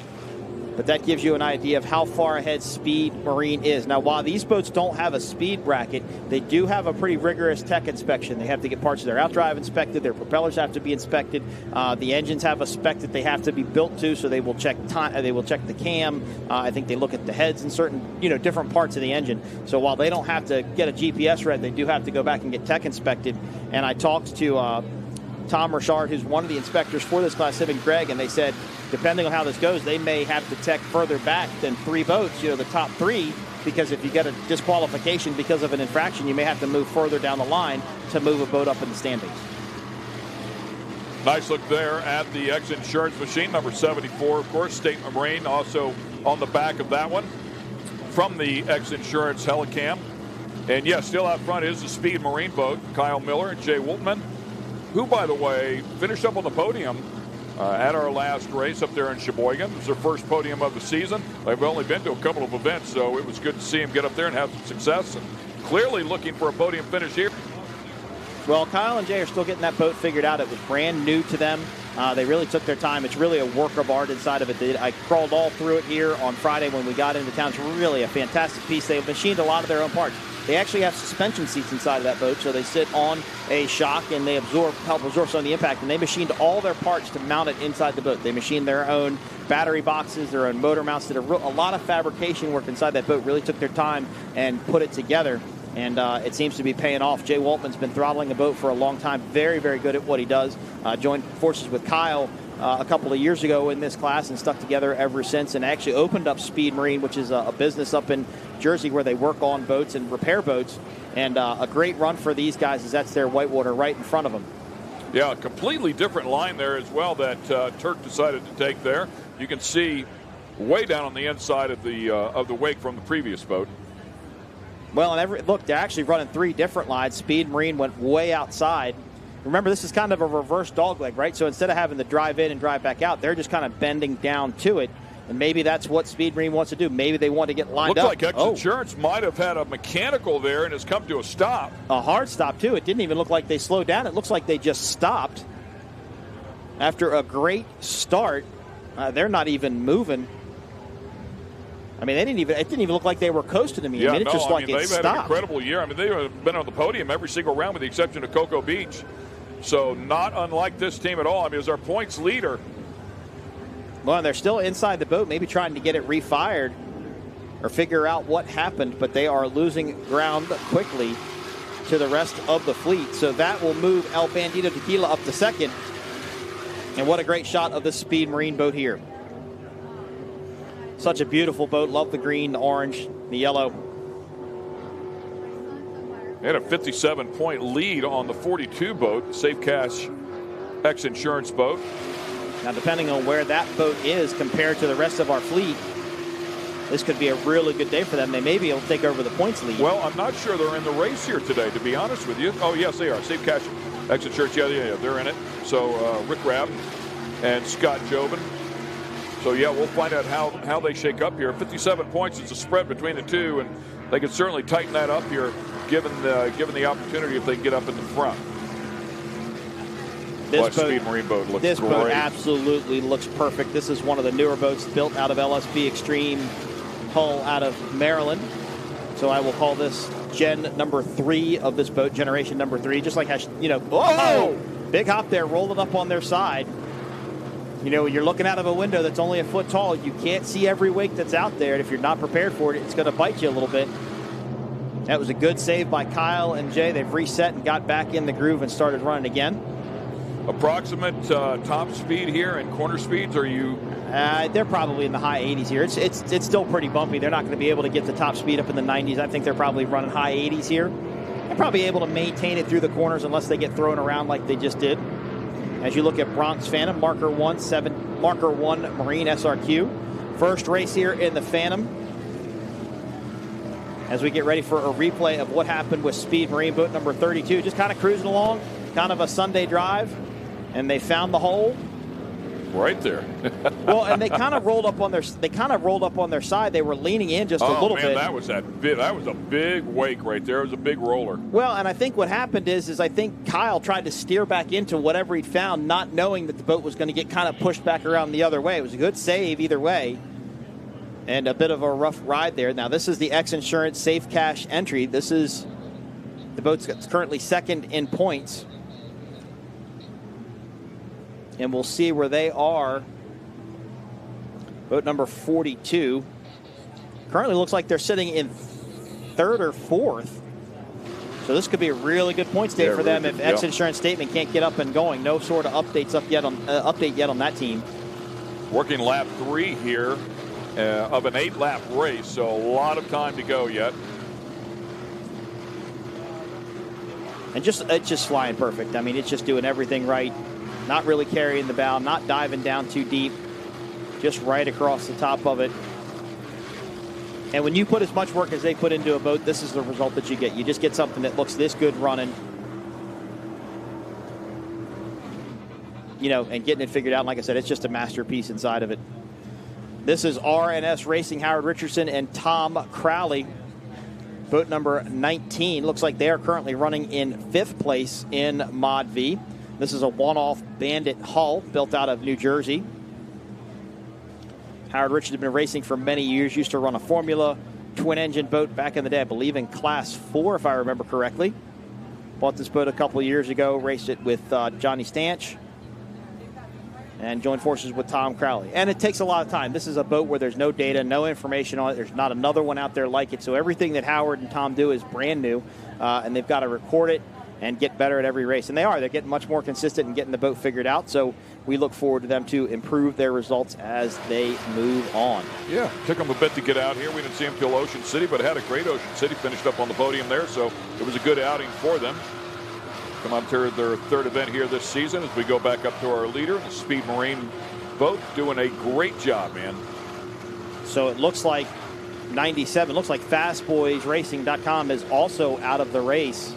But that gives you an idea of how far ahead Speed Marine is. Now, while these boats don't have a speed bracket, they do have a pretty rigorous tech inspection. They have to get parts of their outdrive inspected. Their propellers have to be inspected. The engines have a spec that they have to be built to, so they will check time. They will check the cam. I think they look at the heads and certain, different parts of the engine. So while they don't have to get a GPS read, they do have to go back and get tech inspected. And I talked to Tom Richard, who's one of the inspectors for this class, him and Greg, and they said, depending on how this goes, they may have to tech further back than 3 boats, the top 3, because if you get a disqualification because of an infraction, you may have to move further down the line to move a boat up in the standings. Nice look there at the X-Insurance machine, number 74, of course. Statement Marine also on the back of that one from the X-Insurance Helicam. And yes, still out front is the Speed Marine boat, Kyle Miller and Jay Woltman, who, by the way, finished up on the podium at our last race up there in Sheboygan. It was their first podium of the season. They've only been to a couple of events, so it was good to see him get up there and have some success. And clearly looking for a podium finish here. Well, Kyle and Jay are still getting that boat figured out. It was brand new to them. They really took their time. It's really a work of art inside of it. I crawled all through it here on Friday when we got into town. It's really a fantastic piece. They've machined a lot of their own parts. They actually have suspension seats inside of that boat, so they sit on a shock and they help absorb some of the impact. And they machined all their parts to mount it inside the boat. They machined their own battery boxes, their own motor mounts. Did a lot of fabrication work inside that boat. Really took their time and put it together. And it seems to be paying off. Jay Woltman's been throttling a boat for a long time. Very, very good at what he does. Joined forces with Kyle a couple of years ago in this class and stuck together ever since, and actually opened up Speed Marine, which is a business up in Jersey where they work on boats and repair boats. And a great run for these guys as that's their whitewater right in front of them. Yeah, a completely different line there as well that Turk decided to take there. You can see way down on the inside of the wake from the previous boat. Well, and look, they're actually running 3 different lines. Speed Marine went way outside. Remember, this is kind of a reverse dogleg, right? So instead of having to drive in and drive back out, they're just kind of bending down to it. And maybe that's what Speed Marine wants to do. Maybe they want to get lined up. Looks like X-Insurance might have had a mechanical there and has come to a stop. A hard stop, too. It didn't even look like they slowed down. It looks like they just stopped. After a great start, they're not even moving. I mean, it didn't even look like they were coasting to me. Yeah, I mean, it's just like they've it stopped. had an incredible year. I mean, they've been on the podium every single round with the exception of Cocoa Beach. So not unlike this team at all. I mean, as our points leader. Well, they're still inside the boat, maybe trying to get it refired or figure out what happened, but they are losing ground quickly to the rest of the fleet. So that will move El Bandito Tequila up to second. And what a great shot of the Speed Marine boat here. Such a beautiful boat. Love the green, the orange, the yellow. They had a 57-point lead on the 42 boat, Safe Cash X-Insurance boat. Now, depending on where that boat is compared to the rest of our fleet, this could be a really good day for them. They may be able to take over the points lead. Well, I'm not sure they're in the race here today, to be honest with you. Oh, yes, they are. Safe Cash X-Insurance, yeah, they're in it. So Rick Rabb and Scott Jobin. So, yeah, we'll find out how they shake up here. 57 points is a spread between the two, and they can certainly tighten that up here given the opportunity if they get up in the front. This Speed Marine boat looks great. Boat absolutely looks perfect. This is one of the newer boats built out of LSB Extreme hull out of Maryland. So I will call this gen number 3 of this boat, generation number 3. Just like how, whoa! Big hop there, rolled it up on their side. When you're looking out of a window that's only a foot tall, you can't see every wake that's out there. And if you're not prepared for it, it's going to bite you a little bit. That was a good save by Kyle and Jay. They've reset and got back in the groove and started running again. Approximate top speed here and corner speeds, are you? They're probably in the high 80s here. It's still pretty bumpy. They're not going to be able to get the top speed up in the 90s. I think they're probably running high 80s here. They're probably able to maintain it through the corners unless they get thrown around like they just did. As you look at Bronx Phantom, Marker 1 Marine SRQ. First race here in the Phantom. As we get ready for a replay of what happened with Speed Marine boat number 32. Just kind of cruising along, kind of a Sunday drive, and they found the hole. Right there. Well, and they kind of rolled up on their side. They were leaning in just a little bit. That was a big wake right there. It was a big roller. Well, and I think what happened is I think Kyle tried to steer back into whatever he'd found, not knowing that the boat was going to get kind of pushed back around the other way. It was a good save either way, and a bit of a rough ride there. Now, this is the X-Insurance Safe Cash entry. This is the boat that's currently second in points. And we'll see where they are. Boat number 42. Currently looks like they're sitting in third or fourth. So this could be a really good points day for them if X Insurance Statement can't get up and going. No sort of update yet on that team. Working lap 3 here of an 8-lap race, so a lot of time to go yet. And it's just flying perfect. I mean, it's just doing everything right. Not really carrying the bow, not diving down too deep. Just right across the top of it. And when you put as much work as they put into a boat, this is the result that you get. You just get something that looks this good running. You know, and getting it figured out. Like I said, it's just a masterpiece inside of it. This is RNS Racing, Howard Richardson and Tom Crowley. Boat number 19. Looks like they are currently running in 5th place in Mod V. This is a one-off Bandit hull built out of New Jersey. Howard Richardson has been racing for many years. Used to run a Formula twin-engine boat back in the day, I believe in Class 4, if I remember correctly. Bought this boat a couple of years ago, raced it with Johnny Stanch, and joined forces with Tom Crowley. And it takes a lot of time. This is a boat where there's no data, no information on it. There's not another one out there like it. So everything that Howard and Tom do is brand new, and they've got to record it and get better at every race. And they are. They're getting much more consistent and getting the boat figured out. So we look forward to them to improve their results as they move on. Yeah, took them a bit to get out here. We didn't see them till Ocean City, but had a great Ocean City. Finished up on the podium there, so it was a good outing for them. Come on to their 3rd event here this season as we go back up to our leader, the Speed Marine boat, doing a great job, man. So it looks like 97, looks like FastBoysRacing.com is also out of the race.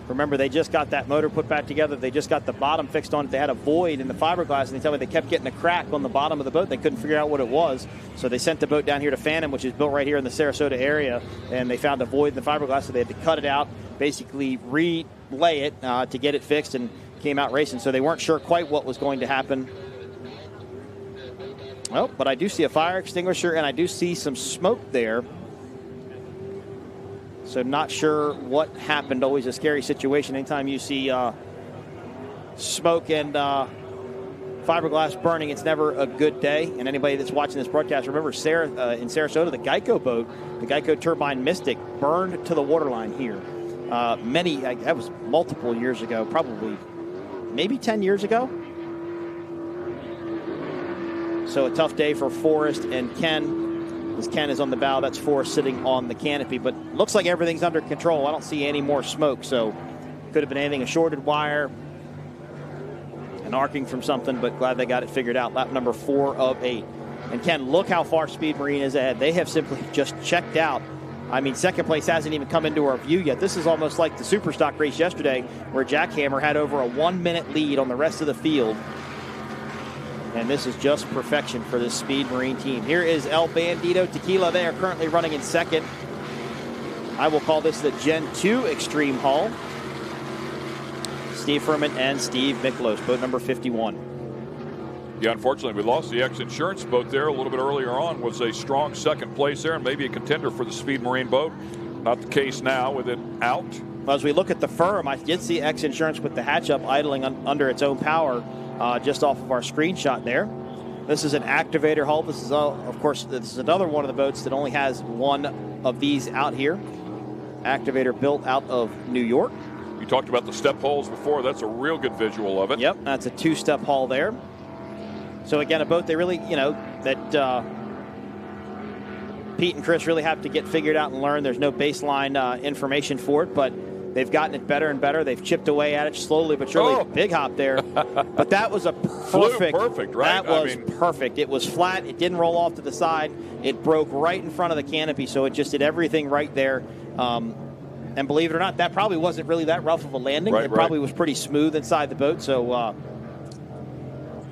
Remember, they just got that motor put back together. They just got the bottom fixed on it. They had a void in the fiberglass, and they tell me they kept getting a crack on the bottom of the boat. They couldn't figure out what it was. So they sent the boat down here to Phantom, which is built right here in the Sarasota area, and they found a void in the fiberglass, so they had to cut it out, basically relay it to get it fixed, and came out racing. So they weren't sure quite what was going to happen. Oh, but I do see a fire extinguisher, and I do see some smoke there. So not sure what happened. Always a scary situation anytime you see smoke and fiberglass burning. It's never a good day. And anybody that's watching this broadcast, remember in Sarasota, the Geico boat, the Geico Turbine Mystic, burned to the waterline here. That was multiple years ago, probably maybe 10 years ago. So a tough day for Forrest and Ken. As Ken is on the bow, that's Forrest sitting on the canopy. But looks like everything's under control. I don't see any more smoke, so could have been anything, a shorted wire, an arcing from something, but glad they got it figured out. Lap number 4 of 8. And Ken, look how far Speed Marine is ahead. They have simply just checked out. I mean, second place hasn't even come into our view yet. This is almost like the Superstock race yesterday, where Jackhammer had over a 1-minute lead on the rest of the field. And this is just perfection for this Speed Marine team. Here is El Bandito Tequila. They are currently running in 2nd. I will call this the Gen 2 Extreme Hull. Steve Furman and Steve Miklos, boat number 51. Yeah, unfortunately, we lost the X Insurance boat there a little bit earlier on. Was a strong 2nd place there and maybe a contender for the Speed Marine boat. Not the case now with it out. Well, as we look at the firm, I did see X Insurance with the hatch up idling under its own power. Just off of our screenshot there. This is an activator hull. This is, of course, this is another one of the boats that only has one of these out here. Activator built out of New York. You talked about the step hulls before. That's a real good visual of it. Yep, that's a 2-step hull there. So again, a boat they really, that Pete and Chris really have to get figured out and learn. There's no baseline information for it, but they've gotten it better and better. They've chipped away at it slowly but surely. Oh. Big hop there. But that was a perfect, right? That was perfect. It was flat. It didn't roll off to the side. It broke right in front of the canopy, so it just did everything right there. And believe it or not, that probably wasn't really that rough of a landing. It probably was pretty smooth inside the boat. So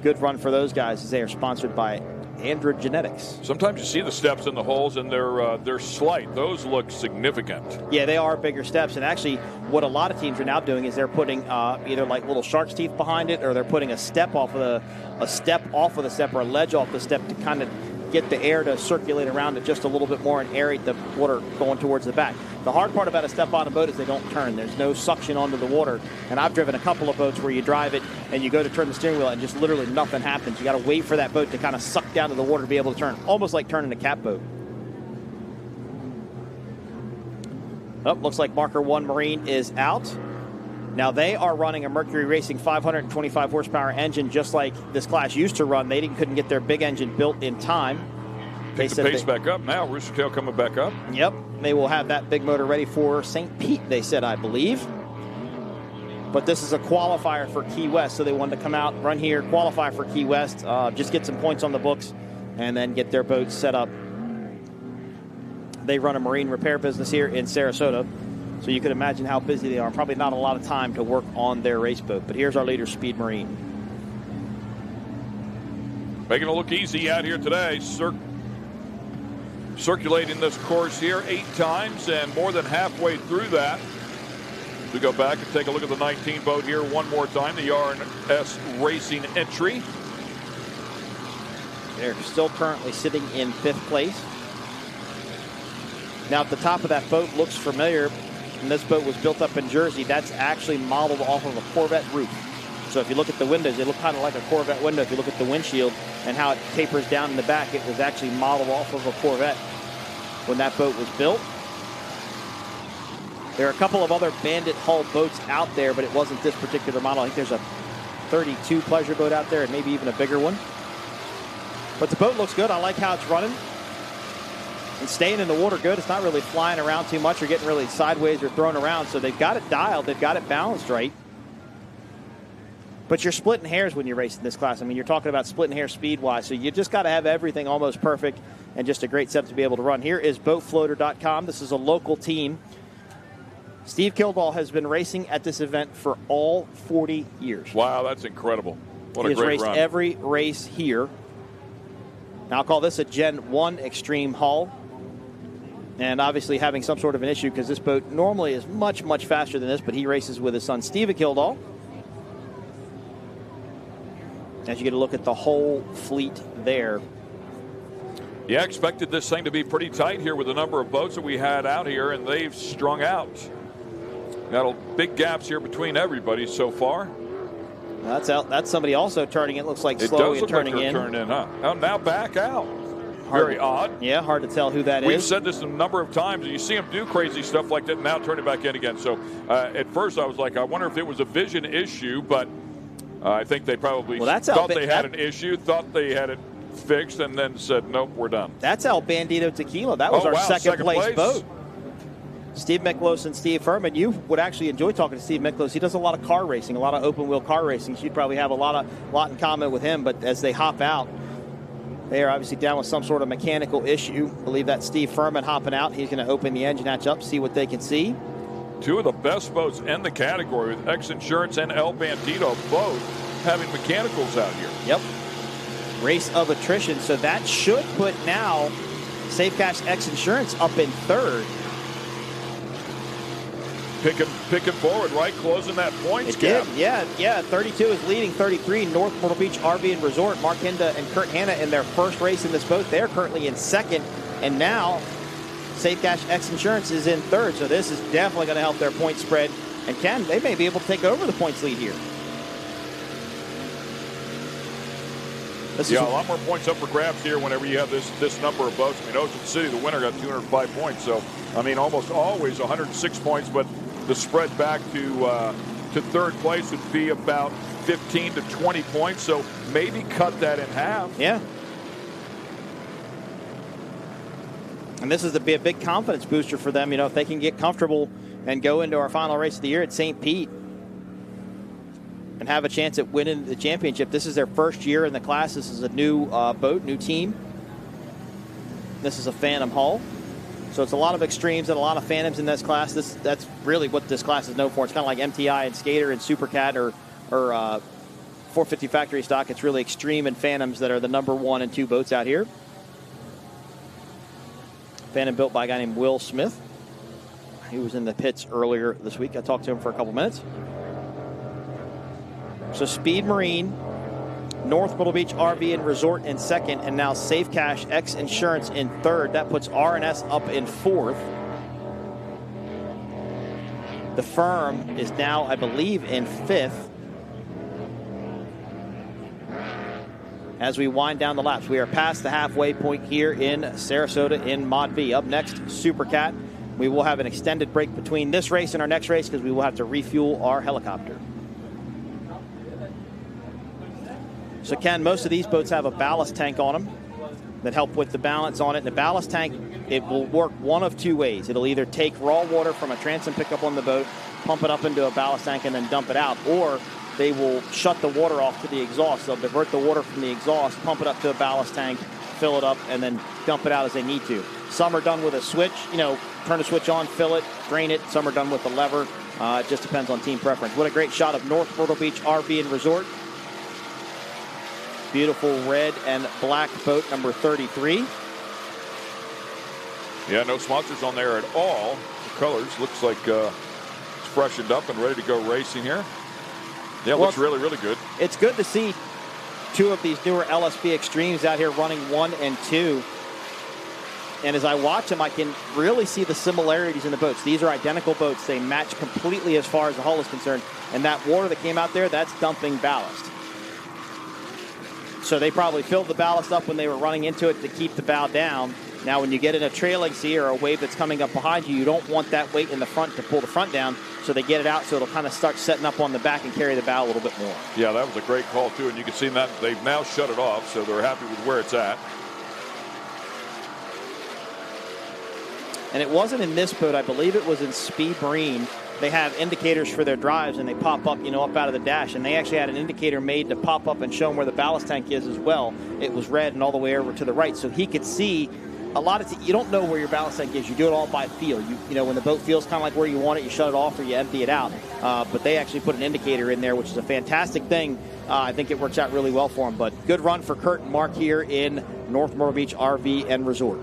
good run for those guys as they are sponsored by Andra Genetics. Sometimes you see the steps in the holes and they're slight. Those look significant. Yeah, they are bigger steps. And actually, what a lot of teams are now doing is they're putting either like little shark's teeth behind it, or they're putting a step off of the step or a ledge off the step to kind of get the air to circulate around it just a little bit more and aerate the water going towards the back. The hard part about a step-on boat is they don't turn. There's no suction onto the water. And I've driven a couple of boats where you drive it and you go to turn the steering wheel and just literally nothing happens. You got to wait for that boat to kind of suck down to the water to be able to turn, almost like turning a cat boat. Oh, looks like marker 1 Marine is out. Now, they are running a Mercury Racing 525 horsepower engine just like this class used to run. They couldn't get their big engine built in time. Pick the pace back up now. Rooster Tail coming back up. Yep. They will have that big motor ready for St. Pete, they said, I believe. But this is a qualifier for Key West, so they wanted to come out, run here, qualify for Key West, just get some points on the books, and then get their boats set up. They run a marine repair business here in Sarasota, so you can imagine how busy they are. Probably not a lot of time to work on their race boat. But here's our leader, Speed Marine. Making it look easy out here today. Circulating this course here 8 times and more than halfway through that. We go back and take a look at the 19 boat here one more time, the R&S Racing entry. They're still currently sitting in 5th place. Now, at the top of that boat looks familiar, and this boat was built up in Jersey. That's actually modeled off of a Corvette roof. So if you look at the windows, they look kind of like a Corvette window. If you look at the windshield and how it tapers down in the back, it was actually modeled off of a Corvette when that boat was built. There are a couple of other Bandit hull boats out there, but it wasn't this particular model. I think there's a 32 pleasure boat out there and maybe even a bigger one. But the boat looks good. I like how it's running. And staying in the water good. It's not really flying around too much or getting really sideways or thrown around. So they've got it dialed. They've got it balanced right. But you're splitting hairs when you're racing this class. I mean, you're talking about splitting hairs speed-wise. So you just got to have everything almost perfect and just a great setup to be able to run. Here is BoatFloater.com. This is a local team. Steve Kildall has been racing at this event for all 40 years. Wow, that's incredible. What a great run. He has raced every race here. Now, I'll call this a Gen 1 Extreme hull. And obviously having some sort of an issue because this boat normally is much, much faster than this, but he races with his son, Steve Kildall. As you get a look at the whole fleet there. Yeah, expected this thing to be pretty tight here with the number of boats that we had out here, and they've strung out. Got big gaps here between everybody so far. That's somebody also turning. It looks like slowly turning in. Turning in, huh? Oh, now back out. Very odd. Yeah, hard to tell who that is. We've said this a number of times, and you see them do crazy stuff like that, and now turn it back in again. So at first I was like, I wonder if it was a vision issue, but I think they probably thought they had an issue, thought they had it fixed, and then said, nope, we're done. That's El Bandito Tequila. That was our second place boat. Steve Miklos and Steve Furman. You would actually enjoy talking to Steve Miklos. He does a lot of car racing, a lot of open-wheel car racing. So you'd probably have a lot in common with him, but as they hop out, they are obviously down with some sort of mechanical issue. I believe that's Steve Furman hopping out. He's going to open the engine hatch up, see what they can see. Two of the best boats in the category with X Insurance and El Bandito both having mechanicals out here. Yep. Race of attrition. So that should put now Safe Cash X Insurance up in 3rd. Picking forward, right? Closing that points gap. Yeah. 32 is leading 33. North Myrtle Beach RV and Resort. Mark Hinda and Kurt Hanna in their first race in this boat. They're currently in 2nd. And now Safe Cash X Insurance is in 3rd. So this is definitely going to help their point spread. And Ken, they may be able to take over the points lead here. A lot more points up for grabs here whenever you have this number of boats. I mean, Ocean City, the winner, got 205 points. So, I mean, almost always 106 points, but the spread back to 3rd place would be about 15 to 20 points. So maybe cut that in half. Yeah. And this is to be a big confidence booster for them. You know, if they can get comfortable and go into our final race of the year at St. Pete and have a chance at winning the championship. This is their first year in the class. This is a new boat, new team. This is a Phantom hull. So it's a lot of extremes and a lot of Phantoms in this class. That's really what this class is known for. It's kind of like MTI and Skater and Supercat or 450 factory stock. It's really extreme and Phantoms that are the number 1 and 2 boats out here. Phantom built by a guy named Will Smith. He was in the pits earlier this week. I talked to him for a couple minutes. So Speed Marine, North Myrtle Beach RV and Resort in 2nd, and now Safe Cash X Insurance in 3rd. That puts R&S up in 4th. The Firm is now, I believe, in 5th. As we wind down the laps, we are past the halfway point here in Sarasota in Mod V. Up next, Supercat We will have an extended break between this race and our next race because we will have to refuel our helicopter. So, Ken, most of these boats have a ballast tank on them that help with the balance on it. And the ballast tank, it will work one of two ways. It'll either take raw water from a transom pickup on the boat, pump it up into a ballast tank, and then dump it out, or they will shut the water off to the exhaust. They'll divert the water from the exhaust, pump it up to a ballast tank, fill it up, and then dump it out as they need to. Some are done with a switch, turn the switch on, fill it, drain it. Some are done with a lever. It just depends on team preference. What a great shot of North Myrtle Beach RV and Resort. Beautiful red and black boat number 33. Yeah, no sponsors on there at all. The colors looks like it's freshened up and ready to go racing here. Yeah, it looks really, really good. It's good to see two of these newer LSP Extremes out here running 1 and 2. And as I watch them, I can really see the similarities in the boats. These are identical boats. They match completely as far as the hull is concerned. And that water that came out there, that's dumping ballast. So they probably filled the ballast up when they were running into it to keep the bow down. Now, when you get in a trailing sea or a wave that's coming up behind you, you don't want that weight in the front to pull the front down. So they get it out so it'll kind of start setting up on the back and carry the bow a little bit more. Yeah, that was a great call, too. And you can see that they've now shut it off, so they're happy with where it's at. And it wasn't in this boat. I believe it was in Speed Marine. They have indicators for their drives, and they pop up, up out of the dash. And they actually had an indicator made to pop up and show them where the ballast tank is as well. It was red and all the way over to the right. So he could see a lot of you don't know where your ballast tank is. You do it all by feel. When the boat feels kind of like where you want it, you shut it off or you empty it out. But they actually put an indicator in there, which is a fantastic thing. I think it works out really well for them. But good run for Kurt and Mark here in North Myrtle Beach RV and Resort.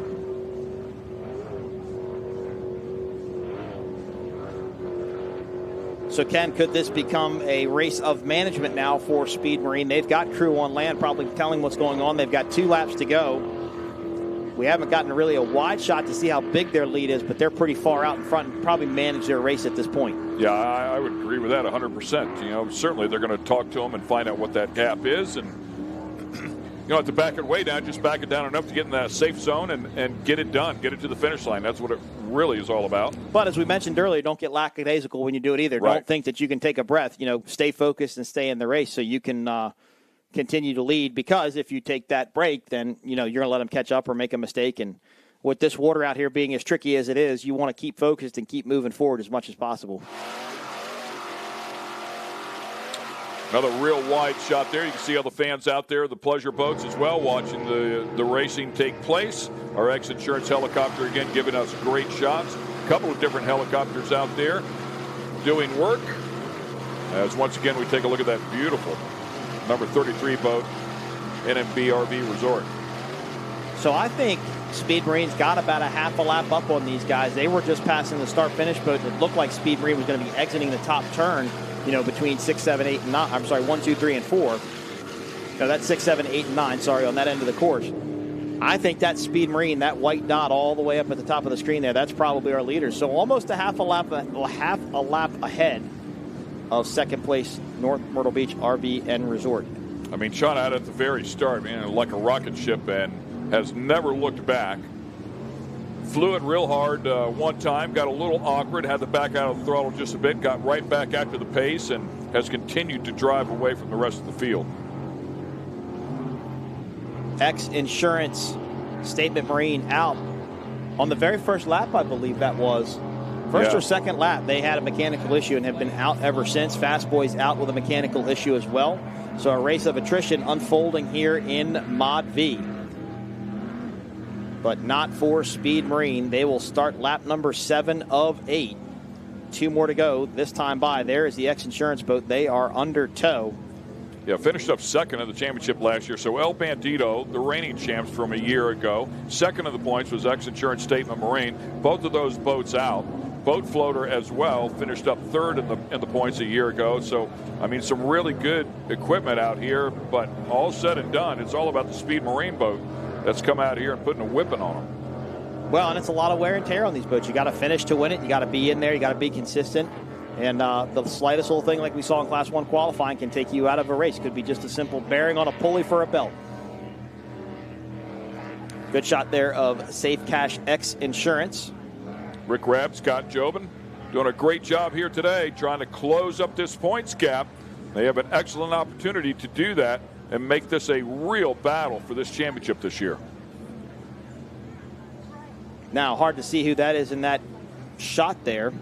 So, Ken, could this become a race of management now for Speed Marine? They've got crew on land probably telling what's going on. They've got 2 laps to go. We haven't gotten really a wide shot to see how big their lead is, but they're pretty far out in front and probably manage their race at this point. Yeah, I would agree with that 100%. Certainly they're going to talk to them and find out what that gap is. And, to back it way down, just back it down enough to get in that safe zone and get it done, get it to the finish line. That's what it really is all about. But as we mentioned earlier, don't get lackadaisical when you do it either. Right. Don't think that you can take a breath. Stay focused and stay in the race so you can continue to lead, because if you take that break, then, you're going to let them catch up or make a mistake. And with this water out here being as tricky as it is, you want to keep focused and keep moving forward as much as possible. Another real wide shot there. You can see all the fans out there, the pleasure boats as well, watching the racing take place. Our X-Insurance helicopter, again, giving us great shots. A couple of different helicopters out there doing work. As once again, we take a look at that beautiful number 33 boat, NMB RV Resort. So I think Speed Marine's got about a half a lap up on these guys. They were just passing the start-finish boat. It looked like Speed Marine was going to be exiting the top turn, between 6, 7, 8, and 9. I'm sorry, 1, 2, 3, and 4. No, that's 6, 7, 8, and 9, sorry, on that end of the course. I think that Speed Marine, that white dot all the way up at the top of the screen there, that's probably our leader. So almost a half a lap ahead of second place North Myrtle Beach RV and Resort. I mean, shot out at the very start, like a rocket ship, and has never looked back. Flew it real hard one time, got a little awkward, had to back out of the throttle just a bit, got right back after the pace, and has continued to drive away from the rest of the field. X-Insurance Statement Marine out on the very first lap, I believe that was. First or second lap, they had a mechanical issue and have been out ever since. Fast Boys out with a mechanical issue as well. So a race of attrition unfolding here in Mod V. But not for Speed Marine. They will start lap number 7 of 8. 2 more to go this time by. There is the X-Insurance boat. They are under tow. Yeah, finished up second in the championship last year. So El Bandito, the reigning champs from a year ago. Second of the points was X-Insurance Statement Marine. Both of those boats out. Boat Floater as well finished up third in the points a year ago. So, some really good equipment out here. But all said and done, it's all about the Speed Marine boat that's come out here and putting a whipping on them. Well, and it's a lot of wear and tear on these boats. You got to finish to win it. You got to be in there. You got to be consistent. And the slightest little thing like we saw in Class 1 qualifying can take you out of a race. Could be just a simple bearing on a pulley for a belt. Good shot there of Safe Cash X Insurance. Rick Rabb, Scott Jobin, doing a great job here today trying to close up this points gap. They have an excellent opportunity to do that and make this a real battle for this championship this year. Now, hard to see who that is in that shot there.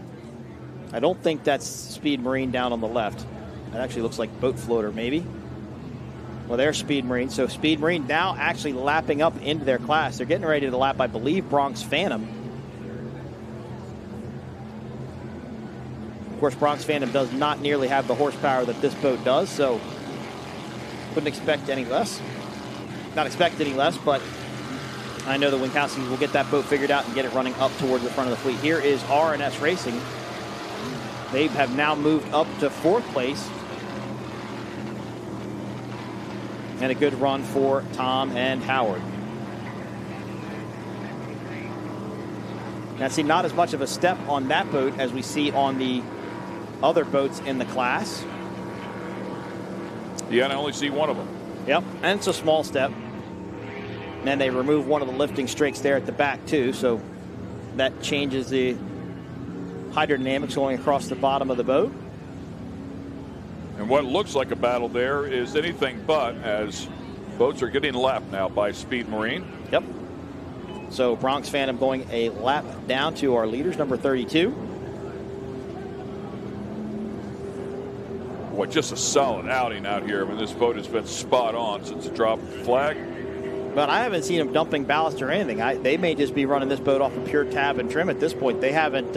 I don't think that's Speed Marine down on the left. That actually looks like Boat Floater, maybe. Well, there's Speed Marine. So Speed Marine now actually lapping up into their class. They're getting ready to lap, I believe, Bronx Phantom. Of course, Bronx Phantom does not nearly have the horsepower that this boat does, so wouldn't expect any less. Not expect any less, but I know the Winkowskis will get that boat figured out and get it running up towards the front of the fleet. Here is R&S Racing. They have now moved up to 4th place. And a good run for Tom and Howard. Now, see, not as much of a step on that boat as we see on the other boats in the class. Yeah, and I only see one of them. Yep, and it's a small step. And they remove one of the lifting strakes there at the back, too, so that changes the hydrodynamics going across the bottom of the boat. And what looks like a battle there is anything but, as boats are getting lapped now by Speed Marine. Yep. So Bronx Phantom going a lap down to our leaders, number 32. Boy, just a solid outing out here. I mean, this boat has been spot on since the drop of the flag. But I haven't seen them dumping ballast or anything. They may just be running this boat off of pure tab and trim at this point. They haven't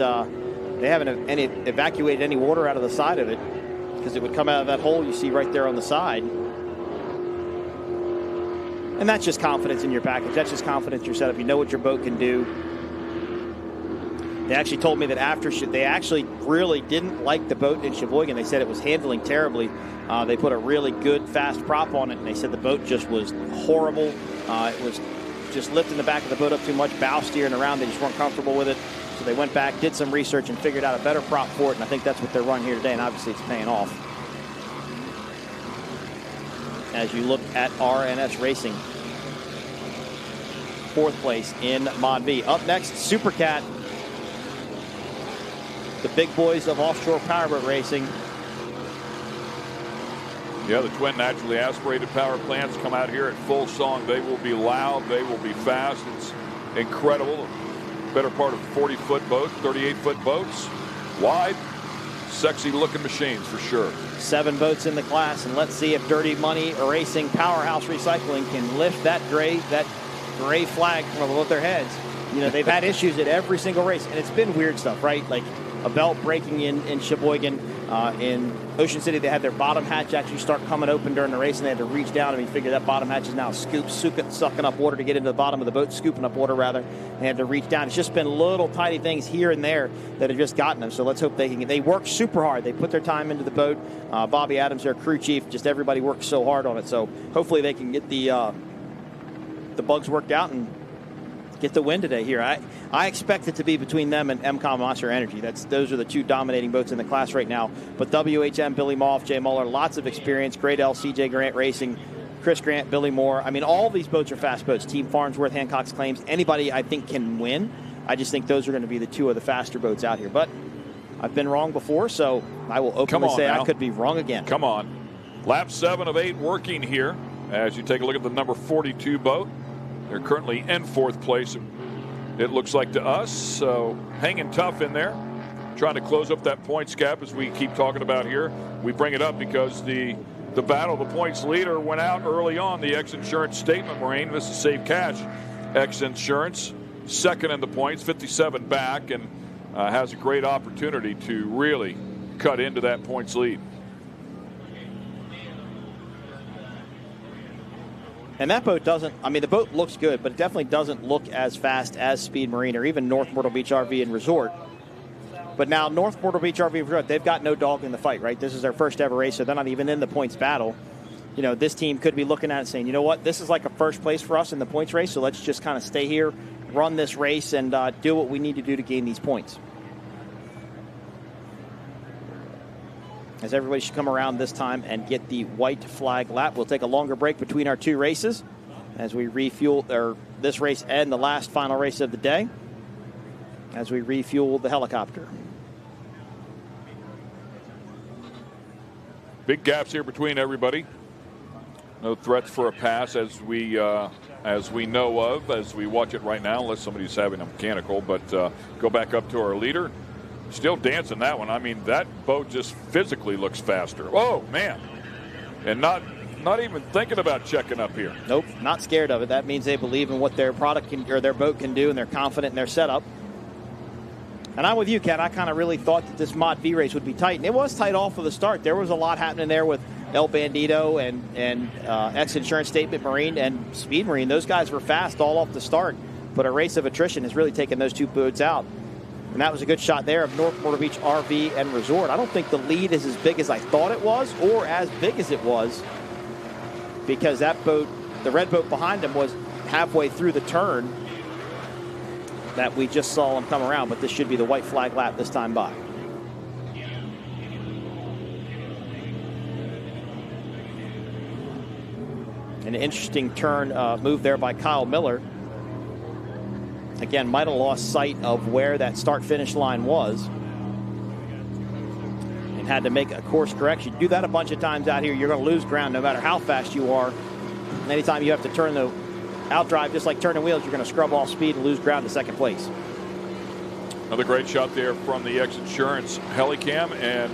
evacuated any water out of the side of it, because it would come out of that hole you see right there on the side. And that's just confidence in your package. That's just confidence in your setup. You know what your boat can do. They actually told me that after they actually really didn't like the boat in Sheboygan. They said it was handling terribly. They put a really good fast prop on it, and they said the boat just was horrible. It was just lifting the back of the boat up too much, bow steering around. They just weren't comfortable with it. So they went back, did some research, and figured out a better prop for it, and I think that's what they're running here today, and obviously it's paying off. As you look at R&S Racing, 4th place in Mod B. Up next, Supercat, the big boys of offshore powerboat racing. Yeah, the twin naturally aspirated power plants come out here at full song. They will be loud. They will be fast. It's incredible. Better part of 40-foot boats, 38-foot boats, wide, sexy-looking machines for sure. 7 boats in the class, and let's see if Dirty Money Racing Powerhouse Recycling can lift that gray flag from above their heads. You know, they've had issues at every single race, and it's been weird stuff, right? Like a belt breaking in Sheboygan. In Ocean City, they had their bottom hatch actually start coming open during the race, and they had to reach down, and we figure that bottom hatch is now sucking up water to get into the bottom of the boat, scooping up water rather. They had to reach down. It's just been little tiny things here and there that have just gotten them. So let's hope they work super hard. They put their time into the boat. Bobby Adams, their crew chief, just everybody works so hard on it. So hopefully they can get the bugs worked out and get the win today here. I expect it to be between them and MCOM Monster Energy. Those are the 2 dominating boats in the class right now. But WHM, Billy Moff, Jay Muller, lots of experience. Great L, CJ Grant Racing, Chris Grant, Billy Moore. I mean, all these boats are fast boats. Team Farnsworth, Hancock's Claims. Anybody I think can win. I just think those are going to be the 2 of the faster boats out here. But I've been wrong before, so I will openly say I could be wrong again. Come on. Lap 7 of 8 working here as you take a look at the number 42 boat. They're currently in 4th place, it looks like to us. So hanging tough in there, trying to close up that points gap as we keep talking about here. We bring it up because the battle, the points leader went out early on, the X-Insurance Statement Marine. This is Save Cash X-Insurance, 2nd in the points, 57 back, and has a great opportunity to really cut into that points lead. And that boat doesn't, I mean, the boat looks good, but it definitely doesn't look as fast as Speed Marine or even North Myrtle Beach RV and Resort. But now North Myrtle Beach RV and Resort, they've got no dog in the fight, right? This is their first ever race, so they're not even in the points battle. You know, this team could be looking at it saying, you know what, this is like a first place for us in the points race, so let's just kind of stay here, run this race, and do what we need to do to gain these points. As everybody should come around this time and get the white flag lap. We'll take a longer break between our 2 races as we refuel this race and the last final race of the day. as we refuel the helicopter. Big gaps here between everybody. No threats for a pass as we know of, as we watch it right now, unless somebody's having a mechanical. But go back up to our leader. Still dancing that one. I mean, that boat just physically looks faster. Oh, man. And not even thinking about checking up here. Nope, not scared of it. That means they believe in what their product can, or their boat can do, and they're confident in their setup. And I'm with you, Ken. I kind of really thought that this Mod V race would be tight. And it was tight off of the start. There was a lot happening there with El Bandito and X Insurance Statement Marine and Speed Marine. Those guys were fast all off the start. But a race of attrition has really taken those two boats out. And that was a good shot there of North Myrtle Beach RV and Resort. I don't think the lead is as big as I thought it was, or as big as it was, because that boat, the red boat behind him, was halfway through the turn that we just saw him come around. But this should be the white flag lap this time by. An interesting turn move there by Kyle Miller. Again, might have lost sight of where that start-finish line was and had to make a course correction. Do that a bunch of times out here, you're going to lose ground no matter how fast you are. And anytime you have to turn the outdrive, just like turning wheels, you're going to scrub off speed and lose ground to second place. Another great shot there from the X Insurance Helicam, and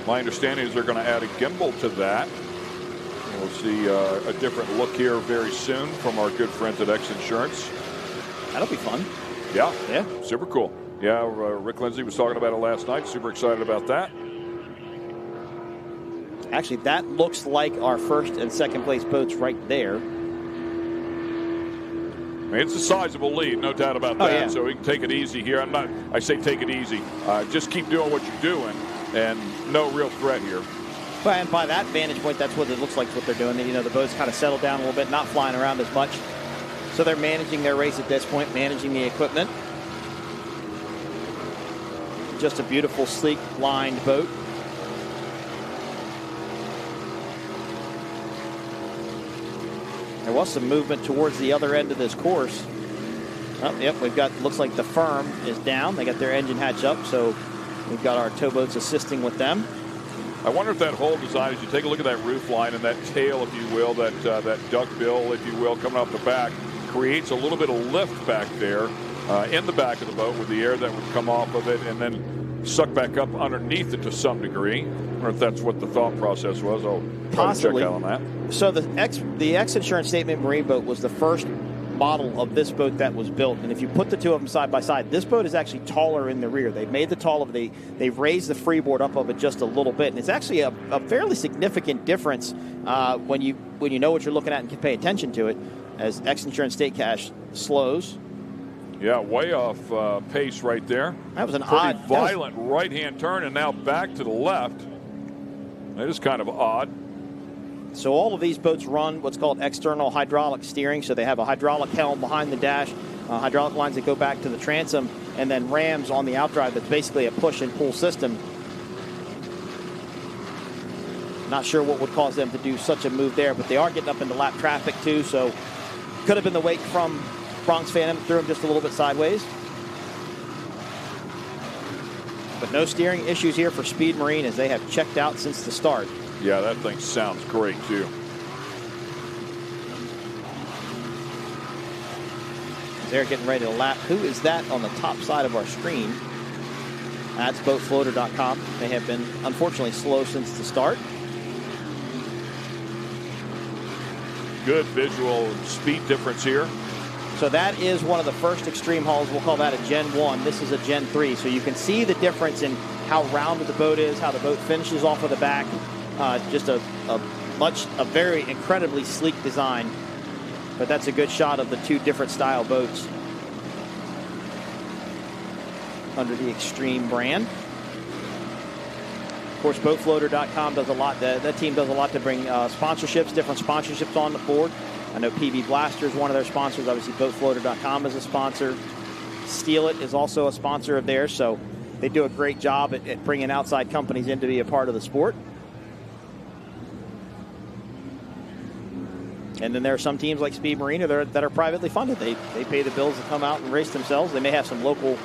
my understanding is they're going to add a gimbal to that. We'll see a different look here very soon from our good friends at X Insurance. That'll be fun. Yeah. Yeah. Super cool. Yeah, Rick Lindsay was talking about it last night. Super excited about that. Actually, that looks like our first and second place boats right there. I mean, it's a sizable lead, no doubt about that. Yeah. So we can take it easy here. I say take it easy. Just keep doing what you're doing, and no real threat here. And by that vantage point, that's what it looks like what they're doing. You know, the boats kind of settled down a little bit, not flying around as much. So they're managing their race at this point, managing the equipment. Just a beautiful, sleek, lined boat. There was some movement towards the other end of this course. Oh, yep, we've got, looks like the firm is down. They got their engine hatch up, so we've got our towboats assisting with them. I wonder if that whole design, as you take a look at that roof line and that tail, if you will, that duck bill, if you will, coming off the back, creates a little bit of lift back there in the back of the boat with the air that would come off of it and then suck back up underneath it to some degree. I wonder if that's what the thought process was. I'll try to check out on that. So the X Insurance Statement Marine boat was the first model of this boat that was built, and if you put the two of them side by side, this boat is actually taller in the rear. They've made the taller, they've raised the freeboard up of it just a little bit, and it's actually a fairly significant difference when you know what you're looking at and can pay attention to it. As X Insurance State Cash slows. Yeah, way off pace right there. That was an pretty violent right-hand turn, and now back to the left. That is kind of odd. So all of these boats run what's called external hydraulic steering. So they have a hydraulic helm behind the dash, hydraulic lines that go back to the transom, and then rams on the outdrive that's basically a push and pull system. Not sure what would cause them to do such a move there, but they are getting up into lap traffic too, so could have been the wake from Bronx Phantom, threw him just a little bit sideways. But no steering issues here for Speed Marine as they have checked out since the start. Yeah, that thing sounds great too. They're getting ready to lap. Who is that on the top side of our screen? That's boatfloater.com. They have been, unfortunately, slow since the start. Good visual speed difference here. So that is one of the first extreme hulls. We'll call that a Gen 1. This is a Gen 3. So you can see the difference in how rounded the boat is, how the boat finishes off of the back. Just a very incredibly sleek design. But that's a good shot of the two different style boats under the Extreme brand. Of course, boatfloater.com does a lot. That team does a lot to bring sponsorships, different sponsorships on the board. I know PB Blaster is one of their sponsors. Obviously, boatfloater.com is a sponsor. Steal It is also a sponsor of theirs. So they do a great job at bringing outside companies in to be a part of the sport. And then there are some teams like Speed Marine that are privately funded. They pay the bills to come out and race themselves. They may have some local,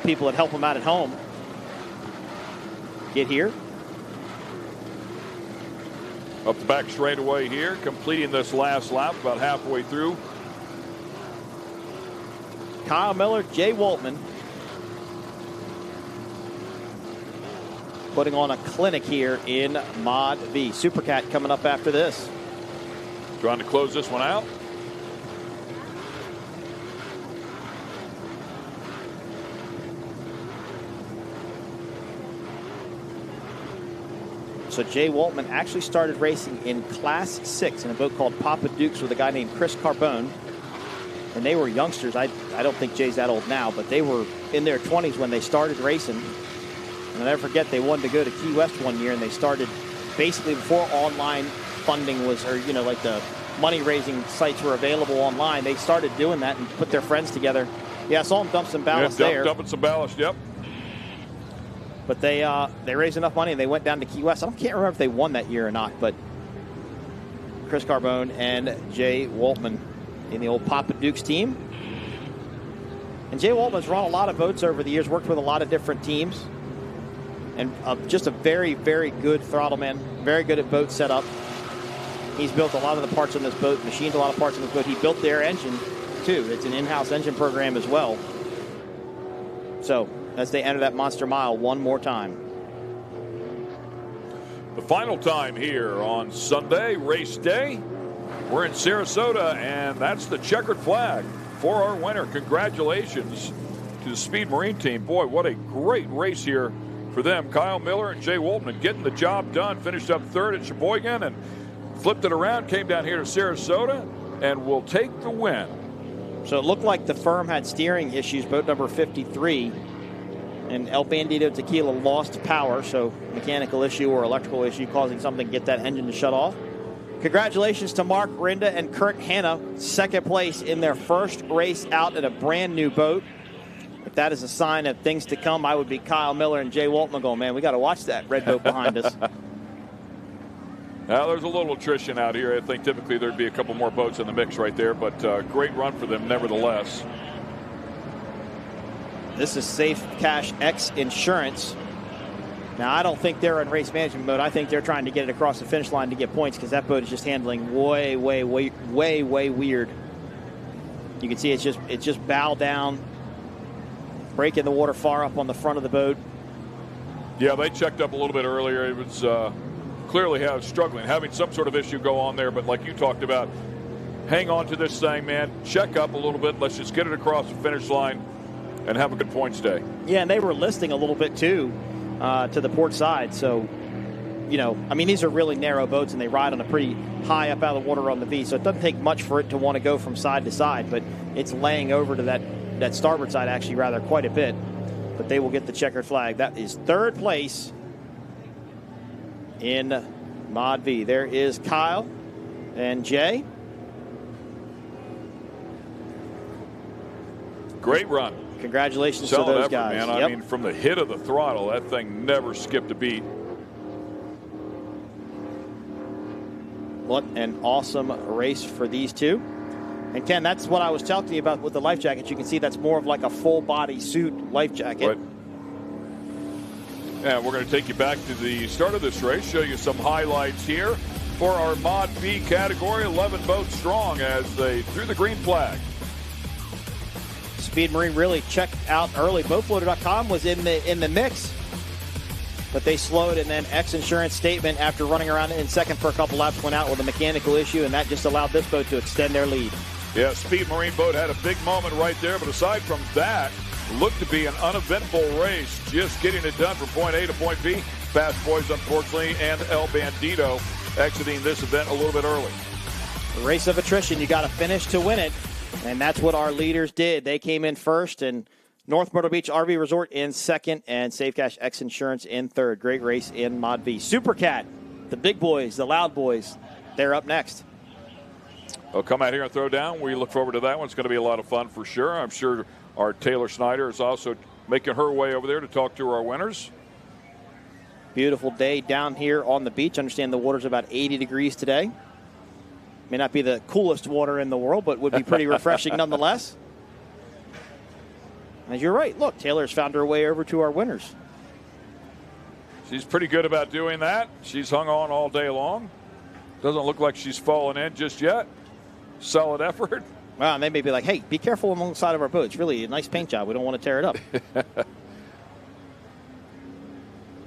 people that help them out at home. Get here. Up the back straightaway here, completing this last lap about halfway through. Kyle Miller, Jay Waltman putting on a clinic here in Mod V. Supercat coming up after this. Trying to close this one out. So Jay Waltman actually started racing in Class 6 in a boat called Papa Dukes with a guy named Chris Carbone. And they were youngsters. I don't think Jay's that old now, but they were in their 20s when they started racing. And I'll never forget, they wanted to go to Key West one year, and they started basically before online funding was, or, like the money-raising sites were available online. They started doing that and put their friends together. Yeah, I saw them dump some ballast there. Dumping some ballast, yep. But they raised enough money and they went down to Key West. I can't remember if they won that year or not, but Chris Carbone and Jay Waltman in the old Papa Dukes team. And Jay Waltman's run a lot of boats over the years, worked with a lot of different teams, and just a very, very good throttle man, very good at boat setup. He's built a lot of the parts on this boat, machined a lot of parts on this boat. He built their engine, too. It's an in-house engine program as well. So, as they enter that Monster Mile one more time. The final time here on Sunday, race day. We're in Sarasota, and that's the checkered flag for our winner. Congratulations to the Speed Marine team. Boy, what a great race here for them. Kyle Miller and Jay Waltman getting the job done. Finished up third at Sheboygan and flipped it around, came down here to Sarasota, and will take the win. So it looked like the firm had steering issues, boat number 53. And El Bandito Tequila lost power, so mechanical issue or electrical issue causing something to get that engine to shut off. Congratulations to Mark Rinda and Kurt Hanna, second place in their first race out in a brand new boat. If that is a sign of things to come, I would be Kyle Miller and Jay Waltman going, man, we got to watch that red boat behind us. Now, there's a little attrition out here. I think typically there'd be a couple more boats in the mix right there, but great run for them nevertheless. This is Safe Cash X Insurance. Now, I don't think they're in race management mode. I think they're trying to get it across the finish line to get points because that boat is just handling way weird. You can see it's just bow down, breaking the water far up on the front of the boat. Yeah, they checked up a little bit earlier. It was clearly struggling, having some sort of issue go on there. But like you talked about, hang on to this thing, man. Check up a little bit. Let's just get it across the finish line and have a good points day. Yeah, and they were listing a little bit too to the port side. So, these are really narrow boats and they ride on a pretty high up out of the water on the V. So it doesn't take much for it to want to go from side to side, but it's laying over to that starboard side actually rather quite a bit. But they will get the checkered flag. That is third place in Mod V. There is Kyle and Jay. Great run. Congratulations to Solid those effort, guys. Man. Yep. I mean, from the hit of the throttle, that thing never skipped a beat. What an awesome race for these two. And Ken, that's what I was talking to you about with the life jackets. You can see that's more of like a full body suit life jacket. Right. And we're going to take you back to the start of this race, show you some highlights here for our Mod B category. 11 boats strong as they threw the green flag. Speed Marine really checked out early. Boatfloater.com was in the mix, but they slowed, and then X Insurance Statement, after running around in second for a couple laps, went out with a mechanical issue, and that just allowed this boat to extend their lead. Yeah, Speed Marine boat had a big moment right there, but aside from that, looked to be an uneventful race, just getting it done from point A to point B. Fast Boys, unfortunately, and El Bandito exiting this event a little bit early. The race of attrition, you got to finish to win it. And that's what our leaders did. They came in first, and North Myrtle Beach RV Resort in second, and Safe Cash X Insurance in third. Great race in Mod V. Supercat, the big boys, the loud boys, they're up next. They'll come out here and throw down. We look forward to that one. It's going to be a lot of fun for sure. I'm sure our Taylor Snyder is also making her way over there to talk to our winners. Beautiful day down here on the beach. Understand the water's about 80 degrees today. May not be the coolest water in the world, but would be pretty refreshing nonetheless. And you're right. Look, Taylor's found her way over to our winners. She's pretty good about doing that. She's hung on all day long. Doesn't look like she's fallen in just yet. Solid effort. Wow, and they may be like, hey, be careful alongside of our boat. It's really a nice paint job. We don't want to tear it up.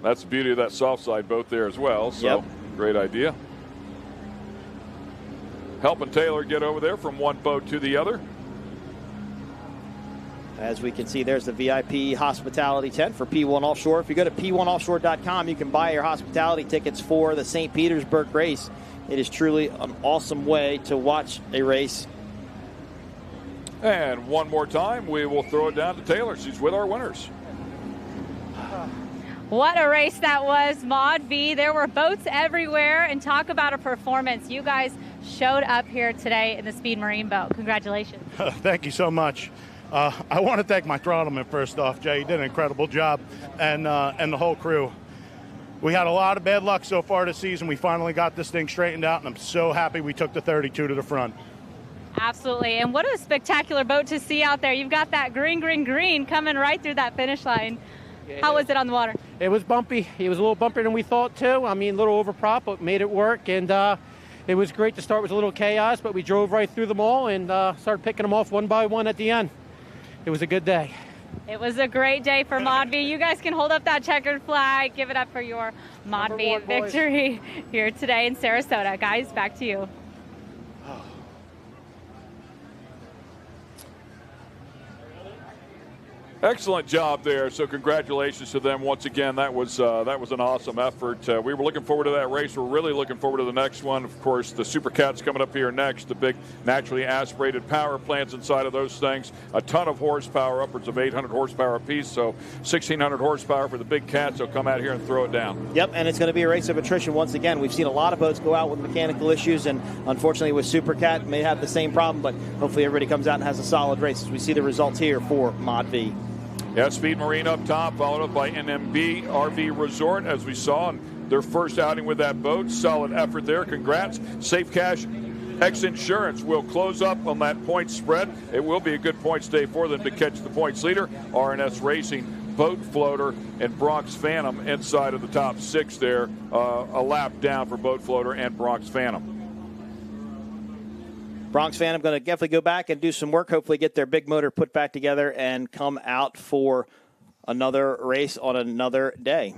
That's the beauty of that soft side boat there as well. So, Great idea. Helping Taylor get over there from one boat to the other. As we can see, there's the VIP hospitality tent for P1 Offshore. If you go to p1offshore.com, you can buy your hospitality tickets for the St. Petersburg race. It is truly an awesome way to watch a race. And one more time, we will throw it down to Taylor. She's with our winners. What a race that was, Mod V. There were boats everywhere, and talk about a performance. You guys showed up here today in the Speed Marine boat. Congratulations. Thank you so much. I want to thank my throttleman first off, Jay. He did an incredible job, and the whole crew. We had a lot of bad luck so far this season. We finally got this thing straightened out, and I'm so happy we took the 32 to the front. Absolutely, and what a spectacular boat to see out there. You've got that green, green, green coming right through that finish line. How was it on the water? It was bumpy. It was a little bumpier than we thought, too. I mean, a little over prop, but made it work, and it was great to start with a little chaos, but we drove right through them all and started picking them off one by one at the end. It was a good day. It was a great day for Mod V. You guys can hold up that checkered flag. Give it up for your Mod V victory here today in Sarasota. Guys, back to you. Excellent job there. So congratulations to them once again. That was an awesome effort. We were looking forward to that race. We're really looking forward to the next one. Of course, the Supercat's coming up here next. The big naturally aspirated power plants inside of those things. A ton of horsepower, upwards of 800 horsepower apiece. So 1,600 horsepower for the big cats. So come out here and throw it down. Yep, and it's going to be a race of attrition once again. We've seen a lot of boats go out with mechanical issues, and unfortunately with Supercat may have the same problem, but hopefully everybody comes out and has a solid race as we see the results here for Mod V. Yeah, Speed Marine up top, followed up by NMB RV Resort, as we saw in their first outing with that boat. Solid effort there. Congrats. Safe Cash X Insurance will close up on that point spread. It will be a good points day for them to catch the points leader. RNS Racing, Boat Floater, and Bronx Phantom inside of the top six there. A lap down for Boat Floater and Bronx Phantom. Bronx Phantom going to definitely go back and do some work, hopefully get their big motor put back together and come out for another race on another day.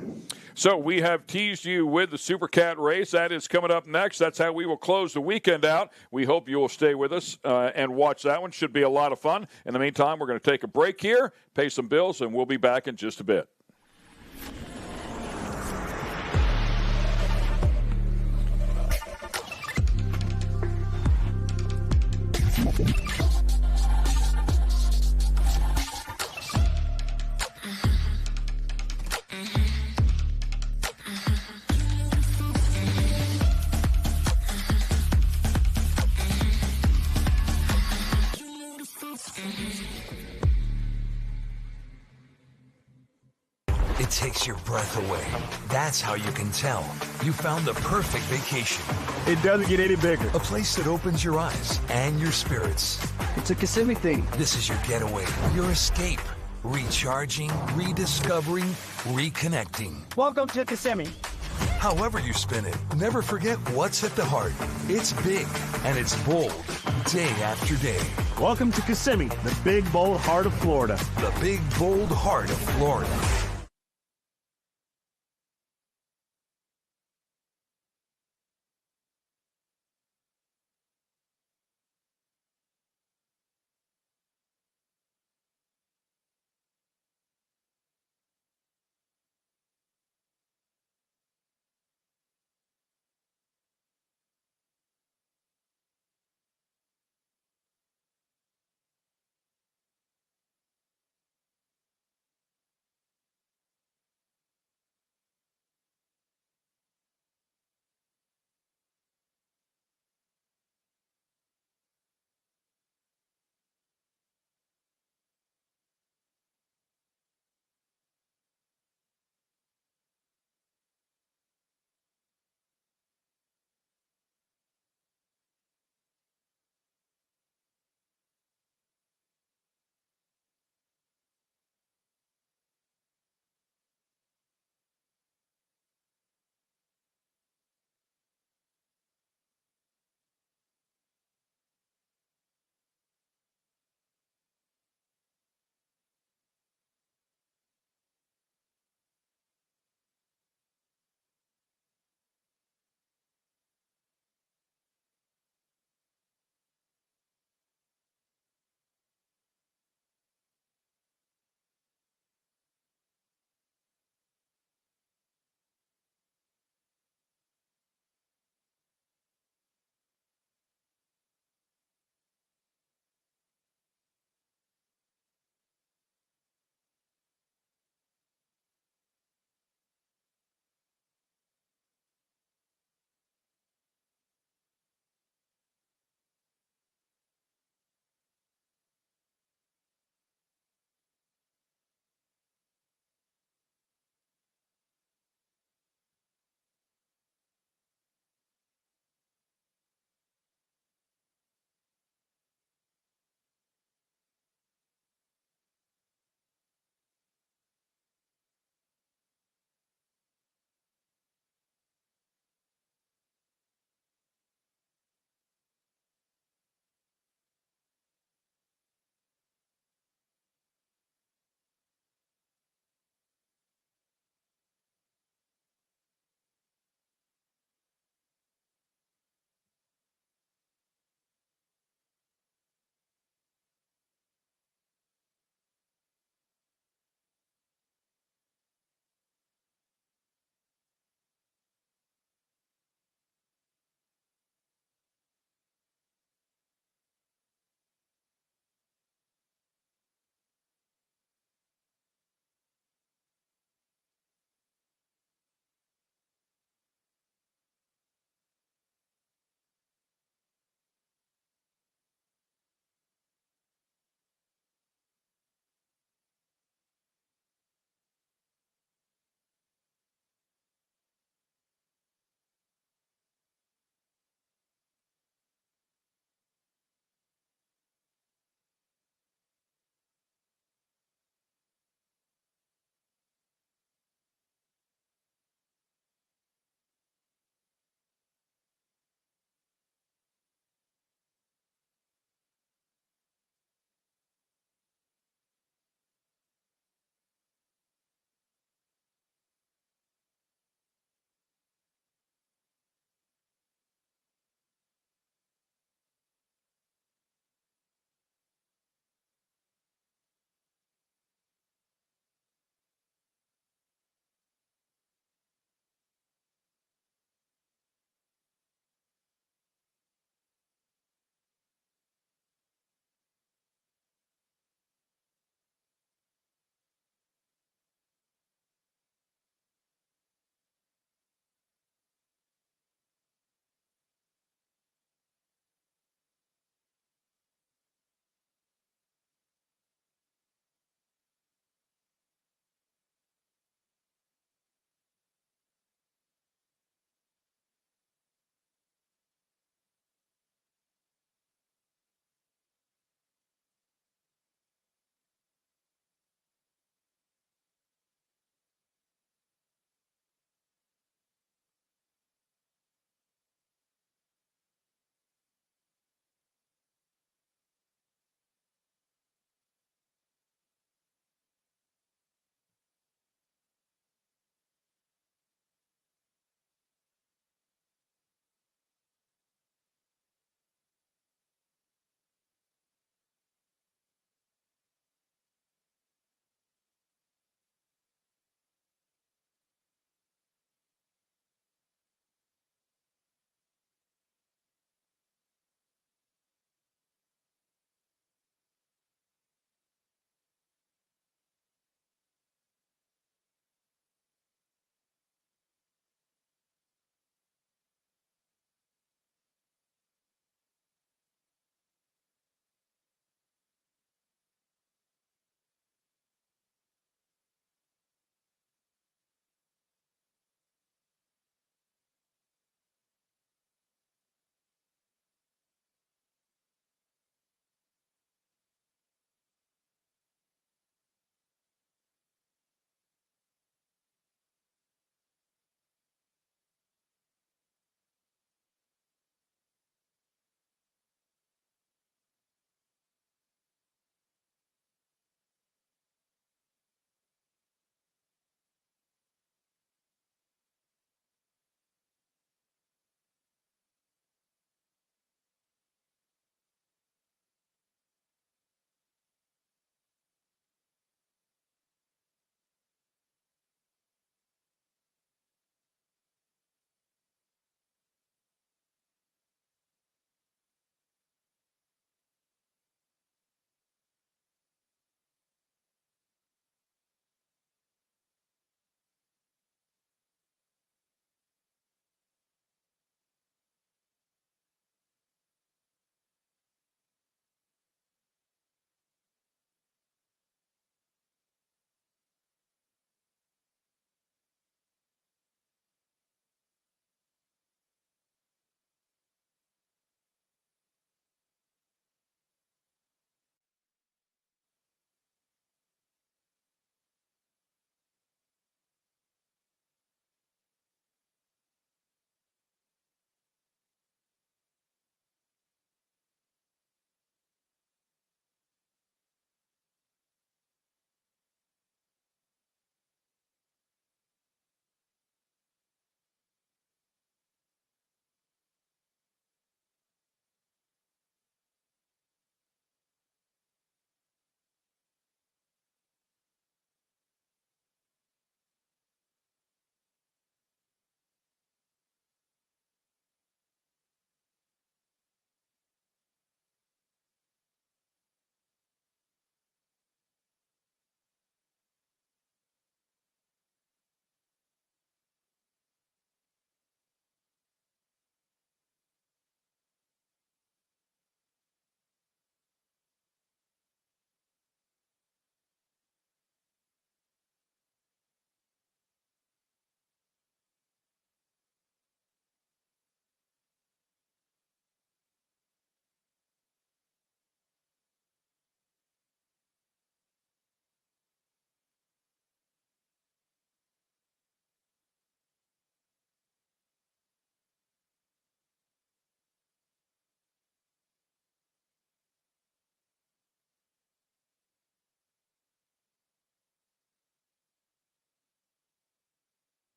So we have teased you with the Supercat race. That is coming up next. That's how we will close the weekend out. We hope you will stay with us and watch that one. Should be a lot of fun. In the meantime, we're going to take a break here, pay some bills, and we'll be back in just a bit. It takes your breath away. That's how you can tell you found the perfect vacation. It doesn't get any bigger. A place that opens your eyes and your spirits. It's a Kissimmee thing. This is your getaway, your escape. Recharging, rediscovering, reconnecting. Welcome to Kissimmee. However you spin it, never forget what's at the heart. It's big and it's bold, day after day. Welcome to Kissimmee, the big, bold heart of Florida. The big, bold heart of Florida.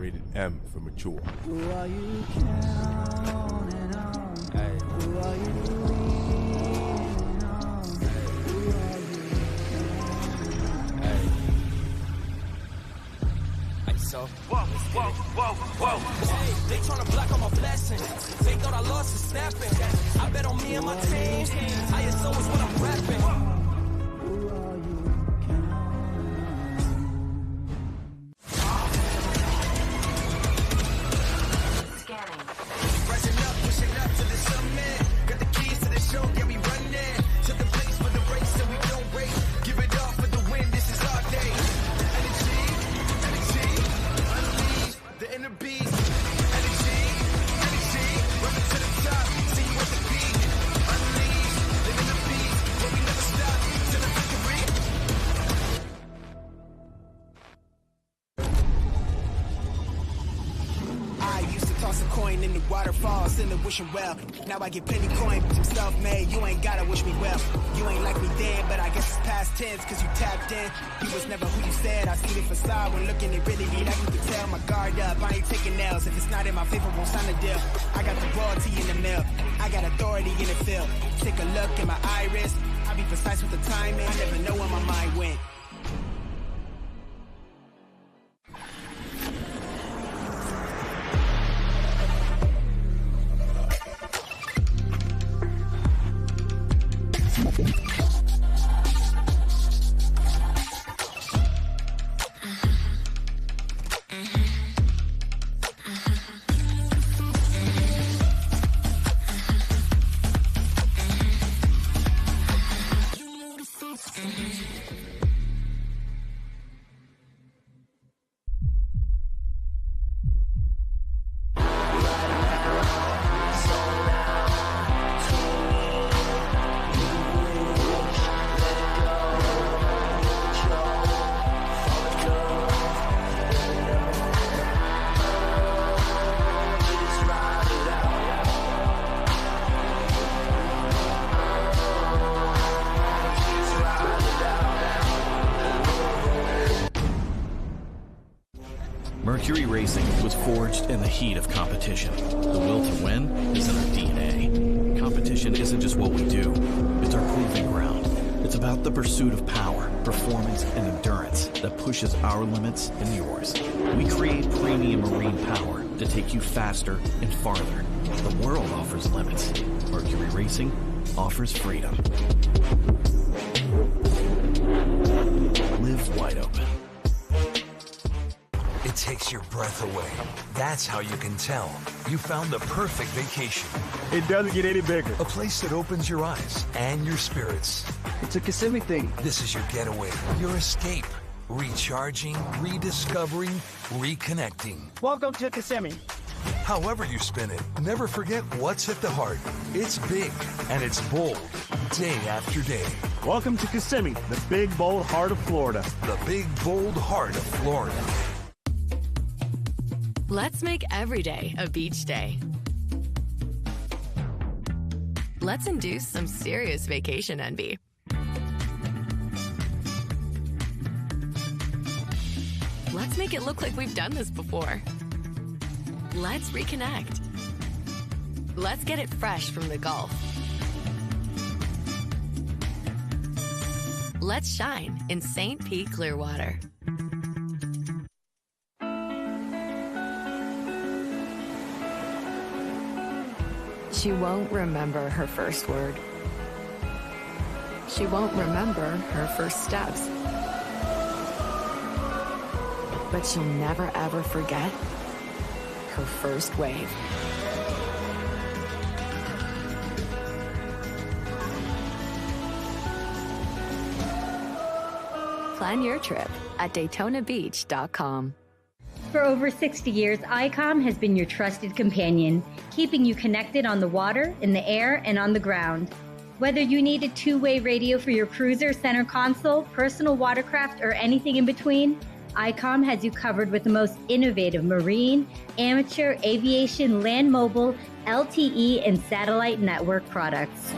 Rated M for mature. Who are you counting on? Hey. Who are you leaning on? Who are you? Hey. Hey, so. Whoa. Hey, they tryna block all my blessings. They thought I lost and snapping. I bet on me and my team. ISO is what I'm rapping. Well, now I get plenty coin, some stuff made. You ain't gotta wish me well. You ain't like me then, but I guess it's past tense, cause you tapped in. You was never who you said. I see the facade when looking at really me, like you can tell. My guard up, I ain't taking nails. If it's not in my favor, won't sign a deal. I got the royalty in the mill, I got authority in the field. Take a look in my iris, I be precise with the timing. I never know where my mind went. Mercury Racing was forged in the heat of competition. The will to win is in our DNA. Competition isn't just what we do, it's our proving ground. It's about the pursuit of power, performance, and endurance that pushes our limits and yours. We create premium marine power to take you faster and farther. The world offers limits. Mercury Racing offers freedom. Live wide open. It takes your breath away. That's how you can tell you found the perfect vacation. It doesn't get any bigger. A place that opens your eyes and your spirits. It's a Kissimmee thing. This is your getaway, your escape. Recharging, rediscovering, reconnecting. Welcome to Kissimmee. However you spin it, never forget what's at the heart. It's big and it's bold, day after day. Welcome to Kissimmee, the big, bold heart of Florida. The big, bold heart of Florida. Let's make every day a beach day. Let's induce some serious vacation envy. Let's make it look like we've done this before. Let's reconnect. Let's get it fresh from the Gulf. Let's shine in St. Pete Clearwater. She won't remember her first word. She won't remember her first steps. But she'll never ever forget her first wave. Plan your trip at DaytonaBeach.com. For over 60 years, ICOM has been your trusted companion, keeping you connected on the water, in the air, and on the ground. Whether you need a two-way radio for your cruiser, center console, personal watercraft, or anything in between, ICOM has you covered with the most innovative marine, amateur, aviation, land mobile, LTE, and satellite network products.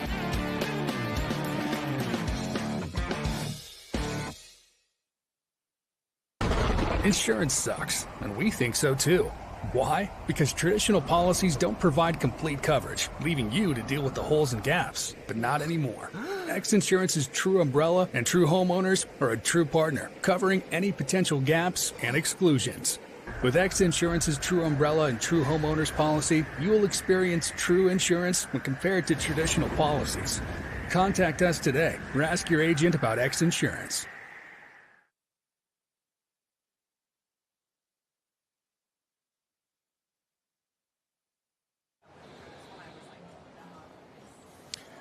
Insurance sucks, and we think so too. Why? Because traditional policies don't provide complete coverage, leaving you to deal with the holes and gaps. But not anymore. X Insurance's true umbrella and true homeowners are a true partner, covering any potential gaps and exclusions. With X Insurance's true umbrella and true homeowners policy, you will experience true insurance when compared to traditional policies. Contact us today or ask your agent about X Insurance.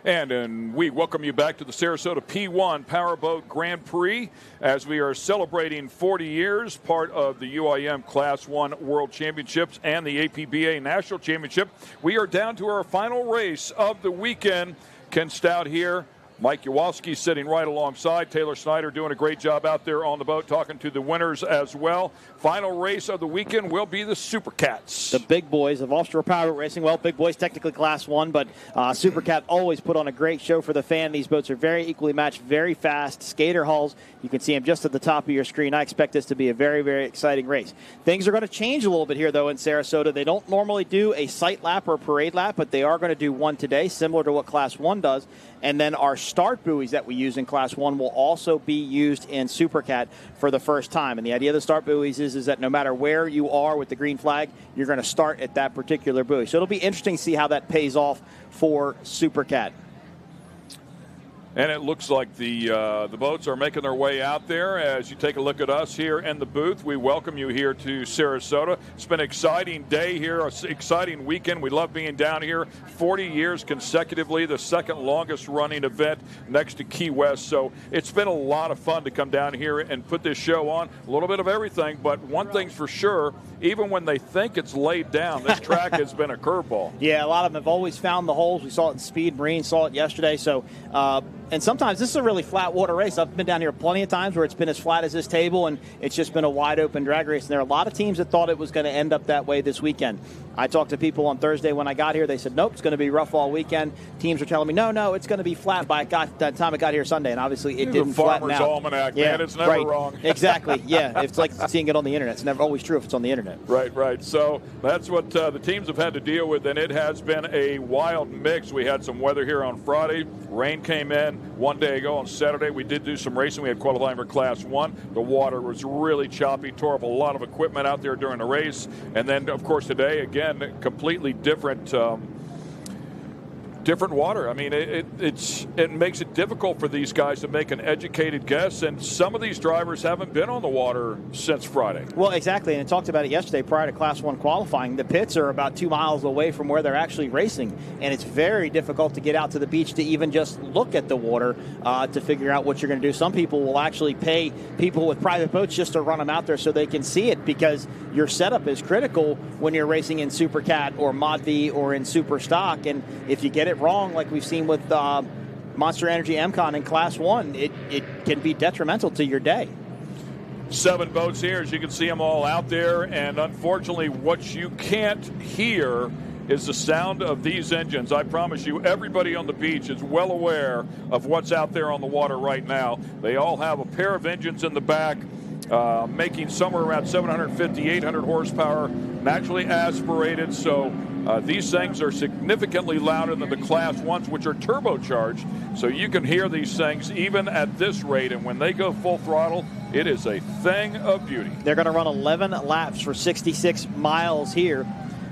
And we welcome you back to the Sarasota P1 Powerboat Grand Prix as we are celebrating 40 years, part of the UIM Class 1 World Championships and the APBA National Championship. We are down to our final race of the weekend. Ken Stout here. Mike Yawalski sitting right alongside. Taylor Snyder doing a great job out there on the boat, talking to the winners as well. Final race of the weekend will be the Supercats. The big boys of offshore powerboat racing. Well, big boys technically Class 1, but Supercat always put on a great show for the fan. These boats are very equally matched, very fast. Skater hulls. You can see them just at the top of your screen. I expect this to be a very, very exciting race. Things are going to change a little bit here, though, in Sarasota. They don't normally do a sight lap or a parade lap, but they are going to do one today, similar to what Class 1 does. And then our start buoys that we use in Class 1 will also be used in Supercat for the first time. And the idea of the start buoys is that no matter where you are with the green flag, you're going to start at that particular buoy. So it'll be interesting to see how that pays off for Supercat. And it looks like the boats are making their way out there. As you take a look at us here in the booth, we welcome you here to Sarasota. It's been an exciting day here, an exciting weekend. We love being down here. 40 years consecutively, the second longest running event next to Key West. So it's been a lot of fun to come down here and put this show on. A little bit of everything, but one thing's for sure, even when they think it's laid down, this track has been a curveball. Yeah, a lot of them have always found the holes. We saw it in Speed Marine, saw it yesterday. So, and sometimes this is a really flat water race. I've been down here plenty of times where it's been as flat as this table, and it's just been a wide open drag race. And there are a lot of teams that thought it was going to end up that way this weekend. I talked to people on Thursday when I got here. They said, nope, it's going to be rough all weekend. Teams are telling me, no, it's going to be flat by the time I got here Sunday. And obviously it didn't flatten out. Farmer's Almanac, man. It's never wrong. Exactly. Yeah, it's like seeing it on the internet. It's never always true if it's on the internet. Right. So that's what the teams have had to deal with, and it has been a wild mix. We had some weather here on Friday. Rain came in one day ago on Saturday. We did do some racing. We had qualifying for Class 1. The water was really choppy, tore up a lot of equipment out there during the race. And then, of course, today, again, completely different water. I mean, it makes it difficult for these guys to make an educated guess, and some of these drivers haven't been on the water since Friday. Well, exactly, and I talked about it yesterday prior to Class 1 qualifying. The pits are about 2 miles away from where they're actually racing, and it's very difficult to get out to the beach to even just look at the water to figure out what you're going to do. Some people will actually pay people with private boats just to run them out there so they can see it, because your setup is critical when you're racing in Supercat or Mod V or in Super Stock, and if you get it wrong, like we've seen with Monster Energy MCON in Class 1, it can be detrimental to your day. 7 boats here, as you can see them all out there, and unfortunately what you can't hear is the sound of these engines. I promise you, everybody on the beach is well aware of what's out there on the water right now. They all have a pair of engines in the back, making somewhere around 750, 800 horsepower, naturally aspirated, so these things are significantly louder than the Class 1s, which are turbocharged, so you can hear these things even at this rate, and when they go full throttle, it is a thing of beauty. They're going to run 11 laps for 66 miles here.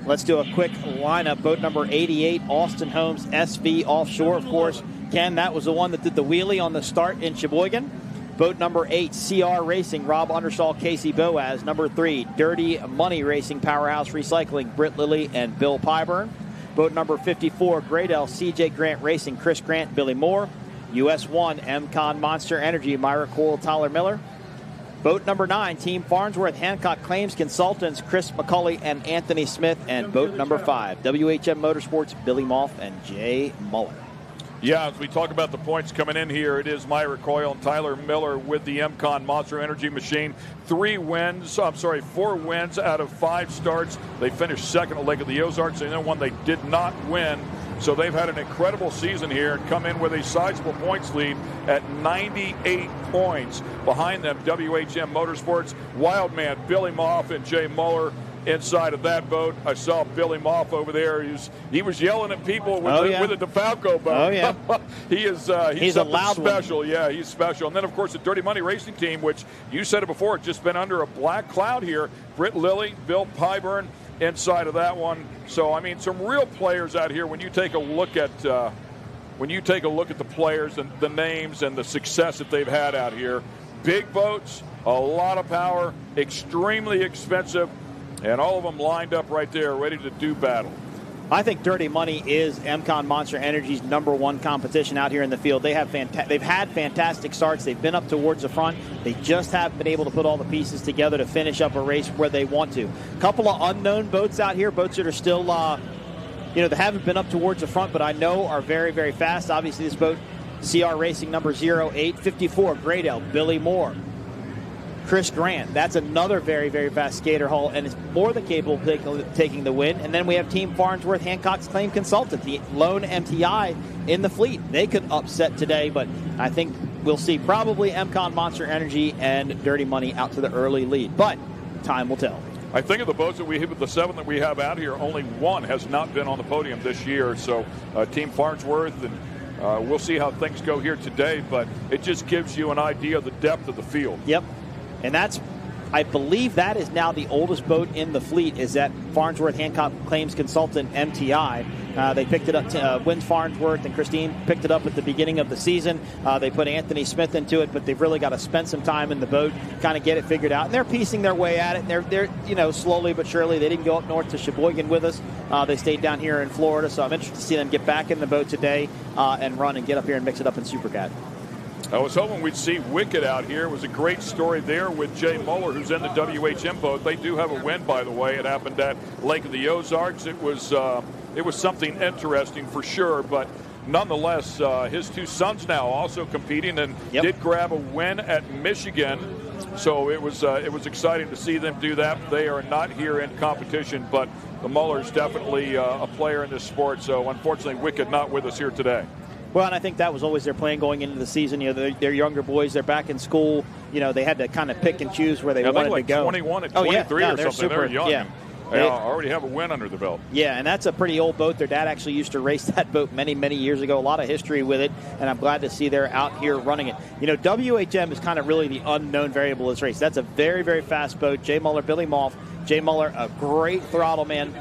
Let's do a quick lineup. Boat number 88, Austin Holmes, SV Offshore, of course. Ken, that was the one that did the wheelie on the start in Sheboygan. Boat number 8, CR Racing, Rob Undersall, Casey Boaz. Number 3, Dirty Money Racing, Powerhouse Recycling, Britt Lilly and Bill Pyburn. Boat number 54, Gradell, CJ Grant Racing, Chris Grant, Billy Moore. US 1, MCON Monster Energy, Myra Cole, Tyler Miller. Boat number 9, Team Farnsworth, Hancock Claims Consultants, Chris McCulley and Anthony Smith. And boat number 5, WHM Motorsports, Billy Moff and Jay Muller. Yeah, as we talk about the points coming in here, it is Myra Coyle and Tyler Miller with the MCON Monster Energy machine. 4 wins out of 5 starts. They finished second at Lake of the Ozarks, and then one they did not win So they've had an incredible season here and come in with a sizable points lead at 98 points. Behind them, WHM Motorsports, Wildman, Billy Moff, and Jay Muller inside of that boat. I saw Billy Moff over there. He was yelling at people with a DeFalco boat. Oh, yeah. he's a loud special. one. Yeah, he's special. And then, of course, the Dirty Money Racing Team, which you said it before, it's just been under a black cloud here. Britt Lilly, Bill Pyburn inside of that one. So, I mean, some real players out here when you take a look at the players and the names and the success that they've had out here. Big boats, a lot of power, extremely expensive, and all of them lined up right there, ready to do battle. I think Dirty Money is MCon Monster Energy's #1 competition out here in the field. They've had fantastic starts. They've been up towards the front. They just haven't been able to put all the pieces together to finish up a race where they want to. A couple of unknown boats out here, boats that are still, they haven't been up towards the front, but I know are very, very fast. Obviously, this boat, CR Racing number 0854, Great Elk, Billy Moore, Chris Grant. That's another very, very fast skater hull and is more than capable of taking the win. And then we have Team Farnsworth Hancock's Claim Consultant, the lone MTI in the fleet. They could upset today, but I think we'll see probably MCon Monster Energy and Dirty Money out to the early lead. But time will tell. I think of the boats that we have, the 7 that we have out here, only one has not been on the podium this year. So Team Farnsworth, and we'll see how things go here today, but it just gives you an idea of the depth of the field. Yep. And I believe that is now the oldest boat in the fleet, is that Farnsworth Hancock Claims Consultant MTI. They picked it up, Wynn Farnsworth and Christine picked it up at the beginning of the season. They put Anthony Smith into it, but they've really got to spend some time in the boat, kind of get it figured out. And they're piecing their way at it. And they're slowly but surely. They didn't go up north to Sheboygan with us. They stayed down here in Florida, so I'm interested to see them get back in the boat today and run and get up here and mix it up in Supercat. I was hoping we'd see Wicked out here. It was a great story there with Jay Muller, who's in the WHM boat. They do have a win, by the way. It happened at Lake of the Ozarks. It was something interesting for sure, but nonetheless, his 2 sons now also competing and did grab a win at Michigan. So it was exciting to see them do that. They are not here in competition, but the Muller's definitely a player in this sport. So unfortunately, Wicked not with us here today. Well, and I think that was always their plan going into the season. They're younger boys. They're back in school. They had to kind of pick and choose where they wanted to go. 21 and 23 or something. Super, they're young. Yeah. They already have a win under the belt. Yeah, and that's a pretty old boat. Their dad actually used to race that boat many, many years ago. A lot of history with it, and I'm glad to see they're out here running it. WHM is kind of really the unknown variable of this race. That's a very, very fast boat. Jay Muller, Billy Moff. Jay Muller, a great throttle man,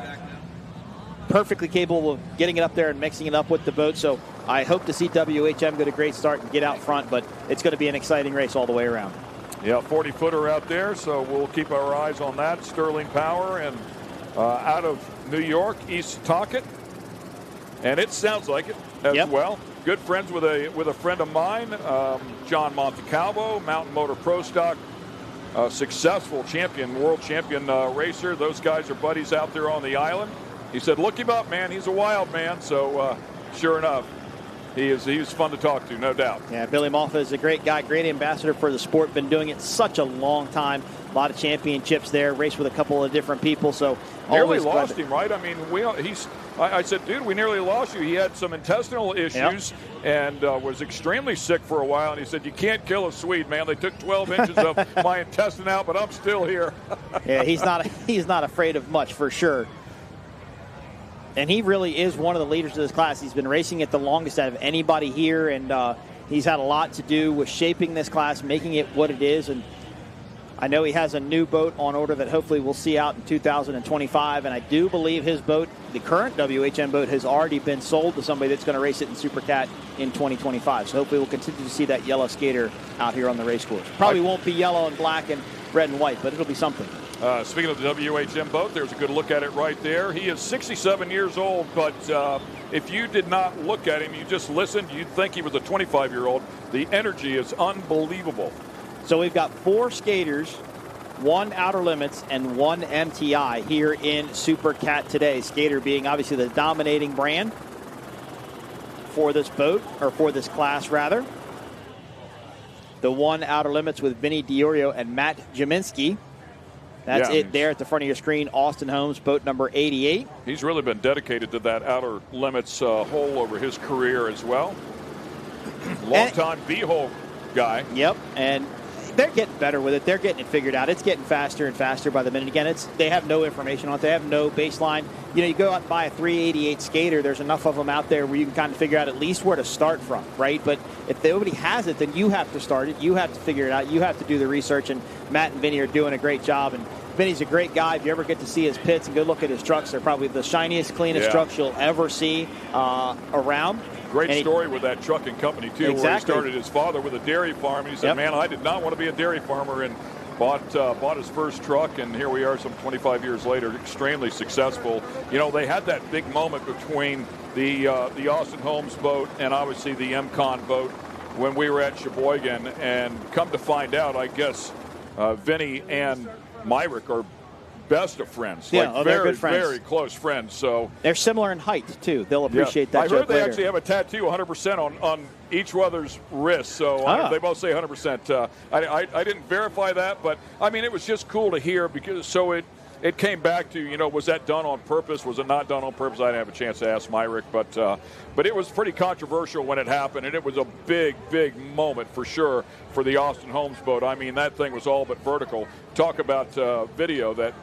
perfectly capable of getting it up there and mixing it up with the boat. So I hope to see WHM get a great start and get out front, but it's going to be an exciting race all the way around. Yeah, 40-footer out there, so we'll keep our eyes on that. Sterling Power and out of New York, East Talcott. And it sounds like it as well. Good friends with a friend of mine, John Montecalvo, Mountain Motor Pro Stock, successful champion, world champion racer. Those guys are buddies out there on the island. He said, look him up, man. He's a wild man. So sure enough, he was fun to talk to, no doubt. Yeah, Billy Moff is a great guy, great ambassador for the sport. Been doing it such a long time. A lot of championships there. Raced with a couple of different people. So nearly lost him, right? I mean, I said, dude, we nearly lost you. He had some intestinal issues and was extremely sick for a while. And he said, you can't kill a Swede, man. They took 12 inches of my intestine out, but I'm still here. Yeah, he's not afraid of much for sure. And he really is one of the leaders of this class. He's been racing it the longest out of anybody here, and he's had a lot to do with shaping this class, making it what it is. And I know he has a new boat on order that hopefully we'll see out in 2025. And I do believe his boat, the current WHM boat, has already been sold to somebody that's going to race it in Supercat in 2025. So hopefully we'll continue to see that yellow skater out here on the race course. Probably won't be yellow and black and red and white, but it'll be something. Speaking of the WHM boat, there's a good look at it right there. He is 67 years old, but if you did not look at him, you just listened, you'd think he was a 25-year-old. The energy is unbelievable. So we've got 4 skaters, 1 Outer Limits, and 1 MTI here in Supercat today. Skater being obviously the dominating brand for this boat, or for this class, rather. The 1 Outer Limits with Vinny Diorio and Matt Jaminski. That's it there at the front of your screen. Austin Holmes, boat number 88. He's really been dedicated to that outer limits hole over his career as well. Long-time V-hole guy. Yep, and they're getting better with it. They're getting it figured out. It's getting faster and faster by the minute. Again, they have no information on it. They have no baseline. You go out and buy a 388 skater. There's enough of them out there where you can kind of figure out at least where to start from, right? But if nobody has it, then you have to start it. You have to figure it out. You have to do the research, and Matt and Vinny are doing a great job. And Vinny's a great guy. If you ever get to see his pits and go look at his trucks, they're probably the shiniest, cleanest trucks you'll ever see around. Great story with that trucking company, too, where he started his father with a dairy farm. And he said, man, I did not want to be a dairy farmer, and bought his first truck, and here we are some 25 years later, extremely successful. They had that big moment between the Austin Holmes boat and obviously the MCON boat when we were at Sheboygan, and come to find out, I guess, Vinny and Myrick are best of friends. Yeah, very, good friends. very close friends. So they're similar in height too. They'll appreciate that. I heard they actually have a tattoo 100% on each other's wrist. So they both say 100%. I didn't verify that, but I mean, it was just cool to hear, because it came back to, was that done on purpose? Was it not done on purpose? I didn't have a chance to ask Myrick, but it was pretty controversial when it happened, and it was a big, big moment for sure for the Austin Holmes boat. I mean, that thing was all but vertical. Talk about video that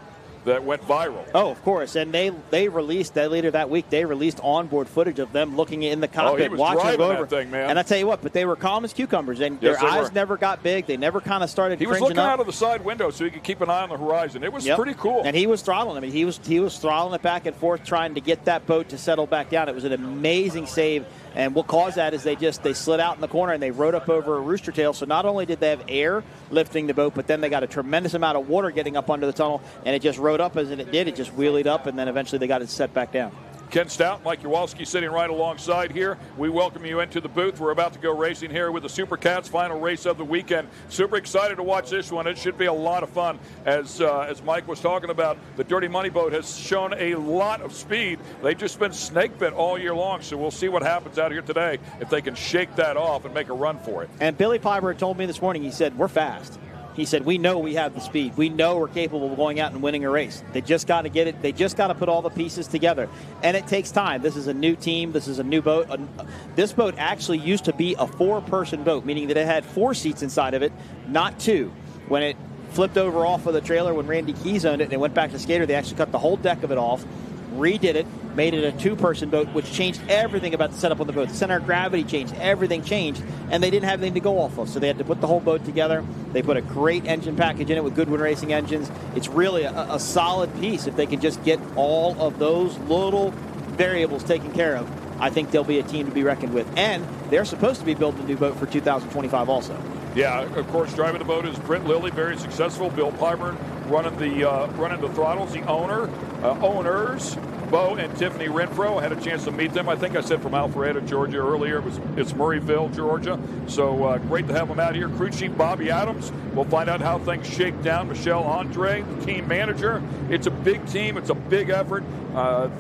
went viral. Oh, of course. And they released that later that week. They released onboard footage of them looking in the cockpit, watching it over. That thing, man. And I tell you what, but they were calm as cucumbers, and their eyes never got big. They never kind of started. He was looking out of the side window so he could keep an eye on the horizon. It was pretty cool. And he was throttling. I mean, he was throttling it back and forth, trying to get that boat to settle back down. It was an amazing save. And what caused that is they slid out in the corner and they rode up over a rooster tail. So not only did they have air lifting the boat, but then they got a tremendous amount of water getting up under the tunnel, and it just rode up as it did. It just wheelied up, and then eventually they got it set back down. Ken Stout, Mike Uwalski sitting right alongside here. We welcome you into the booth. We're about to go racing here with the Supercats, final race of the weekend. Super excited to watch this one. It should be a lot of fun. As Mike was talking about, the Dirty Money boat has shown a lot of speed. They've just been snake bit all year long, so we'll see what happens out here today if they can shake that off and make a run for it. And Billy Piper told me this morning, he said, we're fast. He said, we know we have the speed. We know we're capable of going out and winning a race. They just got to get it. They just got to put all the pieces together. And it takes time. This is a new team. This is a new boat. This boat actually used to be a 4-person boat, meaning that it had 4 seats inside of it, not 2. When it flipped over off of the trailer, when Randy Keys owned it and it went back to Skater, they actually cut the whole deck of it off, redid it, made it a 2-person boat, which changed everything about the setup on the boat. The center of gravity changed. Everything changed, and they didn't have anything to go off of, so they had to put the whole boat together. They put a great engine package in it with Goodwin Racing engines. It's really a solid piece. If they can just get all of those little variables taken care of, I think they'll be a team to be reckoned with. And they're supposed to be building a new boat for 2025 also. Yeah, of course, driving the boat is Britt Lilly, very successful. Bill Pyburn running the throttles. The owners, Bo and Tiffany Renfro. I had a chance to meet them. I think I said from Alpharetta, Georgia earlier. It's Murrayville, Georgia. So great to have them out here. Crew chief Bobby Adams. We'll find out how things shake down. Michelle Andre, the team manager. It's a big team. It's a big effort.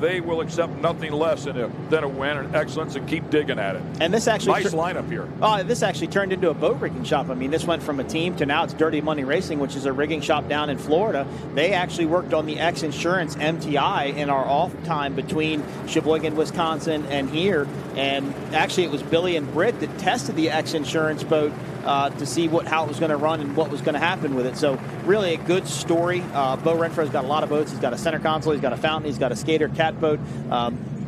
They will accept nothing less than a win and excellence and keep digging at it. And this actually nice lineup here. This actually turned into a boat rigging shop. I mean, this went from a team to now it's Dirty Money Racing, which is a rigging shop down in Florida. They actually worked on the X Insurance MTI in our off time between Sheboygan, Wisconsin, and here. And actually, it was Billy and Britt that tested the X Insurance boat to see how it was going to run and what was going to happen with it. So really a good story. Bo Renfro's got a lot of boats. He's got a center console. He's got a fountain. He's got a skater cat boat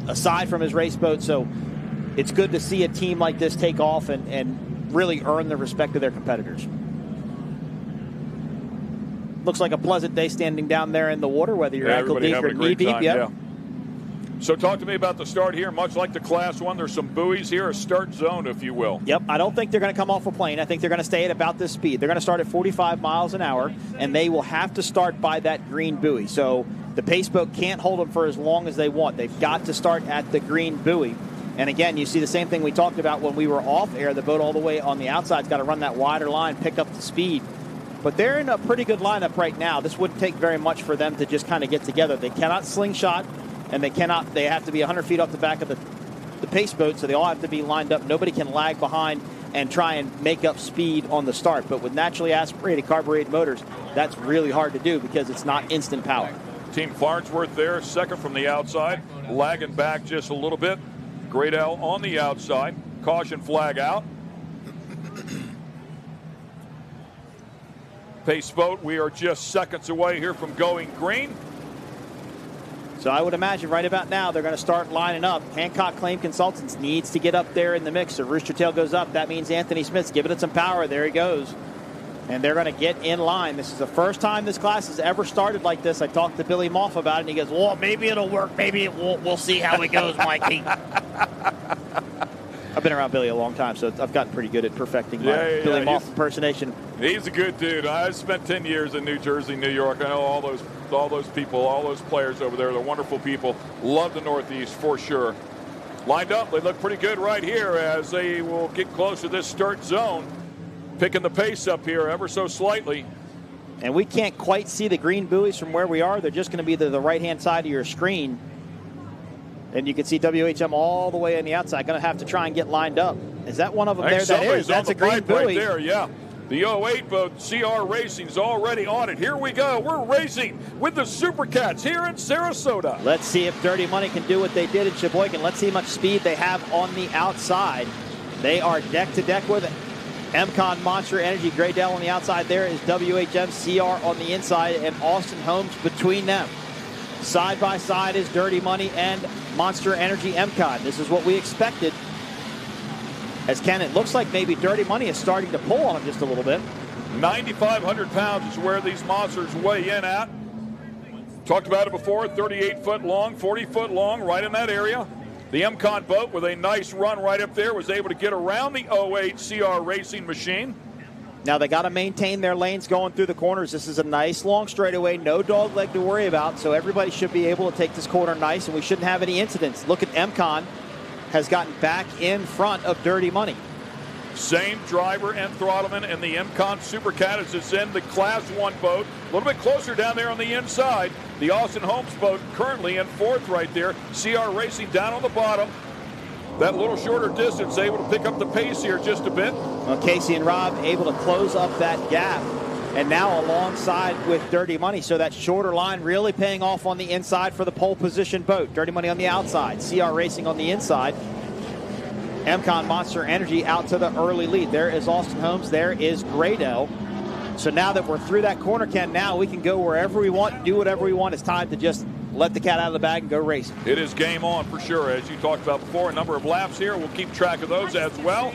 aside from his race boat. So it's good to see a team like this take off and really earn the respect of their competitors. Looks like a pleasant day standing down there in the water, whether you're ankle deep or knee deep. Yeah. So talk to me about the start here. Much like the Class 1, there's some buoys here, a start zone, if you will. Yep, I don't think they're going to come off a plane. I think they're going to stay at about this speed. They're going to start at 45 miles an hour, and they will have to start by that green buoy. So the pace boat can't hold them for as long as they want. They've got to start at the green buoy. And again, you see the same thing we talked about when we were off air. The boat all the way on the outside's got to run that wider line, pick up the speed. But they're in a pretty good lineup right now. This wouldn't take very much for them to just kind of get together. They cannot slingshot, and they have to be 100 feet off the back of the pace boat, so they all have to be lined up. Nobody can lag behind and try and make up speed on the start. But with naturally aspirated carbureted motors, that's really hard to do because it's not instant power. Team Farnsworth there, second from the outside, lagging back just a little bit. Gradell on the outside, caution flag out. Pace boat, we are just seconds away here from going green. So I would imagine right about now they're going to start lining up. Hancock Claim Consultants needs to get up there in the mix. So Rooster Tail goes up. That means Anthony Smith's giving it some power. There he goes. And they're going to get in line. This is the first time this class has ever started like this. I talked to Billy Moff about it, and he goes, well, maybe it'll work. Maybe it won't. We'll see how it goes, Mikey. I've been around Billy a long time, so I've gotten pretty good at perfecting my Billy Moff impersonation. He's a good dude. I spent 10 years in New Jersey, New York. I know all those people, all those players over there. They're wonderful people. Love the Northeast for sure. Lined up, they look pretty good right here as they will get close to this start zone. Picking the pace up here ever so slightly. And we can't quite see the green buoys from where we are. They're just going to be the right-hand side of your screen. And you can see WHM all the way on the outside. Going to have to try and get lined up. Is that one of them there? That is. That's a green buoy. Right there, yeah. The 08 boat, CR Racing's already on it. Here we go. We're racing with the Supercats here in Sarasota. Let's see if Dirty Money can do what they did in Sheboygan. Let's see how much speed they have on the outside. They are deck to deck with it. MCon Monster Energy, Gradell on the outside. There is WHM CR on the inside and Austin Holmes between them. Side by side is Dirty Money and Monster Energy MCon. This is what we expected. As Ken, it looks like maybe Dirty Money is starting to pull on him just a little bit. 9,500 pounds is where these monsters weigh in at. Talked about it before, 38 foot long, 40 foot long, right in that area. The MCon boat with a nice run right up there was able to get around the 08 CR Racing machine. Now they got to maintain their lanes going through the corners. This is a nice long straightaway, no dog leg to worry about, so everybody should be able to take this corner nice, and we shouldn't have any incidents. Look at MCon has gotten back in front of Dirty Money. Same driver and throttleman in the MCon Supercat as it's in the Class 1 boat. A little bit closer down there on the inside. The Austin Holmes boat currently in fourth right there. CR Racing down on the bottom. That little shorter distance able to pick up the pace here just a bit. Well, Casey and Rob able to close up that gap. And now alongside with Dirty Money. So that shorter line really paying off on the inside for the pole position boat. Dirty Money on the outside. CR Racing on the inside. MCon Monster Energy out to the early lead. There is Austin Holmes. There is Gradell. So now that we're through that corner, Ken, now we can go wherever we want, do whatever we want. It's time to just let the cat out of the bag and go racing. It is game on for sure. As you talked about before, a number of laps here. We'll keep track of those as well.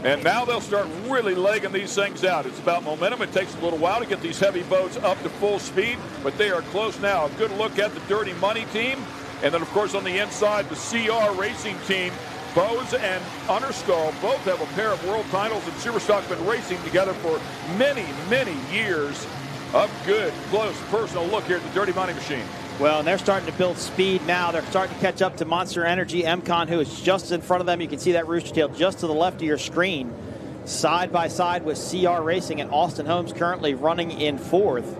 And now they'll start really legging these things out. It's about momentum. It takes a little while to get these heavy boats up to full speed, but they are close now. A good look at the Dirty Money team. And then, of course, on the inside, the CR Racing team. Bose and Understall both have a pair of world titles in Superstock, been racing together for many, many years. A good, close, personal look here at the Dirty Money machine. Well, and they're starting to build speed now. They're starting to catch up to Monster Energy MCon, who is just in front of them. You can see that rooster tail just to the left of your screen. Side by side with CR Racing, and Austin Holmes currently running in fourth.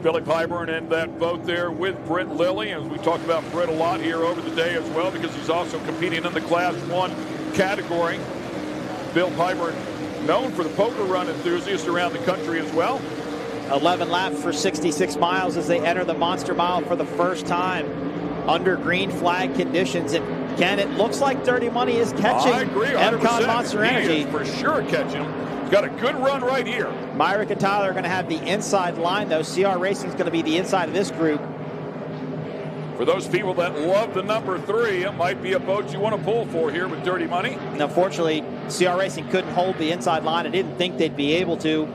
Billy Pyburn in that boat there with Britt Lilly. As we talked about Britt a lot here over the day as well, because he's also competing in the Class 1 category. Bill Pyburn, known for the poker run enthusiast around the country as well. 11 laps for 66 miles as they enter the Monster Mile for the first time under green flag conditions. And Ken, it looks like Dirty Money is catching MCon Monster Energy. He is for sure catching him. He's got a good run right here. Myrick and Tyler are going to have the inside line, though. CR Racing is going to be the inside of this group. For those people that love the number 3, it might be a boat you want to pull for here with Dirty Money. And unfortunately, CR Racing couldn't hold the inside line. I didn't think they'd be able to.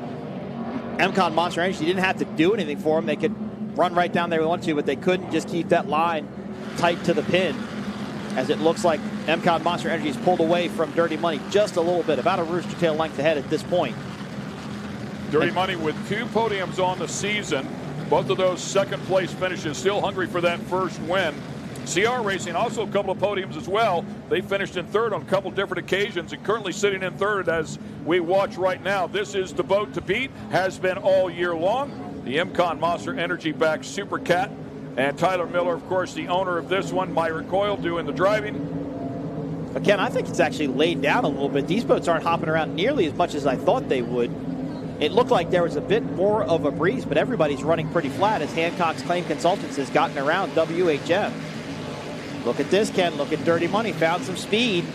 MCon Monster Energy didn't have to do anything for them. They could run right down there if they wanted to, but they couldn't just keep that line tight to the pin. As it looks like MCon Monster Energy is pulled away from Dirty Money just a little bit, about a rooster tail length ahead at this point. Dirty Money with 2 podiums on the season. Both of those second place finishes, still hungry for that first win. CR Racing also a couple of podiums as well. They finished in third on a couple different occasions and currently sitting in third as we watch right now. This is the boat to beat, has been all year long. The MCon Monster Energy backed Supercat. And Tyler Miller, of course, the owner of this one. Myron Coyle doing the driving. But Ken, I think it's actually laid down a little bit. These boats aren't hopping around nearly as much as I thought they would. It looked like there was a bit more of a breeze, but everybody's running pretty flat as Hancock's Claim Consultants has gotten around WHM. Look at this, Ken. Look at Dirty Money. Found some speed.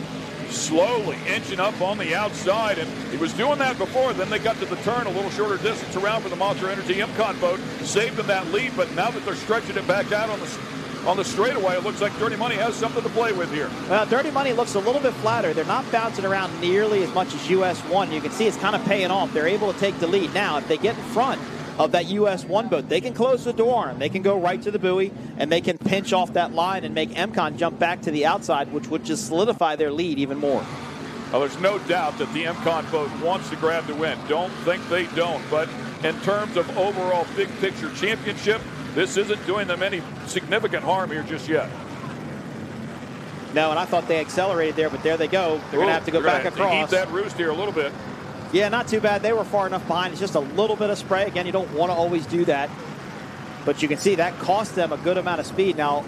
Slowly inching up on the outside, and he was doing that before. Then they got to the turn, a little shorter distance around for the Monster Energy MCON boat, saved them that lead. But now that they're stretching it back out on the straightaway, it looks like Dirty Money has something to play with here. Well, Dirty Money looks a little bit flatter. They're not bouncing around nearly as much as US 1. You can see it's kind of paying off. They're able to take the lead. Now, if they get in front of that US 1 boat, they can close the door on them. They can go right to the buoy, and they can pinch off that line and make MCON jump back to the outside, which would just solidify their lead even more. Well, there's no doubt that the MCON boat wants to grab the win. Don't think they don't. But in terms of overall big picture championship, this isn't doing them any significant harm here just yet. No, and I thought they accelerated there, but there they go. They're going to have to go back across. Eat that roost here a little bit. Yeah, not too bad. They were far enough behind. It's just a little bit of spray. Again, you don't want to always do that. But you can see that cost them a good amount of speed. Now,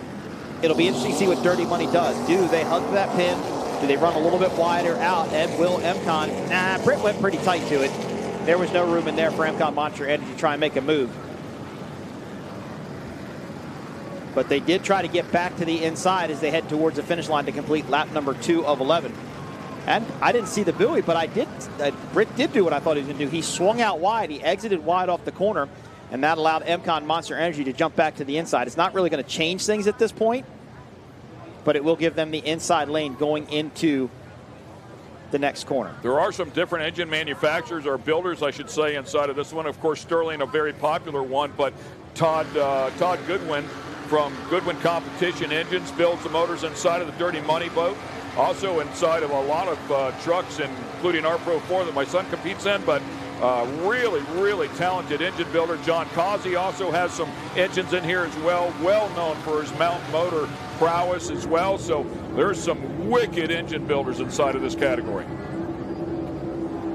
it'll be interesting to see what Dirty Money does. Do they hug that pin? Do they run a little bit wider out? And will MCON? Nah, Britt went pretty tight to it. There was no room in there for MCON Monster Energy to try and make a move. But they did try to get back to the inside as they head towards the finish line to complete lap number 2 of 11. And I didn't see the buoy, but Britt did do what I thought he was going to do. He swung out wide. He exited wide off the corner, and that allowed MCON Monster Energy to jump back to the inside. It's not really going to change things at this point, but it will give them the inside lane going into the next corner. There are some different engine manufacturers, or builders, I should say, inside of this one. Of course, Sterling, a very popular one, but Todd Goodwin from Goodwin Competition Engines builds the motors inside of the Dirty Money boat. Also inside of a lot of trucks, including our Pro 4 that my son competes in, but really, really talented engine builder. John Causey also has some engines in here as well, well known for his mountain motor prowess as well. So there's some wicked engine builders inside of this category.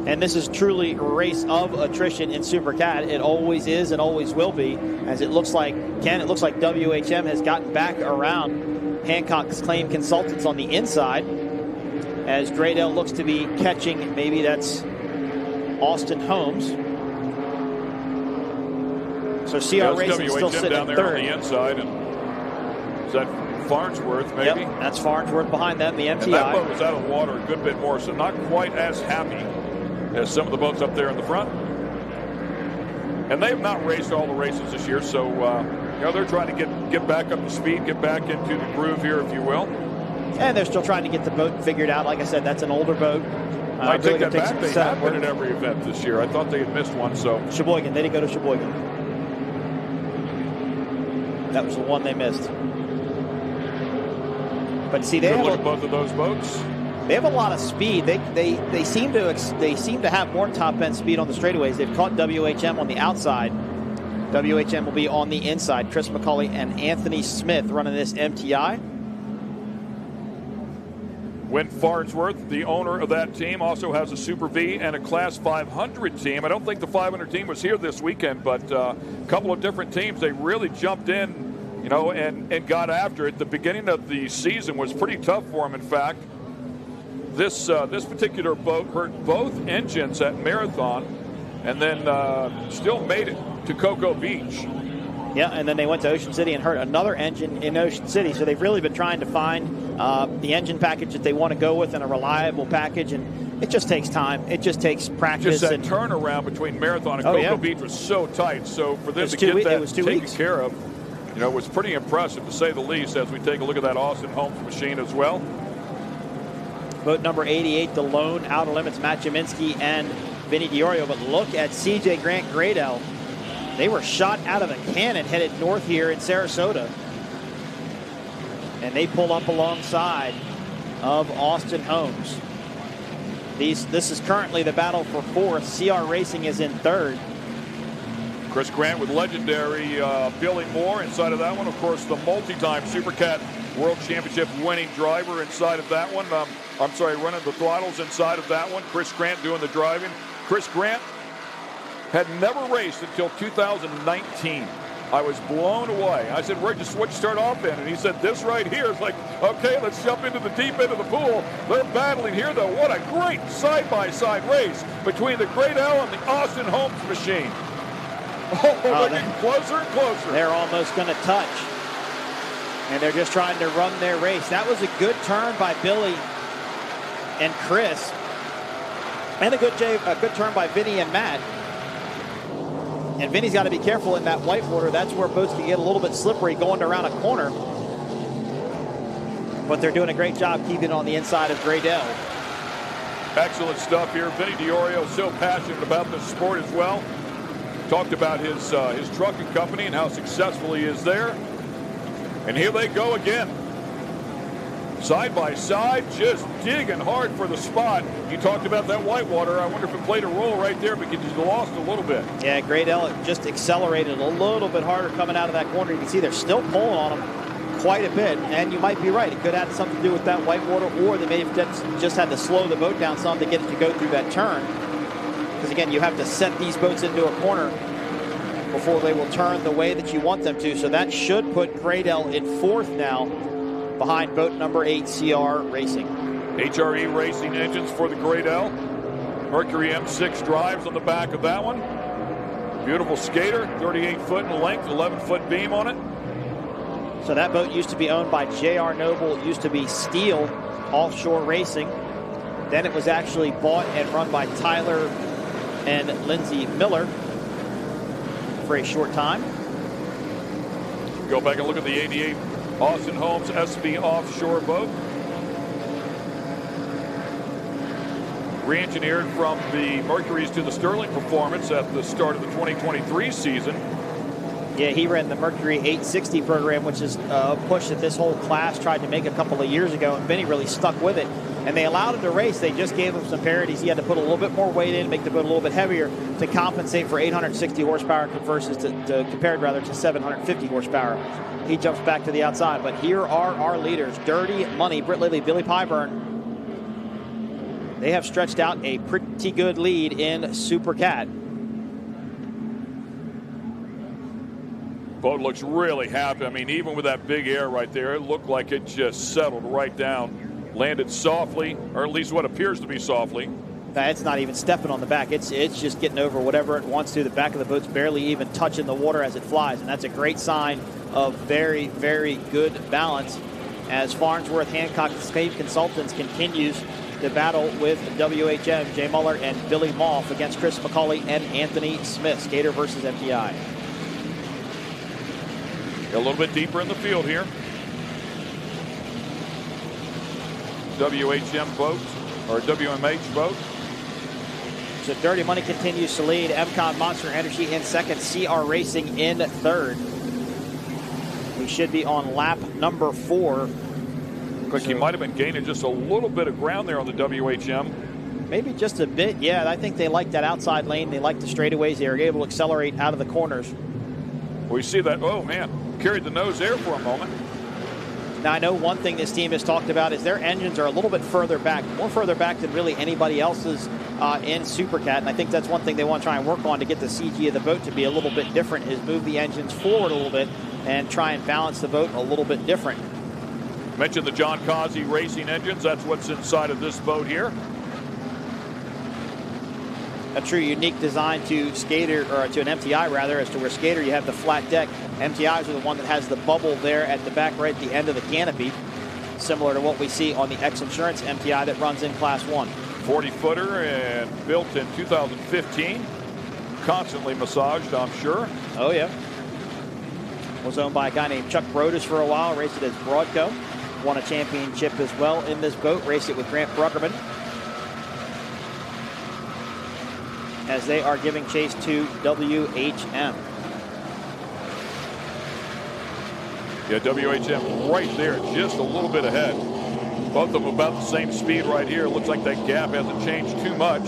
And this is truly a race of attrition in Supercat. It always is and always will be, as it looks like, Ken, it looks like WHM has gotten back around Hancock's Claim Consultants on the inside, as Graydale looks to be catching, maybe that's Austin Holmes. So CR Racing still sitting down in there third. On the inside, and is that Farnsworth maybe? Yep, that's Farnsworth behind them, the MTI. And that boat was out of water a good bit more, so not quite as happy as some of the boats up there in the front. And they have not raced all the races this year, so they're trying to get back up to speed, get back into the groove here, if you will. And they're still trying to get the boat figured out. Like I said, that's an older boat. I take that back. They have been at every event this year. I thought they had missed one. So Sheboygan, they didn't go to Sheboygan. That was the one they missed. But see, they look at both of those boats. They have a lot of speed. They seem to have more top end speed on the straightaways. They've caught WHM on the outside. WHM will be on the inside. Chris McCauley and Anthony Smith running this MTI. Win Farnsworth, the owner of that team, also has a Super V and a Class 500 team. I don't think the 500 team was here this weekend, but a couple of different teams. They really jumped in, and got after it. The beginning of the season was pretty tough for them. In fact, this particular boat hurt both engines at Marathon, and then still made it to Cocoa Beach. Yeah, and then they went to Ocean City and hurt another engine in Ocean City. So they've really been trying to find the engine package that they want to go with, and a reliable package. And it just takes time. It just takes practice. Just that turnaround between Marathon and Cocoa Beach was so tight. So for them to get that taken care of, it was pretty impressive, to say the least, as we take a look at that Austin Holmes machine as well. Boat number 88, the lone Outer Limits, Matt Jaminski and Vinny Diorio. But look at CJ Grant Graydale. They were shot out of a cannon headed north here in Sarasota. And they pull up alongside of Austin Holmes. This is currently the battle for fourth. CR Racing is in third. Chris Grant with legendary Billy Moore inside of that one. Of course, the multi-time Supercat World Championship winning driver inside of that one. Running the throttles inside of that one. Chris Grant doing the driving. Chris Grant had never raced until 2019. I was blown away. I said, where'd you start off in? And he said, this right here. It's like, okay, let's jump into the deep end of the pool. They're battling here, though. What a great side-by-side race between the Great L and the Austin Holmes machine. They're getting closer and closer. They're almost going to touch. And they're just trying to run their race. That was a good turn by Billy and Chris. And a good turn by Vinny and Matt. And Vinny's got to be careful in that white water. That's where boats can get a little bit slippery going around a corner. But they're doing a great job keeping it on the inside of Great L. Excellent stuff here. Vinny DiOrio so passionate about this sport as well. Talked about his trucking company and how successful he is there. And here they go again. Side by side, just digging hard for the spot. You talked about that whitewater. I wonder if it played a role right there because you lost a little bit. Yeah, Great L just accelerated a little bit harder coming out of that corner. You can see they're still pulling on them quite a bit. And you might be right. It could have something to do with that whitewater, or they may have just had to slow the boat down some to get it to go through that turn. Because again, you have to set these boats into a corner before they will turn the way that you want them to. So that should put Great L in fourth now, behind boat number 8, CR Racing. HRE Racing engines for the Great L. Mercury M6 drives on the back of that one. Beautiful skater, 38 foot in length, 11-foot beam on it. So that boat used to be owned by J.R. Noble. It used to be Steel Offshore Racing. Then it was actually bought and run by Tyler and Lindsay Miller for a short time. Go back and look at the 88 Austin Holmes SB offshore boat. Re-engineered from the Mercury's to the Sterling performance at the start of the 2023 season. Yeah, he ran the Mercury 860 program, which is a push that this whole class tried to make a couple of years ago, and Benny really stuck with it. And they allowed him to race. They just gave him some parities. He had to put a little bit more weight in, make the boat a little bit heavier to compensate for 860 horsepower versus compared to 750 horsepower. He jumps back to the outside. But here are our leaders. Dirty Money, Britt Lilly, Billy Pyburn. They have stretched out a pretty good lead in Supercat. Boat looks really happy. I mean, even with that big air right there, it looked like it just settled right down. Landed softly, or at least what appears to be softly. It's not even stepping on the back. It's just getting over whatever it wants to. The back of the boat's barely even touching the water as it flies, and that's a great sign of very, very good balance as Farnsworth Hancock Spade Consultants continues the battle with WHM, Jay Muller and Billy Moff against Chris McCauley and Anthony Smith. Skater versus MTI. A little bit deeper in the field here. WHM boat, or WMH boat. So Dirty Money continues to lead. MCON Monster Energy in second. CR Racing in third. We should be on lap number 4. Quick, he might have been gaining just a little bit of ground there on the WHM. Maybe just a bit, yeah. I think they like that outside lane. They like the straightaways. They are able to accelerate out of the corners. We see that, oh man, carried the nose there for a moment. Now, I know one thing this team has talked about is their engines are a little bit further back, more further back than really anybody else's in Supercat. And I think that's one thing they want to try and work on to get the CG of the boat to be a little bit different, is move the engines forward a little bit and try and balance the boat a little bit different. Mentioned the John Causey Racing engines. That's what's inside of this boat here. A true unique design to Skater, or to an MTI rather, as to where Skater you have the flat deck. MTIs are the one that has the bubble there at the back right at the end of the canopy, similar to what we see on the X Insurance MTI that runs in Class 1. 40-footer and built in 2015. Constantly massaged, I'm sure. Oh, yeah. Was owned by a guy named Chuck Brodus for a while, raced it as Broadco. Won a championship as well in this boat, raced it with Grant Bruckerman. As they are giving chase to WHM. Yeah, WHM right there, just a little bit ahead. Both of them about the same speed right here. Looks like that gap hasn't changed too much.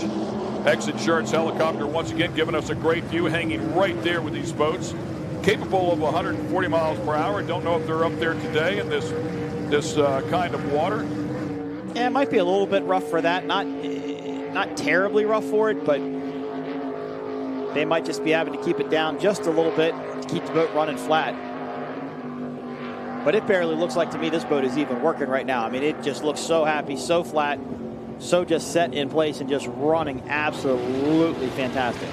X Insurance helicopter once again giving us a great view, hanging right there with these boats. Capable of 140 miles per hour. Don't know if they're up there today in this kind of water. Yeah, it might be a little bit rough for that. Not terribly rough for it, but they might just be having to keep it down just a little bit to keep the boat running flat. But it barely looks like to me this boat is even working right now. I mean, it just looks so happy, so flat, so just set in place and just running absolutely fantastic.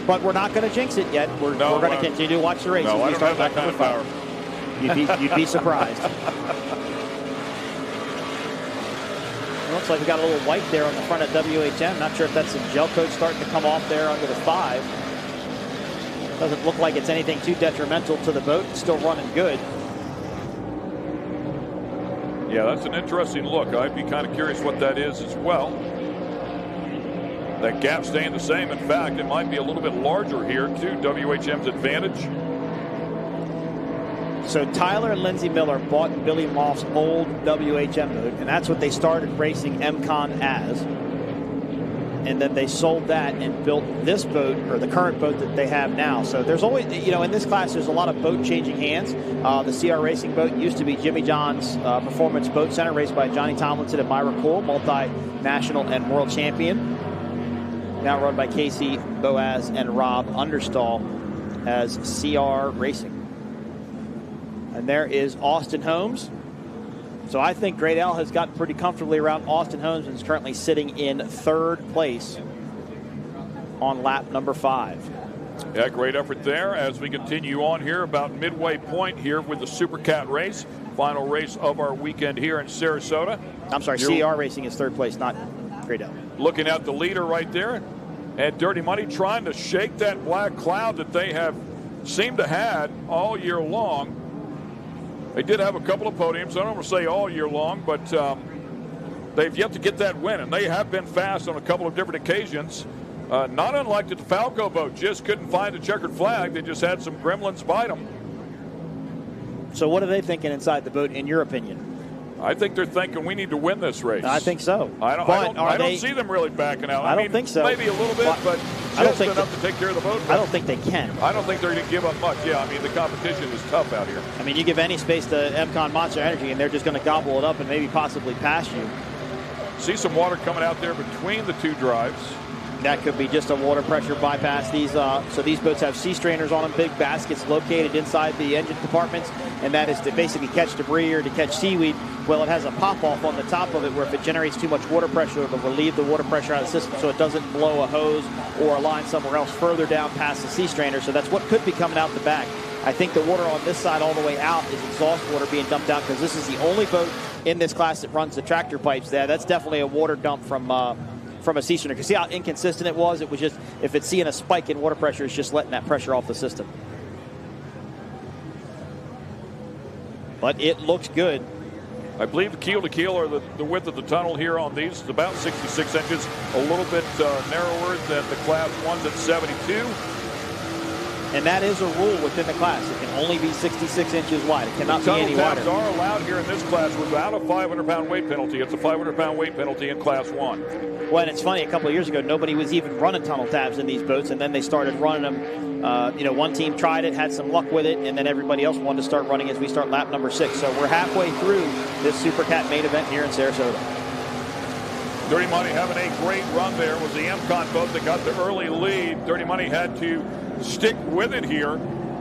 But we're not going to jinx it yet. We're going to continue to watch the race. No, I don't have that kind of power. You'd be surprised. It looks like we got a little white there on the front of WHM. Not sure if that's some gel coat starting to come off there under the 5. Doesn't look like it's anything too detrimental to the boat. It's still running good. Yeah, that's an interesting look. I'd be kind of curious what that is as well. That gap staying the same. In fact, it might be a little bit larger here to WHM's advantage. So Tyler and Lindsey Miller bought Billy Moff's old WHM boat, and that's what they started racing MCON as. And then they sold that and built this boat, or the current boat that they have now. So there's always, you know, in this class, there's a lot of boat changing hands. The CR Racing boat used to be Jimmy John's Performance Boat Center, raced by Johnny Tomlinson and Myra Cole, multi-national and world champion. Now run by Casey Boaz and Rob Understall as CR Racing. And there is Austin Holmes. So I think Great L has gotten pretty comfortably around Austin Holmes and is currently sitting in 3rd place on lap number 5. Yeah, great effort there as we continue on here about midway point here with the Supercat race. Final race of our weekend here in Sarasota. I'm sorry, CR Racing is 3rd place, not Great L. Looking at the leader right there. And Dirty Money trying to shake that black cloud that they have seemed to had all year long. They did have a couple of podiums. I don't want to say all year long, but they've yet to get that win, and they have been fast on a couple of different occasions. Not unlike the DeFalco boat, just couldn't find a checkered flag. They just had some gremlins bite them. So what are they thinking inside the boat, in your opinion? I think they're thinking we need to win this race. I think so. I don't see them really backing out. I don't think so. Maybe a little bit, but just enough to take care of the boat. I don't think they can. I don't think they're going to give up much. Yeah, I mean, the competition is tough out here. I mean, you give any space to MCON Monster Energy, and they're just going to gobble it up and maybe possibly pass you. See some water coming out there between the 2 drives. That could be just a water pressure bypass. So these boats have sea strainers on them, big baskets located inside the engine compartments, and that is to basically catch debris or to catch seaweed. Well, it has a pop-off on the top of it where if it generates too much water pressure, it'll relieve the water pressure out of the system so it doesn't blow a hose or a line somewhere else further down past the sea strainer. So that's what could be coming out the back. I think the water on this side all the way out is exhaust water being dumped out because this is the only boat in this class that runs the tractor pipes there. That's definitely a water dump from a sea strainer. You can see how inconsistent it was. It was just, if it's seeing a spike in water pressure, it's just letting that pressure off the system. But it looks good. I believe the keel to keel, or the width of the tunnel here on these is about 66 inches, a little bit narrower than the class 1's at 72. And that is a rule within the class. It can only be 66 inches wide. It cannot be any wider. Tunnel tabs are allowed here in this class without a 500-pound weight penalty. It's a 500-pound weight penalty in Class 1. Well, and it's funny, a couple of years ago, nobody was even running tunnel tabs in these boats, and then they started running them. One team tried it, had some luck with it, and then everybody else wanted to start running as we start lap number 6. So we're halfway through this Supercat main event here in Sarasota. Dirty Money having a great run there. Was the MCON boat that got the early lead. Dirty Money had to stick with it here.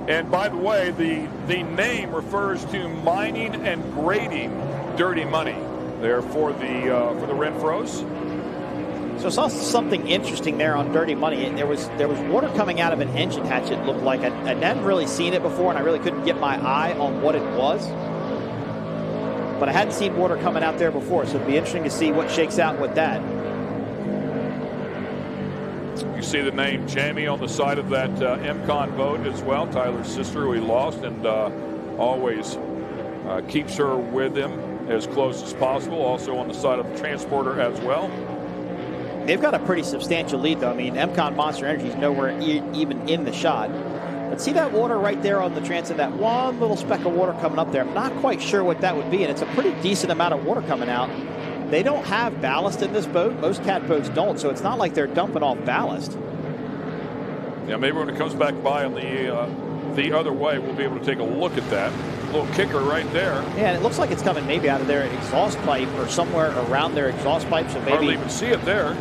And by the way, the name refers to mining and grading Dirty Money there for the Renfros. So I saw something interesting there on Dirty Money. There was water coming out of an engine hatch, it looked like. I hadn't really seen it before, and I really couldn't get my eye on what it was. But I hadn't seen water coming out there before, so it'd be interesting to see what shakes out with that. You see the name Jamie on the side of that MCON boat as well. Tyler's sister, who he lost, and always keeps her with him as close as possible. Also on the side of the transporter as well. They've got a pretty substantial lead, though. I mean, MCON Monster Energy is nowhere even in the shot. But see that water right there on the transom, that one little speck of water coming up there. I'm not quite sure what that would be, and it's a pretty decent amount of water coming out. They don't have ballast in this boat. Most cat boats don't, so it's not like they're dumping off ballast. Yeah, maybe when it comes back by on the other way, we'll be able to take a look at that. Little kicker right there. Yeah, and it looks like it's coming maybe out of their exhaust pipe or somewhere around their exhaust pipe. So maybe hardly even see it there.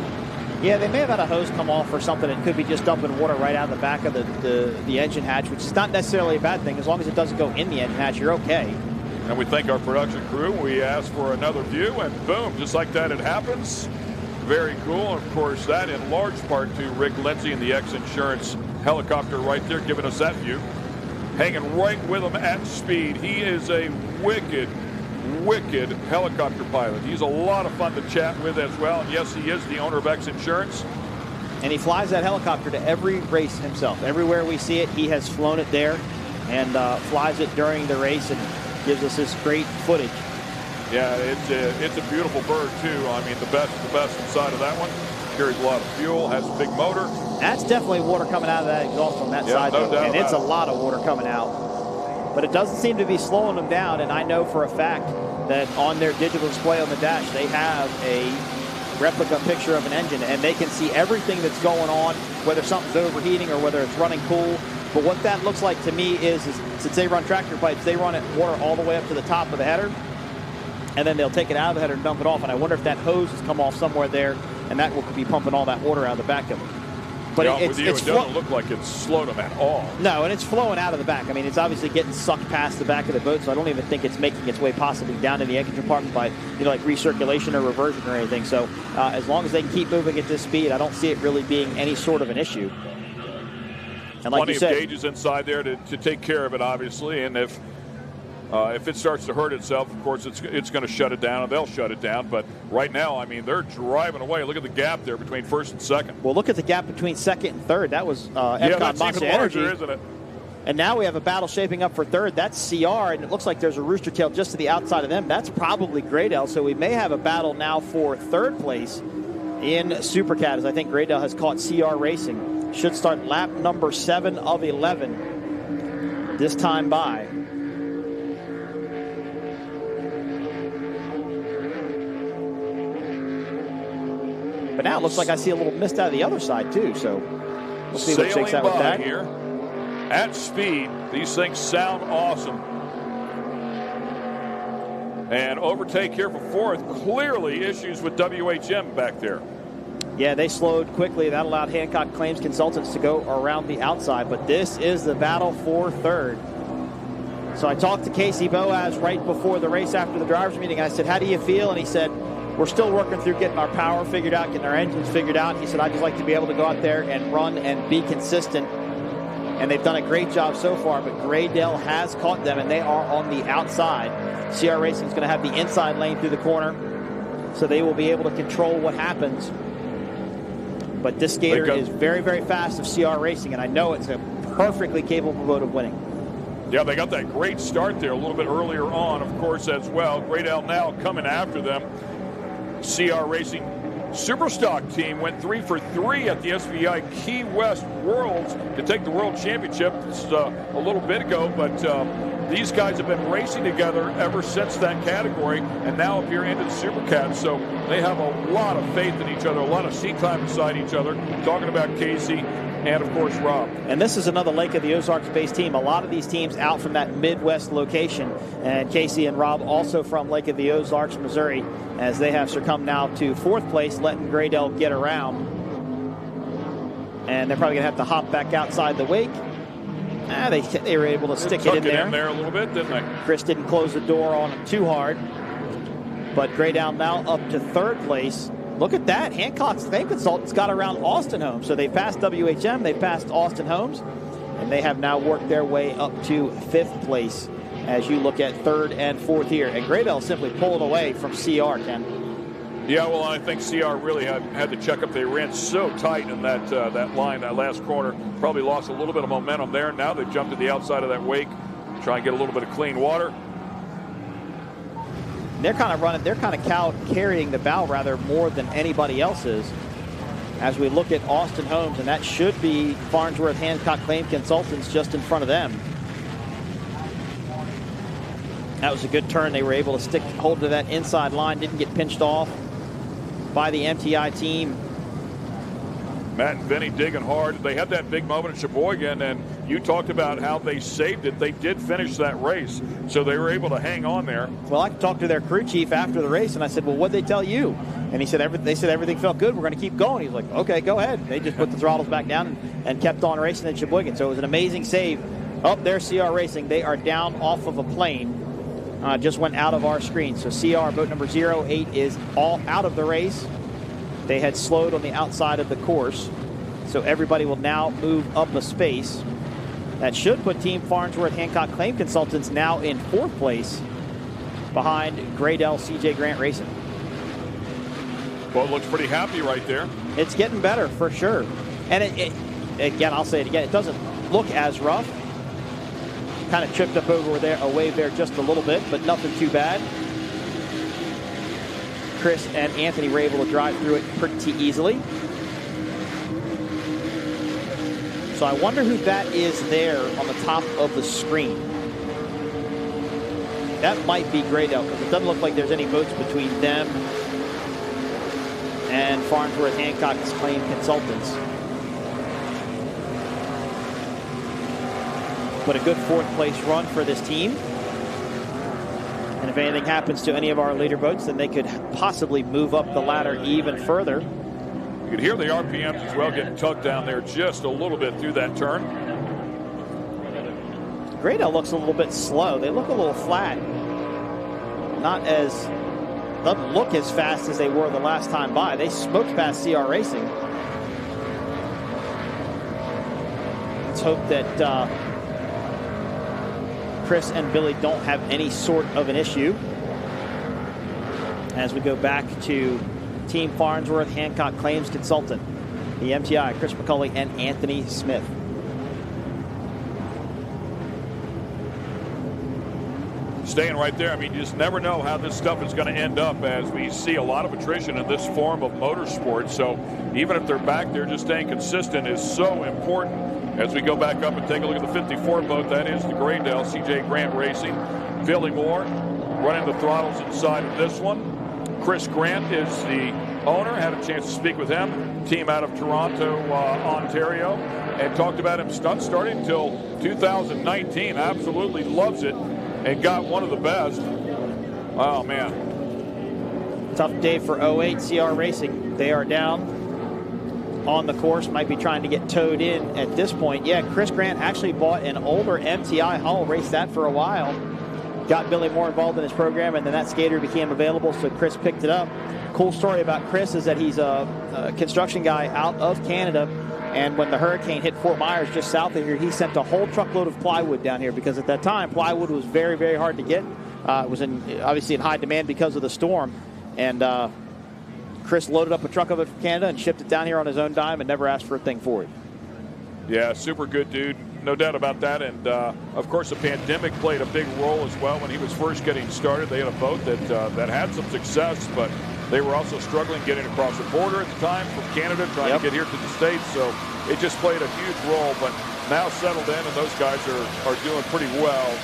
Yeah, they may have had a hose come off or something. It could be just dumping water right out of the back of the engine hatch, which is not necessarily a bad thing. As long as it doesn't go in the engine hatch, you're okay. And we thank our production crew. We asked for another view, and boom, just like that, it happens. Very cool. And of course, that in large part to Rick Lindsay and the X Insurance helicopter right there, giving us that view. Hanging right with him at speed. He is a wicked helicopter pilot. He's a lot of fun to chat with as well. And yes, he is the owner of X Insurance. And he flies that helicopter to every race himself. Everywhere we see it, he has flown it there and flies it during the race and gives us this great footage. Yeah, it's a beautiful bird too. I mean, the best inside of that one. Carries a lot of fuel, has a big motor. That's definitely water coming out of that exhaust on that side, no doubt and it's about a lot of water coming out. But it doesn't seem to be slowing them down, and I know for a fact that on their digital display on the dash, they have a replica picture of an engine, and they can see everything that's going on, whether something's overheating or whether it's running cool. But what that looks like to me is since they run tractor pipes, they run it water all the way up to the top of the header, and then they'll take it out of the header and dump it off. And I wonder if that hose has come off somewhere there, and that will be pumping all that water out of the back of it. But yeah, it doesn't look like it's slowed them at all. No, and it's flowing out of the back. I mean, it's obviously getting sucked past the back of the boat, so I don't even think it's making its way possibly down to the engine compartment by, like recirculation or reversion or anything. So as long as they can keep moving at this speed, I don't see it really being any sort of an issue. And like Plenty you said, of gauges inside there to take care of it, obviously. And if it starts to hurt itself, of course, it's going to shut it down, and they'll shut it down. But right now, I mean, they're driving away. Look at the gap there between first and second. Well, look at the gap between second and third. That was that's Monster even larger, Energy, isn't it? And now we have a battle shaping up for third. That's CR, and it looks like there's a rooster tail just to the outside of them. That's probably Graydale. So we may have a battle now for third place in Supercat, as I think Graydale has caught CR Racing. Should start lap number 7 of 11 this time by. But now it looks like I see a little mist out of the other side, too. So we'll see what shakes out with that. Here at speed, these things sound awesome. And overtake here for fourth. Clearly issues with WHM back there. Yeah, they slowed quickly. That allowed Hancock Claims Consultants to go around the outside. But this is the battle for third. So I talked to Casey Boaz right before the race after the drivers' meeting. I said, how do you feel? And he said, we're still working through getting our power figured out, getting our engines figured out. He said, I'd just like to be able to go out there and run and be consistent. And they've done a great job so far, but Graydale has caught them, and they are on the outside. CR Racing is going to have the inside lane through the corner, so they will be able to control what happens. But this skater is very, very fast of CR Racing, and I know it's a perfectly capable boat of winning. Yeah, they got that great start there a little bit earlier on, of course, as well. Graydale now coming after them. CR Racing Superstock team went 3 for 3 at the SVI Key West Worlds to take the World Championship a little bit ago, but these guys have been racing together ever since that category, and now appear into the Supercat. So they have a lot of faith in each other, a lot of seat time beside each other. Talking about Casey and, of course, Rob. And this is another Lake of the Ozarks-based team. A lot of these teams out from that Midwest location. And Casey and Rob also from Lake of the Ozarks, Missouri, as they have succumbed now to fourth place, letting Graydale get around. And they're probably going to have to hop back outside the wake. They were able to stick it in there a little bit, didn't they? Chris didn't close the door on them too hard. But Graydale now up to third place. Look at that. Hancock's Claim Consultants got around Austin Holmes. So they passed WHM, they passed Austin Holmes, and they have now worked their way up to fifth place as you look at third and fourth here. And Graydale simply pulled away from CR, Ken. Yeah, well, I think CR really had to check up. They ran so tight in that line, that last corner. Probably lost a little bit of momentum there. Now they've jumped to the outside of that wake, try and get a little bit of clean water. They're kind of carrying the bow rather more than anybody else is. As we look at Austin Holmes, and that should be Farnsworth Hancock Claim Consultants just in front of them. That was a good turn. They were able to hold to that inside line, didn't get pinched off by the MTI team. Matt and Vinny digging hard. They had that big moment at Sheboygan, and you talked about how they saved it. They did finish that race, so they were able to hang on there. Well, I talked to their crew chief after the race, and I said, well, what'd they tell you? And he said, they said everything felt good. We're going to keep going. He was like, okay, go ahead. They just put the throttles back down and kept on racing at Sheboygan. So it was an amazing save. Up there, CR Racing, they are down off of a plane. Just went out of our screen. So CR, boat number 08, is all out of the race. They had slowed on the outside of the course. So everybody will now move up a space. That should put Team Farnsworth Hancock Claim Consultants now in 4th place behind Graydell CJ Grant Racing. Well, it looks pretty happy right there. It's getting better for sure. And again, I'll say it again, it doesn't look as rough. Kind of tripped up over there, a wave there just a little bit, but nothing too bad. Chris and Anthony were able to drive through it pretty easily. So I wonder who that is there on the top of the screen. That might be Graydell, because it doesn't look like there's any boats between them and Farnsworth Hancock's Claim Consultants. But a good 4th place run for this team. And if anything happens to any of our leader boats, then they could possibly move up the ladder even further. You can hear the RPMs as well getting tugged down there just a little bit through that turn. Graydell looks a little bit slow. They look a little flat. Doesn't look as fast as they were the last time by. They smoked past CR Racing. Let's hope that Chris and Billy don't have any sort of an issue as we go back to Team Farnsworth Hancock Claims Consultant, the MTI, Chris McCulley and Anthony Smith. Staying right there, I mean, you just never know how this stuff is going to end up, as we see a lot of attrition in this form of motorsport. So even if they're back there, just staying consistent is so important. As we go back up and take a look at the 54 boat, that is the Graydell CJ Grant Racing. Billy Moore running the throttles inside of this one. Chris Grant is the owner. Had a chance to speak with him. Team out of Toronto, Ontario, and talked about him not starting until 2019. Absolutely loves it and got one of the best. Oh, man. Tough day for 08 CR Racing. They are down on the course, might be trying to get towed in at this point. Yeah, Chris Grant actually bought an older MTI hull, raced that for a while. Got Billy Moore involved in his program, and then that skater became available, so Chris picked it up. Cool story about Chris is that he's a construction guy out of Canada, and when the hurricane hit Fort Myers just south of here, he sent a whole truckload of plywood down here, because at that time, plywood was very, very hard to get. It was obviously in high demand because of the storm, and Chris loaded up a truck of it from Canada and shipped it down here on his own dime and never asked for a thing for it. Yeah, super good dude. No doubt about that. And, of course, the pandemic played a big role as well when he was first getting started. They had a boat that had some success, but they were also struggling getting across the border at the time from Canada, trying to get here to the States. So it just played a huge role. But now settled in, and those guys are doing pretty well.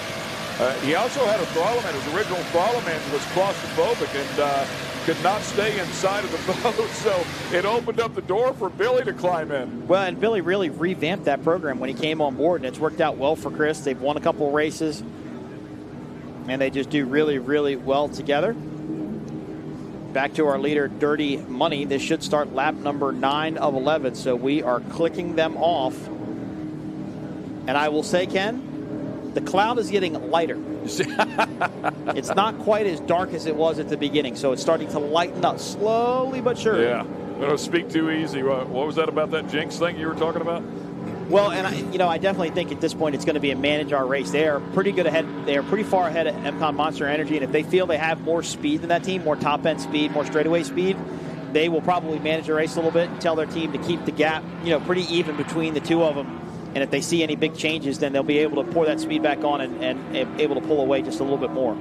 He also had a throttleman. His original throttleman was claustrophobic and could not stay inside of the boat, so it opened up the door for Billy to climb in. Well, and Billy really revamped that program when he came on board, and it's worked out well for Chris. They've won a couple of races, and they just do really, really well together. Back to our leader, Dirty Money. This should start lap number 9 of 11, so we are clicking them off. And I will say, Ken, the cloud is getting lighter. It's not quite as dark as it was at the beginning, so it's starting to lighten up slowly but surely. Yeah, don't speak too easy. What was that about that jinx thing you were talking about? Well, and I definitely think at this point it's going to be a manage our race. They are pretty good ahead. They are pretty far ahead of MCON Monster Energy, and if they feel they have more speed than that team, more top end speed, more straightaway speed, they will probably manage the race a little bit and tell their team to keep the gap, pretty even between the two of them. And if they see any big changes, then they'll be able to pour that speed back on and able to pull away just a little bit more.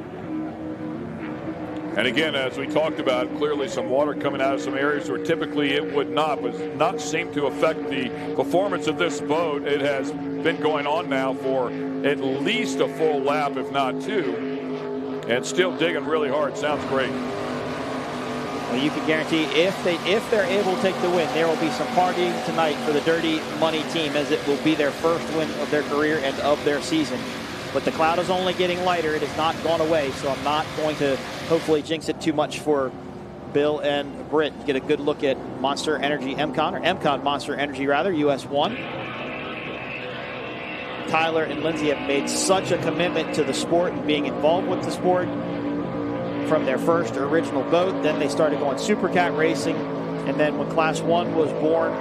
And again, as we talked about, clearly some water coming out of some areas where typically it would not seem to affect the performance of this boat. It has been going on now for at least a full lap, if not 2, and still digging really hard. Sounds great. Well, you can guarantee if they're able to take the win, there will be some partying tonight for the Dirty Money team, as it will be their first win of their career and of their season. But the cloud is only getting lighter. It has not gone away, so I'm not going to hopefully jinx it too much for Bill and Britt. Get a good look at Monster Energy MCon, or MCon Monster Energy rather, US 1. Tyler and Lindsay have made such a commitment to the sport and being involved with the sport from their first original boat. Then they started going Supercat racing, and then when Class 1 was born,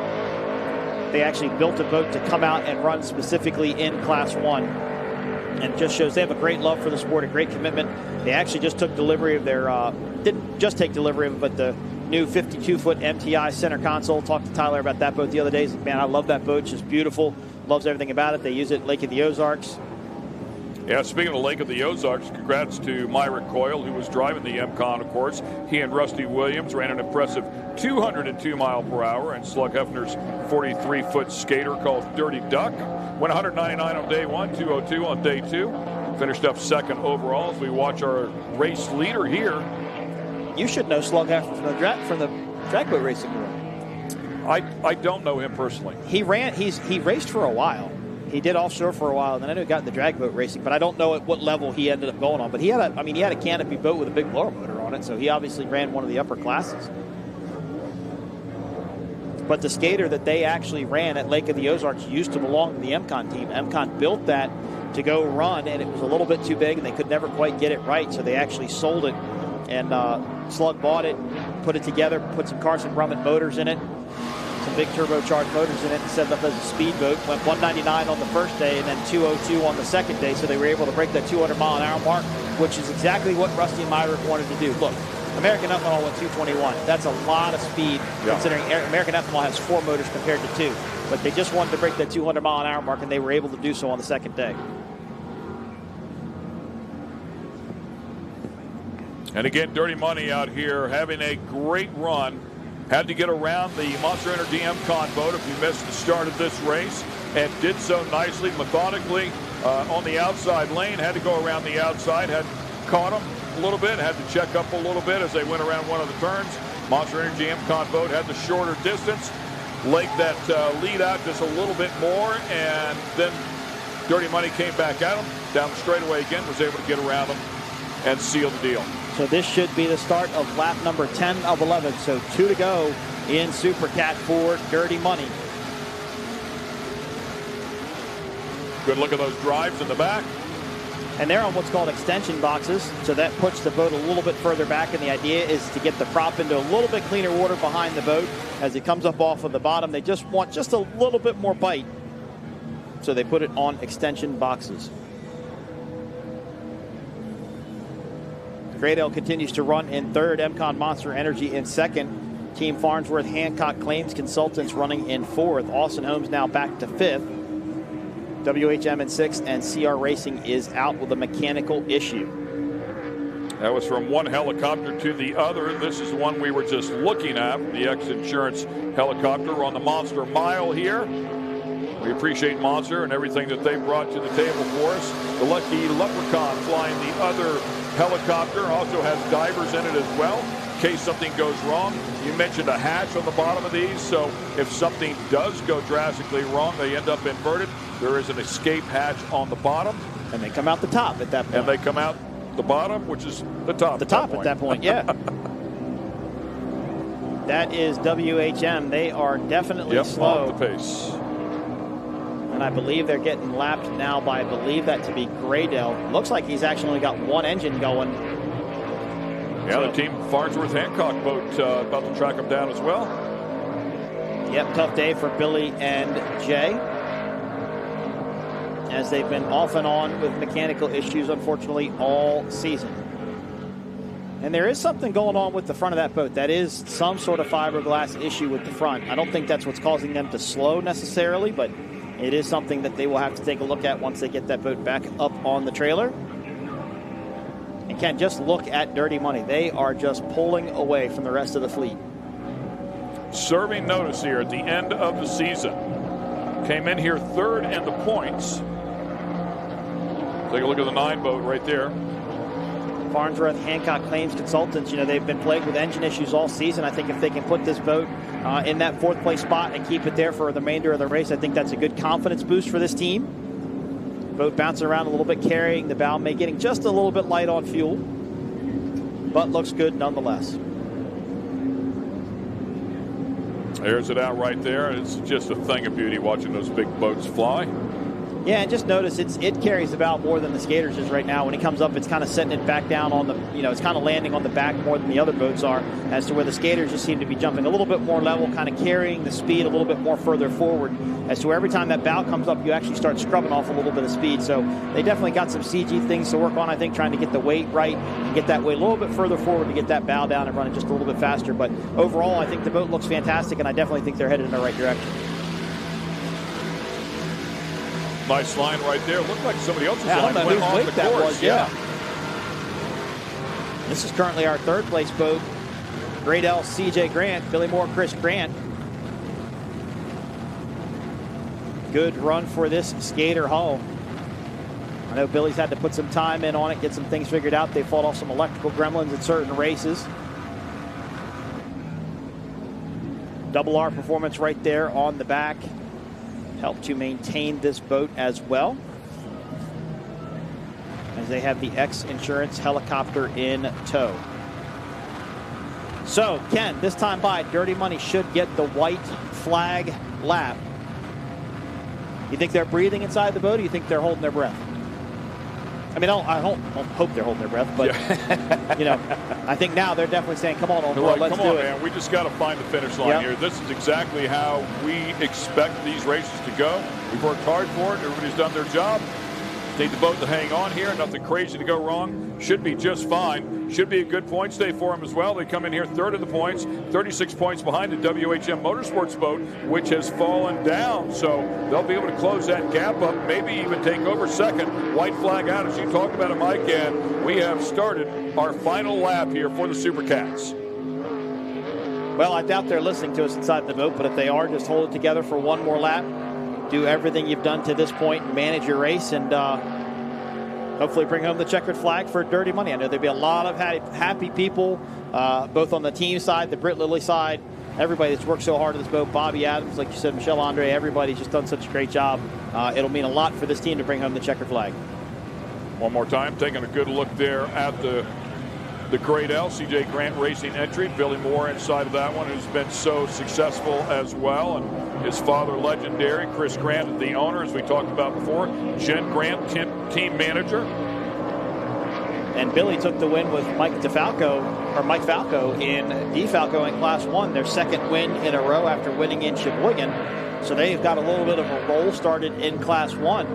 they actually built a boat to come out and run specifically in Class 1. And it just shows they have a great love for the sport, a great commitment. They actually just took delivery of their, didn't just take delivery of it, but the new 52-foot MTI center console. Talked to Tyler about that boat the other day. He said, man, I love that boat. It's just beautiful. Loves everything about it. They use it at Lake of the Ozarks. Yeah, speaking of Lake of the Ozarks, congrats to Myrick Coyle, who was driving the MCon, of course. He and Rusty Williams ran an impressive 202 mile per hour, and Slug Hefner's 43-foot skater called Dirty Duck went 199 on day one, 202 on day two. Finished up second overall as we watch our race leader here. You should know Slug Hefner from the drag boat racing world. I don't know him personally. He raced for a while. He did offshore for a while, and then I know he got into drag boat racing, but I don't know at what level he ended up going on. But he had a canopy boat with a big blower motor on it, so he obviously ran one of the upper classes. But the skater that they actually ran at Lake of the Ozarks used to belong to the MCon team. MCon built that to go run, and it was a little bit too big, and they could never quite get it right, so they actually sold it. And Slug bought it, put it together, put some Carson Brummett motors in it, some big turbocharged motors in it, and set it up as a speedboat. Went 199 on the first day and then 202 on the second day, so they were able to break that 200-mile-an-hour mark, which is exactly what Rusty and Myrick wanted to do. Look, American Ethanol went 221. That's a lot of speed, considering American Ethanol has 4 motors compared to 2. But they just wanted to break that 200-mile-an-hour mark, and they were able to do so on the second day. And again, Dirty Money out here having a great run. Had to get around the Monster Energy MCon boat if you missed the start of this race, and did so nicely, methodically on the outside lane. Had to go around the outside, had caught them a little bit, had to check up a little bit as they went around one of the turns. Monster Energy MCon boat had the shorter distance, legged that lead out just a little bit more, and then Dirty Money came back at them down the straightaway again, was able to get around them and seal the deal. So this should be the start of lap number 10 of 11. So 2 to go in Supercat for Dirty Money. Good look at those drives in the back. And they're on what's called extension boxes. So that puts the boat a little bit further back. And the idea is to get the prop into a little bit cleaner water behind the boat. As it comes up off of the bottom, they just want just a little bit more bite. So they put it on extension boxes. Graydale continues to run in third. MCon Monster Energy in second. Team Farnsworth Hancock Claims Consultants running in fourth. Austin Holmes now back to fifth. WHM in sixth, and CR Racing is out with a mechanical issue. That was from one helicopter to the other. This is the one we were just looking at, the X Insurance helicopter on the Monster Mile here. We appreciate Monster and everything that they brought to the table for us. The Lucky Leprechaun flying the other helicopter, also has divers in it as well in case something goes wrong. You mentioned a hatch on the bottom of these, so if something does go drastically wrong, they end up inverted. There is an escape hatch on the bottom. And they come out the top at that point. And they come out the bottom, which is the top. The top at that point, yeah. That is WHM. They are definitely slow. Off the pace. And I believe they're getting lapped now by, I believe that to be Graydale. Looks like he's actually only got one engine going. Yeah, so the Team Farnsworth Hancock boat about to track them down as well. Yep, tough day for Billy and Jay, as they've been off and on with mechanical issues, unfortunately, all season. And there is something going on with the front of that boat. That is some sort of fiberglass issue with the front. I don't think that's what's causing them to slow necessarily, but it is something that they will have to take a look at once they get that boat back up on the trailer. And Ken, just look at Dirty Money. They are just pulling away from the rest of the fleet. Serving notice here at the end of the season. Came in here third in the points. Take a look at the 9 boat right there. Farnsworth, Hancock Claims Consultants. You know, they've been plagued with engine issues all season. I think if they can put this boat in that 4th place spot and keep it there for the remainder of the race, I think that's a good confidence boost for this team. Boat bouncing around a little bit, carrying the bow, getting just a little bit light on fuel, but looks good nonetheless. Airs it out right there. It's just a thing of beauty watching those big boats fly. Yeah, and just notice it carries the bow more than the skaters is right now. When it comes up, it's kind of setting it back down on the, it's kind of landing on the back more than the other boats are, as to where the skaters just seem to be jumping a little bit more level, kind of carrying the speed a little bit more further forward, as to where every time that bow comes up, you actually start scrubbing off a little bit of speed. So they definitely got some CG things to work on, I think, trying to get the weight right and get that weight a little bit further forward to get that bow down and run it just a little bit faster. But overall, I think the boat looks fantastic, and I definitely think they're headed in the right direction. Nice line right there. Looked like somebody else's line. I don't know went whose off weight the that course. was. Yeah. This is currently our 3rd place boat. Grade L, CJ Grant, Billy Moore, Chris Grant. Good run for this skater hull. I know Billy's had to put some time in on it, get some things figured out. They fought off some electrical gremlins in certain races. Double R performance right there on the back. Helped to maintain this boat as well, as they have the X Insurance helicopter in tow. So, Ken, this time by, Dirty Money should get the white flag lap. You think they're breathing inside the boat, or you think they're holding their breath? I mean, I don't hope they're holding their breath, but, I think now they're definitely saying, come on, Right, let's come do on, it. man. We just got to find the finish line here. This is exactly how we expect these races to go. We've worked hard for it. Everybody's done their job. Need the boat to hang on here. Nothing crazy to go wrong. Should be just fine. Should be a good points day for them as well. They come in here 3rd of the points, 36 points behind the WHM Motorsports boat, which has fallen down. So they'll be able to close that gap up, maybe even take over 2nd. White flag out, as you talked about it, Mike, and we have started our final lap here for the Supercats. Well, I doubt they're listening to us inside the boat, but if they are, just hold it together for one more lap. Do everything you've done to this point, manage your race, and hopefully bring home the checkered flag for Dirty Money. I know there'll be a lot of happy people, both on the team side, the Britt Lilly side, everybody that's worked so hard on this boat. Bobby Adams, like you said, Michelle Andre, everybody's just done such a great job. It'll mean a lot for this team to bring home the checkered flag. One more time, taking a good look there at the Grade L, CJ Grant Racing entry. Billy Moore inside of that one, who's been so successful as well. And his father, legendary. Chris Grant, the owner, as we talked about before. Jen Grant, team manager. And Billy took the win with Mike Falco in DeFalco in Class 1. Their 2nd win in a row after winning in Sheboygan. So they've got a little bit of a roll started in Class 1.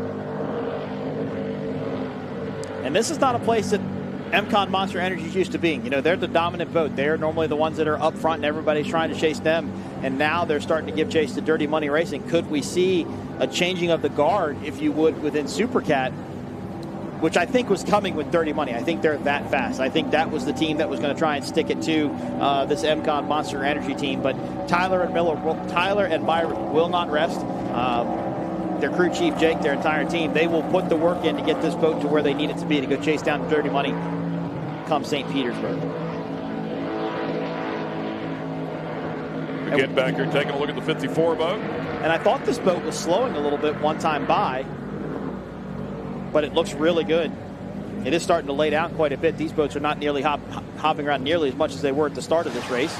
And this is not a place that MCon Monster Energy is used to being. They're the dominant boat. They're normally the ones that are up front and everybody's trying to chase them. And now they're starting to give chase to Dirty Money Racing. Could we see a changing of the guard, if you would, within Supercat, which I think was coming with Dirty Money? I think they're that fast. I think that was the team that was going to try and stick it to this MCon Monster Energy team. But Tyler and Myron will not rest. Their crew chief, Jake, their entire team, they will put the work in to get this boat to where they need it to be to go chase down Dirty Money come St. Petersburg. Again, back here taking a look at the 54 boat. And I thought this boat was slowing a little bit one time by, but it looks really good. It is starting to lay down quite a bit. These boats are not nearly hopping around nearly as much as they were at the start of this race.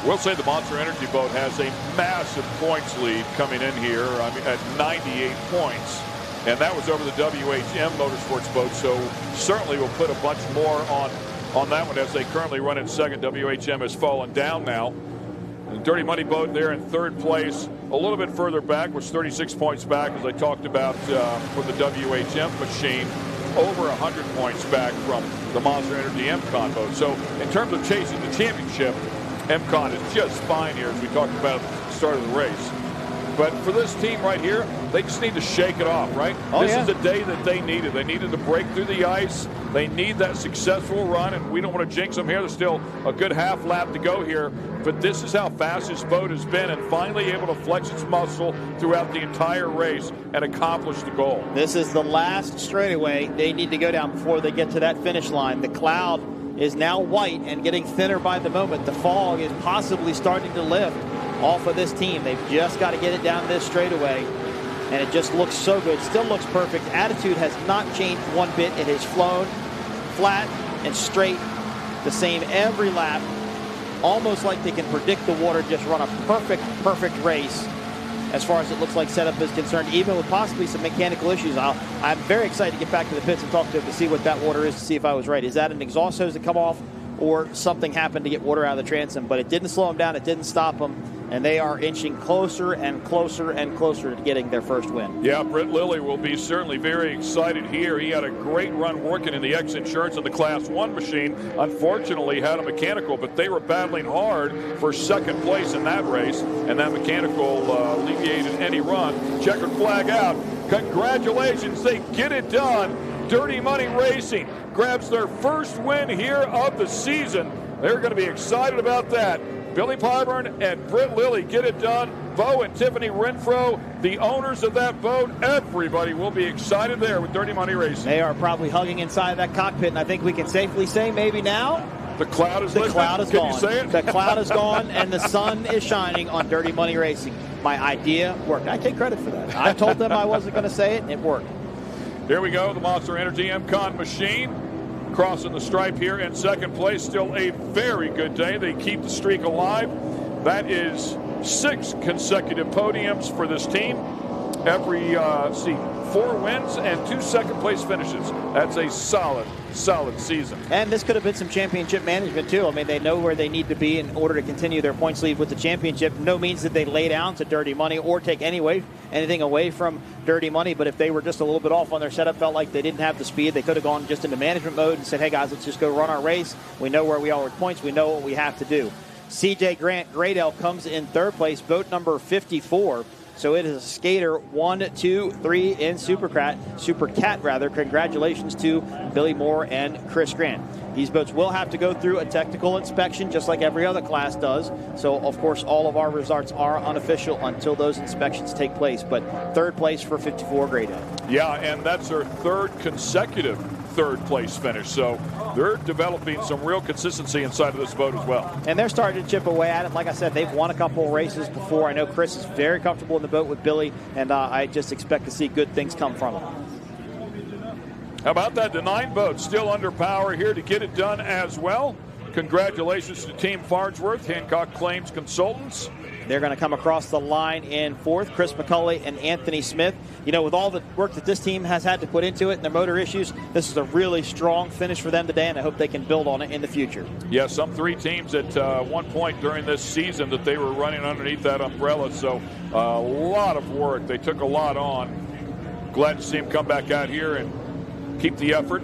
We'll say the Monster Energy boat has a massive points lead coming in here. At 98 points. And that was over the WHM Motorsports boat. So certainly we'll put a bunch more on that one as they currently run in 2nd. WHM has fallen down now. The Dirty Money boat there in 3rd place. A little bit further back, was 36 points back, as I talked about for the WHM machine. Over 100 points back from the Monster Energy MCon boat. So in terms of chasing the championship, MCon is just fine here, as we talked about at the start of the race. But for this team right here, they just need to shake it off, right? This is the day that they needed. They needed to break through the ice, They need that successful run, and we don't want to jinx them here. There's still a good half lap to go here, but this is how fast this boat has been, and finally able to flex its muscle throughout the entire race and accomplish the goal. This is the last straightaway they need to go down before they get to that finish line. The cloud is now white and getting thinner by the moment. The fog is possibly starting to lift off of this team. They've just got to get it down this straightaway, and it just looks so good. Still looks perfect. Attitude has not changed one bit. It has flown flat and straight, the same every lap, almost like they can predict the water, just run a perfect race as far as it looks like setup is concerned, even with possibly some mechanical issues. I'm very excited to get back to the pits and talk to them to see what that water is, to see if I was right. Is that an exhaust hose that come off, or something happened to get water out of the transom? But it didn't slow them down. It didn't stop them. And they are inching closer and closer and closer to getting their first win. Yeah, Britt Lilly will be certainly very excited here. He had a great run working in the X Insurance and the Class 1 machine. Unfortunately, had a mechanical, but they were battling hard for second place in that race, and that mechanical alleviated any run. Checkered flag out. Congratulations, they get it done. Dirty Money Racing grabs their first win here of the season. They're going to be excited about that. Billy Pyburn and Britt Lilly get it done. Bo and Tiffany Renfro, the owners of that boat, everybody will be excited there with Dirty Money Racing. They are probably hugging inside that cockpit, and I think we can safely say maybe now the cloud is gone. Can you say it? The cloud is gone, and the sun is shining on Dirty Money Racing. My idea worked. I take credit for that. I told them I wasn't going to say it, and it worked. Here we go, the Monster Energy MCon machine. Crossing the stripe here in second place. Still a very good day. They keep the streak alive. That is 6 consecutive podiums for this team. Every 4 wins and 2 second place finishes. That's a solid season. And this could have been some championship management too. I mean, they know where they need to be in order to continue their points lead with the championship. No means that they lay down to Dirty Money or take anything away from Dirty Money, but if they were just a little bit off on their setup, felt like they didn't have the speed, they could have gone just into management mode and said, hey guys, let's just go run our race. We know where we are with points. We know what we have to do. CJ Grant Graydale comes in third place, boat number 54. So it is a skater 1, 2, 3 in Supercat. Congratulations to Billy Moore and Chris Grant. These boats will have to go through a technical inspection just like every other class does. So, of course, all of our results are unofficial until those inspections take place. But third place for 54 Graydale. Yeah, and that's their third consecutive third place finish. So they're developing some real consistency inside of this boat as well. And they're starting to chip away at it. Like I said, they've won a couple of races before. I know Chris is very comfortable in the boat with Billy, and I just expect to see good things come from him. How about that? The 9 boat still under power here to get it done as well. Congratulations to Team Farnsworth, Hancock Claims Consultants. They're going to come across the line in fourth. Chris McCulley and Anthony Smith. You know, with all the work that this team has had to put into it and their motor issues, this is a really strong finish for them today, and I hope they can build on it in the future. Yeah, some 3 teams at one point during this season that they were running underneath that umbrella, so a lot of work. They took a lot on. Glad to see them come back out here and keep the effort.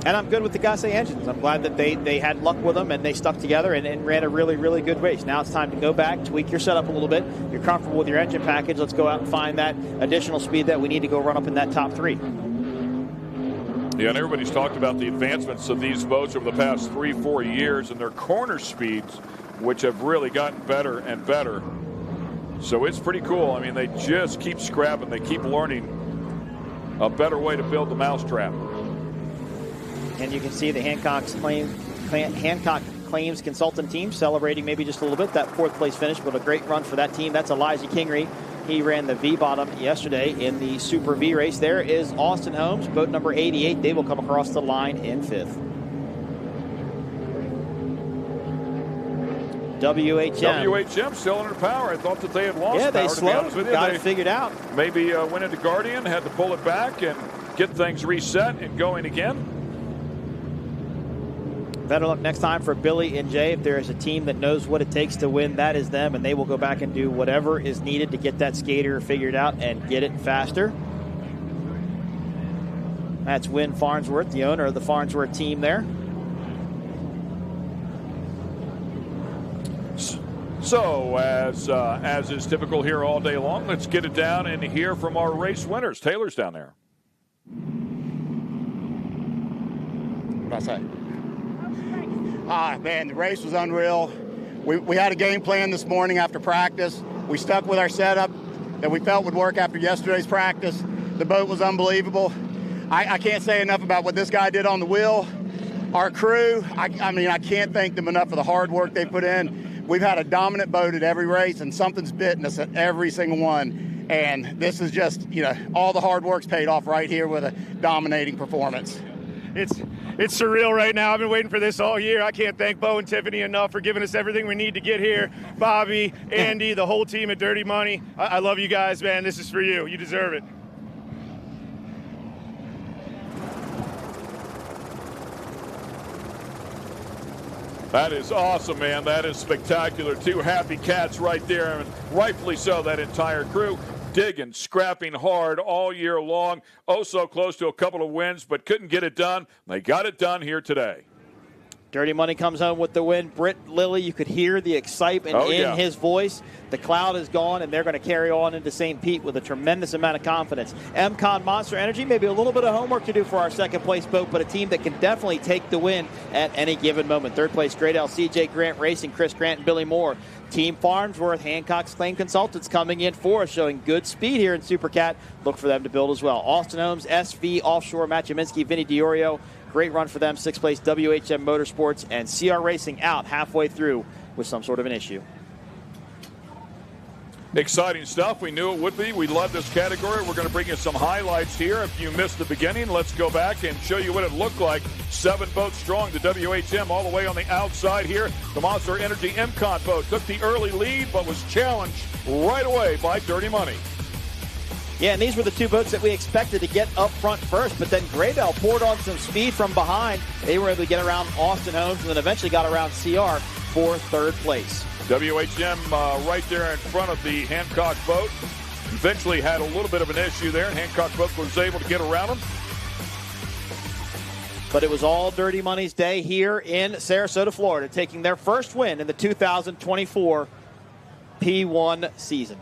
And I'm good with the Gasse engines. I'm glad that they had luck with them and they stuck together and ran a really, really good race. Now it's time to go back, tweak your setup a little bit. You're comfortable with your engine package. Let's go out and find that additional speed that we need to go run up in that top 3. Yeah, and everybody's talked about the advancements of these boats over the past 3-4 years and their corner speeds, which have really gotten better and better. So it's pretty cool. I mean, they just keep scrapping. They keep learning a better way to build the mousetrap. And you can see the Hancock Claims Consultant team celebrating maybe just a little bit that 4th place finish, but a great run for that team. That's Elijah Kingery. He ran the V-bottom yesterday in the Super V race. There is Austin Holmes, boat number 88. They will come across the line in 5th. WHM still under power. I thought that they had lost power. Yeah, they slowed. Got it figured out. Maybe went into Guardian, had to pull it back and get things reset and going again. Better luck next time for Billy and Jay. If there is a team that knows what it takes to win, that is them, and they will go back and do whatever is needed to get that skater figured out and get it faster. That's Win Farnsworth, the owner of the Farnsworth team there. So, as is typical here all day long, let's get it down and hear from our race winners. Taylor's down there. What'd I say? Man, the race was unreal. We had a game plan this morning after practice. We stuck with our setup that we felt would work after yesterday's practice. The boat was unbelievable. I can't say enough about what this guy did on the wheel. Our crew, I mean, I can't thank them enough for the hard work they put in. We've had a dominant boat at every race, and something's bitten us at every single one. And this is just, you know, all the hard work's paid off right here with a dominating performance. It's surreal right now. I've been waiting for this all year. I can't thank Bo and Tiffany enough for giving us everything we need to get here. Bobby, Andy, the whole team at Dirty Money. I love you guys, man. This is for you. You deserve it. That is awesome, man. That is spectacular. Two happy cats right there, and rightfully so, that entire crew. Digging, scrapping hard all year long. Oh, so close to a couple of wins, but couldn't get it done. They got it done here today. Dirty Money comes home with the win. Britt Lilly, you could hear the excitement in his voice. The cloud is gone, and they're going to carry on into St. Pete with a tremendous amount of confidence. MCon Monster Energy, maybe a little bit of homework to do for our second-place boat, but a team that can definitely take the win at any given moment. Third place, Great L, CJ Grant Racing, Chris Grant and Billy Moore. Team Farnsworth, Hancock's Claim Consultants coming in for us, showing good speed here in Supercat. Look for them to build as well. Austin Holmes, SV Offshore, Matt Jaminski, Vinny DiOrio. Great run for them. Sixth place, WHM Motorsports, and CR Racing out halfway through with some sort of an issue. Exciting stuff. We knew it would be. We love this category. We're going to bring you some highlights here. If you missed the beginning, let's go back and show you what it looked like. 7 boats strong. The WHM all the way on the outside here. The Monster Energy MCon boat took the early lead, but was challenged right away by Dirty Money. Yeah, and these were the two boats that we expected to get up front first, but then Graybell poured on some speed from behind. They were able to get around Austin Holmes and then eventually got around CR for third place. WHM right there in front of the Hancock boat. Eventually had a little bit of an issue there, and Hancock boat was able to get around them. But it was all Dirty Money's day here in Sarasota, Florida, taking their first win in the 2024 P1 season.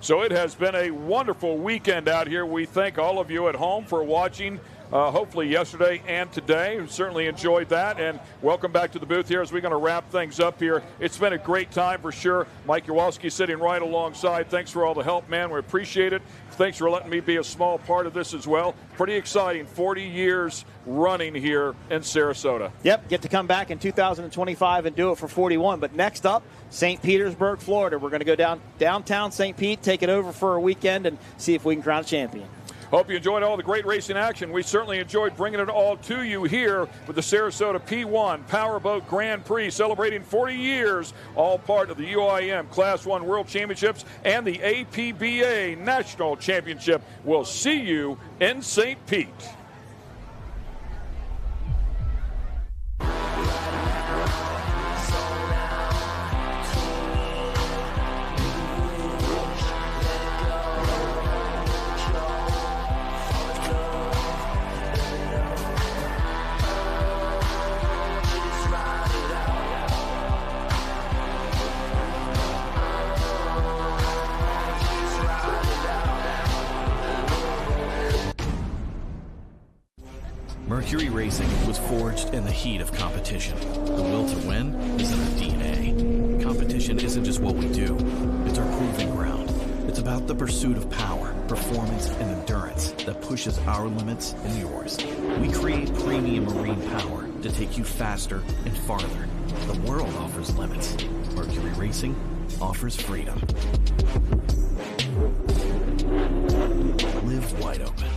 So it has been a wonderful weekend out here. We thank all of you at home for watching, hopefully yesterday and today. Certainly enjoyed that. And welcome back to the booth here as we're going to wrap things up here. It's been a great time for sure. Mike Jaworski sitting right alongside. Thanks for all the help, man. We appreciate it. Thanks for letting me be a small part of this as well. Pretty exciting. 40 years running here in Sarasota. Yep, get to come back in 2025 and do it for 41. But next up, St. Petersburg, Florida. We're going to go downtown St. Pete, take it over for a weekend, and see if we can crown a champion. Hope you enjoyed all the great racing action. We certainly enjoyed bringing it all to you here with the Sarasota P1 Powerboat Grand Prix, celebrating 40 years, all part of the UIM Class 1 World Championships and the APBA National Championship. We'll see you in St. Pete. Mercury Racing was forged in the heat of competition. The will to win is in our DNA. Competition isn't just what we do, it's our proving ground. It's about the pursuit of power, performance, and endurance that pushes our limits and yours. We create premium marine power to take you faster and farther. The world offers limits. Mercury Racing offers freedom. Live wide open.